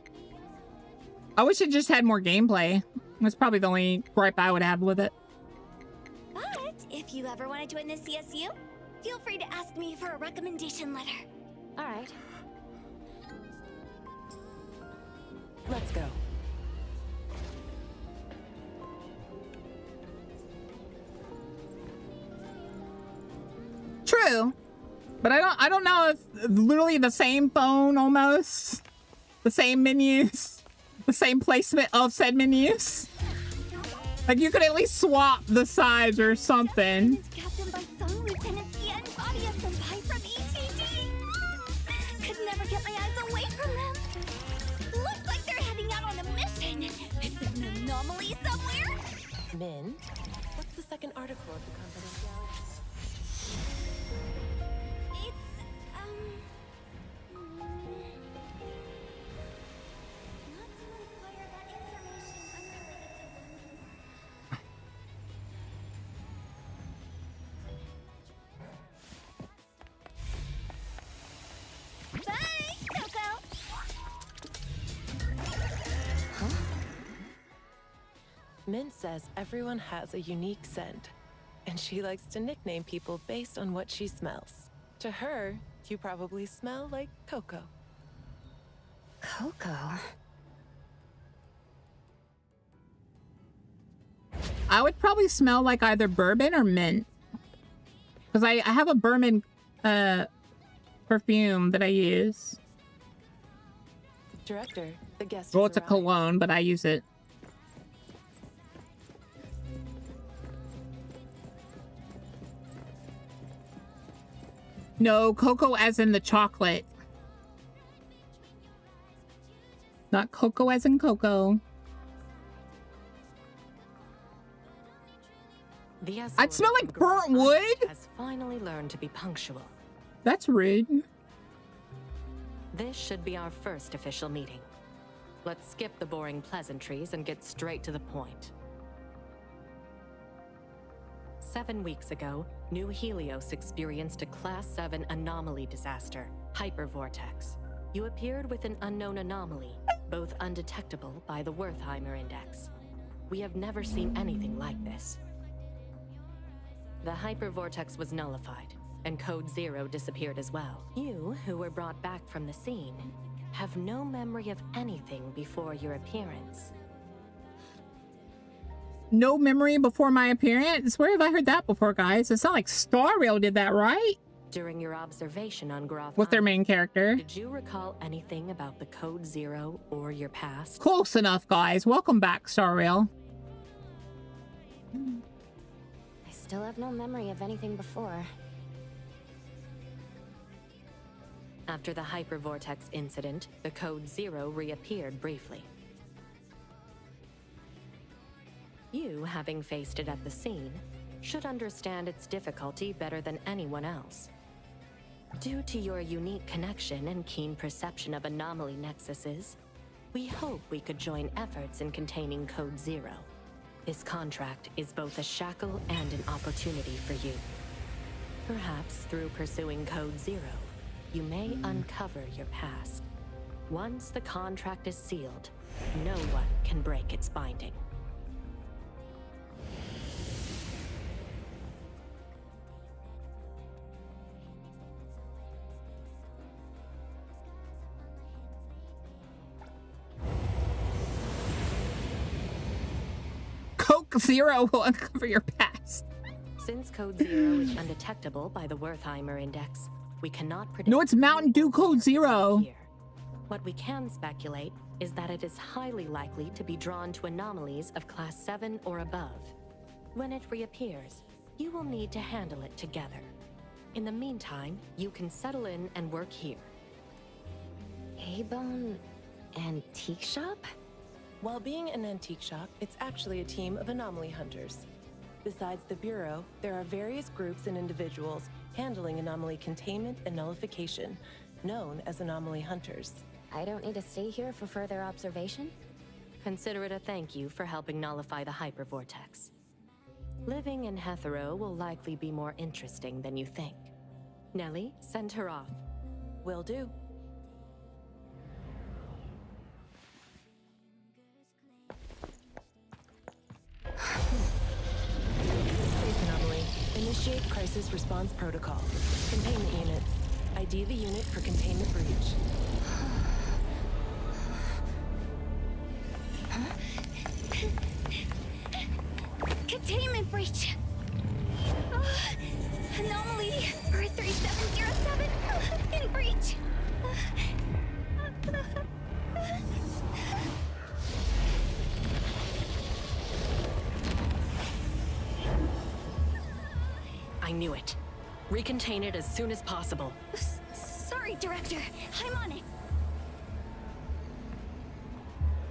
I wish it just had more gameplay. That's probably the only gripe I would have with it. But if you ever want to join the CSU, feel free to ask me for a recommendation letter. All right. Let's go. True. But I don't know if literally the same phone almost. The same menus. The same placement of said menus. Like you could at least swap the size or something. Captain Bite-san, Lieutenant Sia, and Claudia Senpai from ETG. Could never get my eyes away from them. Looks like they're heading out on a mission. Is it an anomaly somewhere? Mint, what's the second article of the confidentiality? Mint says everyone has a unique scent, and she likes to nickname people based on what she smells. To her, you probably smell like cocoa. Cocoa? I would probably smell like either bourbon or mint. Because I have a bourbon perfume that I use. Director, the guest Well, has it's a arrived. cologne, but I use it. No, cocoa as in the chocolate. Not cocoa as in cocoa. I'd smell like burnt wood? Has finally learned to be punctual. That's rude. This should be our first official meeting. Let's skip the boring pleasantries and get straight to the point. 7 weeks ago, New Helios experienced a Class 7 anomaly disaster, hypervortex. You appeared with an unknown anomaly, both undetectable by the Wertheimer Index. We have never seen anything like this. The hypervortex was nullified, and Code Zero disappeared as well. You, who were brought back from the scene, have no memory of anything before your appearance. No memory before my appearance? Where have I heard that before, guys? It's not like Star Rail did that, right? During your observation on Groth With their main character. did you recall anything about the Code Zero or your past? Close enough, guys. Welcome back, Star Rail. I still have no memory of anything before. After the hypervortex incident, the Code Zero reappeared briefly. You, having faced it at the scene, should understand its difficulty better than anyone else. Due to your unique connection and keen perception of anomaly nexuses, we hope we could join efforts in containing Code Zero. This contract is both a shackle and an opportunity for you. Perhaps through pursuing Code Zero, you may uncover your past. Once the contract is sealed, no one can break its binding. Coke Zero will uncover your past. Since Code Zero is undetectable by the Wertheimer Index, we cannot predict. No, it's Mountain Dew Code Zero. What we can speculate is that it is highly likely to be drawn to anomalies of Class 7 or above. When it reappears, you will need to handle it together. In the meantime, you can settle in and work here. A-Bone Antique Shop? While being an antique shop, it's actually a team of anomaly hunters. Besides the Bureau, there are various groups and individuals handling anomaly containment and nullification, known as anomaly hunters. I don't need to stay here for further observation? Consider it a thank you for helping nullify the hypervortex. Living in Hetero will likely be more interesting than you think. Nellie, send her off. Will do. Space anomaly. Initiate crisis response protocol. Containment units. ID the unit for containment breach. Containment breach! Anomaly 3707 in breach! I knew it. Recontain it as soon as possible. Sorry, Director. I'm on it.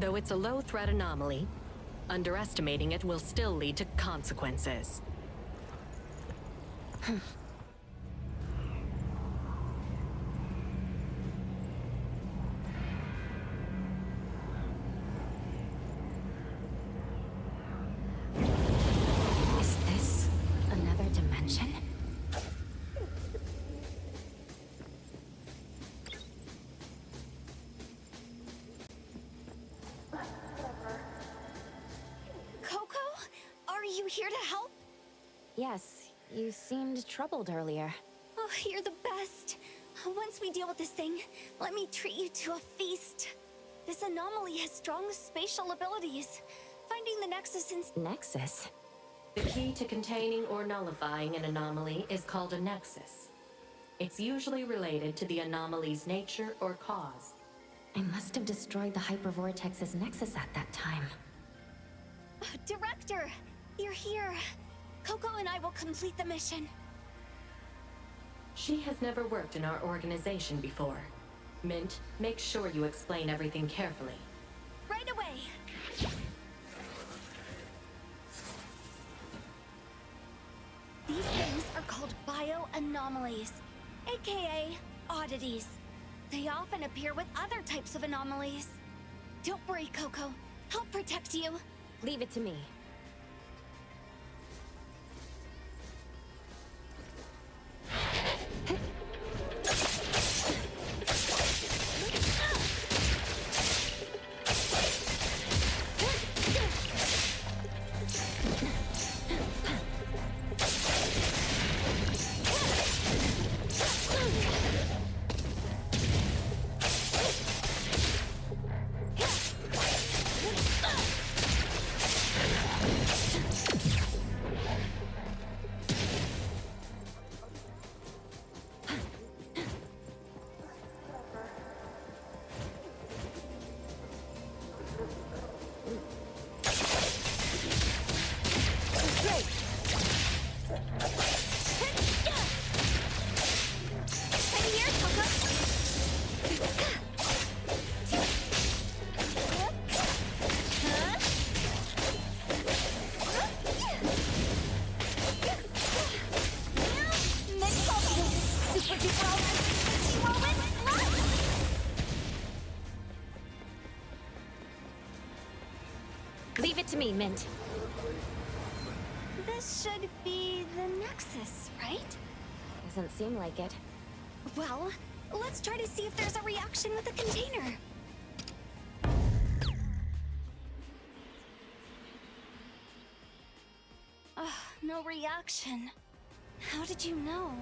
Though it's a low-threat anomaly, underestimating it will still lead to consequences. Is this another dimension? Coco! Yes, you seemed troubled earlier. Oh, you're the best. Once we deal with this thing, let me treat you to a feast. This anomaly has strong spatial abilities. Finding the Nexus in... Nexus? The key to containing or nullifying an anomaly is called a nexus. It's usually related to the anomaly's nature or cause. I must have destroyed the Hypervortex's nexus at that time. Oh, Director, you're here. Coco and I will complete the mission. She has never worked in our organization before. Mint, make sure you explain everything carefully. Right away. These things are called bioanomalies, aka oddities. They often appear with other types of anomalies. Don't worry, Coco. I'll protect you. Leave it to me. Leave it to me, Mint. This should be the Nexus, right? Doesn't seem like it. Well, let's try to see if there's a reaction with the container. No reaction. How did you know?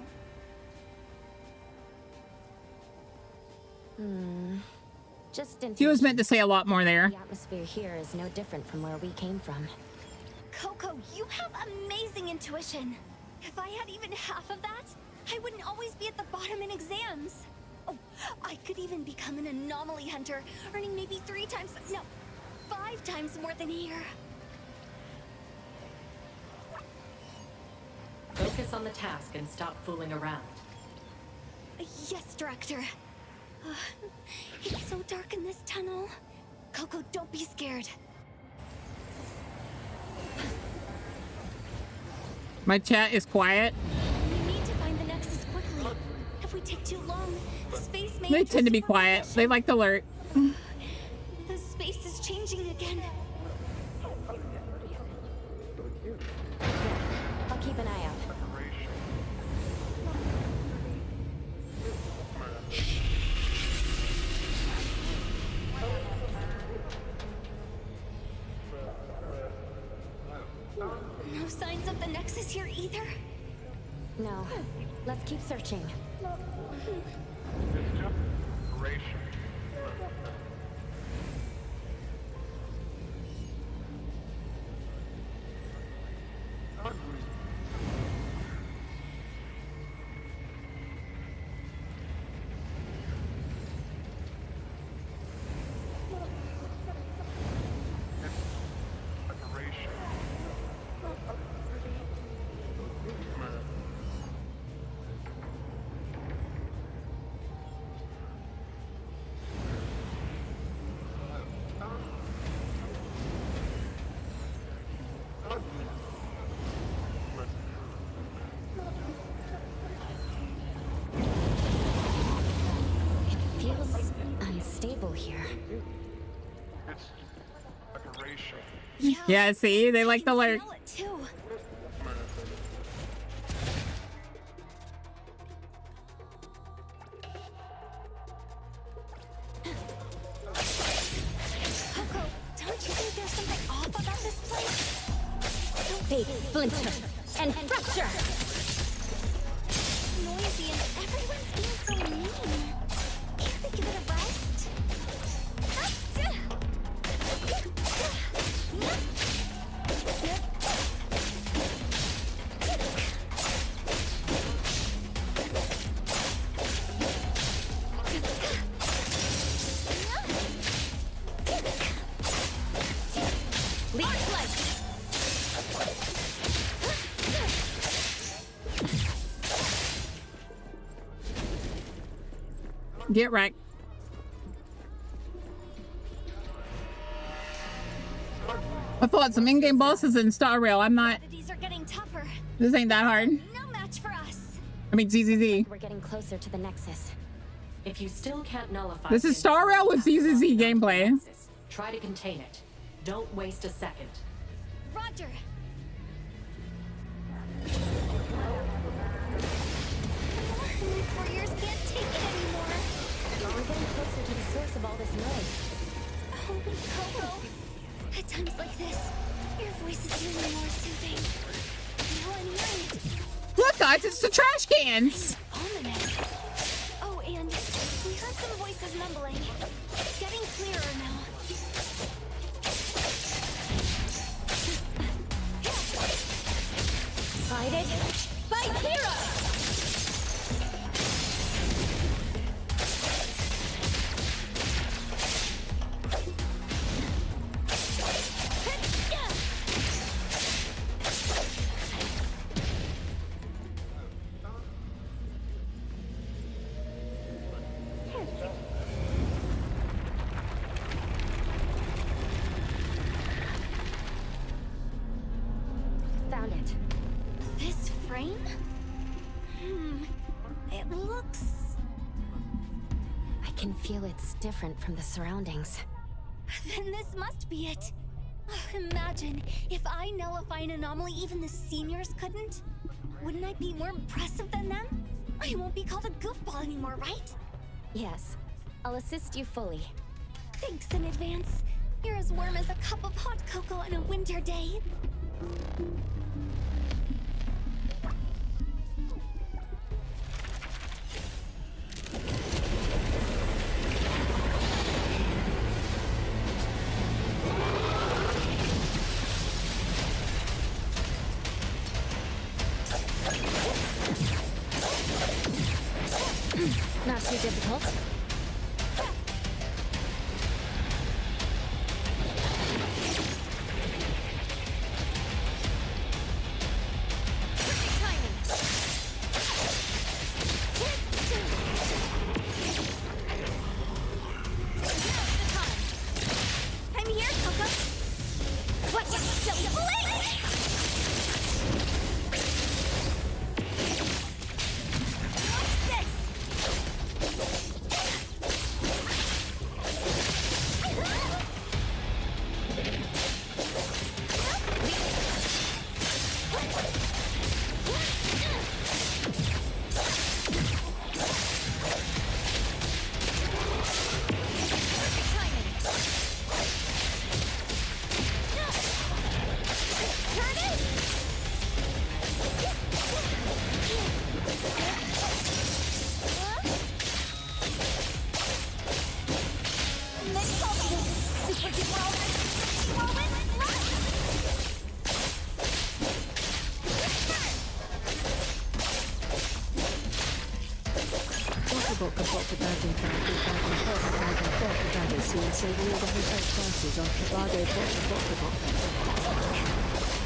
Just in. He was meant to say a lot more there. The atmosphere here is no different from where we came from. Coco, you have amazing intuition. If I had even half of that, I wouldn't always be at the bottom in exams. Oh, I could even become an anomaly hunter, earning maybe 5 times more than here. Focus on the task and stop fooling around. Yes, Director. It's so dark in this tunnel. Coco, don't be scared. My chat is quiet. We need to find the Nexus quickly. If we take too long, the space may... They tend to be quiet. They like to alert. The space is changing again. I'll keep an eye out. No signs of the Nexus here either? No. Let's keep searching. Here. Yeah, see, they like the alert. Too. Coco, don't you think there's something off about this place? Fake splinter. and fracture. Noisy and everyone's being so mean. Can't they give it a rest? Get wrecked. I thought some in-game bosses in Star Rail. I'm not. These are getting tougher. This ain't that hard. No match for us. I mean, ZZZ. We're getting closer to the Nexus. If you still can't nullify This is Star Rail with ZZZ gameplay. try to contain it. Don't waste a second. Roger. My poor ears can't take it anymore. We're getting closer to the source of all this noise. Oh, Coco. At times like this, your voice is really more soothing. Now I'm hearing it. Look, guys, it's the trash cans. Ominous. Oh, and we heard some voices mumbling. It's getting clearer now. Excited? Fight Hero! Found it. This frame? It looks... I can feel it's different from the surroundings. Then this must be it. Imagine if I nullify an anomaly even the seniors couldn't. Wouldn't I be more impressive than them? I won't be called a goofball anymore, right? Yes. I'll assist you fully. Thanks in advance. You're as warm as a cup of hot cocoa on a winter day. Not too difficult. I'm here, Coco. What? Silly blade!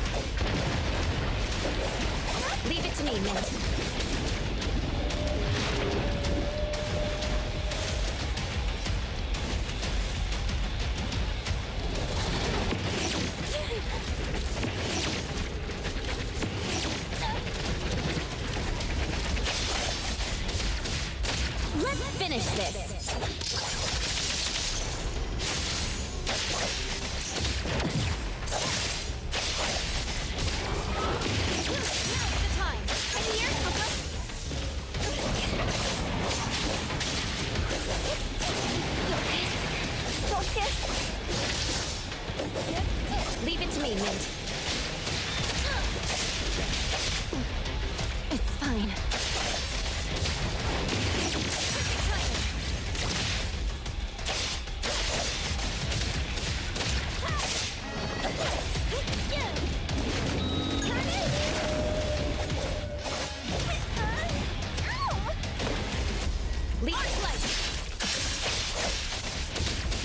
What's this? Leave it to me, Mint. Let's finish this. Leave it to me, Mint.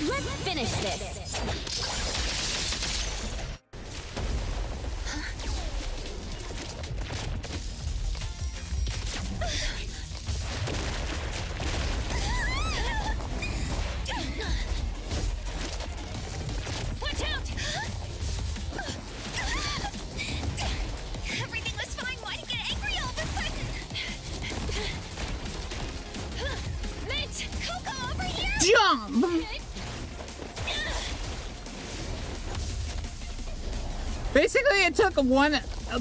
Let's finish this. Watch out! Everything was fine. Why did you get angry all of a sudden? Mint, Coco, over here! Jump! Basically, it took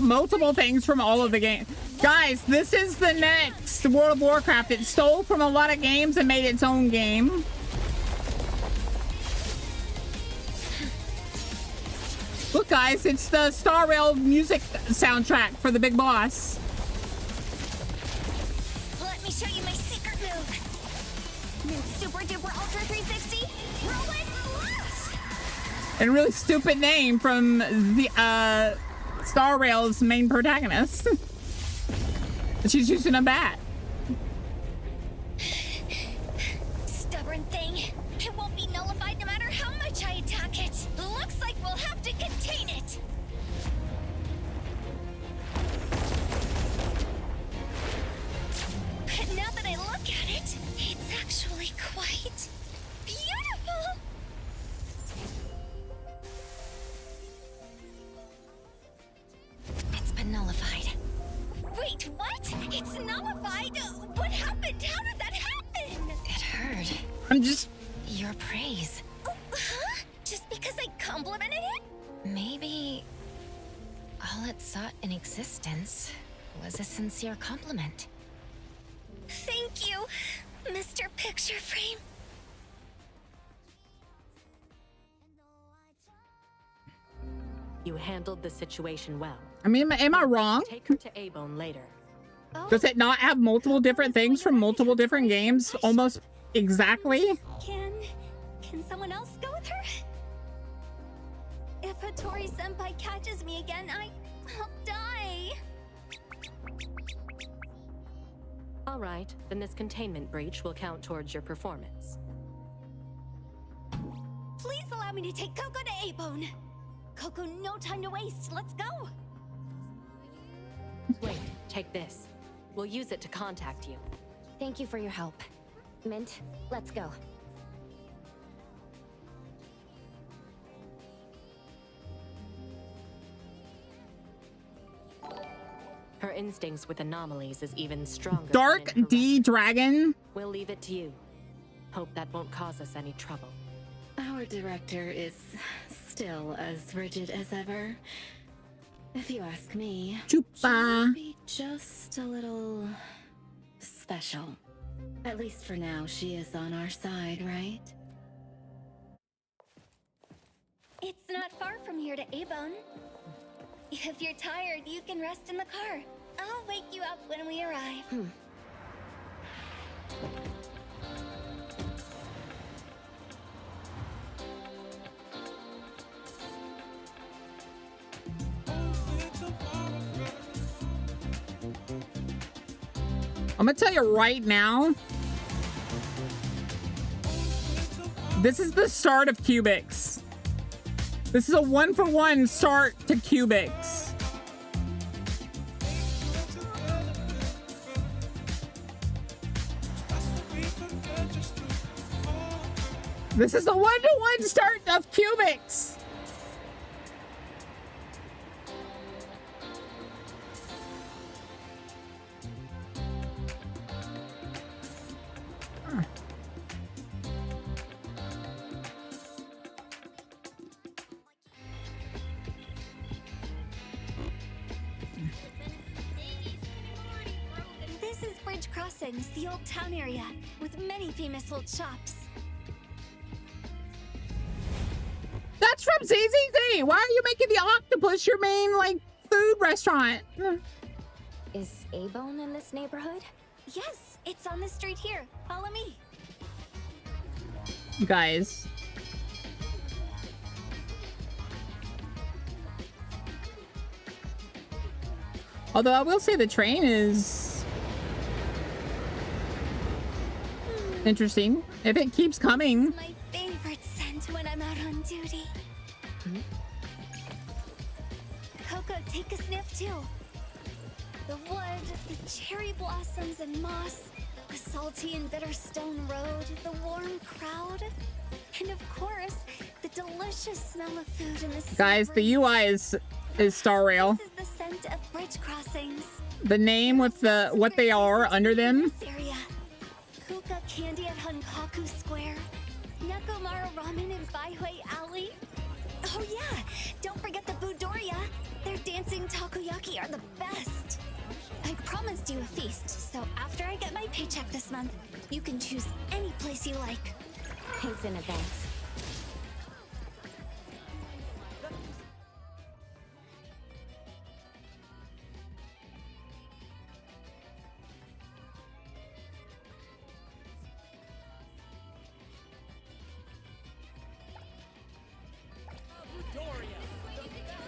multiple things from all of the games. Guys, this is the next World of Warcraft. It stole from a lot of games and made its own game. Look, guys, it's the Star Rail music soundtrack for the big boss. Let me show you my secret move. Mint Super Duper Ultra 360. Roll it! And a really stupid name from the Star Rail's main protagonist. She's using a bat. Stubborn thing. It won't be nullified no matter how much I attack it. Looks like we'll have to contain it. But now that I look at it, it's actually quite beautiful. It's been nullified. Wait, what? It's nullified? What happened? How did that happen? It hurt. I'm just... Your praise. Huh? Just because I complimented it? Maybe all it sought in existence was a sincere compliment. Thank you, Mr. Picture Frame. You handled the situation well. I mean, am I wrong? Take her to A-Bone later. Does it not have multiple different things from multiple different games almost exactly? Can someone else go with her? If Hattori Senpai catches me again, I'll die. All right, then this containment breach will count towards your performance. Please allow me to take Coco to A-Bone. Coco, no time to waste. Let's go. Wait, take this. We'll use it to contact you. Thank you for your help. Mint, let's go. Her instincts with anomalies is even stronger. Dark D Dragon? We'll leave it to you. Hope that won't cause us any trouble. Our director is still as rigid as ever. If you ask me, Chupa. she'll be just a little special. At least for now, she is on our side, right? It's not far from here to A-Bone. If you're tired, you can rest in the car. I'll wake you up when we arrive. I'm gonna tell you right now, this is the start of Cubics. This is a 1-for-1 start to Cubics. This is a 1-to-1 start of Cubics. This is Bridge Crossings, the old town area, with many famous old shops. That's from ZZZ. Why are you making the octopus your main, like, food restaurant? Is A-Bone in this neighborhood? Yes, it's on the street here. Follow me. You guys. Although I will say the train is... Interesting. If it keeps coming. It's my favorite scent when I'm out on duty. Coco, take a sniff too. The wood, the cherry blossoms and moss, the salty and bitter stone road, the warm crowd, and of course, the delicious smell of food in the Guys, the UI is Star Rail. This is the scent of bridge crossings. The name with the what they are under them. Area. Kuka candy at Hankaku Square. Nakamara ramen in Baihui Alley. Oh yeah, don't forget the Budoria. Their dancing takoyaki are the best. I promised you a feast, so after I get my paycheck this month, you can choose any place you like. Thanks in advance.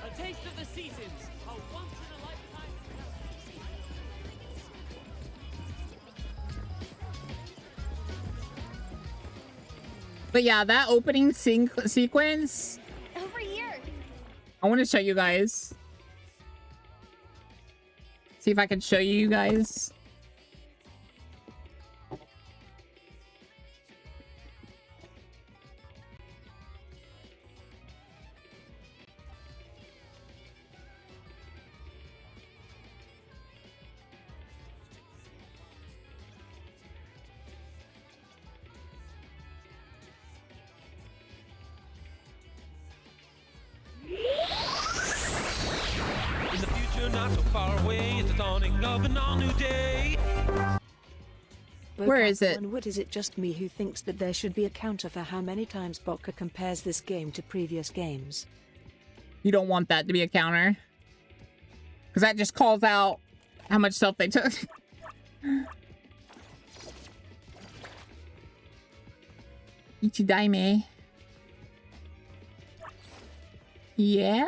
A taste of the seasons. A once in a lifetime. But yeah, that opening sequence. Over here. I want to show you guys. See if I can show you guys. In the future, not so far away, it's the dawning of an all-new day. Where is it? And what is it just me who thinks that there should be a counter for how many times BAKA compares this game to previous games? You don't want that to be a counter. Because that just calls out how much stuff they took. Ichidaime. Yeah?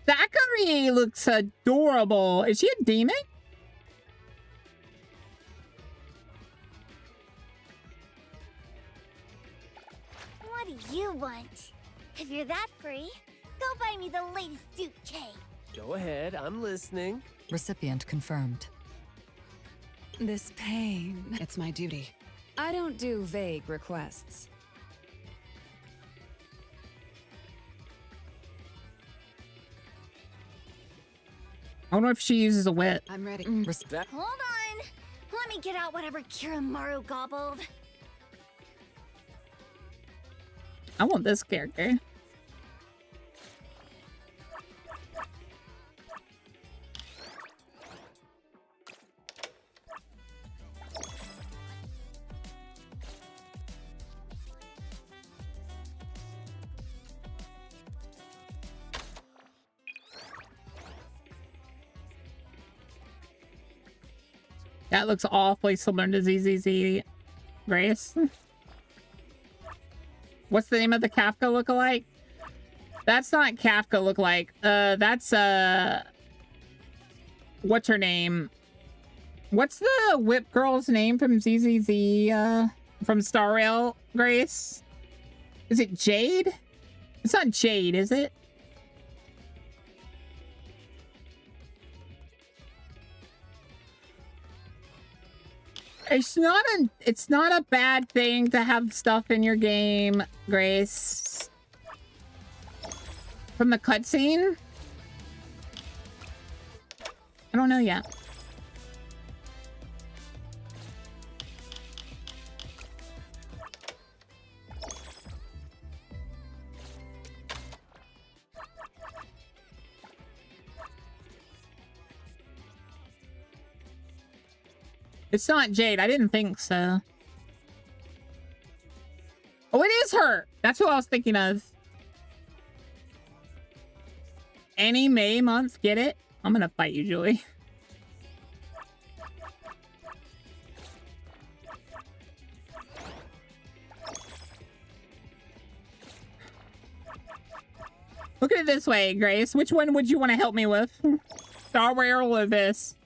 Zachary looks adorable. Is she a demon? What do you want? If you're that free, go buy me the latest Duke K. Go ahead, I'm listening. Recipient confirmed. This pain. It's my duty. I don't do vague requests. I wonder if she uses a whip. I'm ready. Hold on. Let me get out whatever Kiramaru gobbled. I want this character. That looks awfully similar to ZZZ Grace. What's the name of the Kafka lookalike? That's not Kafka lookalike. That's what's her name? What's the whip girl's name from ZZZ from Star Rail, Grace? Is it Jade? It's not Jade, is it? It's not a bad thing to have stuff in your game, Grace. From the cutscene? I don't know yet. It's not Jade. I didn't think so. Oh, it is her. That's who I was thinking of. Any May month, get it? I'm gonna fight you, Julie. Look at it this way, Grace. Which one would you want to help me with? Star Rail or this?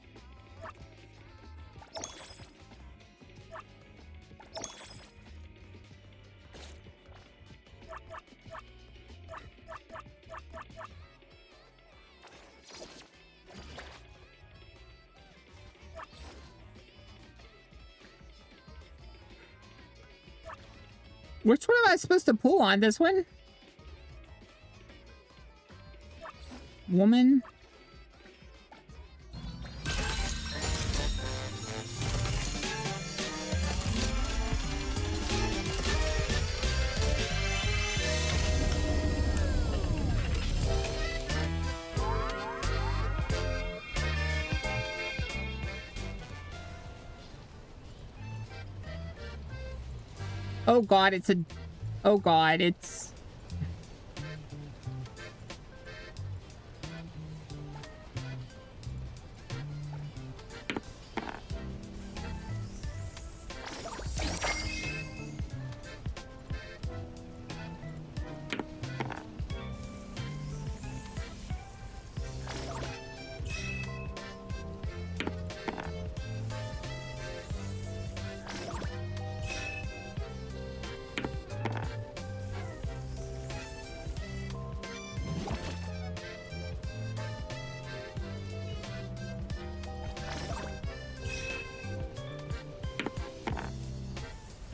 Which one am I supposed to pull on? This one? Woman? Oh god, it's a... Oh god, it's...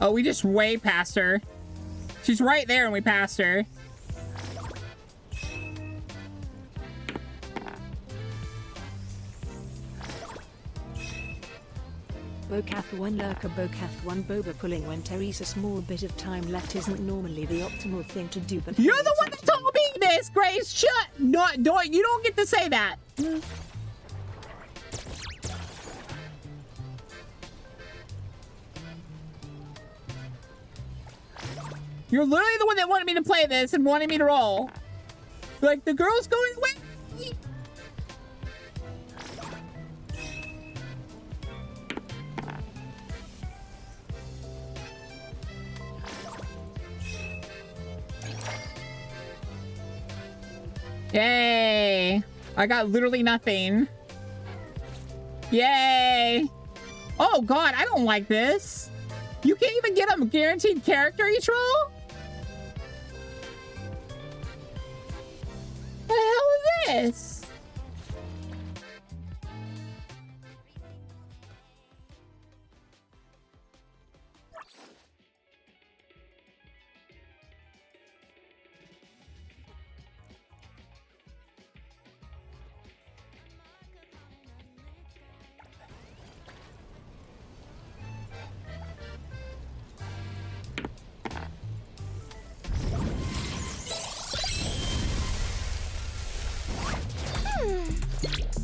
Oh, we just way passed her. She's right there and we passed her. Bokath 1 Lurker Bokath 1 Boba pulling when Terry's a small bit of time left isn't normally the optimal thing to do, but you're the one that told me this, Grace. Shut. No, don't. You don't get to say that. You're literally the one that wanted me to play this and wanted me to roll. Like, the girl's going away. Yay. I got literally nothing. Yay. Oh, God, I don't like this. You can't even get a guaranteed character each roll? What the hell is this?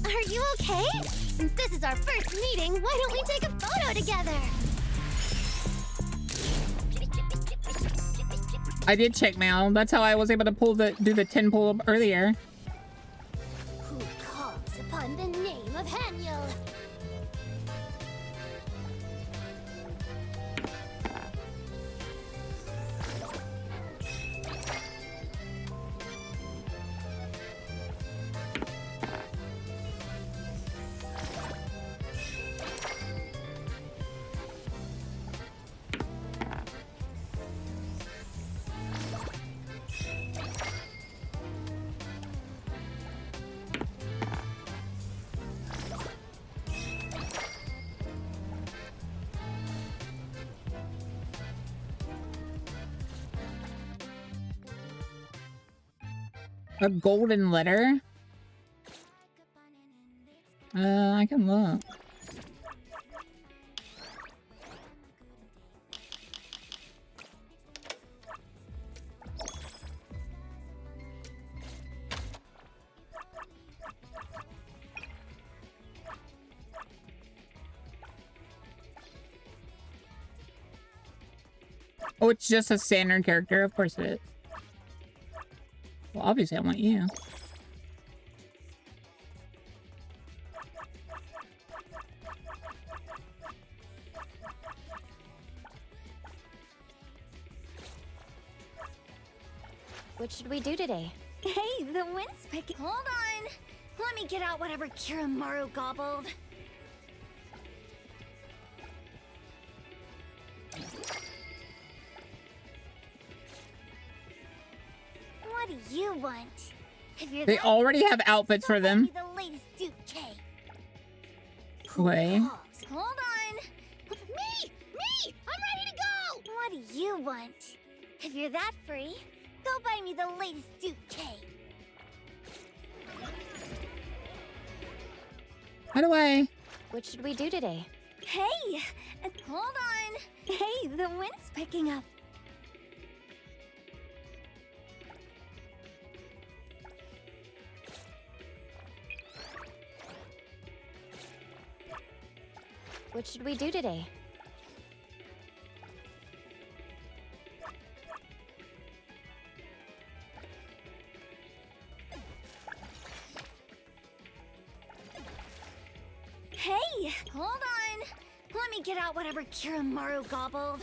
Are you okay? Since this is our first meeting, why don't we take a photo together? I did check mail. That's how I was able to do the 10 pull up earlier. Who calls upon the name of Haniel? A golden letter? I can look. Oh, it's just a standard character? Of course it is. Well, obviously I want you. What should we do today? Hey, the wind's picking. Hold on. Let me get out whatever Kiramaru gobbled. What do you want? If you're They already have outfits for them. the latest Duke K. Wait. Hold on. Me! I'm ready to go! What do you want? If you're that free, go buy me the latest Duke K. How do I? What should we do today? Hey! Hold on! Hey, the wind's picking up. What should we do today? Hey! Hold on! Let me get out whatever Kiramaru gobbled.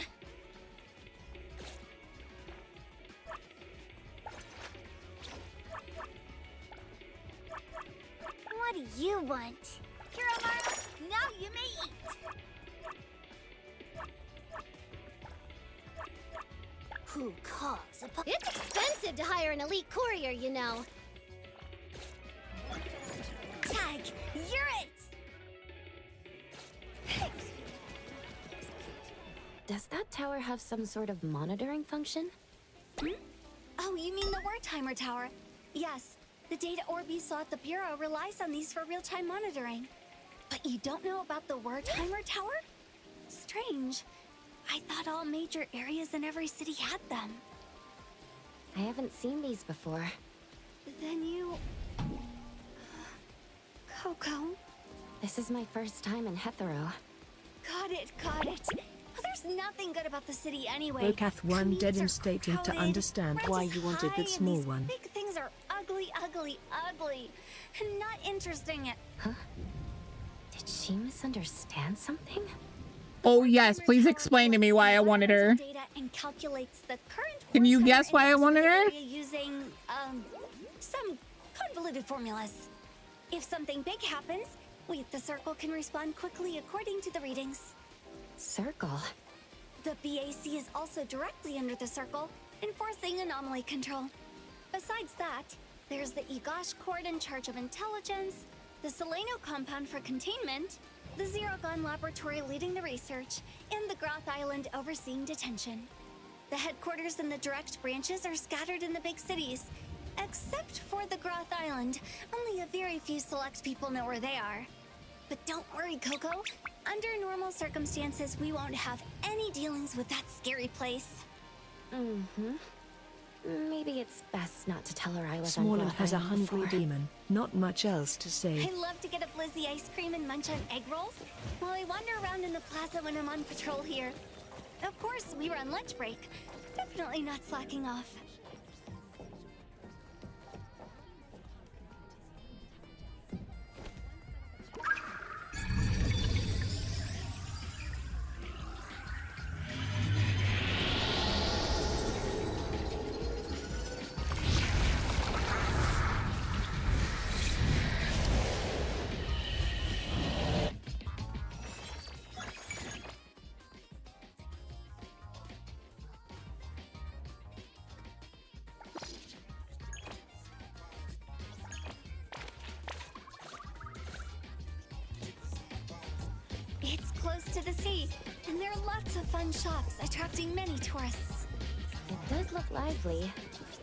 What do you want? Kiramaru, now you may eat! Who calls a It's expensive to hire an elite courier, you know. Tag, you're it! Does that tower have some sort of monitoring function? Oh, you mean the Wartimer Tower? Yes, the data orb you saw at the Bureau relies on these for real-time monitoring. But you don't know about the Wartimer Tower? Strange. I thought all major areas in every city had them. I haven't seen these before. Then you... Coco? This is my first time in Hetero. Got it, got it. There's nothing good about the city anyway. Bokath one dead in stating to understand why you wanted that small one. Big things are ugly, ugly, ugly. And not interesting. Huh? Did she misunderstand something? Oh yes, please explain to me why I wanted her. Data and calculates the current. Can you guess why I wanted her? Using some convoluted formulas. If something big happens, we at the Circle can respond quickly according to the readings. Circle? The BAC is also directly under the Circle, enforcing anomaly control. Besides that, there's the Egosh Court in charge of intelligence, the Seleno compound for containment, the Zero-Gon laboratory leading the research, and the Groth Island overseeing detention. The headquarters and the direct branches are scattered in the big cities. Except for the Groth Island, only a very few select people know where they are. But don't worry, Coco. Under normal circumstances, we won't have any dealings with that scary place. Mm-hmm. Maybe it's best not to tell her I was Smaller on has a hungry demon. Not much else to say. I love to get a blizzy ice cream and munch on egg rolls while I wander around in the plaza when I'm on patrol here. Of course, we were on lunch break. Definitely not slacking off. It's close to the sea, and there are lots of fun shops attracting many tourists. It does look lively.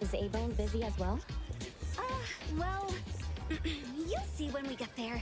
Is A-Bone busy as well? Well, you'll see when we get there.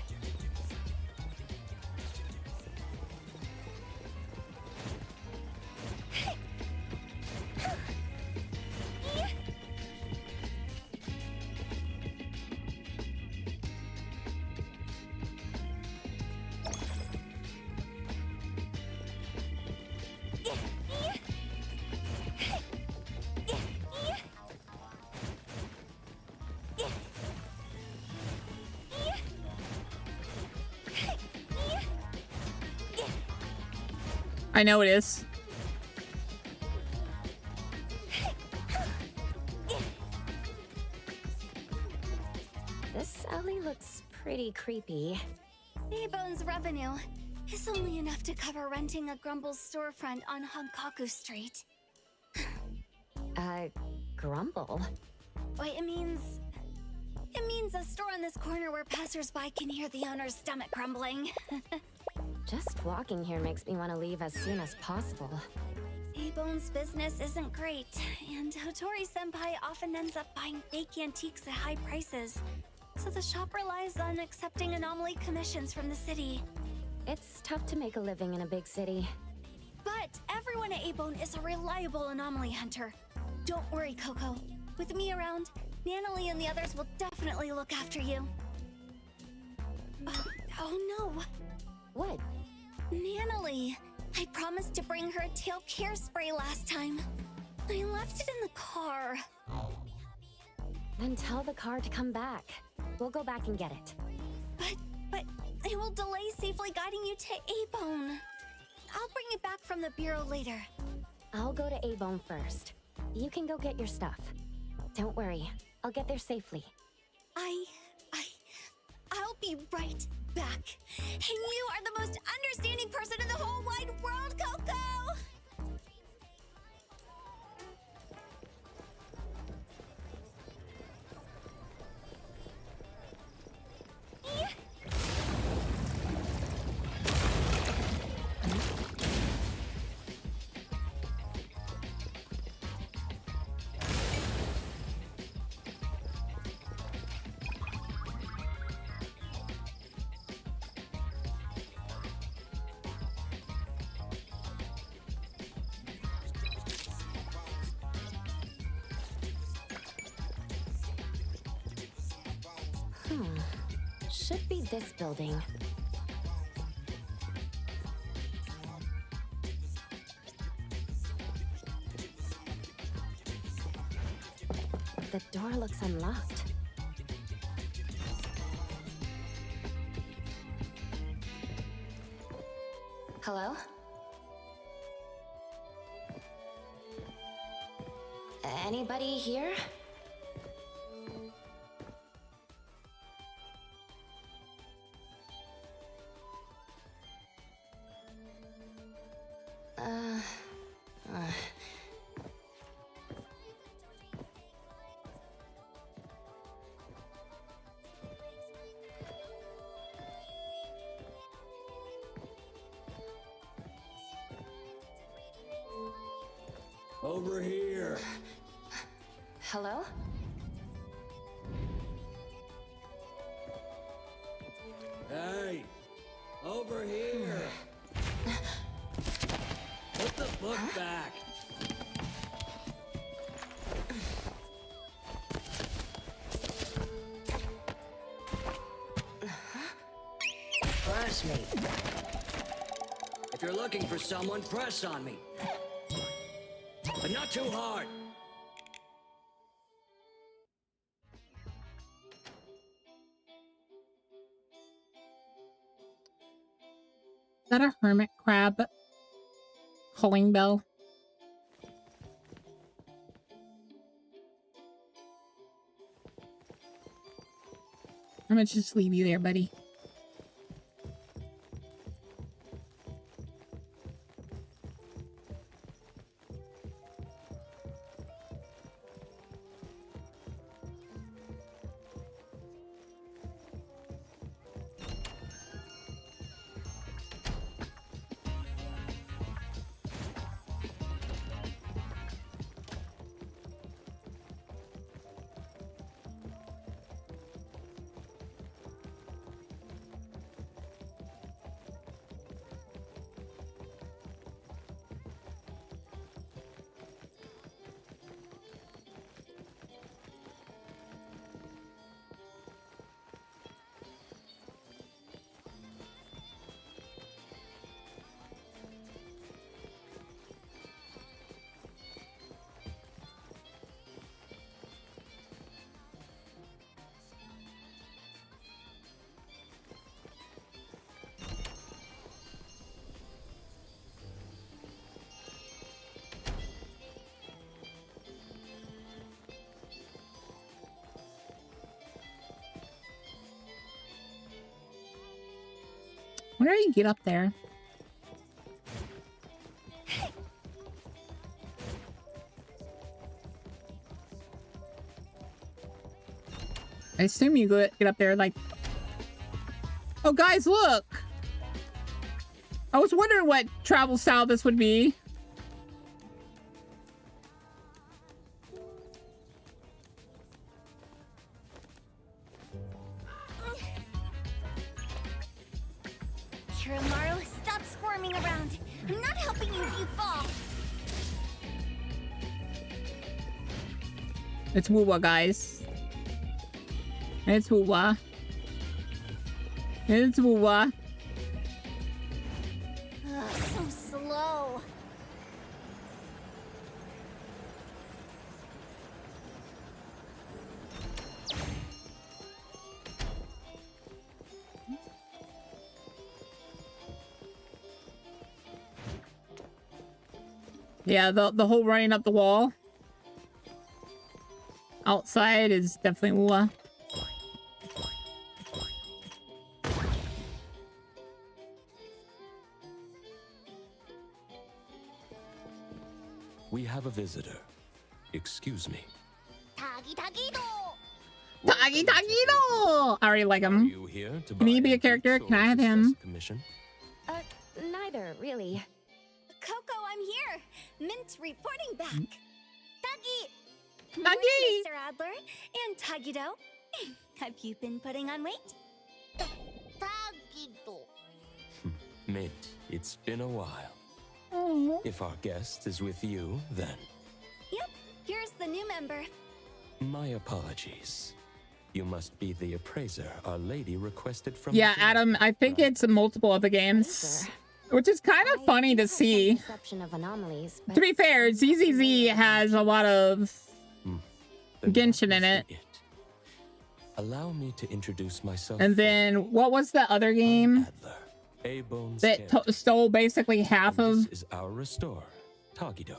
I know it is. This alley looks pretty creepy. A-Bone's revenue is only enough to cover renting a Grumble's storefront on Hankaku Street. Grumble? Wait, it means a store on this corner where passersby can hear the owner's stomach grumbling. Just walking here makes me want to leave as soon as possible. Abone's business isn't great, and Hotori-senpai often ends up buying fake antiques at high prices. So the shop relies on accepting anomaly commissions from the city. It's tough to make a living in a big city. But everyone at Abone is a reliable anomaly hunter. Don't worry, Coco. With me around, Nanalie and the others will definitely look after you. Oh no. What? Nanalie. I promised to bring her a tail care spray last time. I left it in the car. Then tell the car to come back. We'll go back and get it. But it will delay safely guiding you to Abone. I'll bring it back from the bureau later. I'll go to Abone first. You can go get your stuff. Don't worry, I'll get there safely. I'll be right back. And you are the most understanding person in the whole wide world, Coco! Should be this building. The door looks unlocked. Hello? Anybody here? Over here. Hello? Hey, over here. Put the book back. Press me. If you're looking for someone, press on me. But not too hard. Is that a hermit crab calling bell? I'm gonna just leave you there, buddy. Where do you get up there? I assume you get up there like... Oh, guys, look! I was wondering what travel style this would be. It's woo-wah, guys. It's woo-wah. It's woo-wah. So slow. Yeah, the whole running up the wall outside is definitely woo-wah. We have a visitor. Excuse me. Tagi Tagido! I already like him. You here to Can he buy be a character? Can I have him? commission? Neither, really. Coco, I'm here. Mint reporting back. Tagi! Tagi! Mr. Adler and Tagido. Have you been putting on weight? Tagido. Mint, it's been a while. Oh. If our guest is with you, then Yep, here's the new member. my apologies. You must be the appraiser our lady requested from Yeah, the Adam, I think it's multiple other games, which is kind of funny to see. Perception of anomalies, To be fair, ZZZ has a lot of Genshin in it. Allow me to introduce myself. And then, what was the other game A-Bone's that care. stole basically half of This is our restorer, Tagido.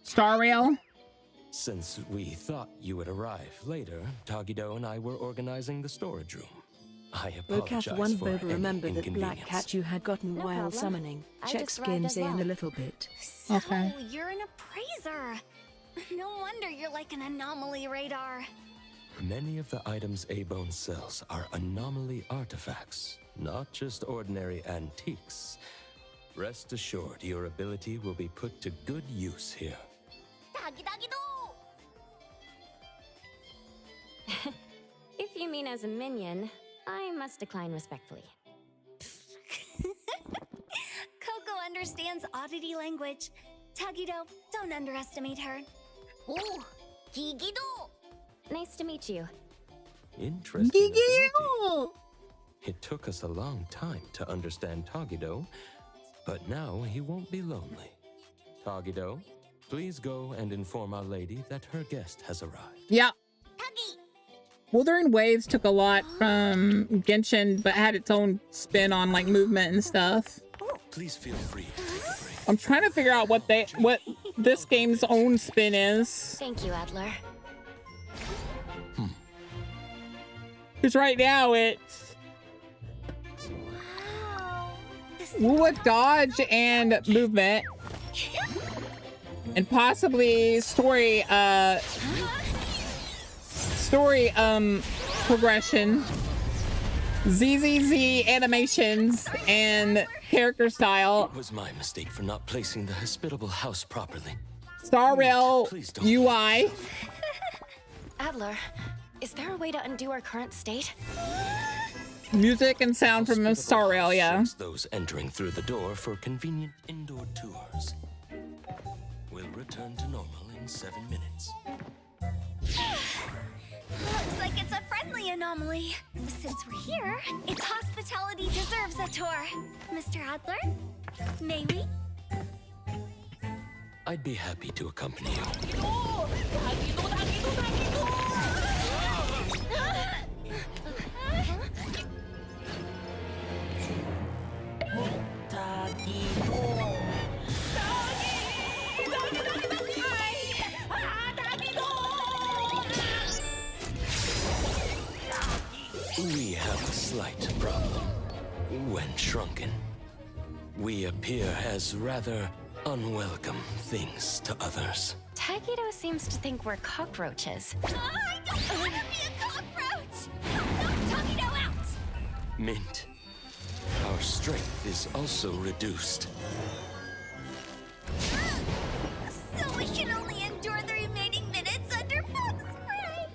Star Rail? Since we thought you would arrive later, Tagido and I were organizing the storage room. I apologize Bokath one for Boba any remembered that Black inconvenience. Cat you had gotten No while problem. summoning. I Check just arrived skins as in well. a little bit. So, Okay. you're an appraiser. No wonder you're like an anomaly radar. Many of the items A-Bone sells are anomaly artifacts, not just ordinary antiques. Rest assured, your ability will be put to good use here. If you mean as a minion, I must decline respectfully. Coco understands oddity language. Tagido, don't underestimate her. Oh, Gigido. Nice to meet you. Interesting ability. It took us a long time to understand Tagido, but now he won't be lonely. Tagido, please go and inform our lady that her guest has arrived. Yeah. Wuthering Waves took a lot from Genshin, but had its own spin on like movement and stuff. Please feel free to take a break. I'm trying to figure out what this game's own spin is. Thank you, Adler. Because right now it's with dodge and movement, and possibly story progression, ZZZ animations, and character style. It was my mistake for not placing the hospitable house properly. Star Rail UI. Adler, is there a way to undo our current state? Music and sound from Star Rail, yeah. Sends those entering through the door for convenient indoor tours. We'll return to normal in 7 minutes. Looks like it's a friendly anomaly. Since we're here, its hospitality deserves a tour. Mr. Adler, may we? I'd be happy to accompany you. We have a slight problem. When shrunken, we appear as rather unwelcome things to others. Tagido seems to think we're cockroaches. I don't want to be a cockroach! Knock Tagido out! Mint, our strength is also reduced. So we can only endure the remaining minutes under bug spray!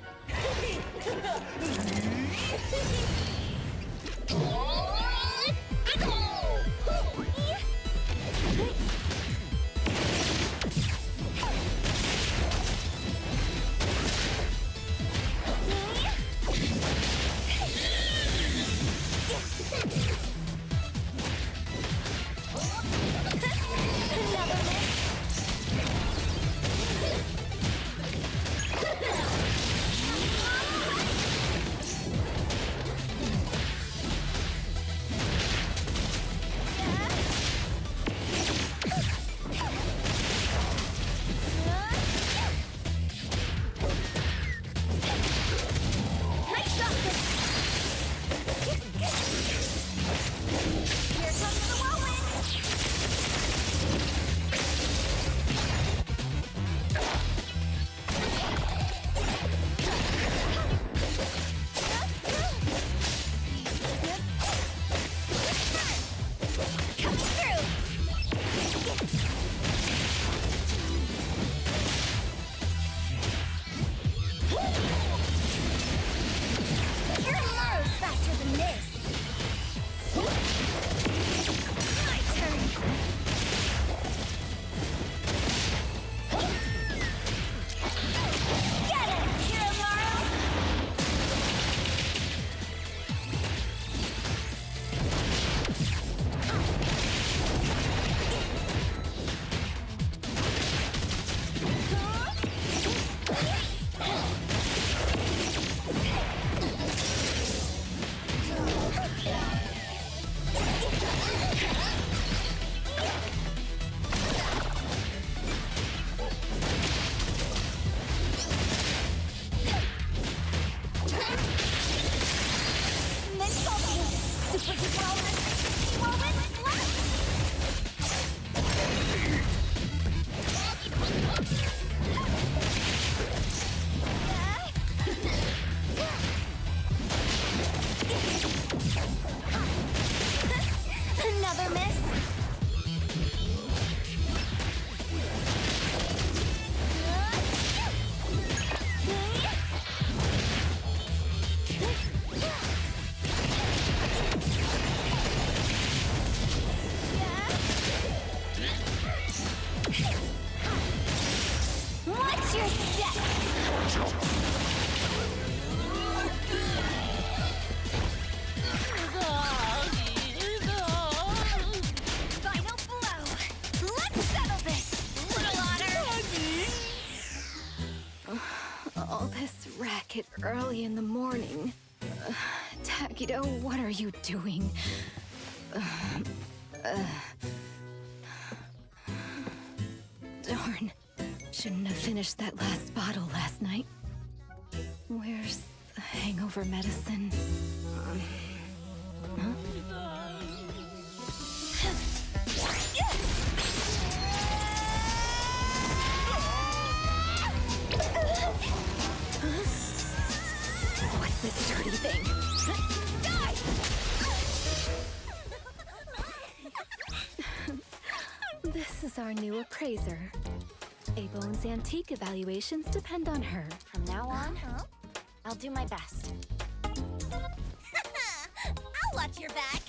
your step. Final blow. Let's settle this, little otter. All this racket early in the morning. Tagido, what are you doing? Darn. Shouldn't have finished that last bottle last night. Where's the hangover medicine? Huh? What's this dirty thing? This is our new appraiser. A-Bone's antique evaluations depend on her. From now on, I'll do my best. I'll watch your back.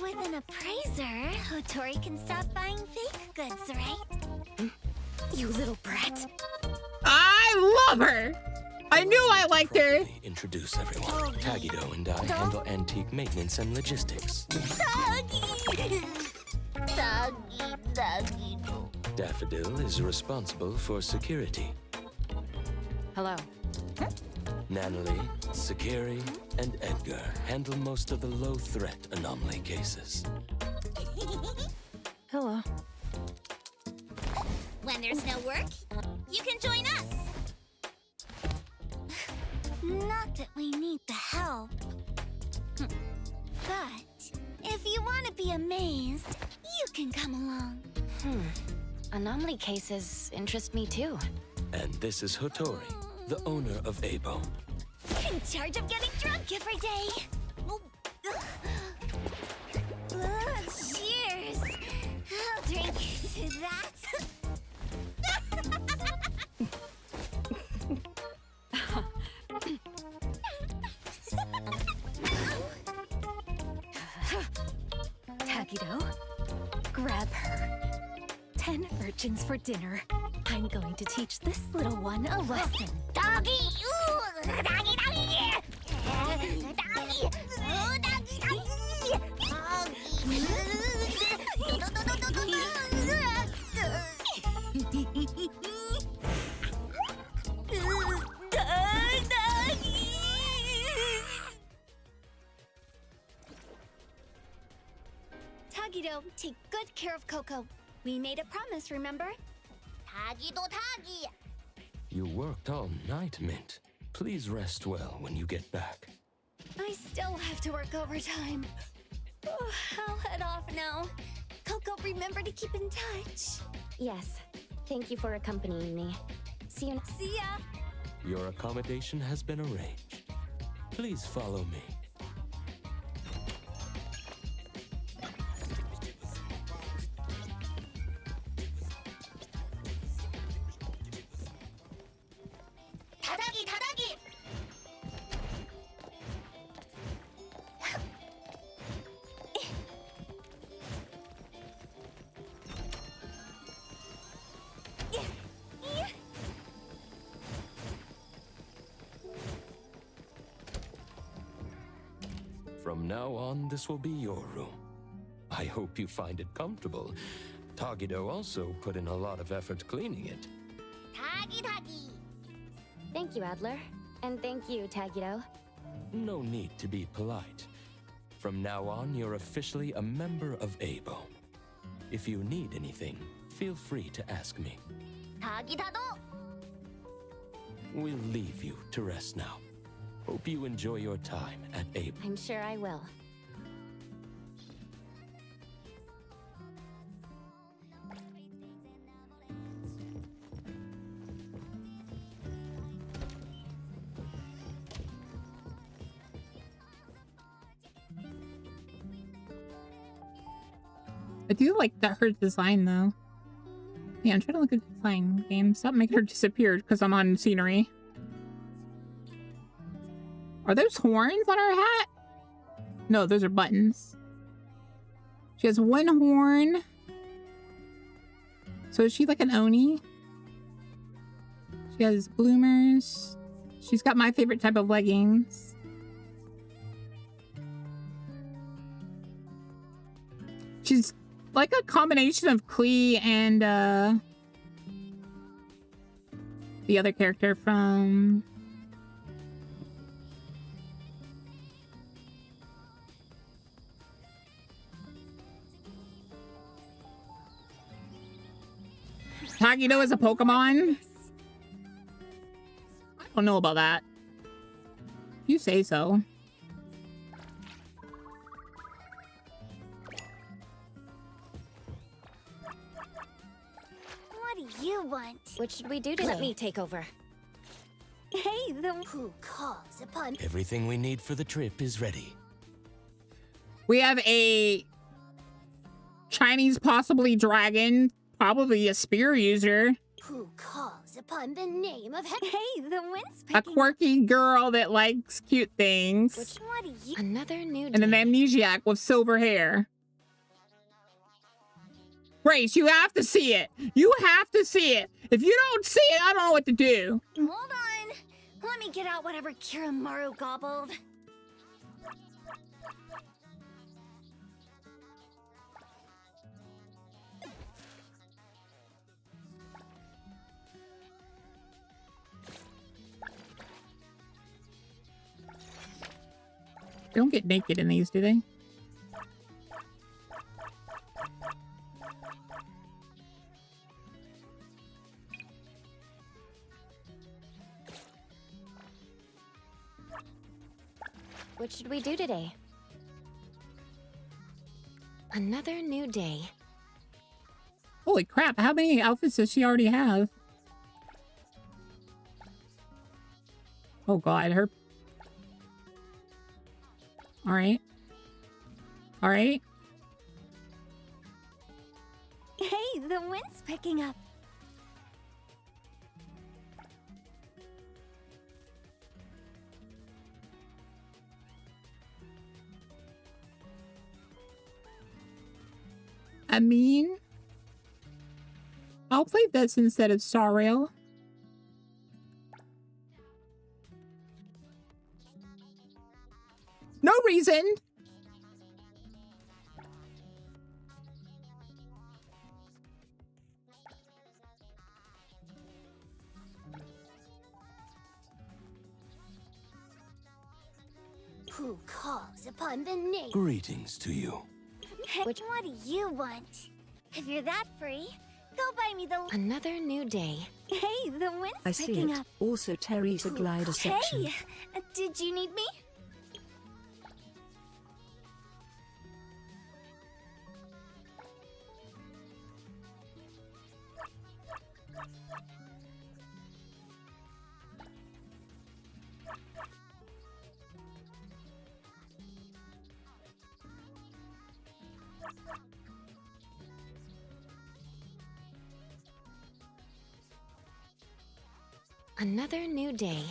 With an appraiser, Hotori can stop buying fake goods, right? You little brat. I love her. I knew I liked her. Introduce everyone. Tagido and I handle antique maintenance and logistics. Daffodil is responsible for security. Hello. Natalie, Sakiri, and Edgar handle most of the low-threat anomaly cases. Hello. When there's no work, you can join us. Not that we need the help. But if you want to be amazed, you can come along. Anomaly cases interest me too. And this is Hotori, the owner of A-Bone. In charge of getting drunk every day. Cheers. I'll drink to that. Tagido, grab her. 10 urchins for dinner. I'm going to teach this little one a lesson. Doggy! Ooh! Doggy, doggy! Doggy! Oh, doggy, doggy! Tagido, take good care of Coco. We made a promise, remember? Tagido, Tagi! You worked all night, Mint. Please rest well when you get back. I still have to work overtime. Oh, I'll head off now. Coco, remember to keep in touch. Yes. Thank you for accompanying me. See you. See ya. Your accommodation has been arranged. Please follow me. 다다기, 다다기! From now on, this will be your room. I hope you find it comfortable. Tagido also put in a lot of effort cleaning it. Tagi, Tagi! Thank you, Adler. And thank you, Tagido. No need to be polite. From now on, you're officially a member of A-Bone. If you need anything, feel free to ask me. Tagi, Tado! We'll leave you to rest now. Hope you enjoy your time at A-Bone. I'm sure I will. I do like that her design though. Yeah, I'm trying to look at the design game. Stop making her disappear because I'm on scenery. Are those horns on her hat? No, those are buttons. She has one horn. So is she like an Oni? She has bloomers. She's got my favorite type of leggings. She's like a combination of Klee and the other character from Tagito is a Pokemon? I don't know about that. You say so. What do you want? What should we do today? Let me take over. Hey, who calls upon Everything we need for the trip is ready. We have a Chinese, possibly dragon, probably a spear user. who calls upon the name of Hey, the wind's A quirky girl that likes cute things. What do you Another new And an amnesiac with silver hair. Grace, you have to see it. You have to see it. If you don't see it, I don't know what to do. Hold on. Let me get out whatever Kiramaru gobbled. They don't get naked in these, do they? What should we do today? Another new day. Holy crap, how many outfits does she already have? Oh god, her... Alright. Alright. Hey, the wind's picking up. I mean... I'll play this instead of Star Rail. No reason! Who calls upon the name? Greetings to you. Hey, what do you want? If you're that free, go buy me the... Another new day. Hey, the wind's I see picking it. up. Also, Terry's a glider section. Hey, did you need me? Another new day.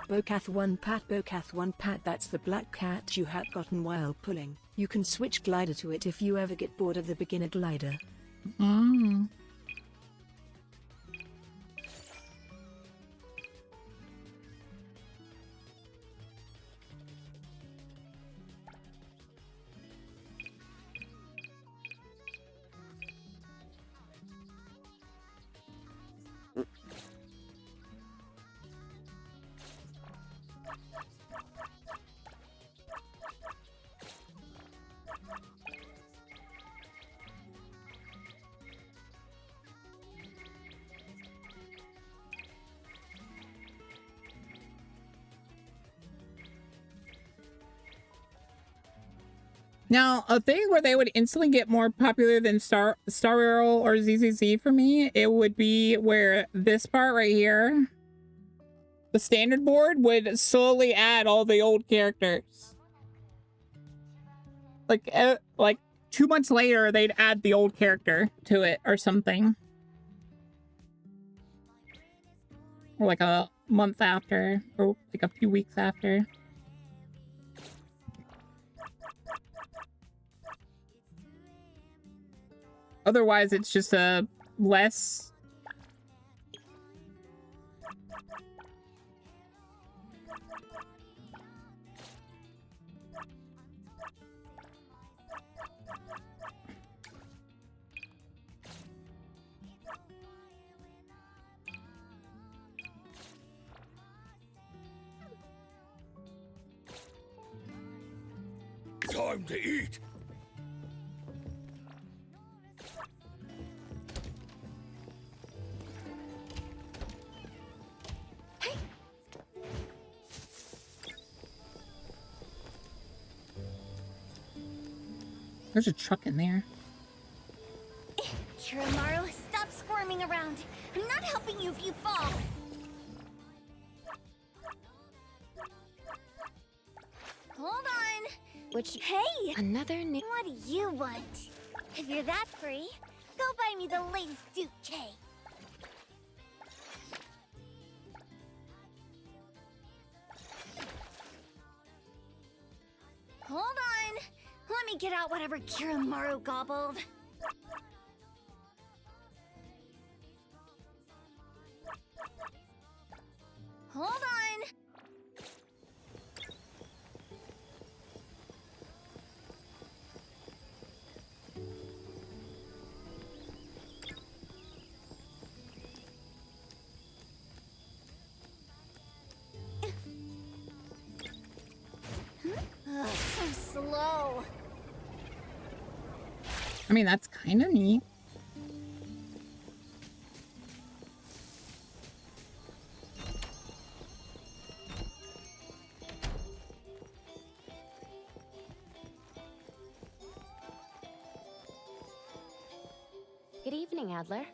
Bokath 1 Pat, that's the black cat you had gotten while pulling. You can switch glider to it if you ever get bored of the beginner glider. Mm. Now, a thing where they would instantly get more popular than Star Rail or ZZZ for me, it would be where this part right here, the standard board, would slowly add all the old characters. Like 2 months later, they'd add the old character to it or something. Or like a month after, or like a few weeks after. Otherwise, it's just a less... Time to eat. There's a truck in there. Kiromaru, stop squirming around. I'm not helping you if you fall. Hold on. Hey! Another new... What do you want? If you're that free, go buy me the latest Duke cake. Hold on. Let me get out whatever Kiromaru gobbled. Hold on. Ugh, so slow. I mean, that's kind of neat. Good evening, Adler.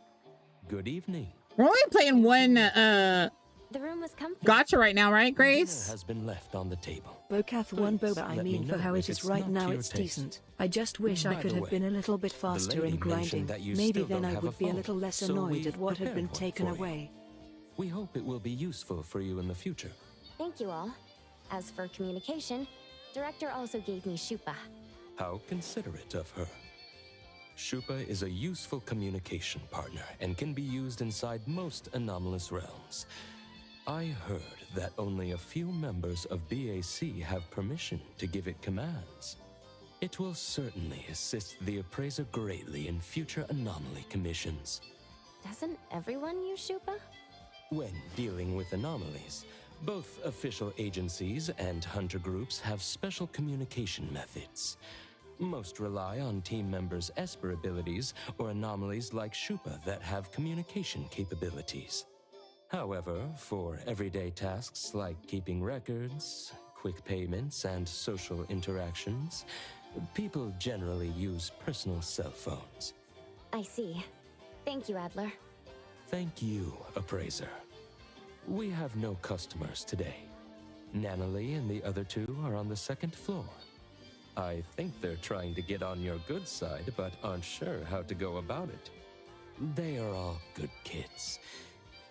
Good evening. We're only playing one, The room was comfy. gotcha right now, right, Dinner Grace? has been left on the table. Bokath one Please, boba, I let me mean, for know how if it is it's right not now, to your it's taste. decent. I just wish I By could the have way, been a little bit faster lady in grinding. mentioned that you Maybe still then don't I have a would be a phone, little less so annoyed we've at what had prepared been one taken for you. away. We hope it will be useful for you in the future. Thank you all. As for communication, Director also gave me Shupa. How considerate of her. Shupa is a useful communication partner and can be used inside most anomalous realms. I heard that only a few members of BAC have permission to give it commands. It will certainly assist the appraiser greatly in future anomaly commissions. Doesn't everyone use Shupa? When dealing with anomalies, both official agencies and hunter groups have special communication methods. Most rely on team members' Esper abilities or anomalies like Shupa that have communication capabilities. However, for everyday tasks like keeping records, quick payments, and social interactions, people generally use personal cell phones. I see. Thank you, Adler. Thank you, Appraiser. We have no customers today. Nanalie and the other two are on the second floor. I think they're trying to get on your good side, but aren't sure how to go about it. They are all good kids.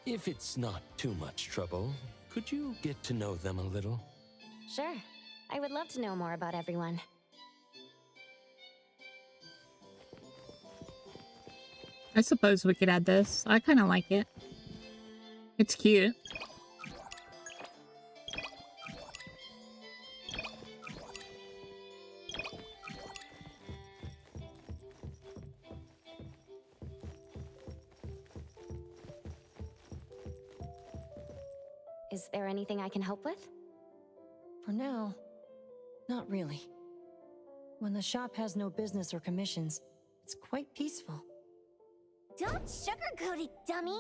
If it's not too much trouble, could you get to know them a little? Sure. I would love to know more about everyone. I suppose we could add this. I kind of like it. It's cute. Is there anything I can help with? For now, not really. When the shop has no business or commissions, it's quite peaceful. Don't sugarcoat it, dummy.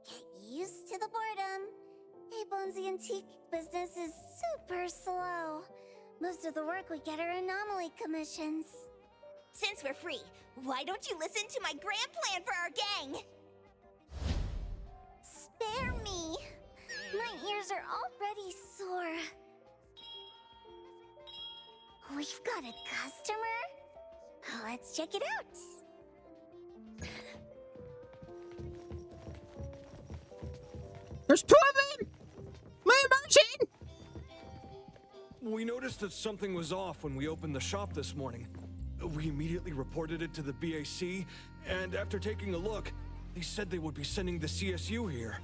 Get used to the boredom. Hey, Bones, the antique business is super slow. Most of the work we get are anomaly commissions. Since we're free, why don't you listen to my grand plan for our gang? Spare me. My ears are already sore. We've got a customer? Let's check it out. There's 2 of them! My merchant! We noticed that something was off when we opened the shop this morning. We immediately reported it to the BAC, and after taking a look, they said they would be sending the CSU here.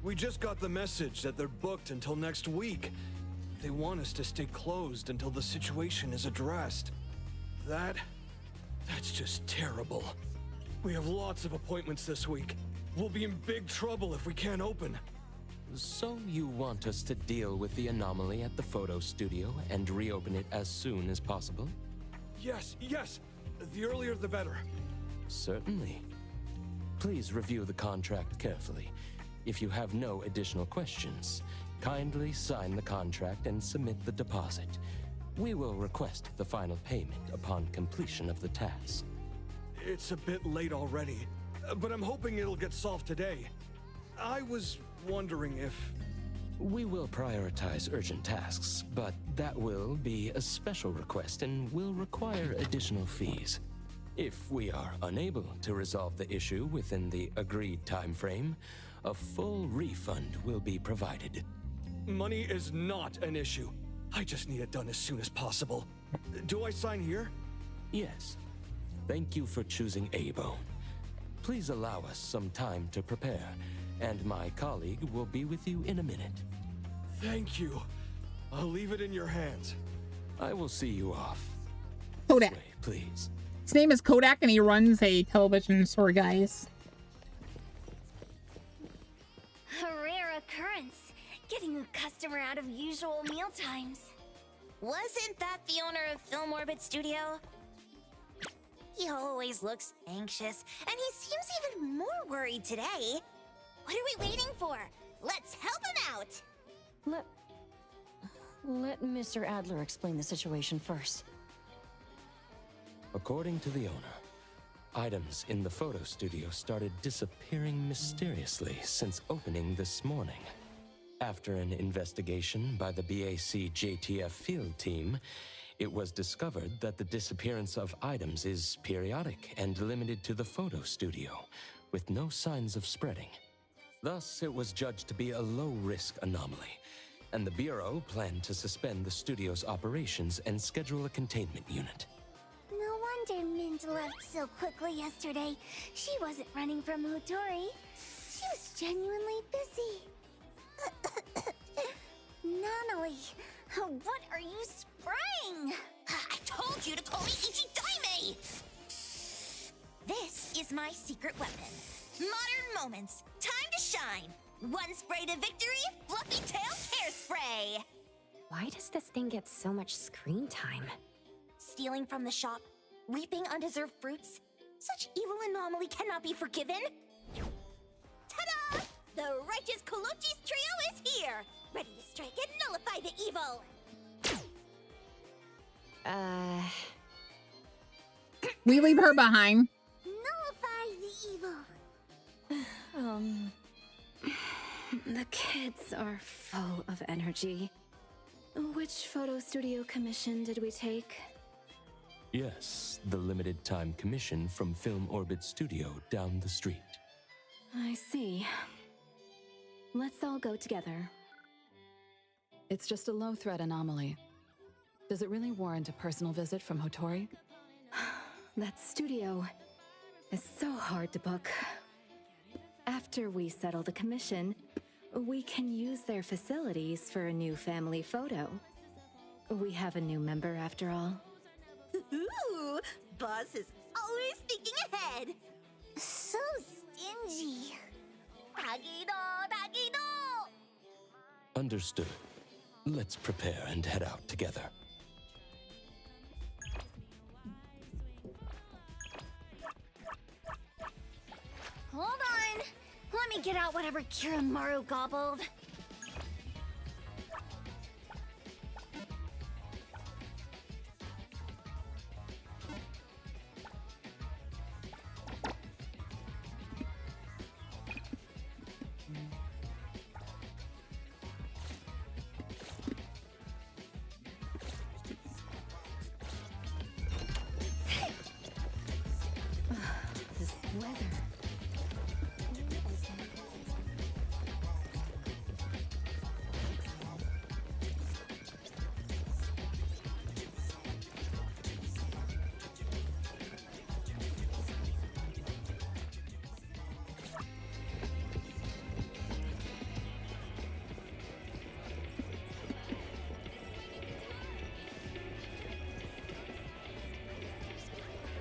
We just got the message that they're booked until next week. They want us to stay closed until the situation is addressed. That's just terrible. We have lots of appointments this week. We'll be in big trouble if we can't open. So you want us to deal with the anomaly at the photo studio and reopen it as soon as possible? Yes. The earlier the better. Certainly. Please review the contract carefully. If you have no additional questions, kindly sign the contract and submit the deposit. We will request the final payment upon completion of the task. It's a bit late already, but I'm hoping it'll get solved today. I was wondering if... We will prioritize urgent tasks, but that will be a special request and will require additional fees. If we are unable to resolve the issue within the agreed time frame, a full refund will be provided. Money is not an issue. I just need it done as soon as possible. Do I sign here? Yes. Thank you for choosing A-Bone. Please allow us some time to prepare, and my colleague will be with you in a minute. Thank you. I'll leave it in your hands. I will see you off. Kodak. This way, please. His name is Kodak, and he runs a television store, guys. A rare occurrence. Getting a customer out of usual meal times. Wasn't that the owner of Film Orbit Studio? He always looks anxious, and he seems even more worried today. What are we waiting for? Let's help him out! Let Mr. Adler explain the situation first. According to the owner, items in the photo studio started disappearing mysteriously since opening this morning. After an investigation by the BAC JTF field team, it was discovered that the disappearance of items is periodic and limited to the photo studio, with no signs of spreading. Thus, it was judged to be a low-risk anomaly, and the Bureau planned to suspend the studio's operations and schedule a containment unit. No wonder Mint left so quickly yesterday. She wasn't running from Hotori. She was genuinely busy. Nanali, what are you spraying? I told you to call me Ichidaime! This is my secret weapon. Modern Moments. Time to shine. One spray to victory, Fluffy Tail Hairspray. Why does this thing get so much screen time? Stealing from the shop, reaping undeserved fruits. Such evil anomaly cannot be forgiven. Ta-da! The righteous Kolochi's trio is here, ready to strike and nullify the evil. We leave her behind. Nullify the evil. The kids are full of energy. Which photo studio commission did we take? Yes, the limited time commission from Film Orbit Studio down the street. I see. Let's all go together. It's just a low-threat anomaly. Does it really warrant a personal visit from Hotori? That studio is so hard to book. After we settle the commission, we can use their facilities for a new family photo. We have a new member after all. Ooh, boss is always thinking ahead. So stingy. Tagido! Understood. Let's prepare and head out together. Hold on. Let me get out whatever Kiramaru gobbled. weather.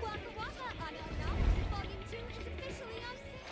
Waka Waka on Anomaly Volume 2 is officially on sale.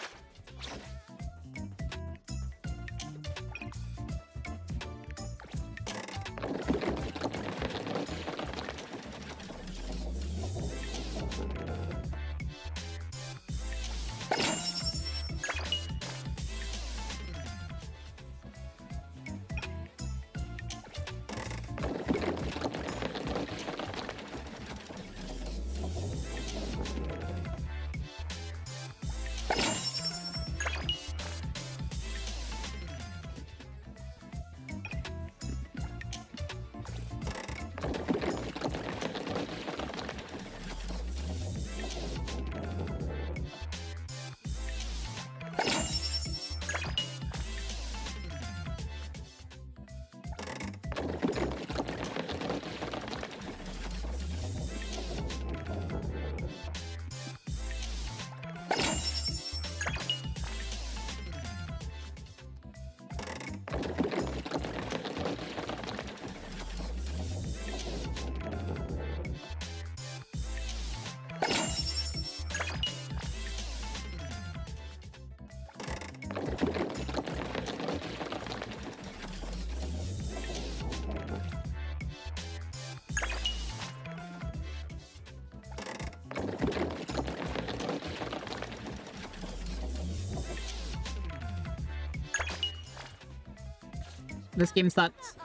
This game sucks.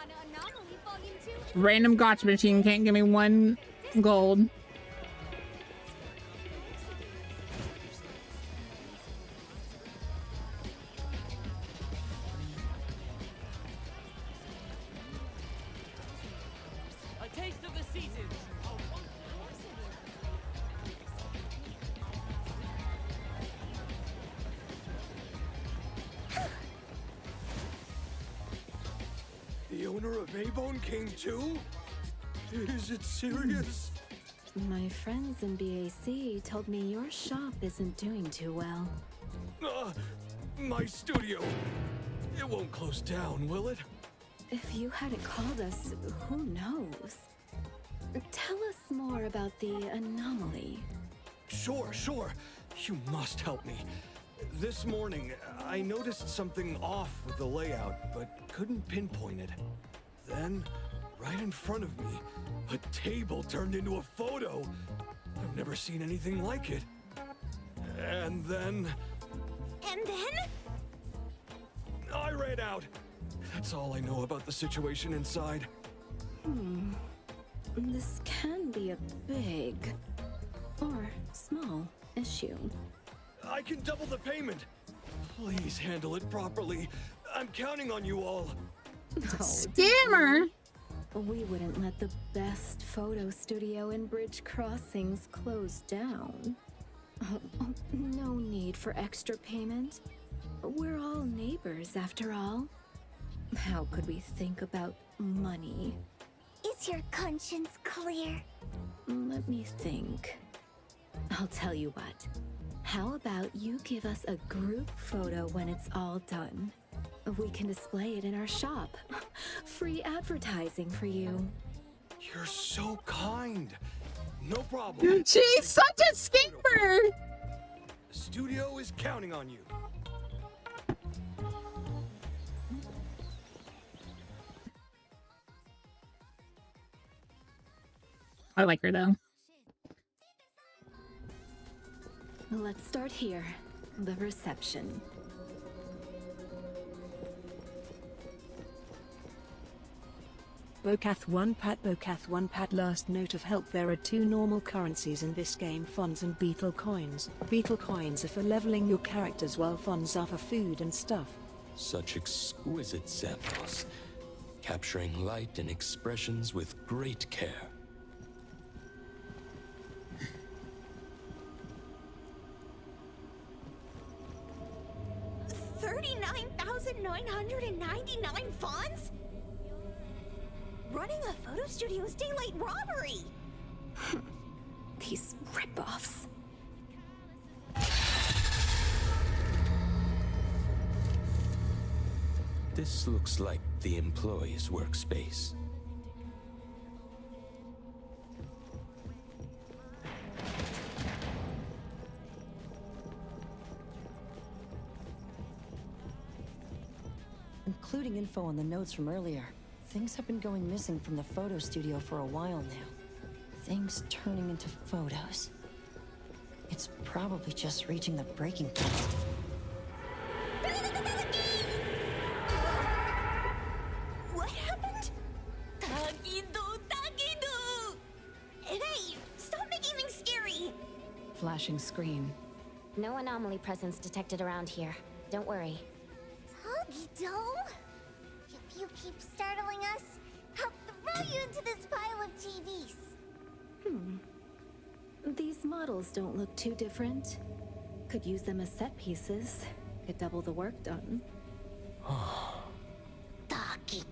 Random gotcha machine can't give me 1 gold. A taste of the seasons. The owner of A-Bone came too? Is it serious? My friends in BAC told me your shop isn't doing too well. My studio. It won't close down, will it? If you hadn't called us, who knows? Tell us more about the anomaly. Sure. You must help me. This morning, I noticed something off with the layout, but couldn't pinpoint it. Then, right in front of me, a table turned into a photo. I've never seen anything like it. And then... And then? I ran out. That's all I know about the situation inside. This can be a big or small issue. I can double the payment. Please handle it properly. I'm counting on you all. Scammer! We wouldn't let the best photo studio in Bridge Crossings close down. No need for extra payment. We're all neighbors, after all. How could we think about money? Is your conscience clear? Let me think. I'll tell you what. How about you give us a group photo when it's all done? We can display it in our shop. Free advertising for you. You're so kind. No problem. She's such a scammer! The studio is counting on you. I like her though. Let's start here. The reception. Bokath 1 Pat. Last note of help: there are 2 normal currencies in this game, Fonds and Beetle Coins. Beetle Coins are for leveling your characters, while Fonds are for food and stuff. Such exquisite samples, capturing light and expressions with great care. 1,999 funds? Running a photo studio is daylight robbery! These rip-offs. This looks like the employee's workspace. Including info on the notes from earlier. Things have been going missing from the photo studio for a while now. Things turning into photos. It's probably just reaching the breaking point. What happened? Takido! Hey, stop making things scary! Flashing screen. No anomaly presence detected around here. Don't worry. Takido? If you keep startling us, I'll throw you into this pile of TVs. These models don't look too different. Could use them as set pieces. Could double the work done. Taki.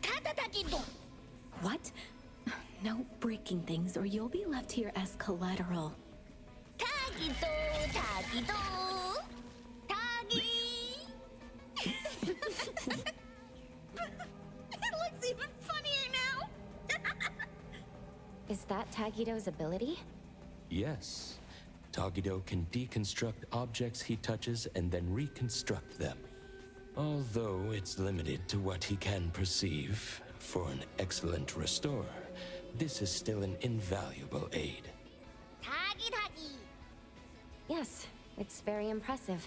Takido! What? No breaking things or you'll be left here as collateral. Takido! Tagi! It looks even funnier now! Is that Tagido's ability? Yes. Tagido can deconstruct objects he touches and then reconstruct them. Although it's limited to what he can perceive, for an excellent restorer, this is still an invaluable aid. Tagi! Yes, it's very impressive.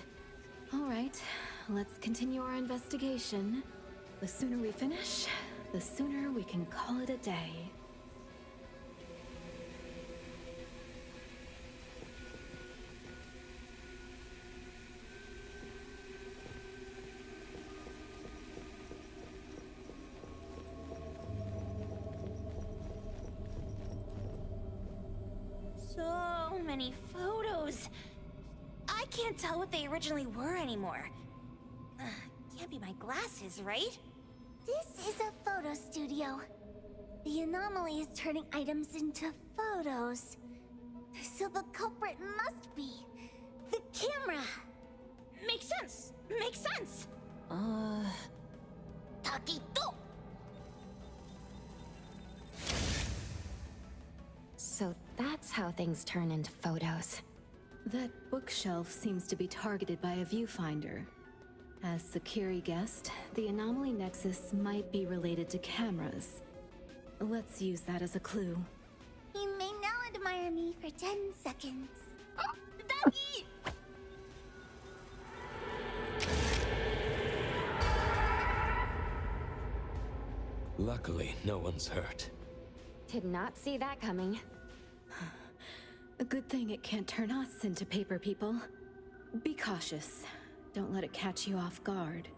All right, let's continue our investigation. The sooner we finish, the sooner we can call it a day. So many photos. I can't tell what they originally were anymore. Can't be my glasses, right? This is a photo studio. The anomaly is turning items into photos. So the culprit must be the camera. Makes sense. Takido! So that's how things turn into photos. That bookshelf seems to be targeted by a viewfinder. As Sakiri guessed, the anomaly nexus might be related to cameras. Let's use that as a clue. You may now admire me for 10 seconds. Oh, Ducky! Luckily, no one's hurt. Did not see that coming. A good thing it can't turn us into paper people. Be cautious. Don't let it catch you off guard.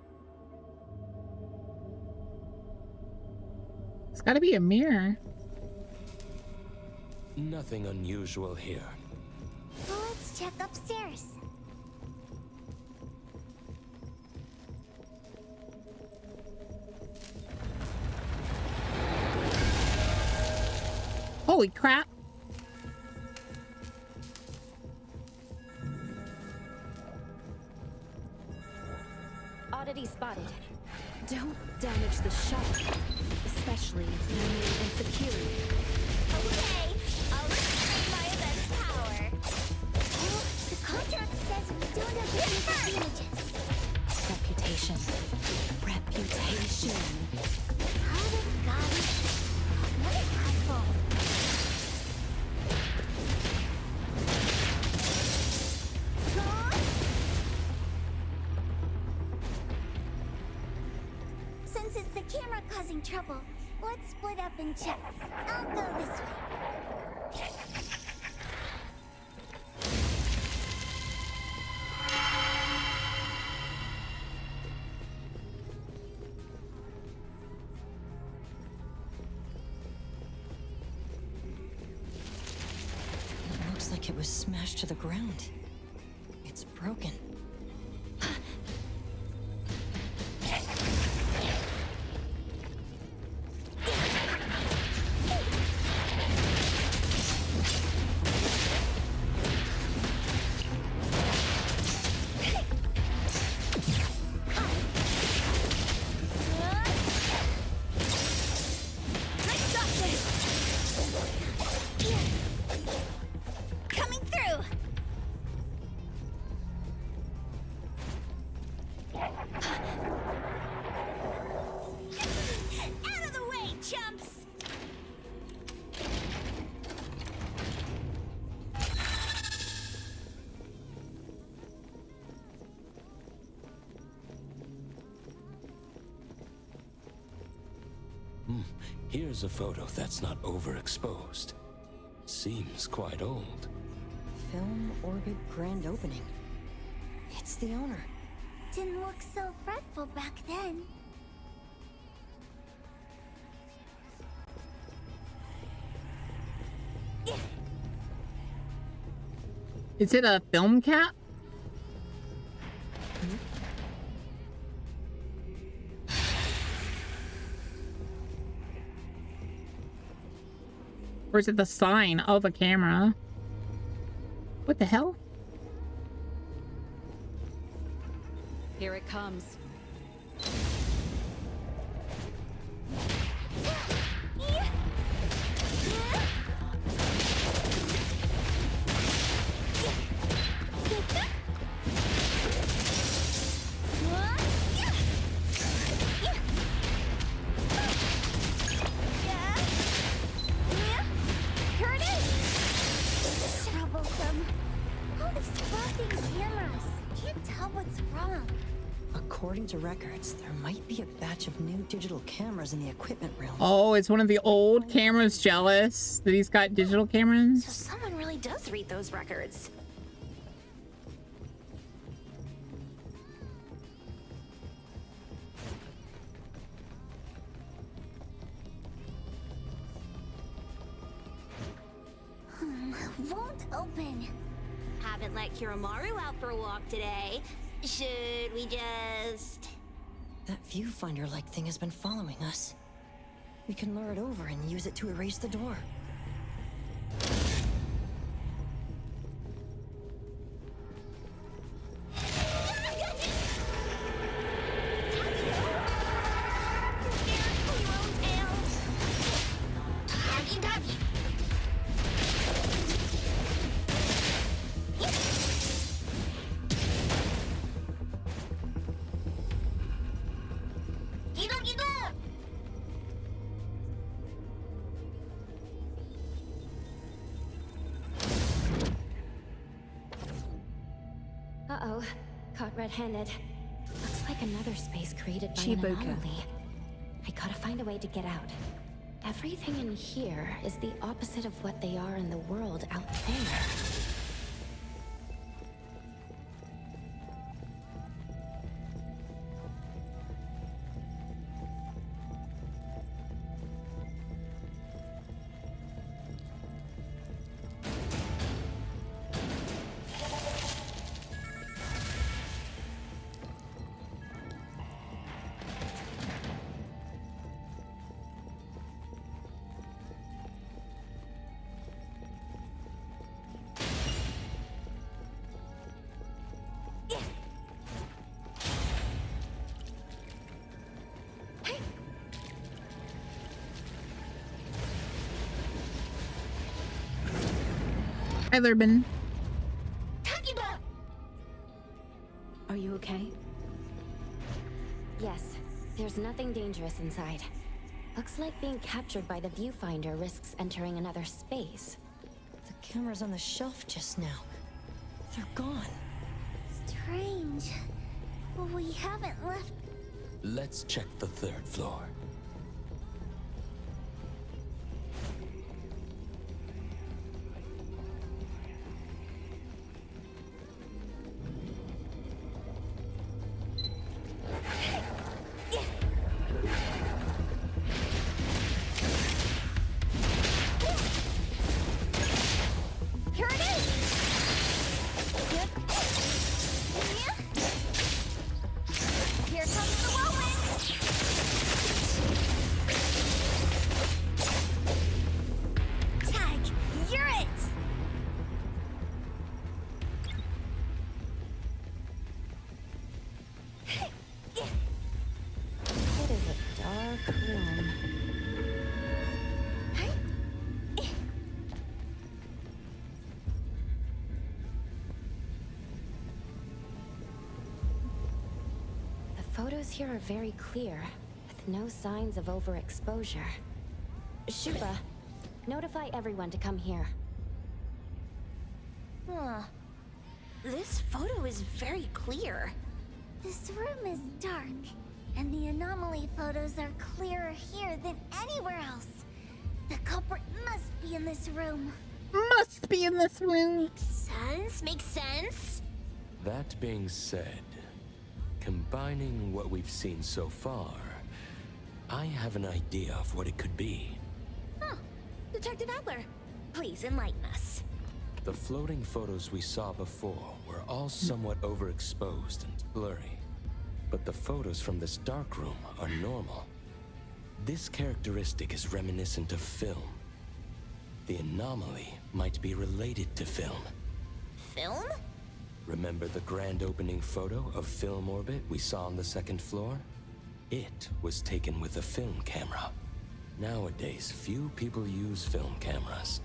It's gotta be a mirror. Nothing unusual here. Well, let's check upstairs. Holy crap. Oddity spotted. Don't damage the shuttle, especially memory and security. Okay, I'll restrain my event's power. Well, the contract says we don't have to use the images. Reputation. How the gods? What an asshole. Since it's the camera causing trouble, let's split up and check. I'll go this way. It looks like it was smashed to the ground. It's broken. Coming through! Out of the way, chumps! Here's a photo that's not overexposed. Seems quite old. Film orbit grand opening. It's the owner. Didn't look so fretful back then. Is it a film cap? Or is it the sign of a camera? What the hell? Here it comes. Here it is! Troublesome. All these fucking cameras. Can't tell what's wrong. According to records, there might be a batch of new digital cameras in the equipment room. Oh, it's one of the old cameras jealous that he's got digital cameras? So someone really does read those records. Won't open. Haven't let Kiromaru out for a walk today. Should we just... That viewfinder-like thing has been following us. We can lure it over and use it to erase the door. Uh-oh. Caught red-handed. Looks like another space created by an Chibi. anomaly. I gotta find a way to get out. Everything in here is the opposite of what they are in the world out there. Hi, Lurbin. Are you okay? Yes. There's nothing dangerous inside. Looks like being captured by the viewfinder risks entering another space. The cameras on the shelf just now. They're gone. Strange. We haven't left... Let's check the third floor. Here it is! photos here are very clear, with no signs of overexposure. Shuba, notify everyone to come here. Huh. This photo is very clear. This room is dark, and the anomaly photos are clearer here than anywhere else. The culprit must be in this room. Must be in this room. Makes sense? That being said, combining what we've seen so far, I have an idea of what it could be. Huh. Detective Adler, please enlighten us. The floating photos we saw before were all somewhat overexposed and blurry. But the photos from this dark room are normal. This characteristic is reminiscent of film. The anomaly might be related to film. Film? Remember the grand opening photo of Film Orbit we saw on the second floor? It was taken with a film camera. Nowadays, few people use film cameras.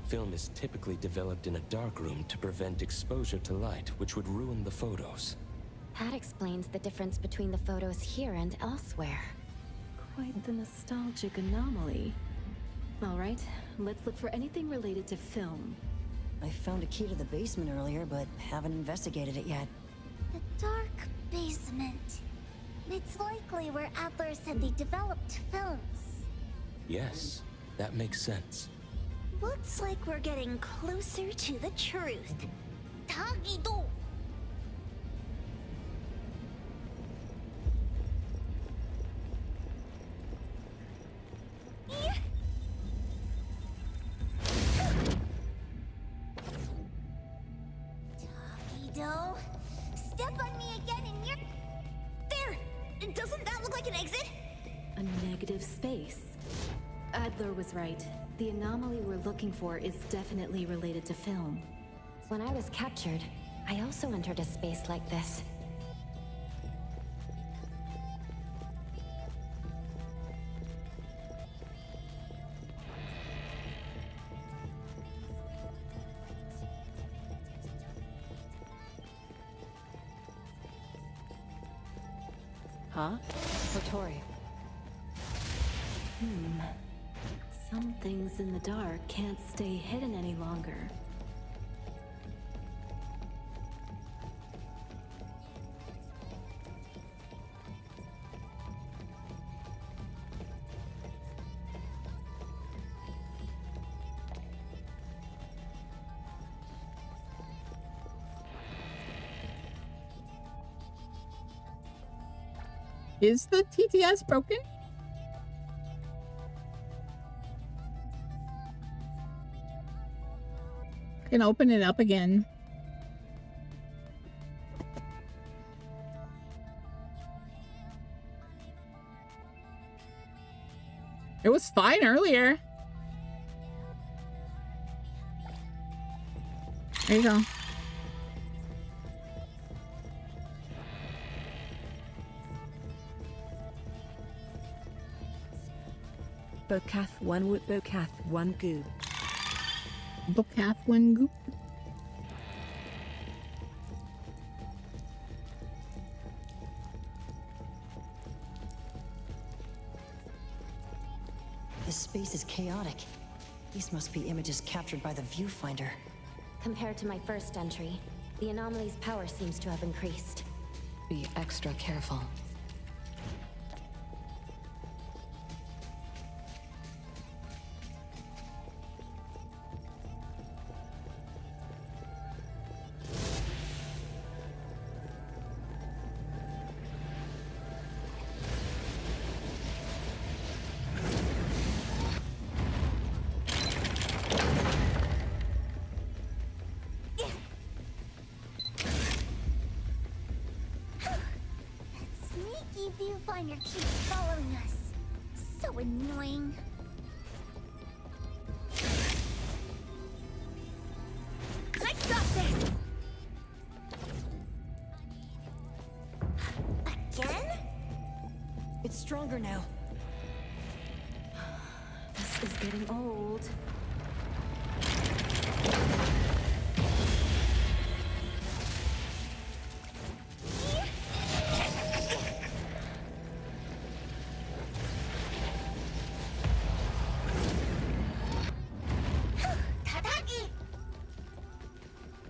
Film is typically developed in a dark room to prevent exposure to light, which would ruin the photos. That explains the difference between the photos here and elsewhere. Quite the nostalgic anomaly. All right, let's look for anything related to film. I found a key to the basement earlier, but haven't investigated it yet. The dark basement. It's likely where Adler said they developed films. Yes, that makes sense. Looks like we're getting closer to the truth. Tagido! Tagido, step on me again and you're... There! Doesn't that look like an exit? A negative space. Adler was right. The anomaly we're looking for is definitely related to film. When I was captured, I also entered a space like this. Huh? Hotori. Some things in the dark can't stay hidden any longer. Is the TTS broken? I can open it up again. It was fine earlier. There you go. Bokath 1 Woot Bokath 1 Goop. Bokath 1 Goop. This space is chaotic. These must be images captured by the viewfinder. Compared to my first entry, the anomaly's power seems to have increased. Be extra careful. Viewfinder keeps following us. So annoying. I got this! Again? It's stronger now. This is getting old.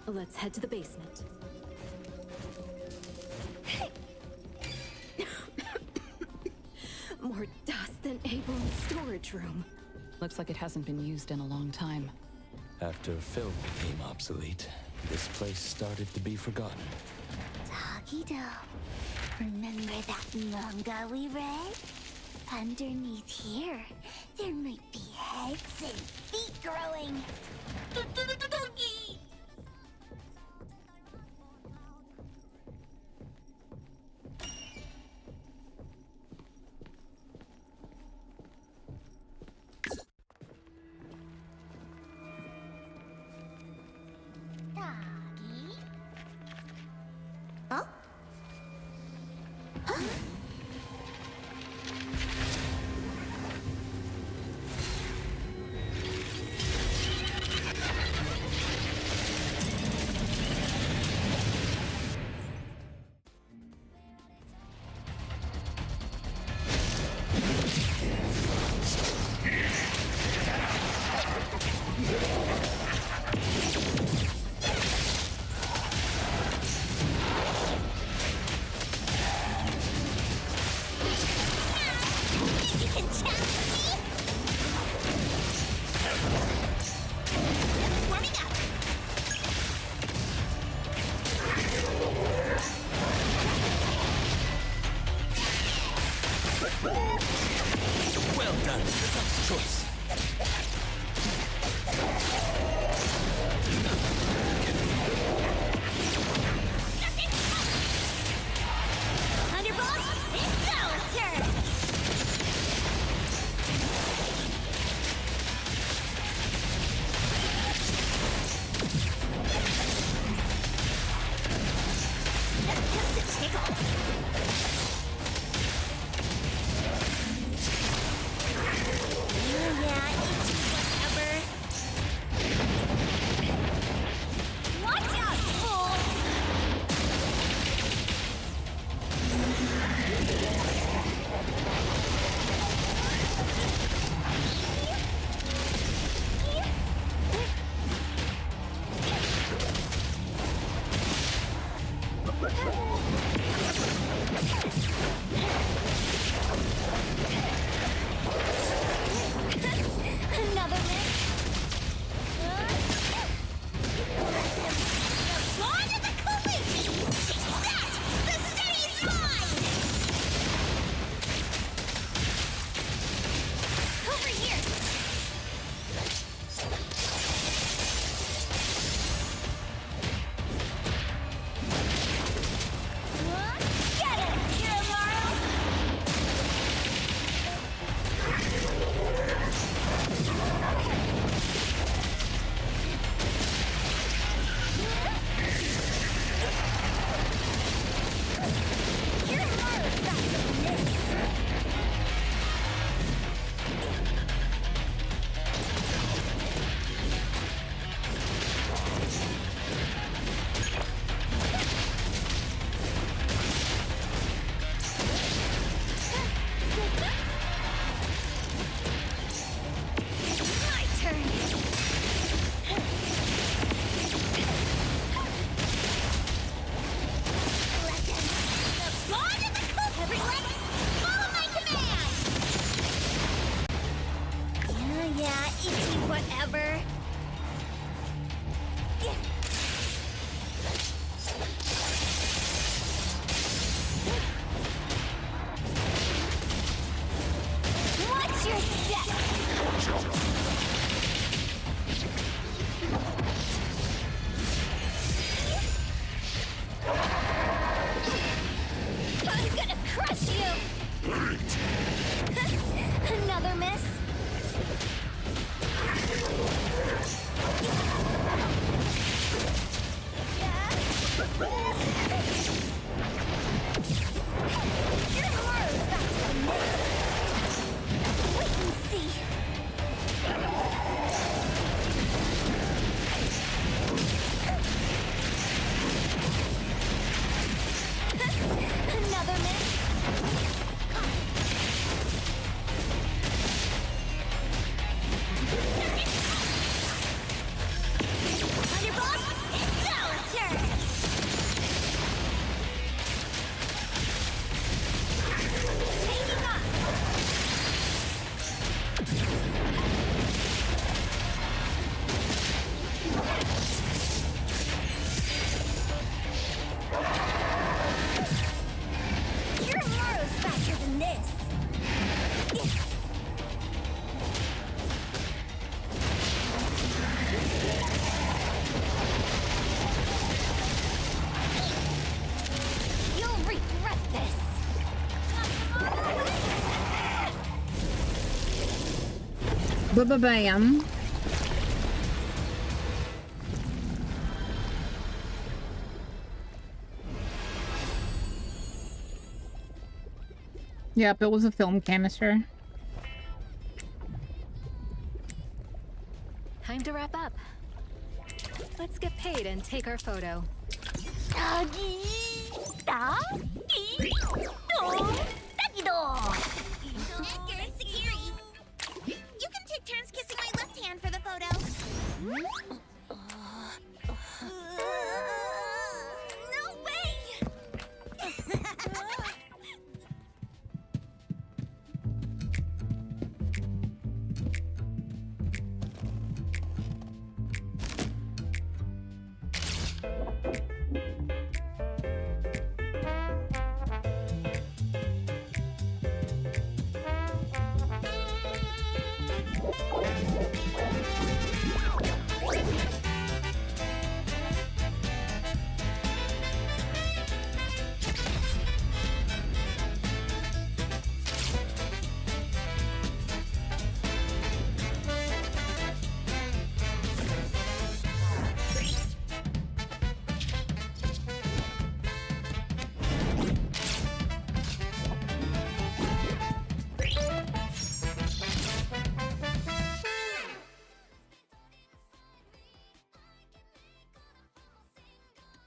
Let's head to the basement. More dust than Abel's storage room. Looks like it hasn't been used in a long time. After film became obsolete, this place started to be forgotten. Doggy-do. Remember that manga we read? Underneath here, there might be heads and feet growing. Doggy! Huh? Huh? Well done. Tough choice. Thunderbolt, it's our turn! That's just a tickle. Yeah, it's whatever. Watch out, fool! Another miss. The Lord of the Koichi! Take that! The city's mine! Over here! Get it, Chiru-san! My turn! The Lord of the Cook! Everyone, follow my command! Yeah, itchy whatever. Watch your step! I'm gonna crush you! Another miss? Ba-ba-bam. Yep, it was a film canister. Time to wrap up. Let's get paid and take our photo. Security. You can take turns kissing my left hand for the photo. No way!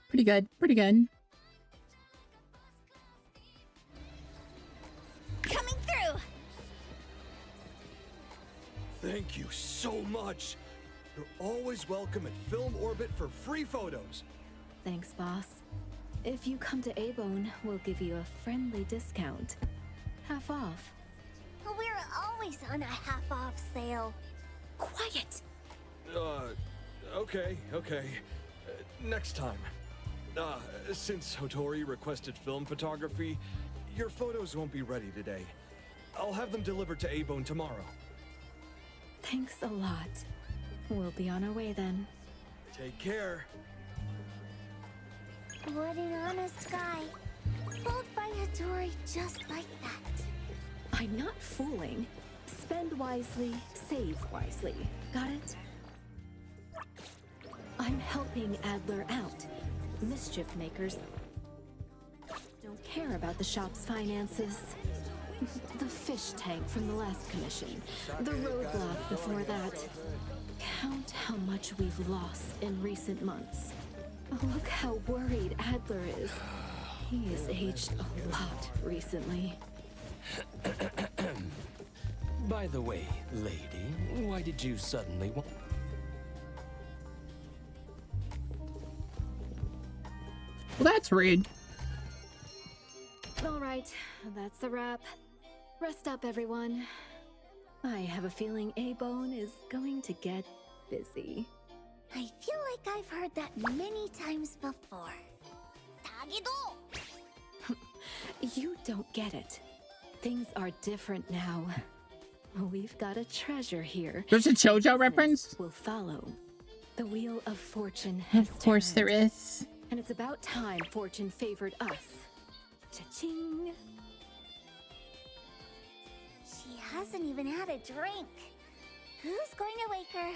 Pretty good. Pretty good. Coming through. Thank you so much. You're always welcome at Film Orbit for free photos. Thanks, boss. If you come to A-Bone, we'll give you a friendly discount. Half off. We're always on a half-off sale. Quiet. Okay. Next time. Since Hotori requested film photography, your photos won't be ready today. I'll have them delivered to A-Bone tomorrow. Thanks a lot. We'll be on our way then. Take care. What an honest guy. Fooled by Hotori just like that. I'm not fooling. Spend wisely, save wisely. Got it? I'm helping Adler out. Mischief makers don't care about the shop's finances. The fish tank from the last commission. The roadblock before that. Count how much we've lost in recent months. Look how worried Adler is. He has aged a lot recently. By the way, lady, why did you suddenly want... Well, that's rude. All right, that's a wrap. Rest up, everyone. I have a feeling A-Bone is going to get busy. I feel like I've heard that many times before. Tagido! You don't get it. Things are different now. We've got a treasure here. There's a JoJo reference? Will follow. The Wheel of Fortune has Of course turned. there is. And it's about time Fortune favored us. Cha-ching! She hasn't even had a drink. Who's going to wake her?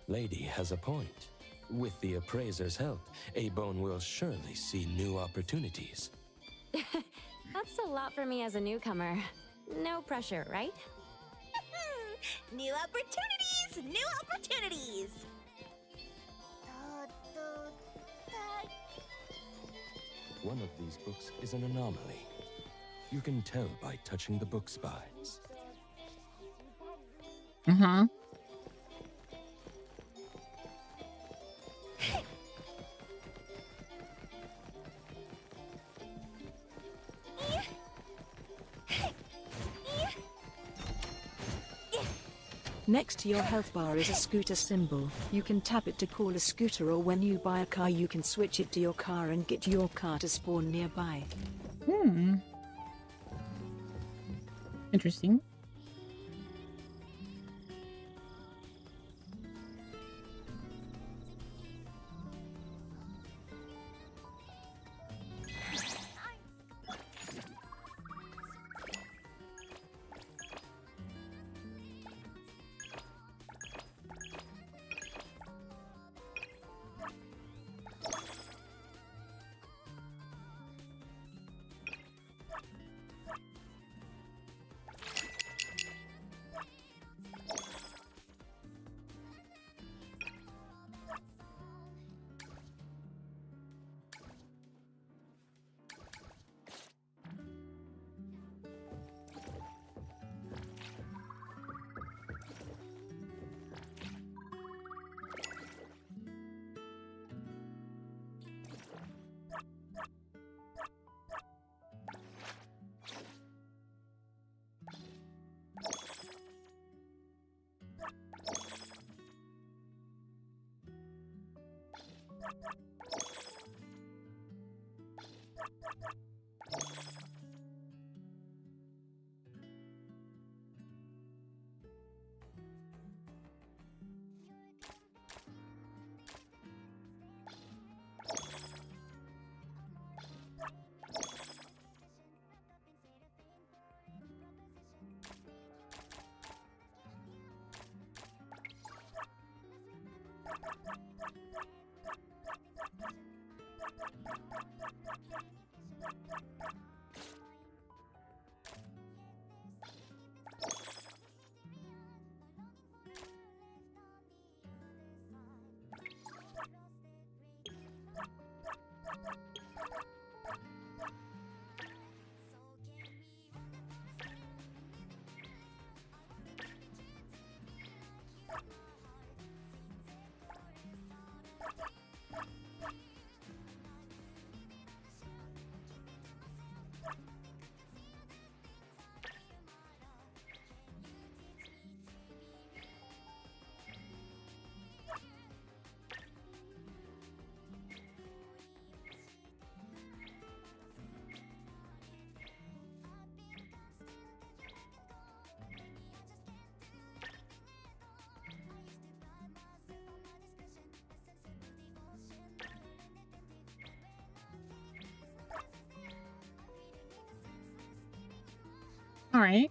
Lady has a point. With the appraiser's help, A-Bone will surely see new opportunities. That's a lot for me as a newcomer. No pressure, right? New opportunities! New opportunities! One of these books is an anomaly. You can tell by touching the book spines. Uh-huh. Next to your health bar is a scooter symbol. You can tap it to call a scooter, or when you buy a car you can switch it to your car and get your car to spawn nearby. Interesting. All right.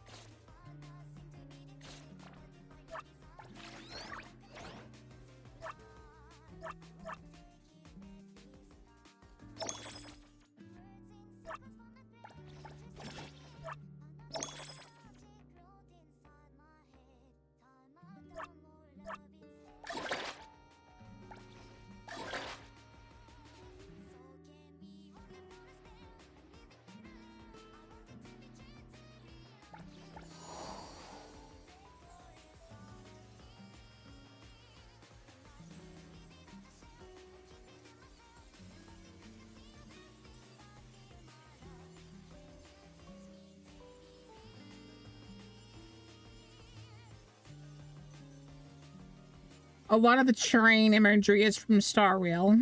A lot of the train imagery is from Star Rail.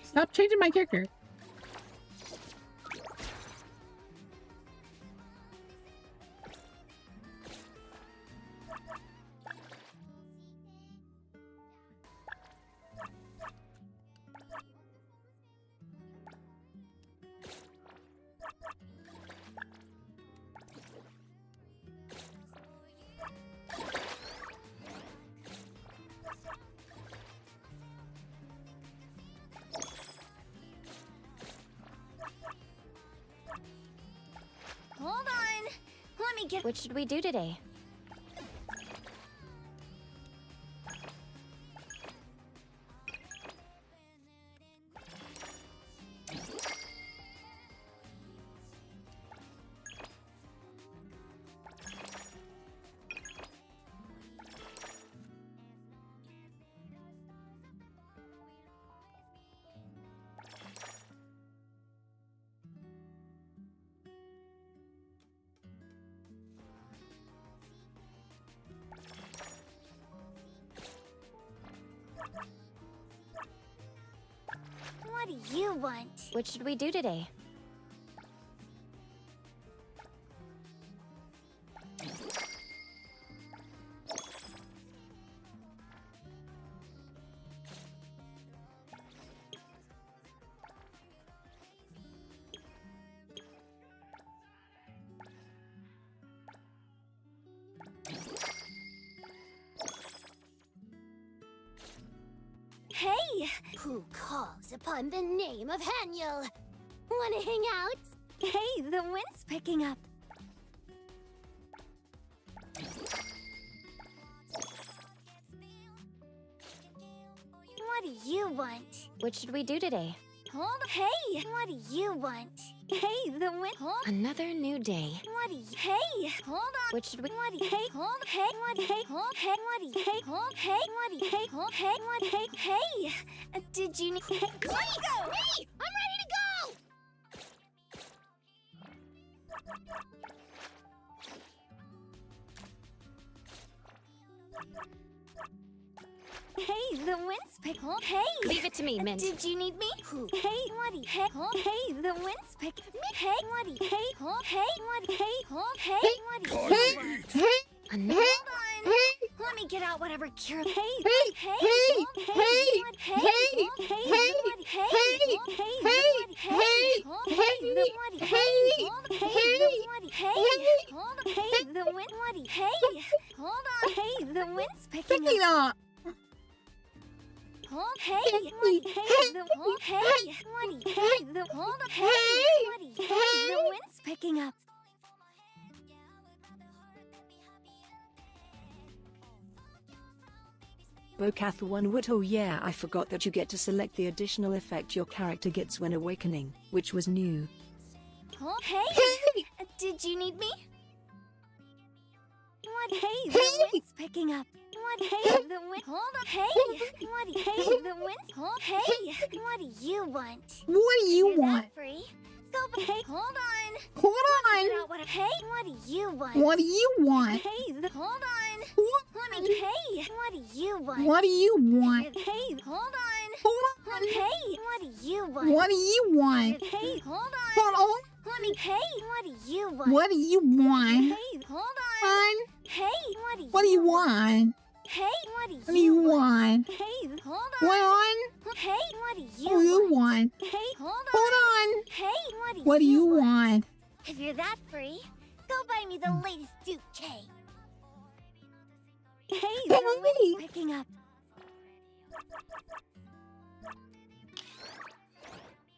Stop changing my character. Hold on. Let me get. What should we do today? What do you want? What should we do today? Hey! Who calls upon the name of Haniel? Wanna hang out? Hey, the wind's picking up. What do you want? What should we do today? Hold on. Hey! What do you want? Hey, the wind. Hold. Another new day. What do you? Hey! Hold on. What should we? What do you? Hey! Hold. Hey! What do you? Hey! Hold. Hey! What do you? Hey! Hold. Hey! What do you? Hey! Hold. Hey! What do you? Hey! Hey! Did you need? Hey! Let's go! Hey! I'm ready the wind's pick. Hey! Leave it to me, Mint. Did you need me? Hey, Woody. Hey, hey, the wind's pick. Hey, Woody. Hey, hey, Woody. Hey, hey, Woody. Hey! Hold on. Let me get out whatever cure. Hey, hey, hey, the wind, Woody. Hey, hold on. Hey, the wind's picking up. Hold, hey, Woody. Hey, the hey, Woody. Hey, the hold on. Hey, Woody. Hey, the wind's picking up. Bokath 1 Wood. Oh yeah, I forgot that you get to select the additional effect your character gets when awakening, which was new. Oh, hey! Did you need me? What? Hey, the wind's picking up. What? Hey, the wind. Hold on. Hey, what? Hey, the wind's. Oh, hey, what do you want? What do you want? Free? Go, hey, hold on. Hold on. Hey, what do you want? What do you want? Hey, hold on. Hey, what do you want? What do you want? Hey, hold on. Hold on. Hey, what do you want? What do you want? Hey, hold on. Hold on. Hey, what do you want? What do you want? Hey, hold on. Hey, What do you want? Hey, what do What do you want? Hey, hold on. Hey, what do What do you want? Hey, hold on. Hey, What do you want? If you're that free, go buy me the latest Duke K. Hey, the wind's picking up.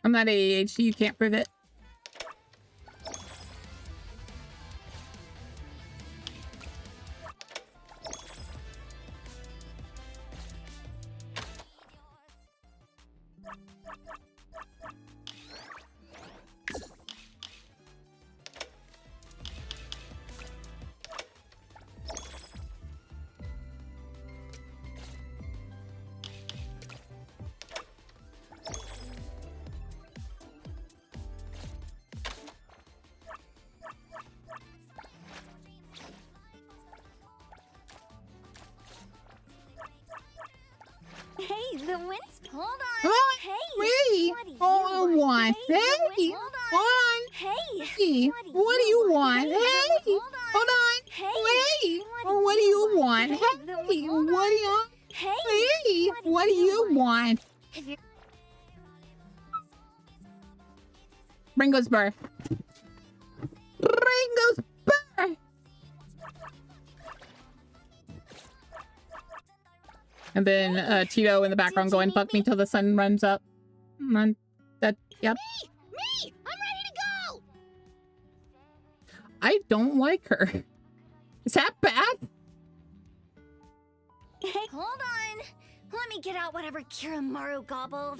I'm not ADHD, you can't prove it. Hey, the wind's. Hold on. Hey, what do you want? Hey, hold on. Hey, what do you want? Hey, hold on. Hey, what do you want? Hey, what do you? Hey, what do you want? Ringo's Burr. Ringo's Burr. And then Tito in the background going, "Fuck me till the sun runs up." That, yep. Me! I'm ready to go! I don't like her. Is that bad? Hey, hold on. Let me get out whatever Kiramaru gobbled.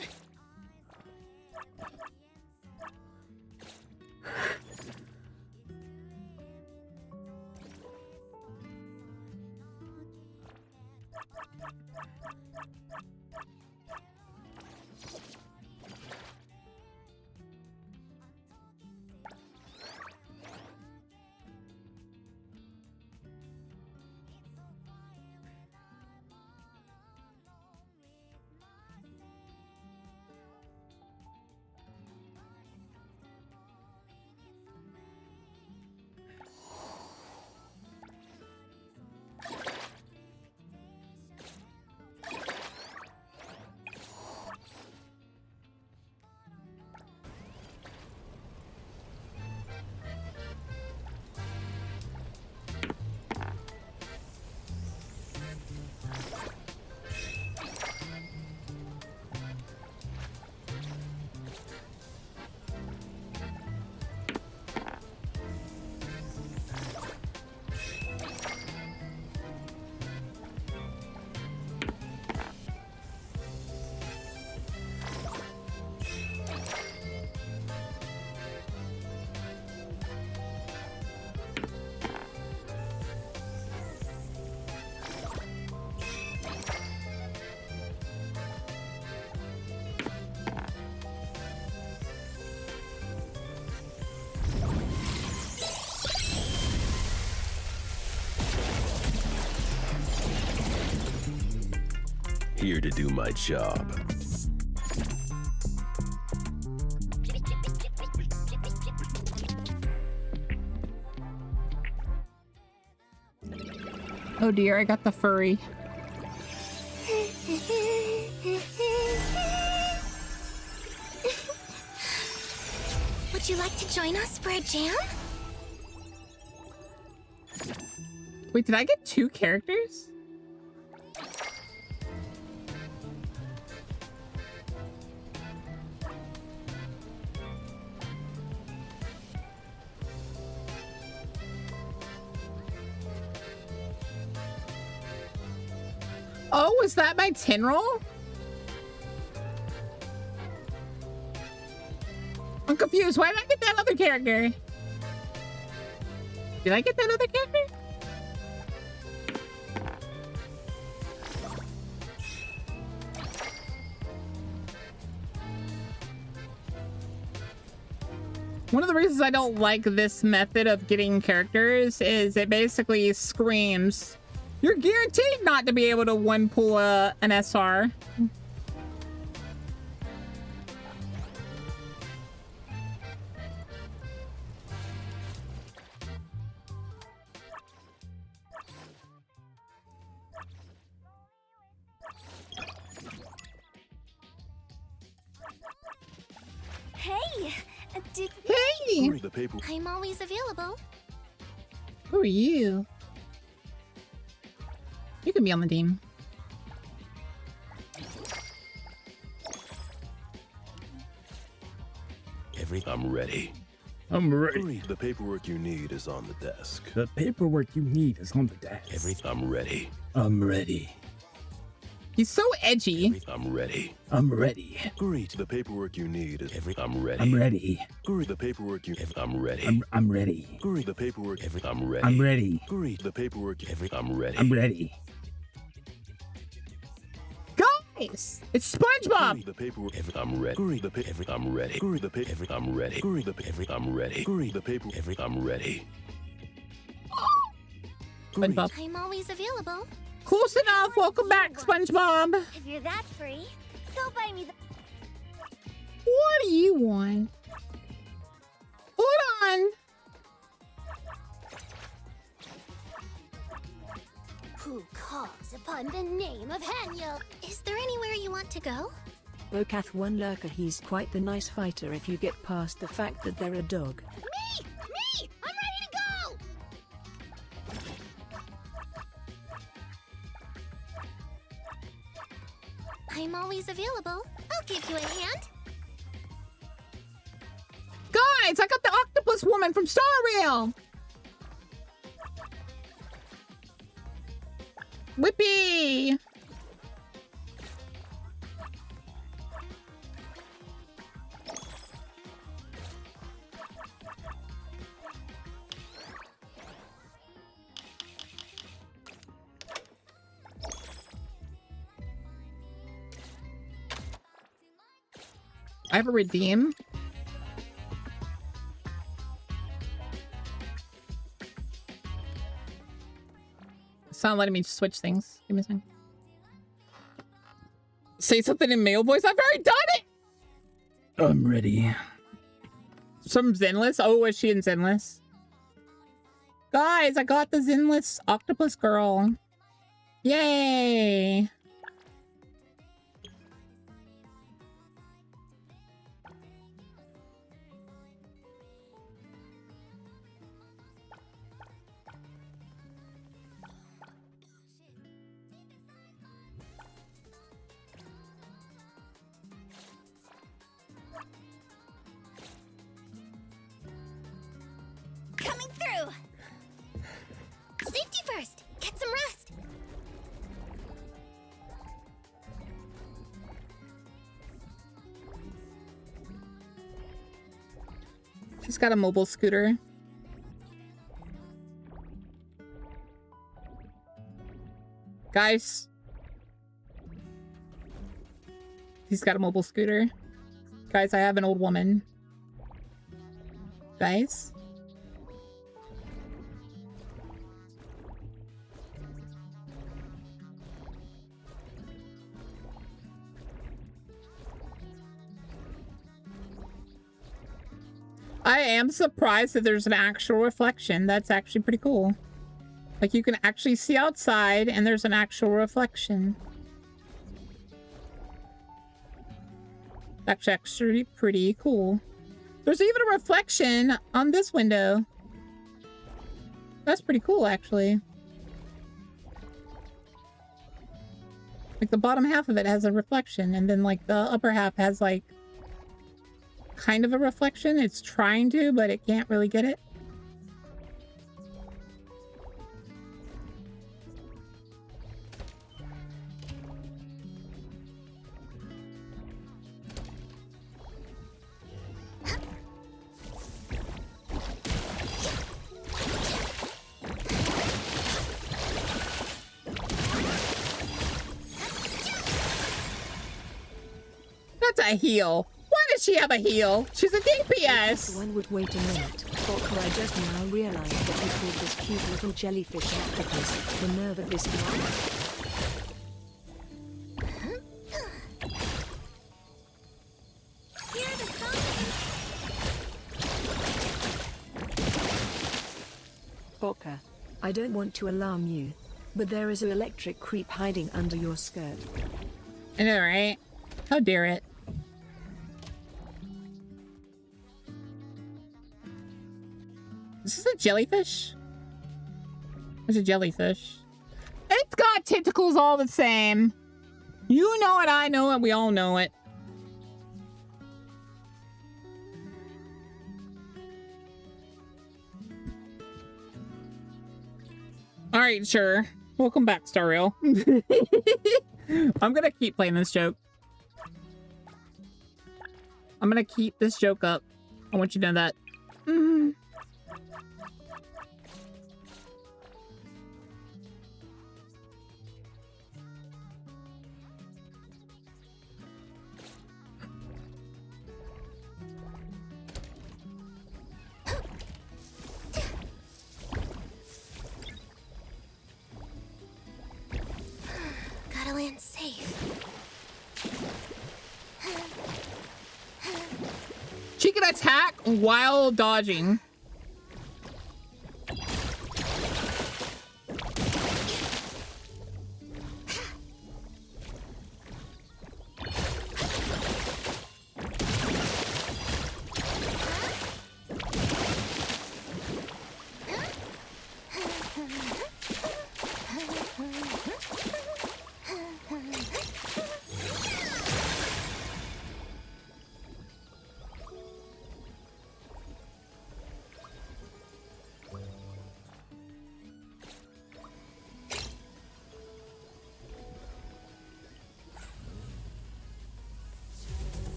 here to do my job. Oh dear, I got the furry. Would you like to join us for a jam? Wait, did I get 2 characters? Oh, was that my 10 roll? I'm confused. Why did I get that other character? Did I get that other character? One of the reasons I don't like this method of getting characters is it basically screams, you're guaranteed not to be able to one pull an SR. Hey! Hey! The paper. I'm always available. Who are you? You can be on the team. I'm ready. I'm ready. The paperwork you need is on the desk. The paperwork you need is on the desk. I'm ready. I'm ready. He's so edgy. I'm ready. I'm ready. Great. The paperwork you need is. I'm ready. I'm ready. Great. The paperwork you. I'm ready. I'm ready. Great. The paperwork. I'm ready. I'm ready. Great. The paperwork. I'm ready. I'm ready. Guys, it's SpongeBob. The paperwork. I'm ready. Great. The paper. I'm ready. Great. The paper. I'm ready. Great. The paper. I'm ready. Great. The paper. I'm ready. SpongeBob. I'm always available. Close enough. Welcome back, SpongeBob. If you're that free, go buy me the... What do you want? Hold on. Who calls upon the name of Hanyo? Is there anywhere you want to go? Bokath one lurker, he's quite the nice fighter if you get past the fact that they're a dog. Me! I'm ready to go! I'm always available. I'll give you a hand. Guys, I got the octopus woman from Star Rail. Whippy. I have a redeem. It's not letting me switch things. Give me a second. Say something in male voice. I've already done it. I'm ready. Some Zenless. Oh, is she in Zenless? Guys, I got the Zenless octopus girl. Yay. Coming through! Safety first! Get some rest! She's got a mobile scooter. Guys. He's got a mobile scooter. Guys, I have an old woman. Guys. I am surprised that there's an actual reflection. That's actually pretty cool. Like, you can actually see outside, and there's an actual reflection. That's actually pretty cool. There's even a reflection on this window. That's pretty cool, actually. Like, the bottom half of it has a reflection, and then, like, the upper half has, like, kind of a reflection. It's trying to, but it can't really get it. That's a heel. Why does she have a heel? She's a DPS. One would wait a minute. Baka, I just now realized that you called this cute little jellyfish octopus. The nerve of this guy. Baka, I don't want to alarm you, but there is an electric creep hiding under your skirt. I know, right? How dare it? Is this a jellyfish? It's a jellyfish. It's got tentacles all the same. You know it, I know it, we all know it. Alright, sure. Welcome back, Star Rail. I'm gonna keep playing this joke. I'm gonna keep this joke up. I want you to know that. Gotta land safe. She can attack while dodging.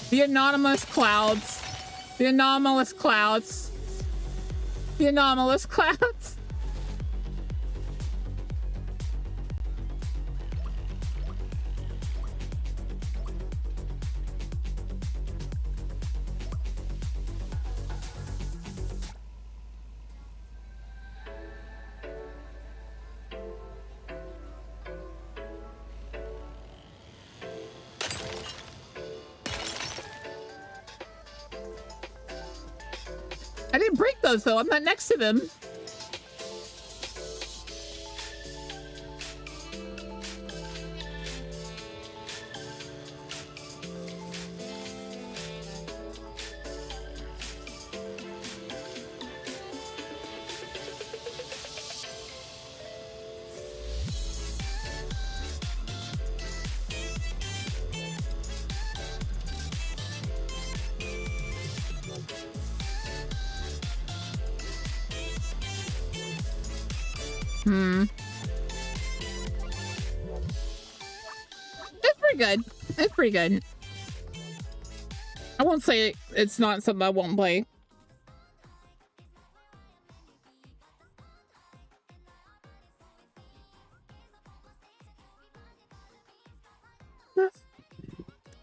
The anonymous clouds. The anomalous clouds. The anomalous clouds. I didn't break those though. I'm not next to them. It's pretty good. It's pretty good. I won't say it's not something I won't play.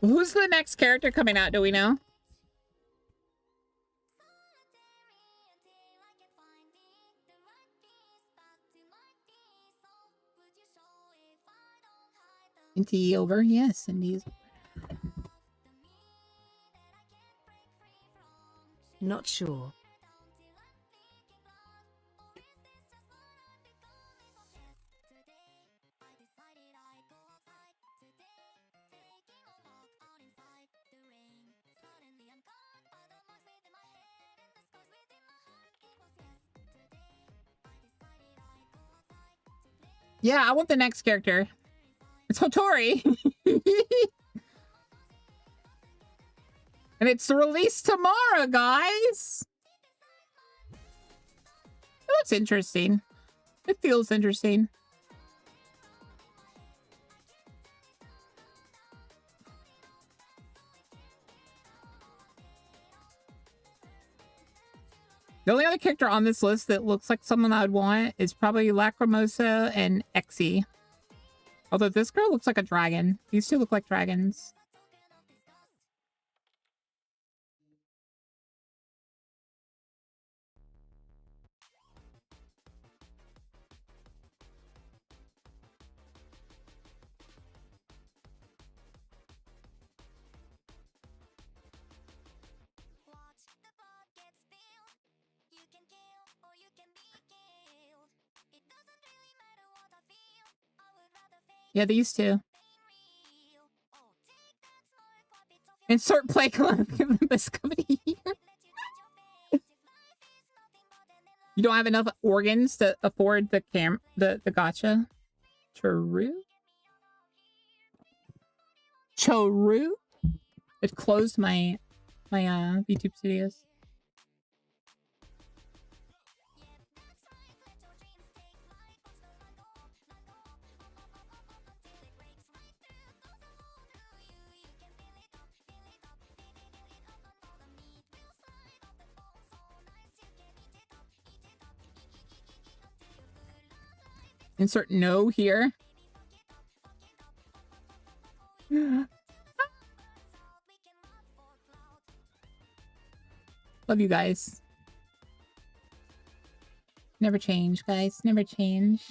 Who's the next character coming out? Do we know? Indy over? Yes, Indy's. Not sure. Yeah, I want the next character. It's Hotori. And it's released tomorrow, guys. It looks interesting. It feels interesting. The only other character on this list that looks like someone I would want is probably Lacrimosa and Exy. Although this girl looks like a dragon. These two look like dragons. Yeah, these two. Insert play Columbus comedy here. You don't have enough organs to afford the gacha. Chiru? Chiru? It closed my YouTube studios. Insert no here. Love you guys. Never change, guys. Never change.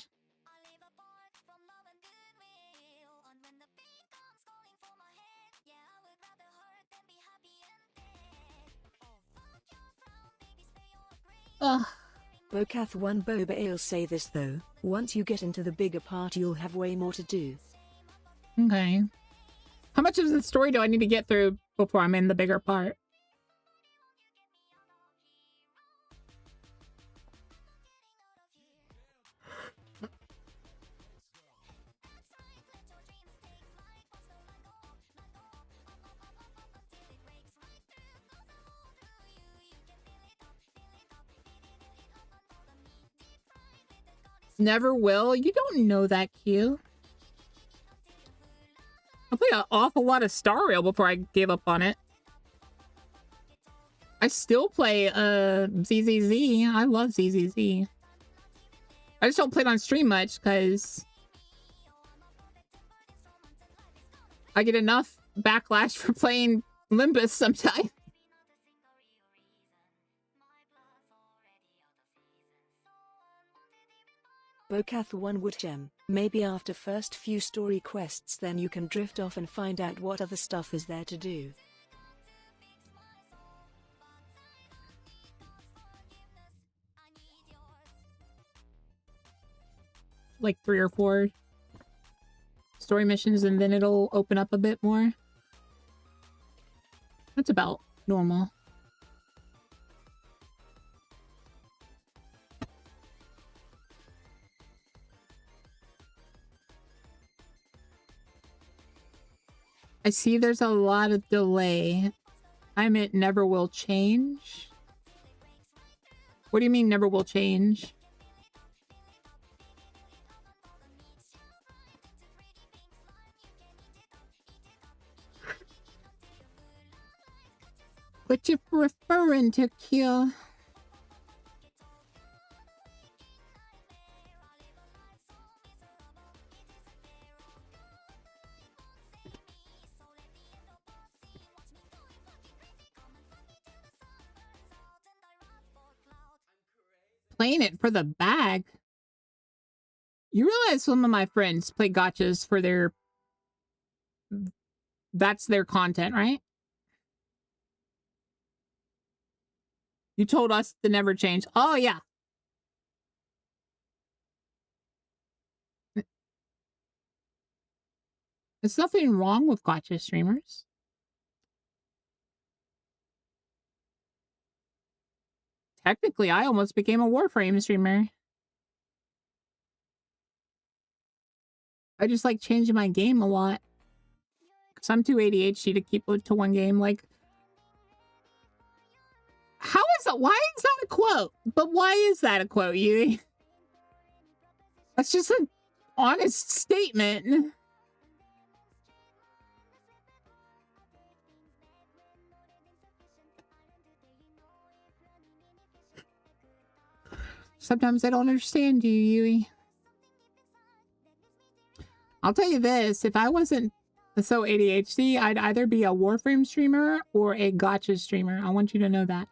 Ugh. Bocath 1 Boba Ale say this though, once you get into the bigger part you'll have way more to do. Okay. How much of the story do I need to get through before I'm in the bigger part? Never will? You don't know that, Q. I played an awful lot of Star Rail before I gave up on it. I still play ZZZ. I love ZZZ. I just don't play it on stream much because I get enough backlash for playing Limbus sometimes. Bocath 1 would gem. Maybe after first few story quests then you can drift off and find out what other stuff is there to do. Like 3 or 4 story missions and then it'll open up a bit more. That's about normal. I see there's a lot of delay. I meant never will change. What do you mean never will change? What you referring to, Q? playing it for the bag. You realize some of my friends play gachas for their... That's their content, right? You told us to never change. Oh, yeah. There's nothing wrong with gacha streamers. Technically, I almost became a Warframe streamer. I just like changing my game a lot. Because I'm too ADHD to keep it to one game. Like, how is that? Why is that a quote? But why is that a quote, Yui? That's just an honest statement. Sometimes I don't understand you, Yui. I'll tell you this, if I wasn't so ADHD, I'd either be a Warframe streamer or a gacha streamer. I want you to know that.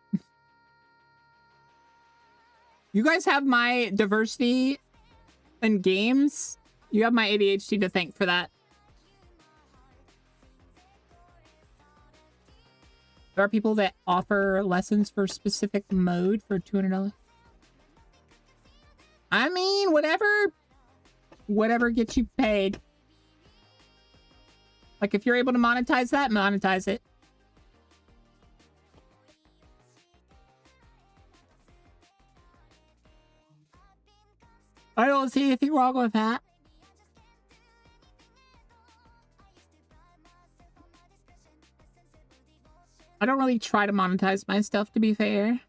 You guys have my diversity in games. You have my ADHD to thank for that. There are people that offer lessons for specific mode for $200. I mean, whatever gets you paid. Like, if you're able to monetize that, monetize it. I don't see anything wrong with that. I don't really try to monetize my stuff, to be fair.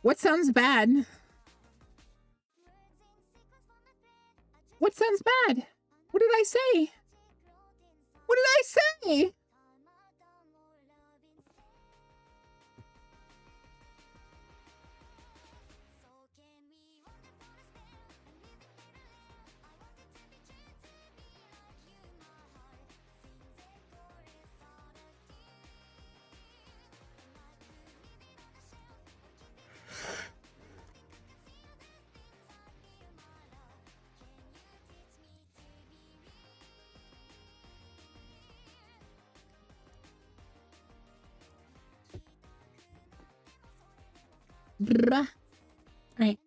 What sounds bad? What sounds bad? What did I say? What did I say? All right.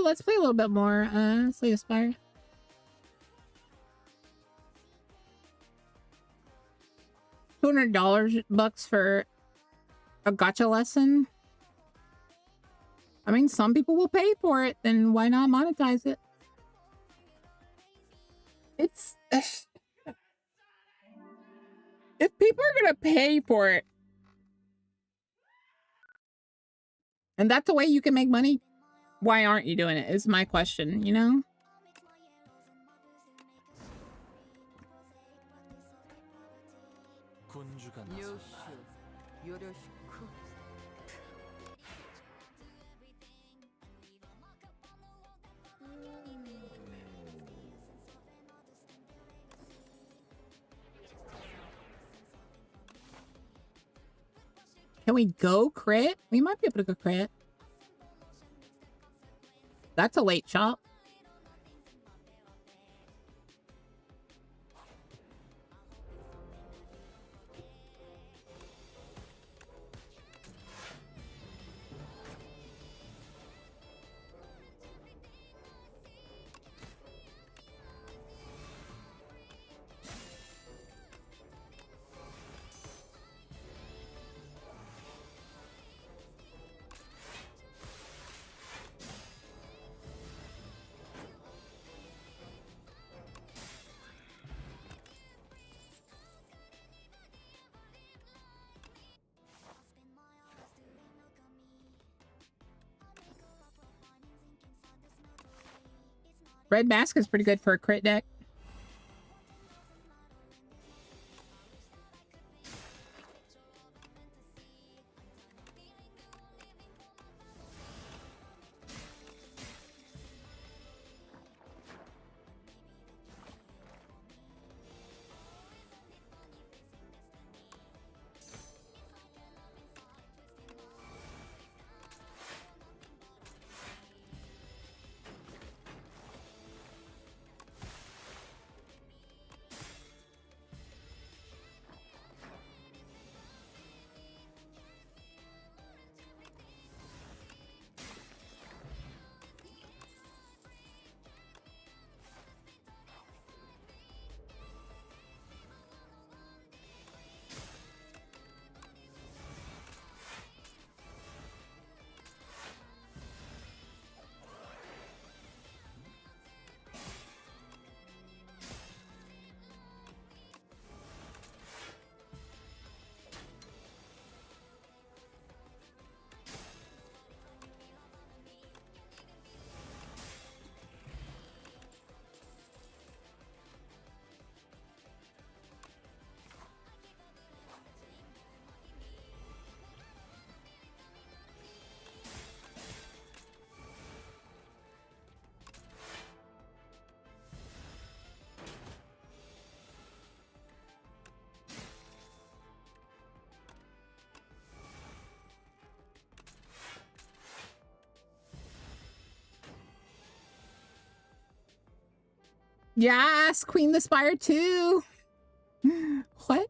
Let's play a little bit more. Let's play Aspire. $200 for a gacha lesson. I mean, some people will pay for it, then why not monetize it? It's... if people are gonna pay for it, and that's the way you can make money, why aren't you doing it, is my question, you know? 군주가 나섰다. Can we go crit? We might be able to go crit. That's a late shot. Red Mask is pretty good for a crit deck. Yes, Queen the Spire too. What?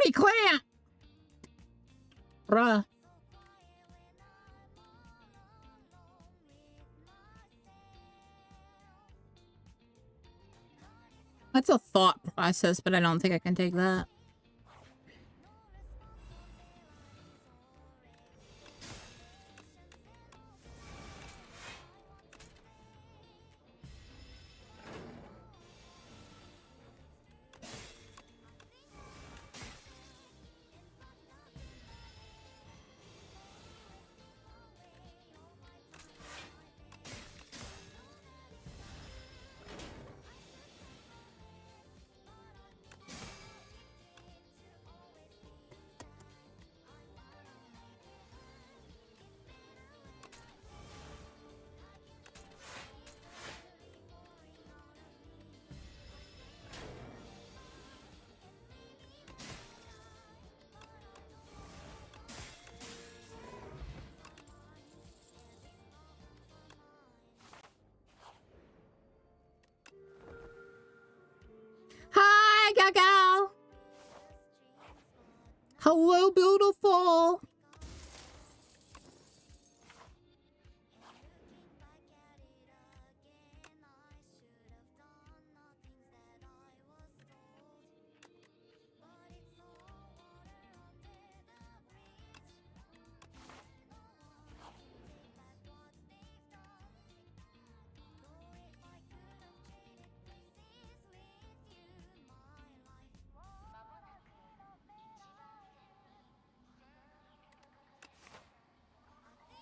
Hey, Clamp! Bruh. That's a thought process, but I don't think I can take that. Hi, Gaga. Hello, beautiful.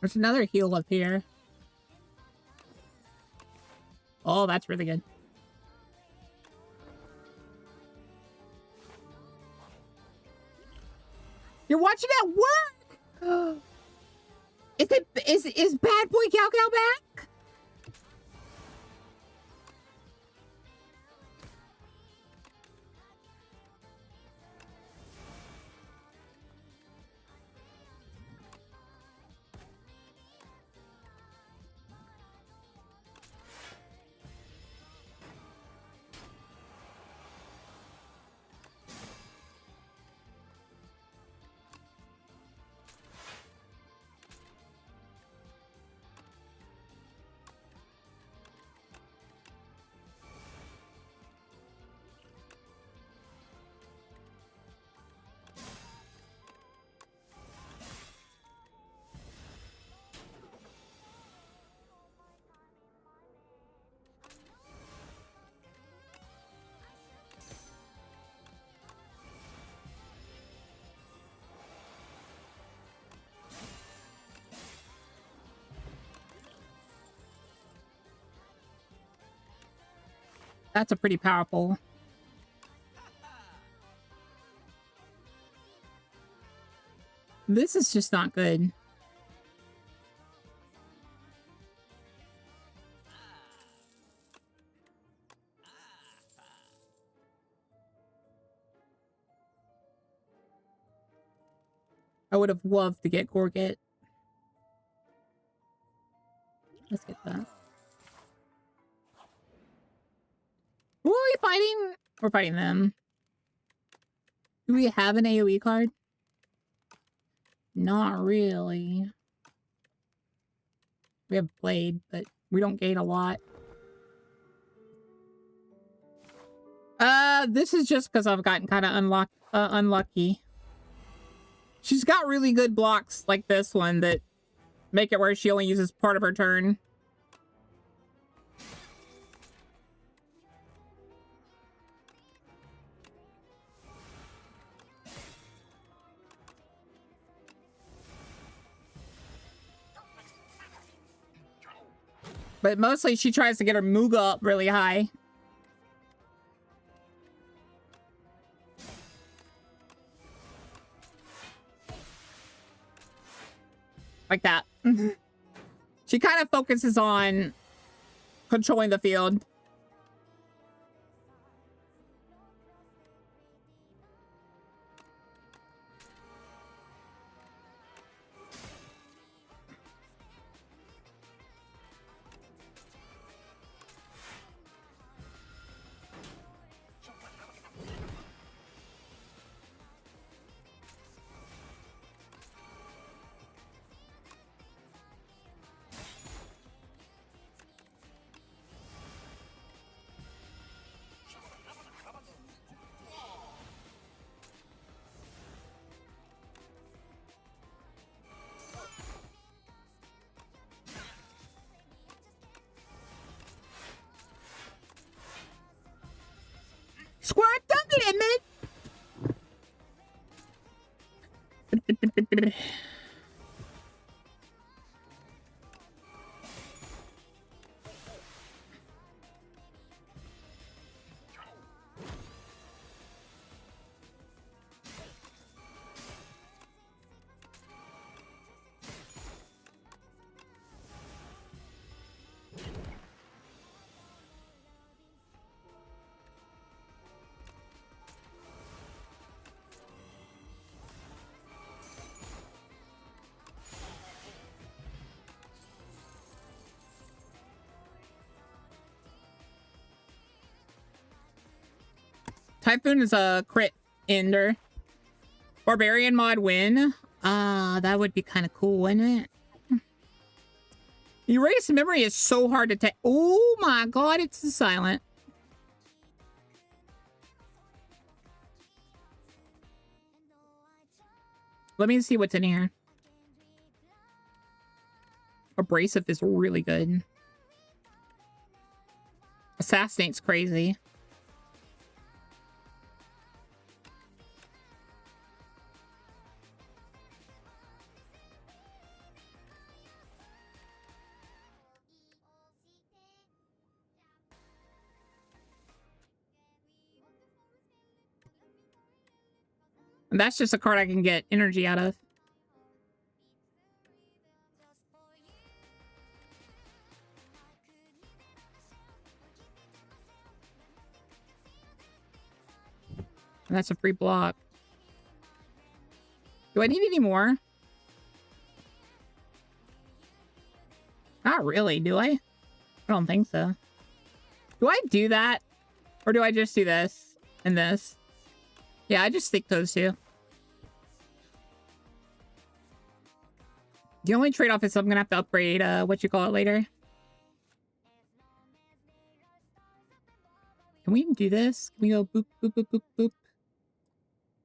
There's another heal up here. Oh, that's really good. You're watching at work? Is Bad Boy Gal Gal back? That's a pretty powerful. This is just not good. I would have loved to get Gorget. Let's get that. Who are we fighting? We're fighting them. Do we have an AoE card? Not really. We have Blade, but we don't gain a lot. This is just because I've gotten kind of unlucky. She's got really good blocks like this one that make it where she only uses part of her turn. But mostly she tries to get her Muga up really high. Like that. She kind of focuses on controlling the field. Squirt Duncan in it. Typhoon is a crit ender. Barbarian mod win. That would be kind of cool, wouldn't it? Erase memory is so hard to take. Oh my god, it's silent. Let me see what's in here. Abrasive is really good. Assassinate's crazy. And that's just a card I can get energy out of. And that's a free block. Do I need any more? Not really, do I? I don't think so. Do I do that? Or do I just do this and this? Yeah, I just stick those two. The only trade-off is I'm gonna have to upgrade what you call it later. Can we do this? Can we go boop, boop, boop, boop, boop?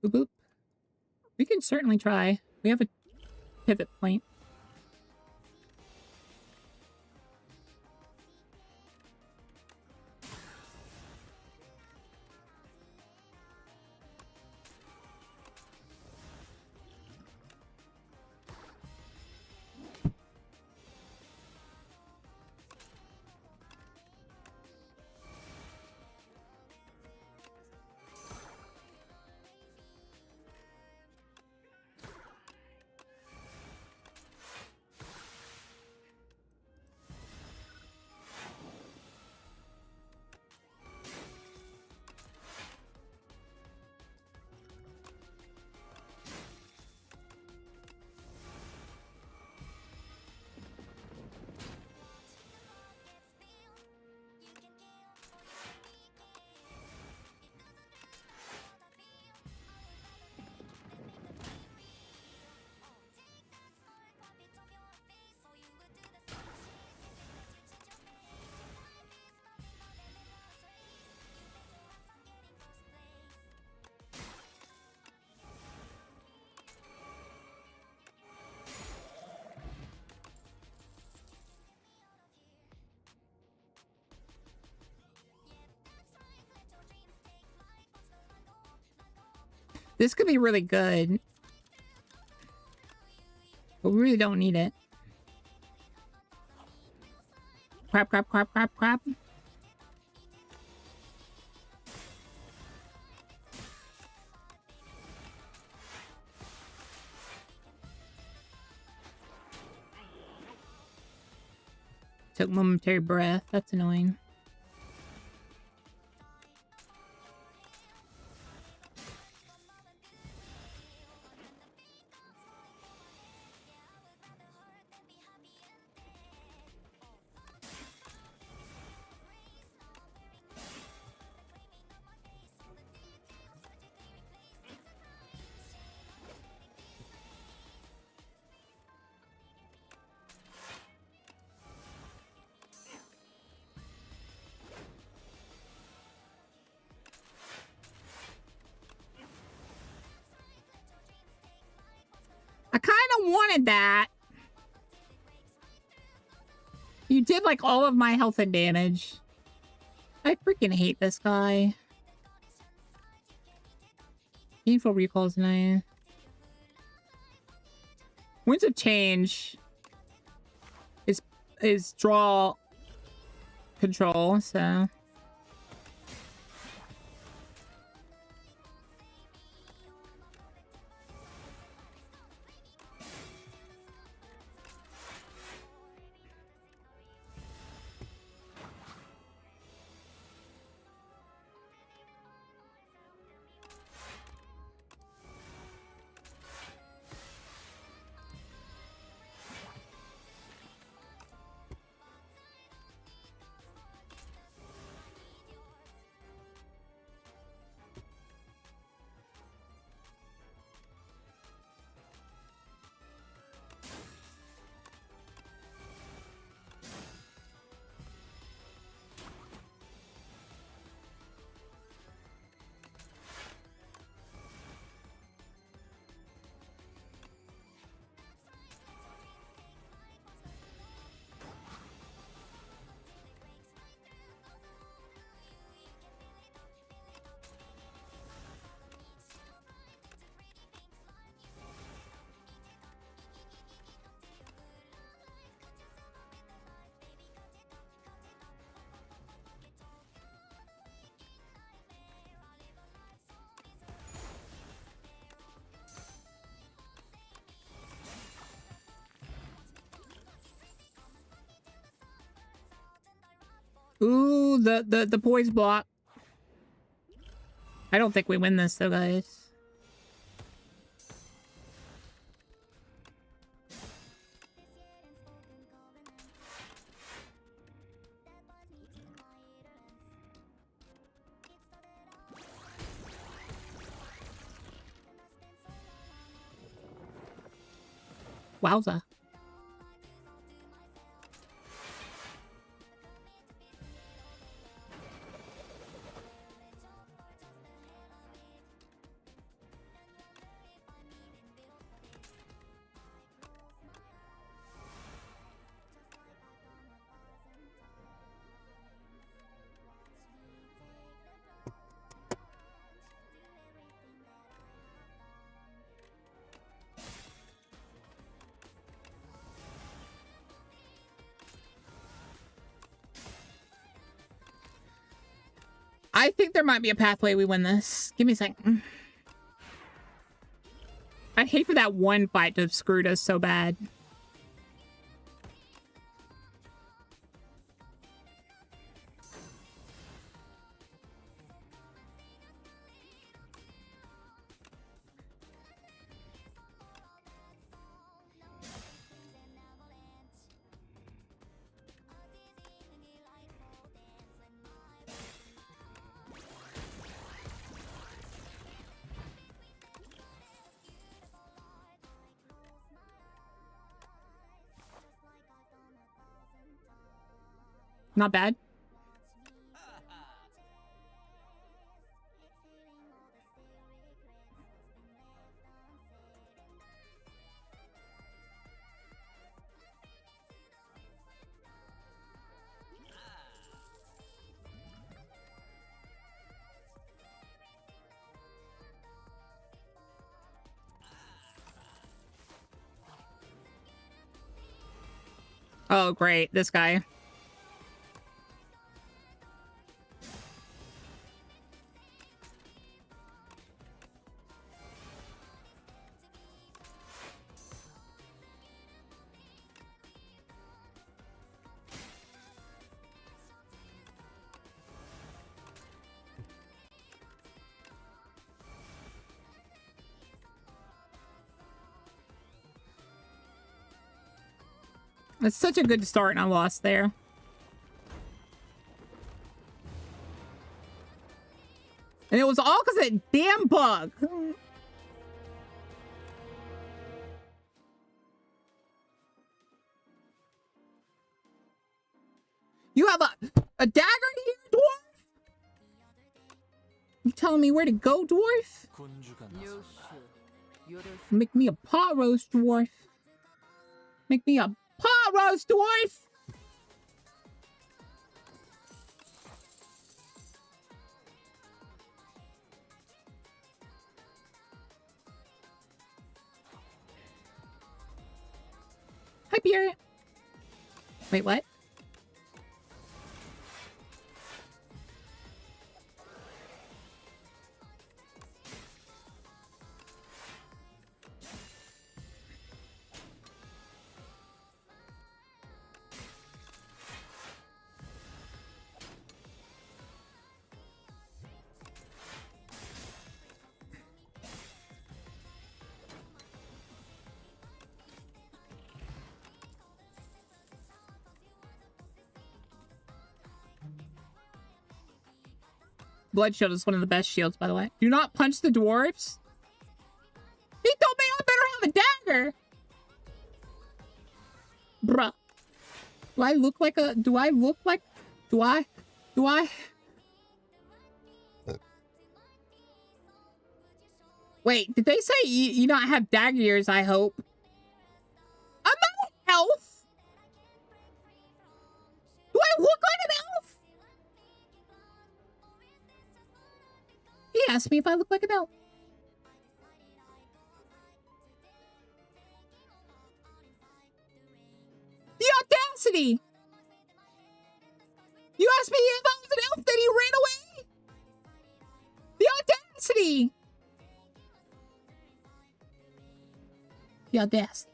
Boop, boop. We can certainly try. We have a pivot point. This could be really good. But we really don't need it. Crap, crap, crap, crap, crap. Took momentary breath. That's annoying. I kind of wanted that. You did like all of my health and damage. I freaking hate this guy. Painful recalls nice. Winds of Change is draw control, so ooh, the poise block. I don't think we win this though, guys. Wowza. I think there might be a pathway we win this. Give me a second. I'd hate for that one fight to have screwed us so bad. Not bad. Oh, great. This guy. It's such a good start and I lost there. And it was all because of that damn bug. You have a dagger here, dwarf? You telling me where to go, dwarf? Make me a pot roast, dwarf. Make me a pot roast, dwarf. Hi, Pierre. Wait, what? Blood shield is one of the best shields, by the way. Do not punch the dwarves. He told me I better have a dagger. Bruh. Do I look like a... Do I... Wait, did they say you not have dagger ears, I hope? I'm not an elf. Do I look like an elf? He asked me if I look like an elf. The audacity! You asked me if I was an elf, then you ran away? The audacity! The audacity.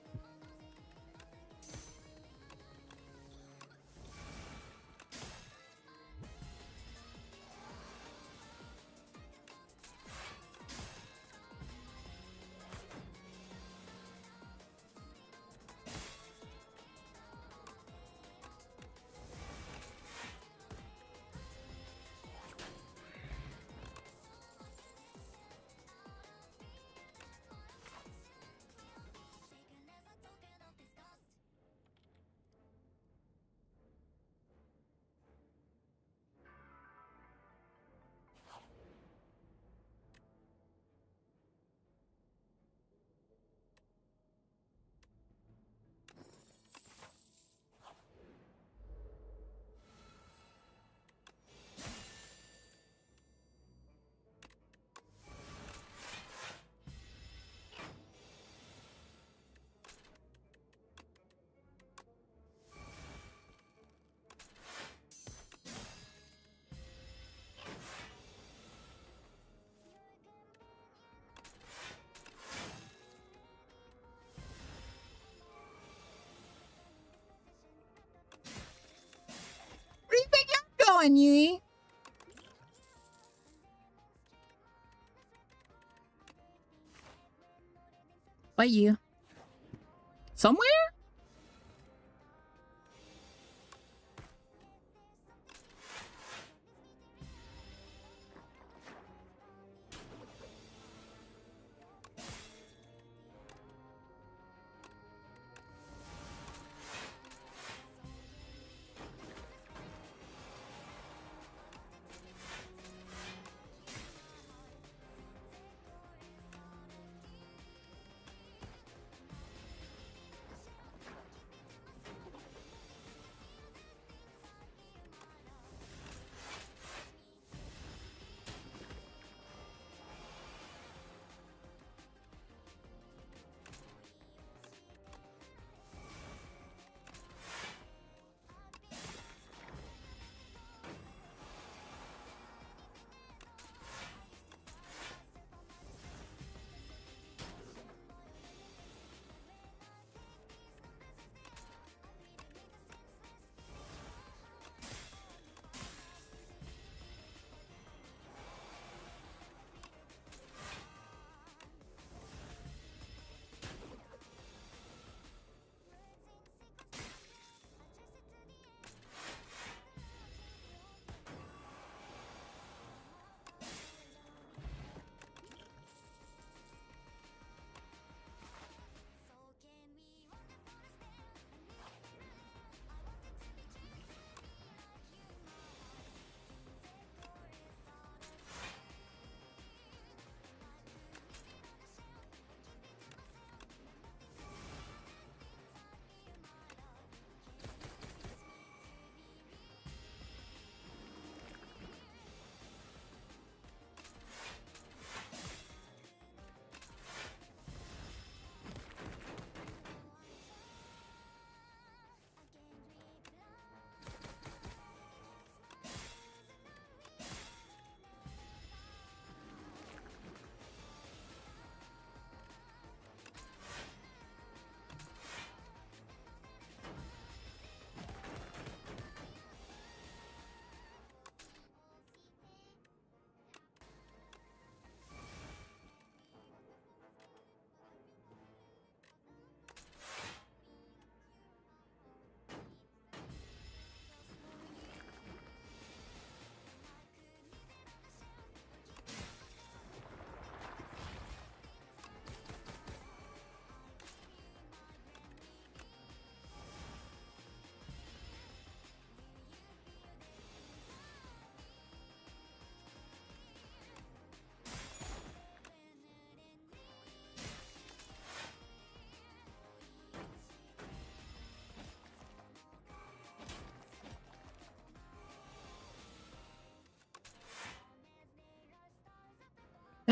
Where do you think you're going, Yui? What you? Somewhere?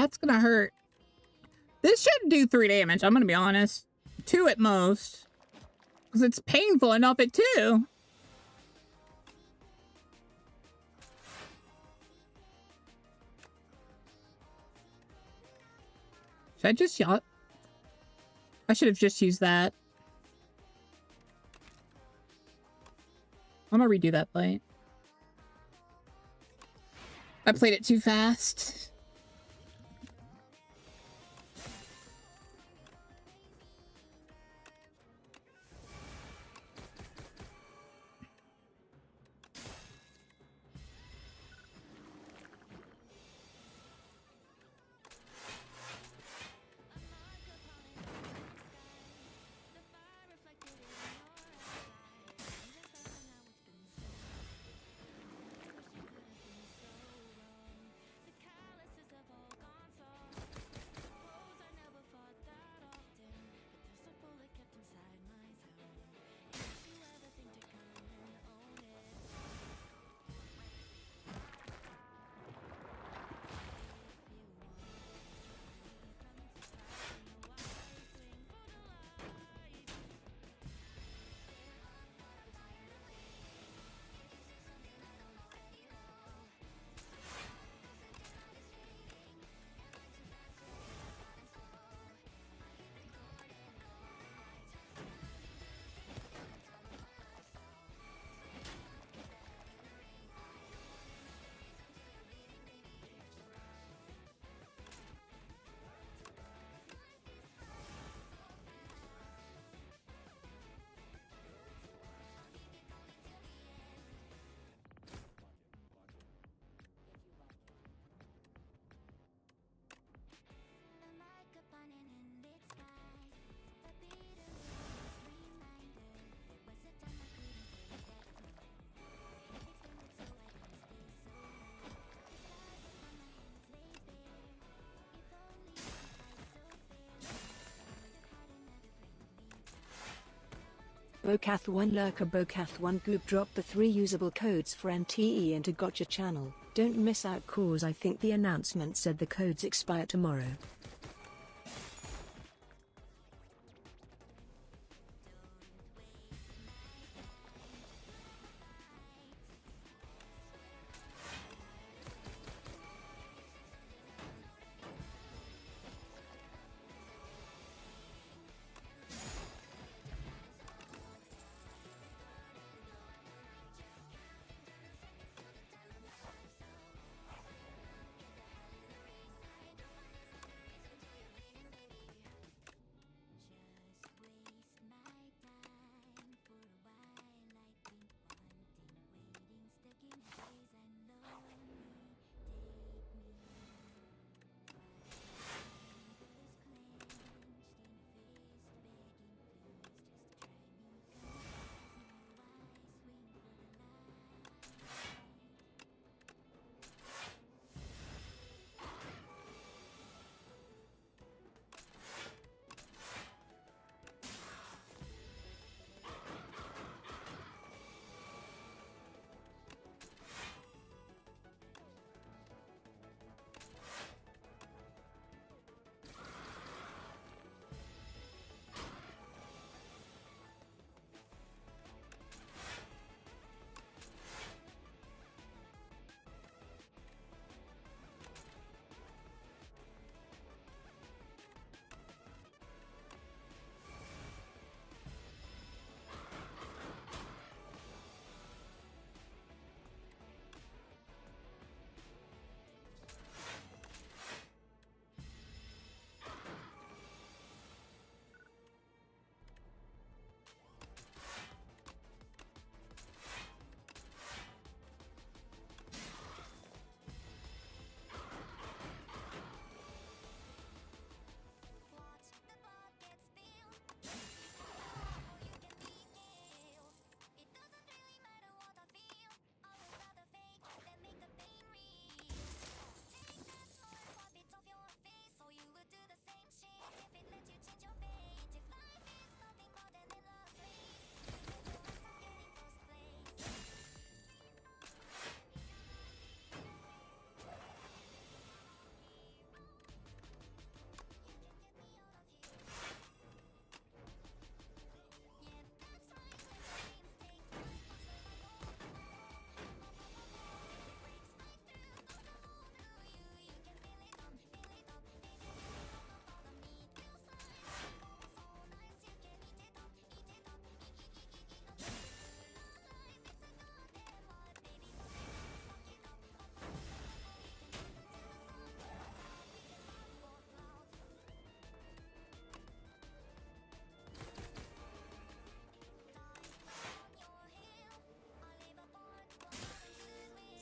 That's gonna hurt. This should do 3 damage, I'm gonna be honest. 2 at most. Because it's painful enough at 2. Should I just yacht? I should have just used that. I'm gonna redo that fight. I played it too fast. Bokath1 Lurker Bokath1 Goop dropped the 3 usable codes for NTE into Gotcha channel. Don't miss out cause I think the announcement said the codes expire tomorrow.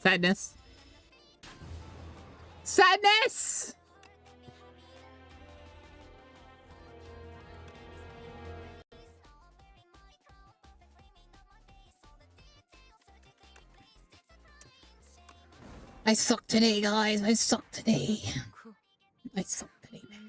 Sadness. Sadness! I suck today, guys. I suck today. I suck today, man.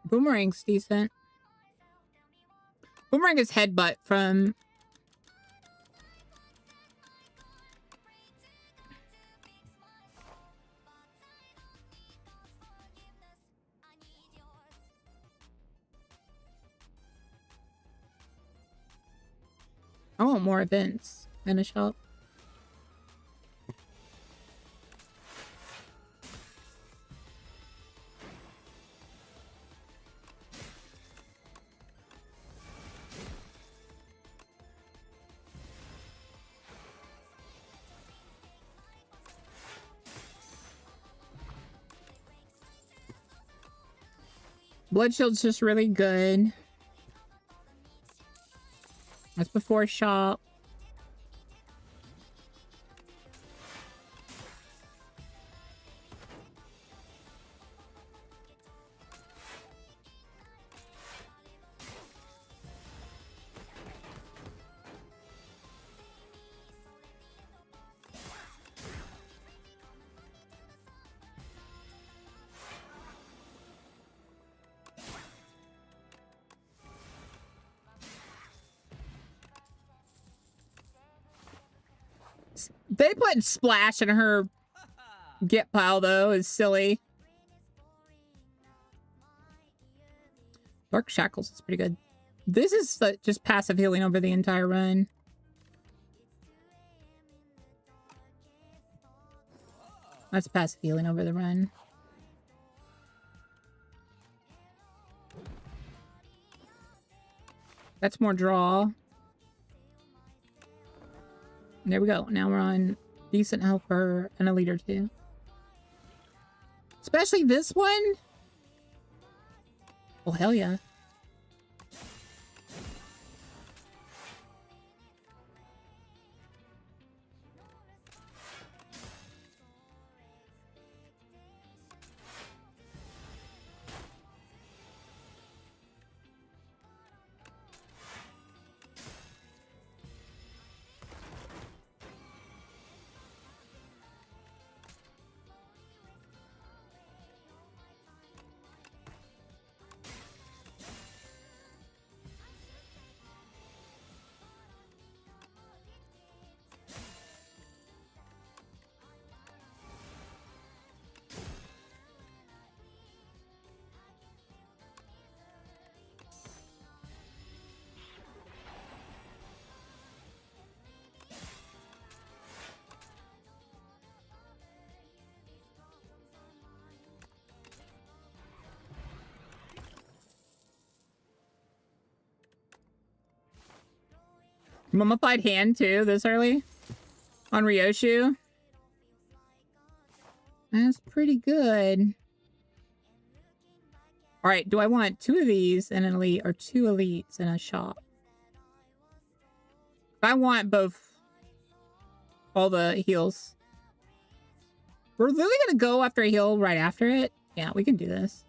Boomerang's decent. Boomerang is headbutt from... I want more events in a shop. Blood Shield's just really good. That's before shop. They put Splash in her get pile, though, is silly. Dark Shackles is pretty good. This is just passive healing over the entire run. That's passive healing over the run. That's more draw. There we go. Now we're on decent health for an elite or two. Especially this one. Oh, hell yeah. Mummified hand too, this early on Ryoshu. That's pretty good. All right, do I want 2 of these in an elite or 2 elites in a shop? I want both. All the heals. We're literally gonna go after a heal right after it. Yeah, we can do this.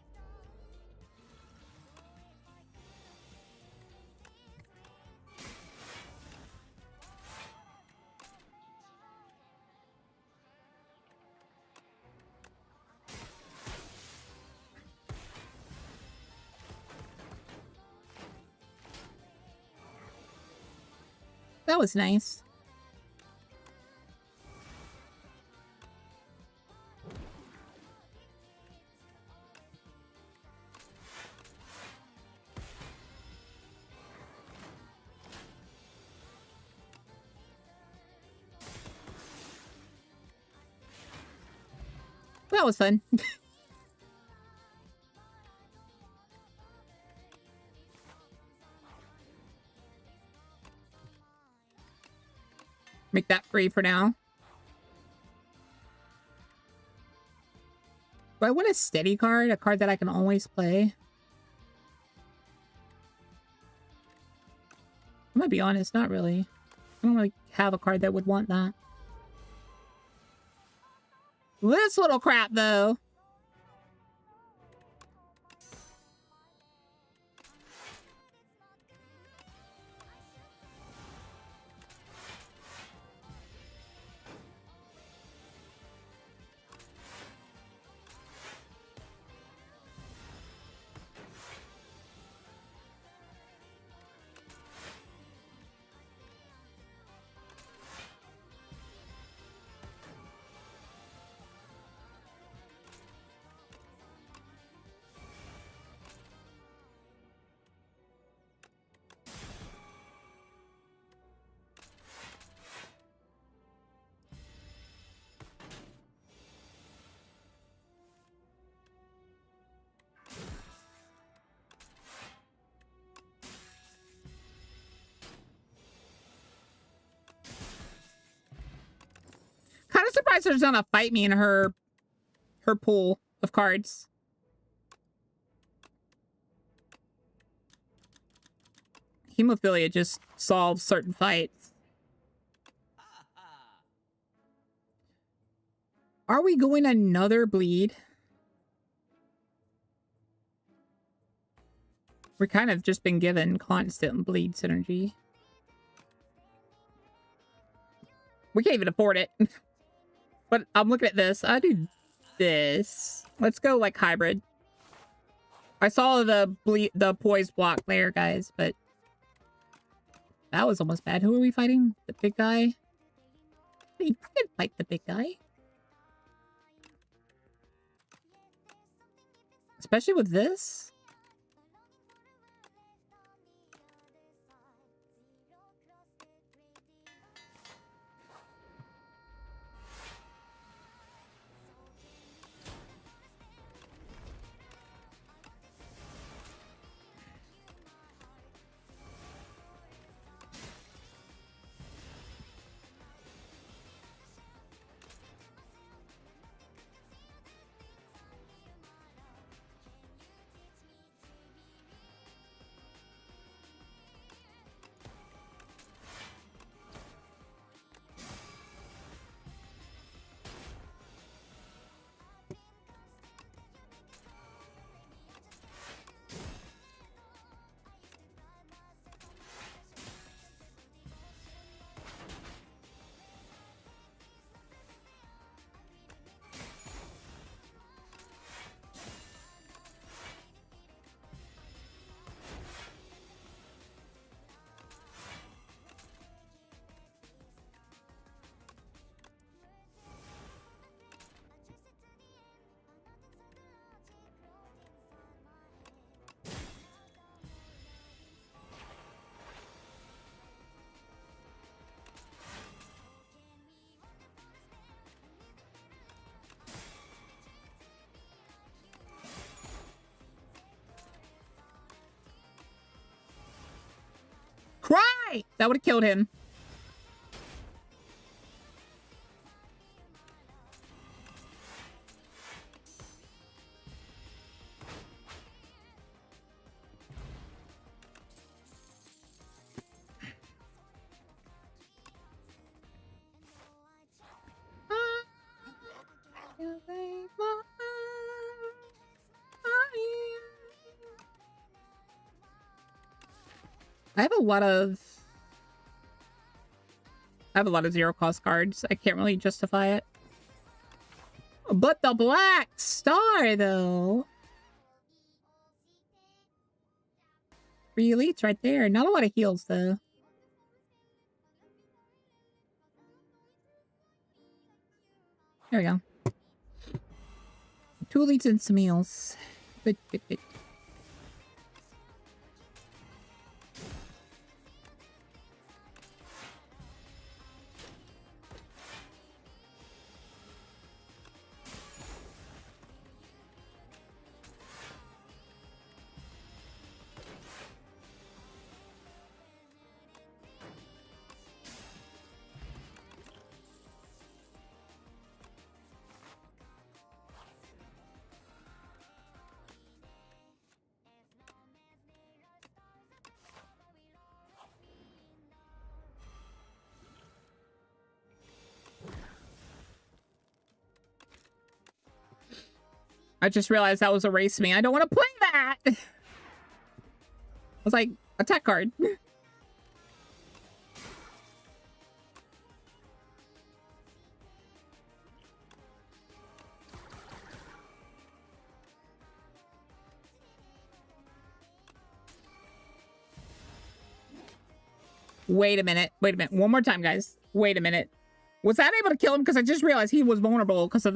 That was nice. That was fun. Make that free for now. Do I want a steady card? A card that I can always play? I'm gonna be honest, not really. I don't really have a card that would want that. This little crap, though. Kind of surprised there's not a fight me in her pool of cards. Hemophilia just solves certain fights. Are we going another bleed? We're kind of just been given constant bleed synergy. We can't even afford it. But I'm looking at this. I do this. Let's go like hybrid. I saw the poise block there, guys, but that was almost bad. Who are we fighting? The big guy? We can fight the big guy. Especially with this. Cry! That would have killed him. I have a lot of zero cost cards. I can't really justify it. But the black star, though. 3 elites right there. Not a lot of heals, though. There we go. 2 leads and some meals. Good, good, good. I just realized that was erase me. I don't want to play that. I was like, attack card. Wait a minute. Wait a minute. One more time, guys. Wait a minute. Was that able to kill him? Because I just realized he was vulnerable because of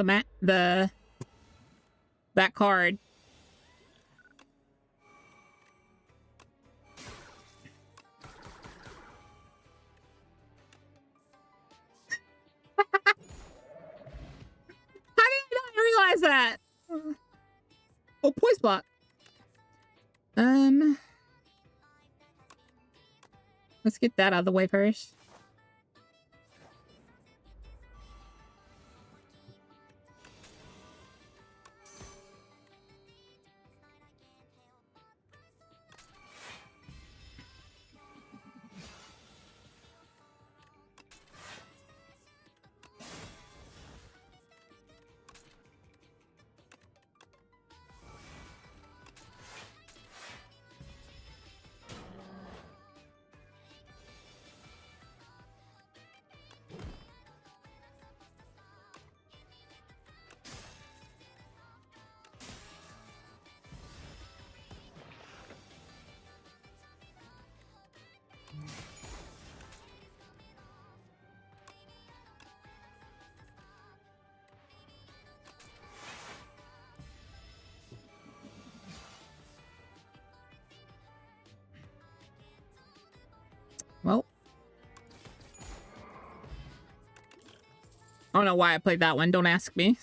that card. How did I not realize that? Oh, poise block. Let's get that out of the way first. Well, I don't know why I played that one. Don't ask me.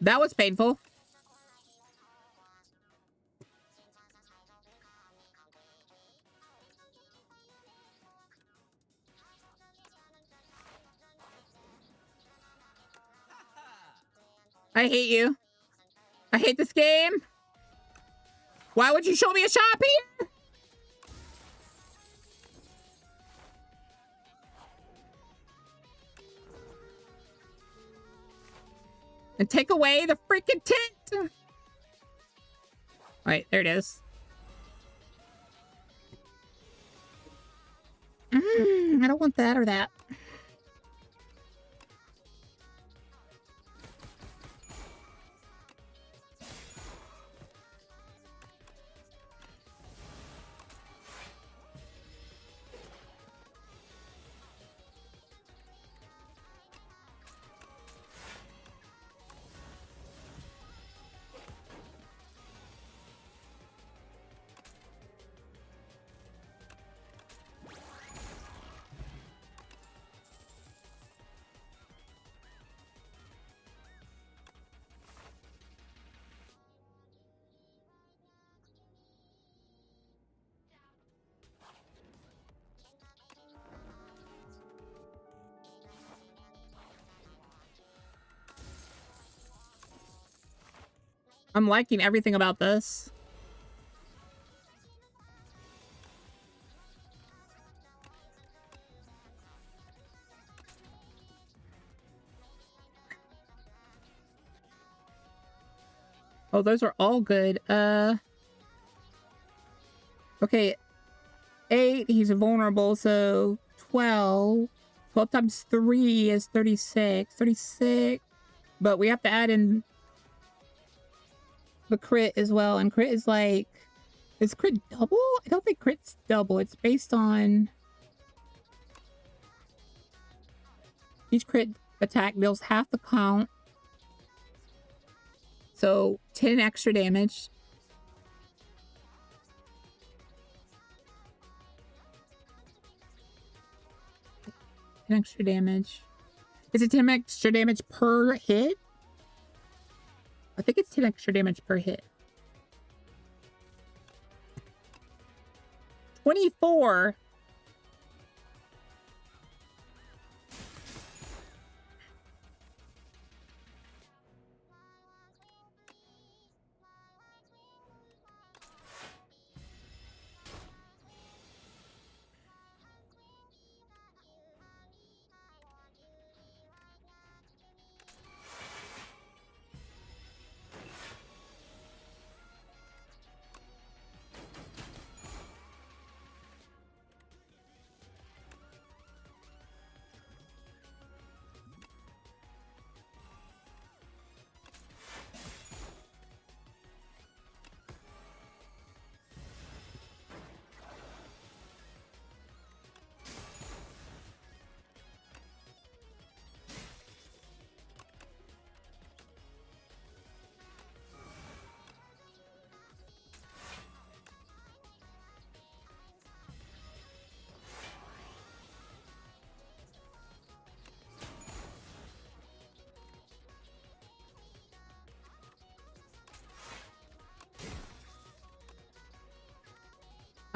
That was painful. I hate you. I hate this game. Why would you show me a shop here? And take away the freaking tent. Alright, there it is. I don't want that or that. I'm liking everything about this. Oh, those are all good. Okay. 8, he's vulnerable, so 12. 12 times 3 is 36. 36. But we have to add in the crit as well, and crit is like, is crit double? I don't think crit's double. It's based on each crit attack deals half the count, so 10 extra damage. Extra damage. Is it 10 extra damage per hit? I think it's 10 extra damage per hit. 24.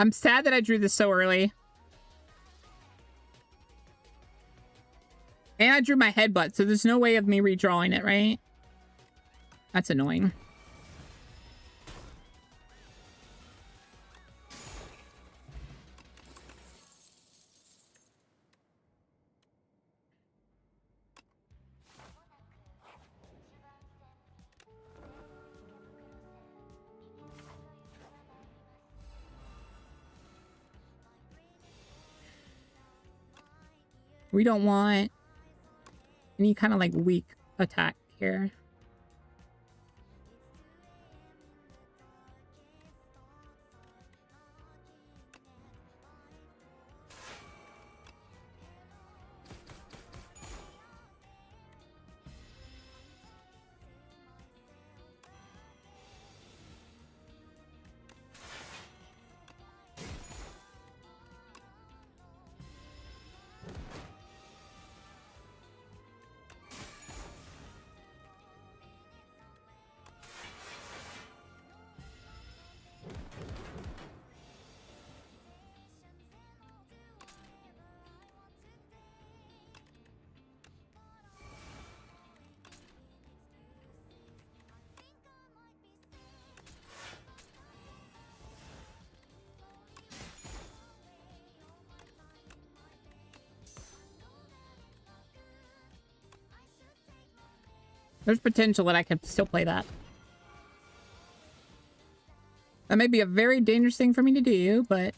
I'm sad that I drew this so early. And I drew my headbutt, so there's no way of me redrawing it, right? That's annoying. We don't want any kind of like weak attack here. There's potential that I could still play that. That may be a very dangerous thing for me to do, but...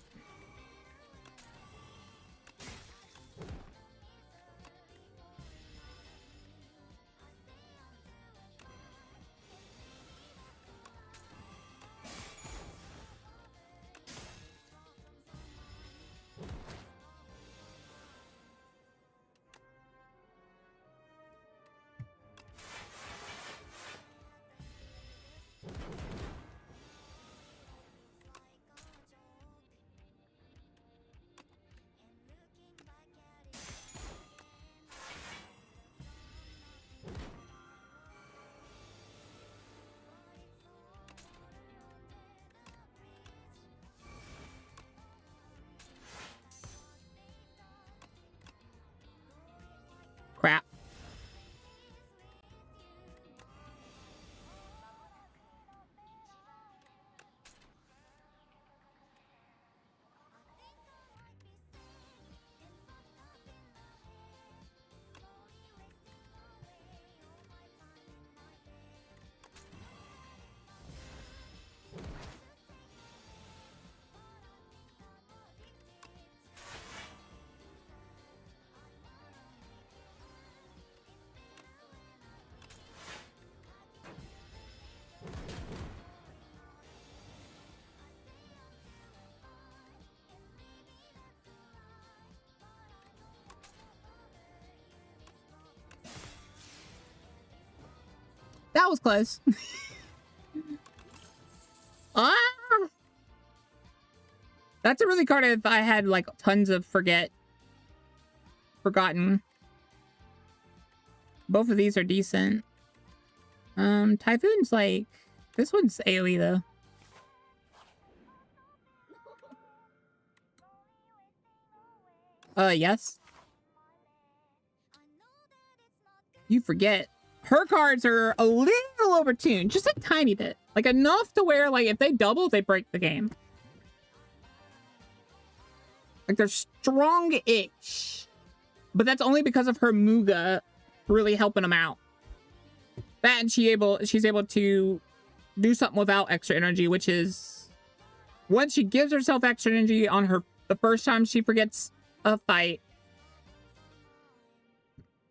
Crap. That was close. Ah! That's a really card if I had like tons of forgotten. Both of these are decent. Typhoon's like, this one's AoE though. Yes. You forget. Her cards are a little overtuned, just a tiny bit. Like enough to where, like, if they double, they break the game. Like they're strong-ish. But that's only because of her Muga really helping them out. That and she's able to do something without extra energy, which is once she gives herself extra energy on the first time she forgets a fight.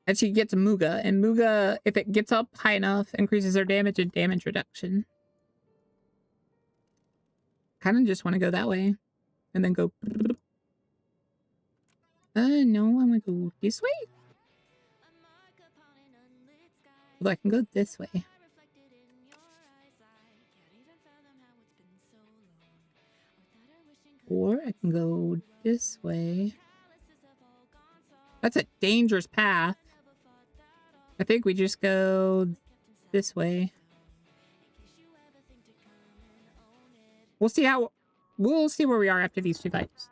And she gets Muga. And Muga, if it gets up high enough, increases her damage and damage reduction. Kind of just want to go that way. And then go... no, I want to go this way. Well, I can go this way. Or I can go this way. That's a dangerous path. I think we just go this way. We'll see where we are after these two fights.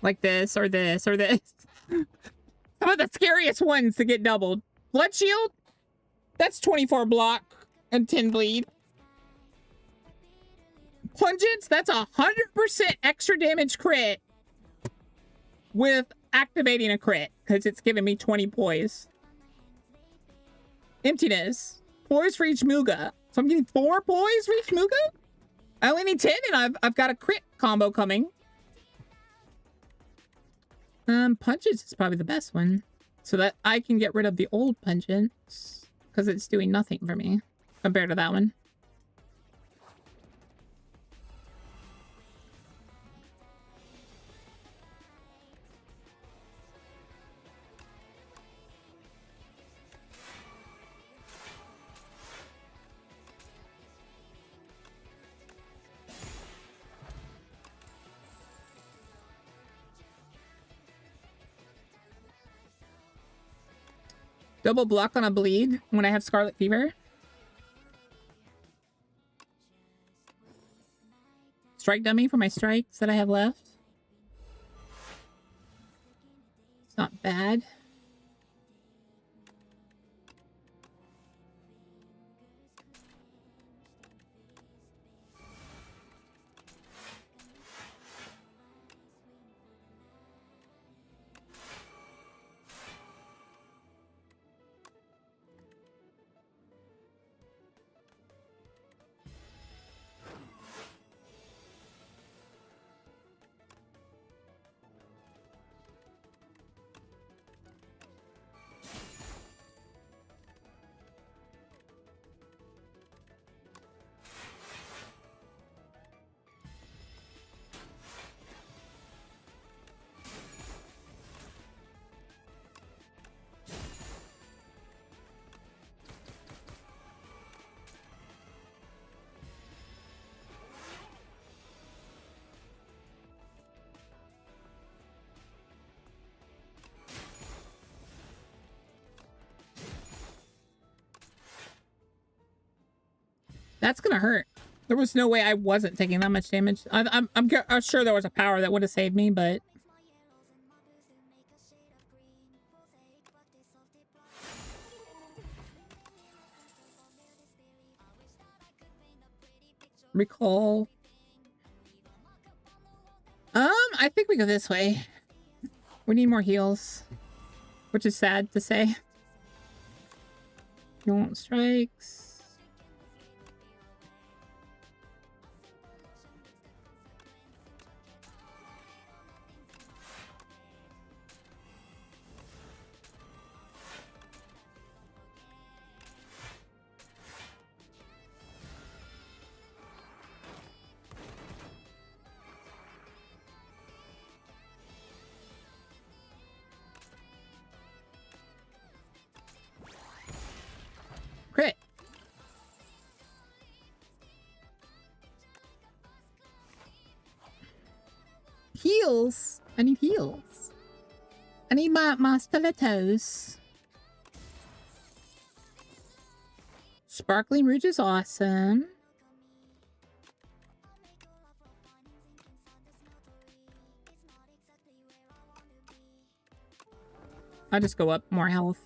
Like this, or this, or this. Some of the scariest ones to get doubled. Blood Shield? That's 24 block and 10 bleed. Pungence? That's 100% extra damage crit. With activating a crit. Because it's giving me 20 poise. Emptiness. Poise for each Muga. So I'm getting 4 poise for each Muga? I only need 10 and I've got a crit combo coming. Pungence is probably the best one. So that I can get rid of the old Pungence. Because it's doing nothing for me. Compared to that one. Double block on a bleed when I have Scarlet Fever. Strike dummy for my strikes that I have left. It's not bad. That's gonna hurt. There was no way I wasn't taking that much damage. I'm sure there was a power that would have saved me, but recall. I think we go this way. We need more heals, which is sad to say. You want strikes. Crit. Heals. I need heals. I need my stilettos. Sparkling Rouge is awesome. I'll just go up more health.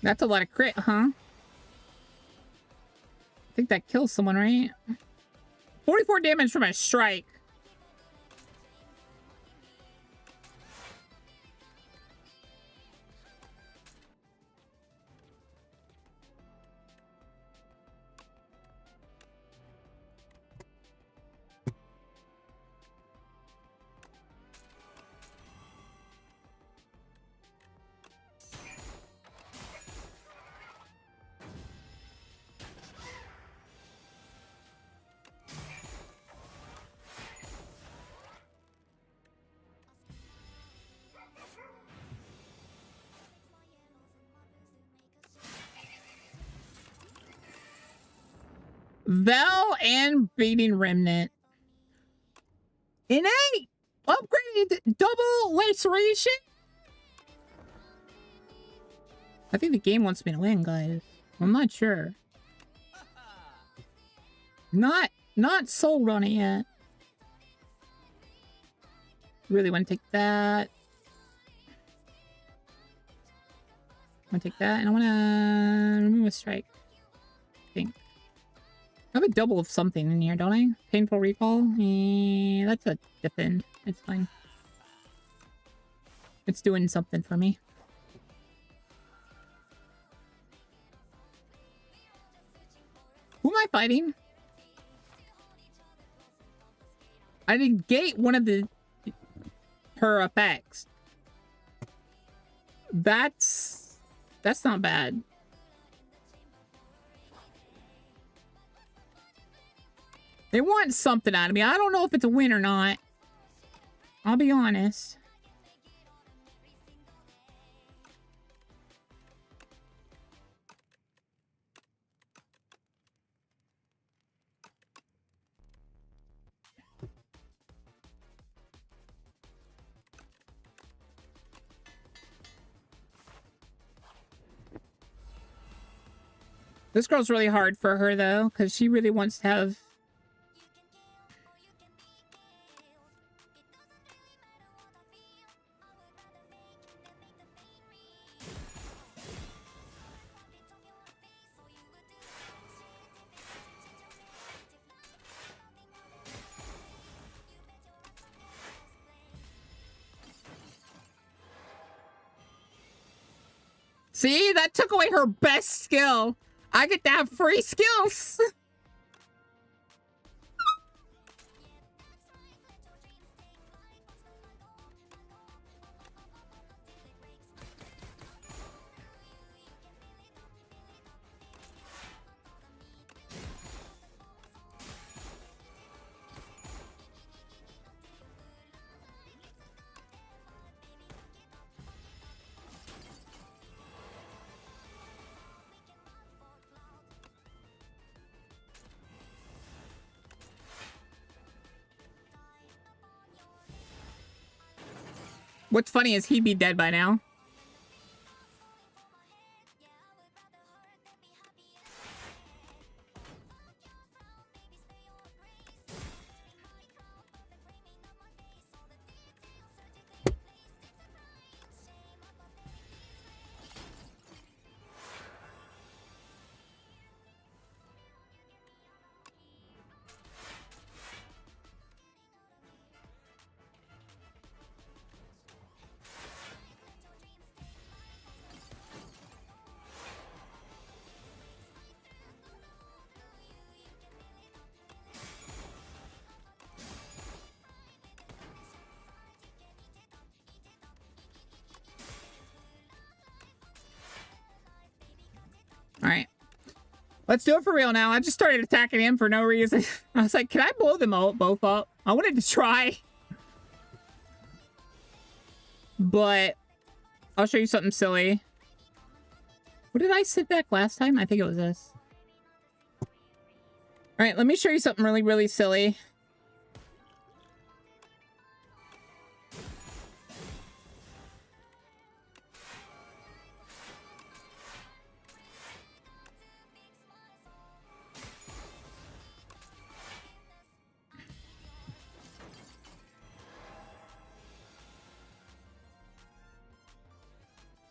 That's a lot of crit, huh? I think that kills someone, right? 44 damage from a strike. Vel and Beating Remnant. Innate! Upgrade! Double laceration? I think the game wants me to win, guys. I'm not sure. Not sold on it yet. Really want to take that. I want to take that, and I want to remove a strike. I think. I have a double of something in here, don't I? Painful recall? That's a defend. It's fine. It's doing something for me. Who am I fighting? I negate one of her effects. That's not bad. They want something out of me. I don't know if it's a win or not. I'll be honest. This girl's really hard for her, though, because she really wants to have... See? That took away her best skill. I get to have free skills. What's funny is he'd be dead by now. Alright. Let's do it for real now. I just started attacking him for no reason. I was like, can I blow them all both up? I wanted to try. But I'll show you something silly. What did I sit back last time? I think it was this. Alright, let me show you something really, really silly.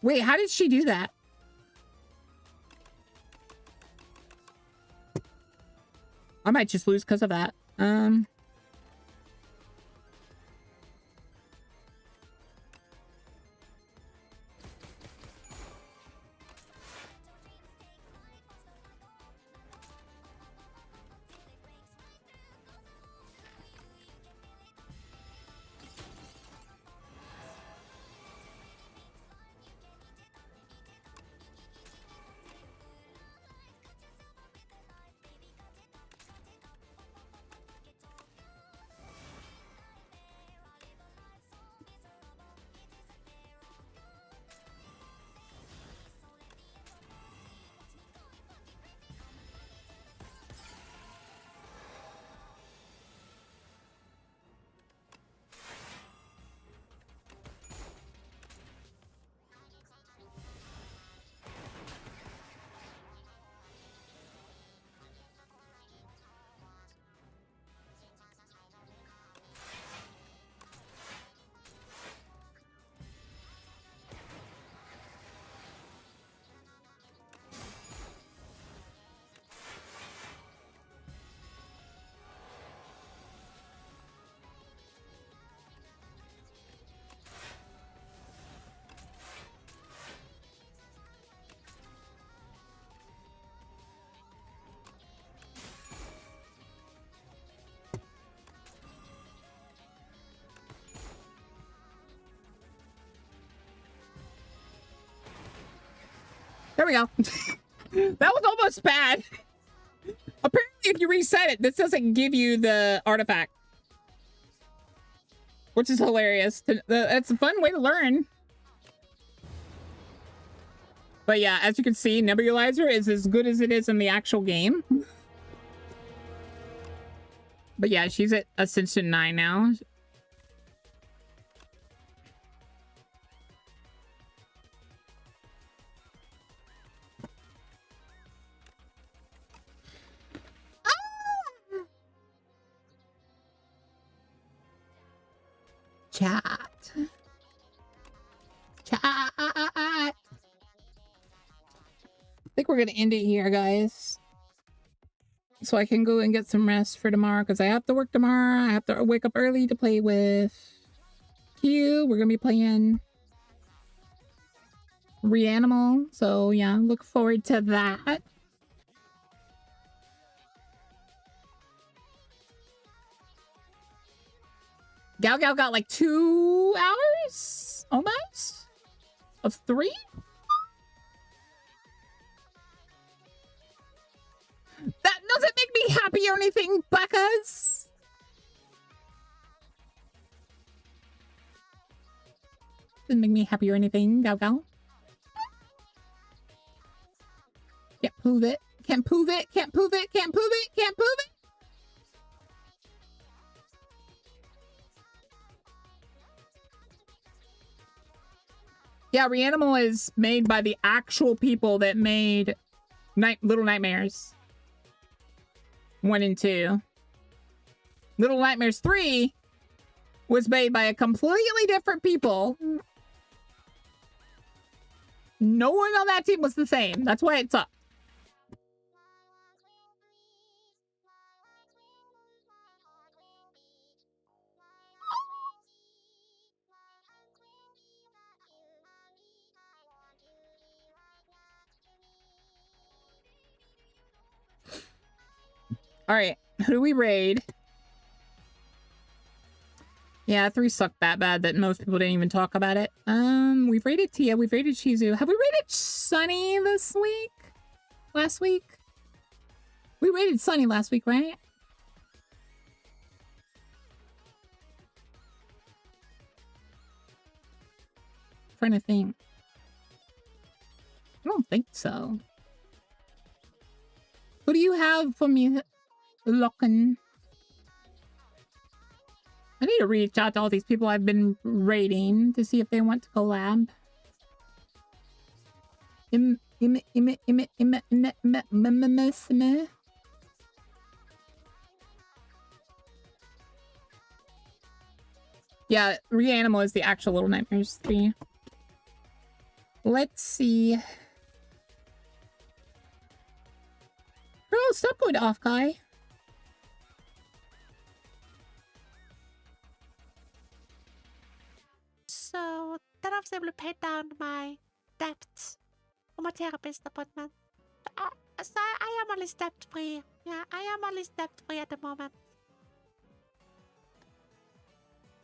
Wait, how did she do that? I might just lose because of that. There we go. That was almost bad. Apparently, if you reset it, this doesn't give you the artifact. Which is hilarious. It's a fun way to learn. But yeah, as you can see, Nebulizer is as good as it is in the actual game. But yeah, she's at Ascension 9 now. Chat. I think we're gonna end it here, guys. So I can go and get some rest for tomorrow because I have to work tomorrow. I have to wake up early to play with Q. We're gonna be playing Reanimal. So yeah, look forward to that. Gal Gal got like 2 hours almost of 3. That doesn't make me happy or anything, Becca's. Doesn't make me happy or anything, Gal Gal. Can't prove it. Can't prove it. Can't prove it. Can't prove it. Can't prove it. Yeah, Reanimal is made by the actual people that made Little Nightmares 1 and 2. Little Nightmares 3 was made by a completely different people. No one on that team was the same. That's why it sucked. All right, who do we raid? Yeah, 3 sucked that bad that most people didn't even talk about it. We've raided Tia, we've raided Shizu. Have we raided Sunny this week? Last week? We raided Sunny last week, right? Trying to think. I don't think so. Who do you have for me? Looking. I need to reach out to all these people I've been raiding to see if they want to collab. Yeah, Reanimal is the actual Little Nightmares 3. Let's see. Girl, stop going off, guy. So that I was able to pay down my debt for my therapist appointment. So I am only debt free. Yeah, I am only debt free at the moment.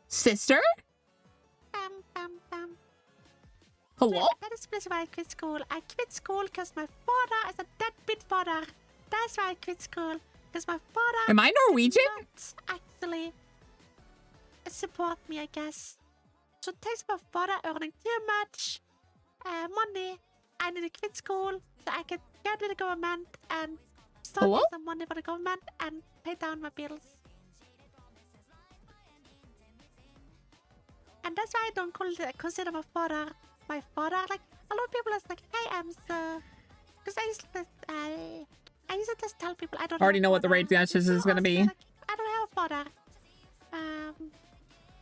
Sister? Hello? That is why I quit school. I quit school because my father is a deadbeat father. That's why I quit school. Because my father... Am I Norwegian? Not actually support me, I guess. So thanks to my father earning too much money, I need to quit school so I can go to the government and start getting some money for the government and pay down my bills. And that's why I don't consider my father my father. Like, a lot of people are like, hey, so... Because I used to just tell people I don't already know what the raid matches is going to be. Like, I don't have a father.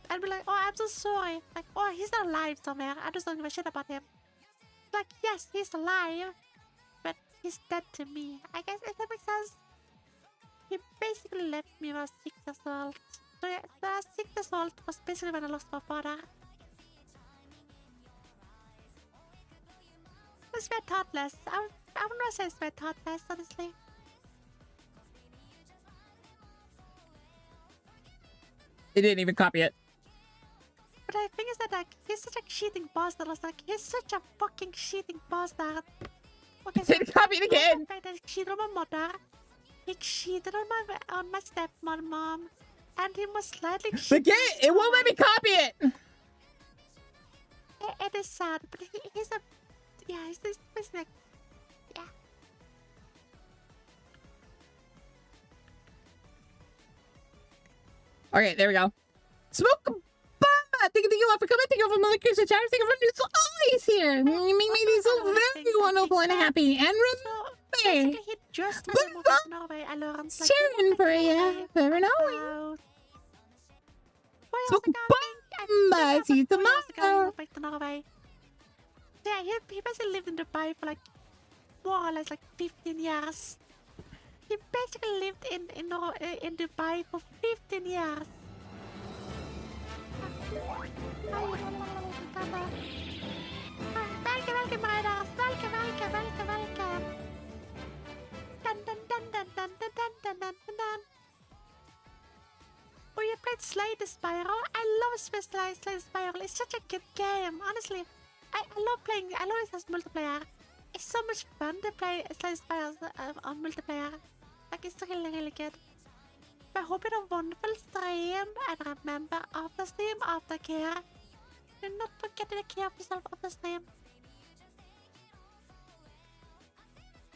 I'd be like, oh, I'm so sorry. Like, oh, he's not alive somewhere. I just don't give a shit about him. Like, yes, he's alive, but he's dead to me. I guess if that makes sense. He basically left me when I was 6 years old. So yeah, when I was 6 years old was basically when I lost my father. It's very thoughtless. I would not say it's very thoughtless, honestly. It didn't even copy it. But I think is that like he's such a cheating bastard. I was like, he's such a fucking cheating bastard. Okay, so copy it again. He cheated on my mother. He cheated on my stepmom, and he was slightly. It won't let me copy it. It is sad, but he's a he's like yeah. Okay, there we go. Smoke bomb. Thank you all for coming. Thank you all for Malakers and Chatters. Thank you for new always here. You make me so very wonderful and happy. And remember, He just Norway. I learned sharing for you. Never know. Smoke bomb. See you tomorrow. Back to Norway. Yeah, he basically lived in Dubai for like more or less like 15 years. He basically lived in Dubai for 15 years. Welcome, riders. Welcome. Dun dun dun dun dun dun dun dun dun. Oh, you played Slay the Spiral? I love Slay the Spiral. It's such a good game, honestly. I love playing. I love it as multiplayer. It's so much fun to play Slay the Spiral on multiplayer. Like, it's really good. I hope you had a wonderful stream. And remember, after stream, after care. Do not forget to take care of yourself after stream.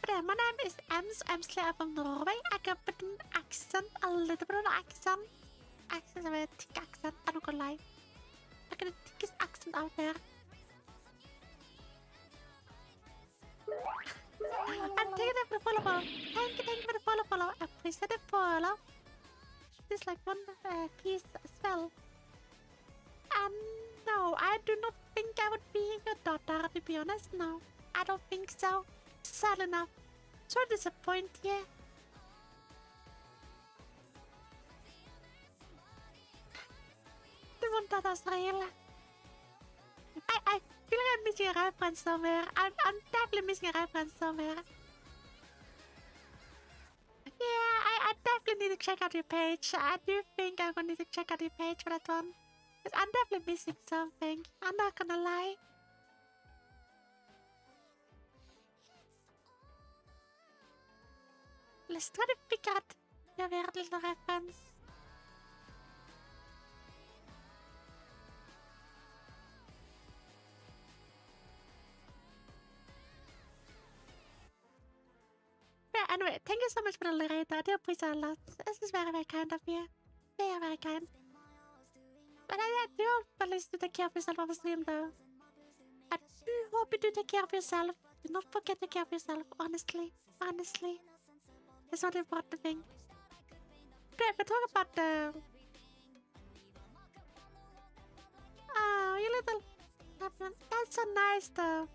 But my name is Ems. I'm from Norway. I can put an accent, a little bit of an accent. Accent, a very thick accent. I'm not gonna lie. I got the thickest accent out there. And thank you for the follow. Thank you for the follow. I appreciate the follow. This like one piece as well. And no, I do not think I would be your daughter, to be honest. No, I don't think so. Sad enough. So disappointed. Yeah. The one that was real. I feel like I'm missing a reference somewhere. I'm definitely missing a reference somewhere. Yeah, I definitely need to check out your page. I do think I'm gonna need to check out your page for that one. Because I'm definitely missing something. I'm not gonna lie. Let's try to pick out your weird little reference. Yeah, anyway, thank you so much for the narrator. I do appreciate it a lot. This is very, very kind of you. Very, very kind. But I do hope at least you take care of yourself on the stream, though. I do hope you do take care of yourself. Do not forget to take care of yourself, honestly. Honestly. It's not an important thing. Okay, but talk about the... Oh, you little... That's so nice, though.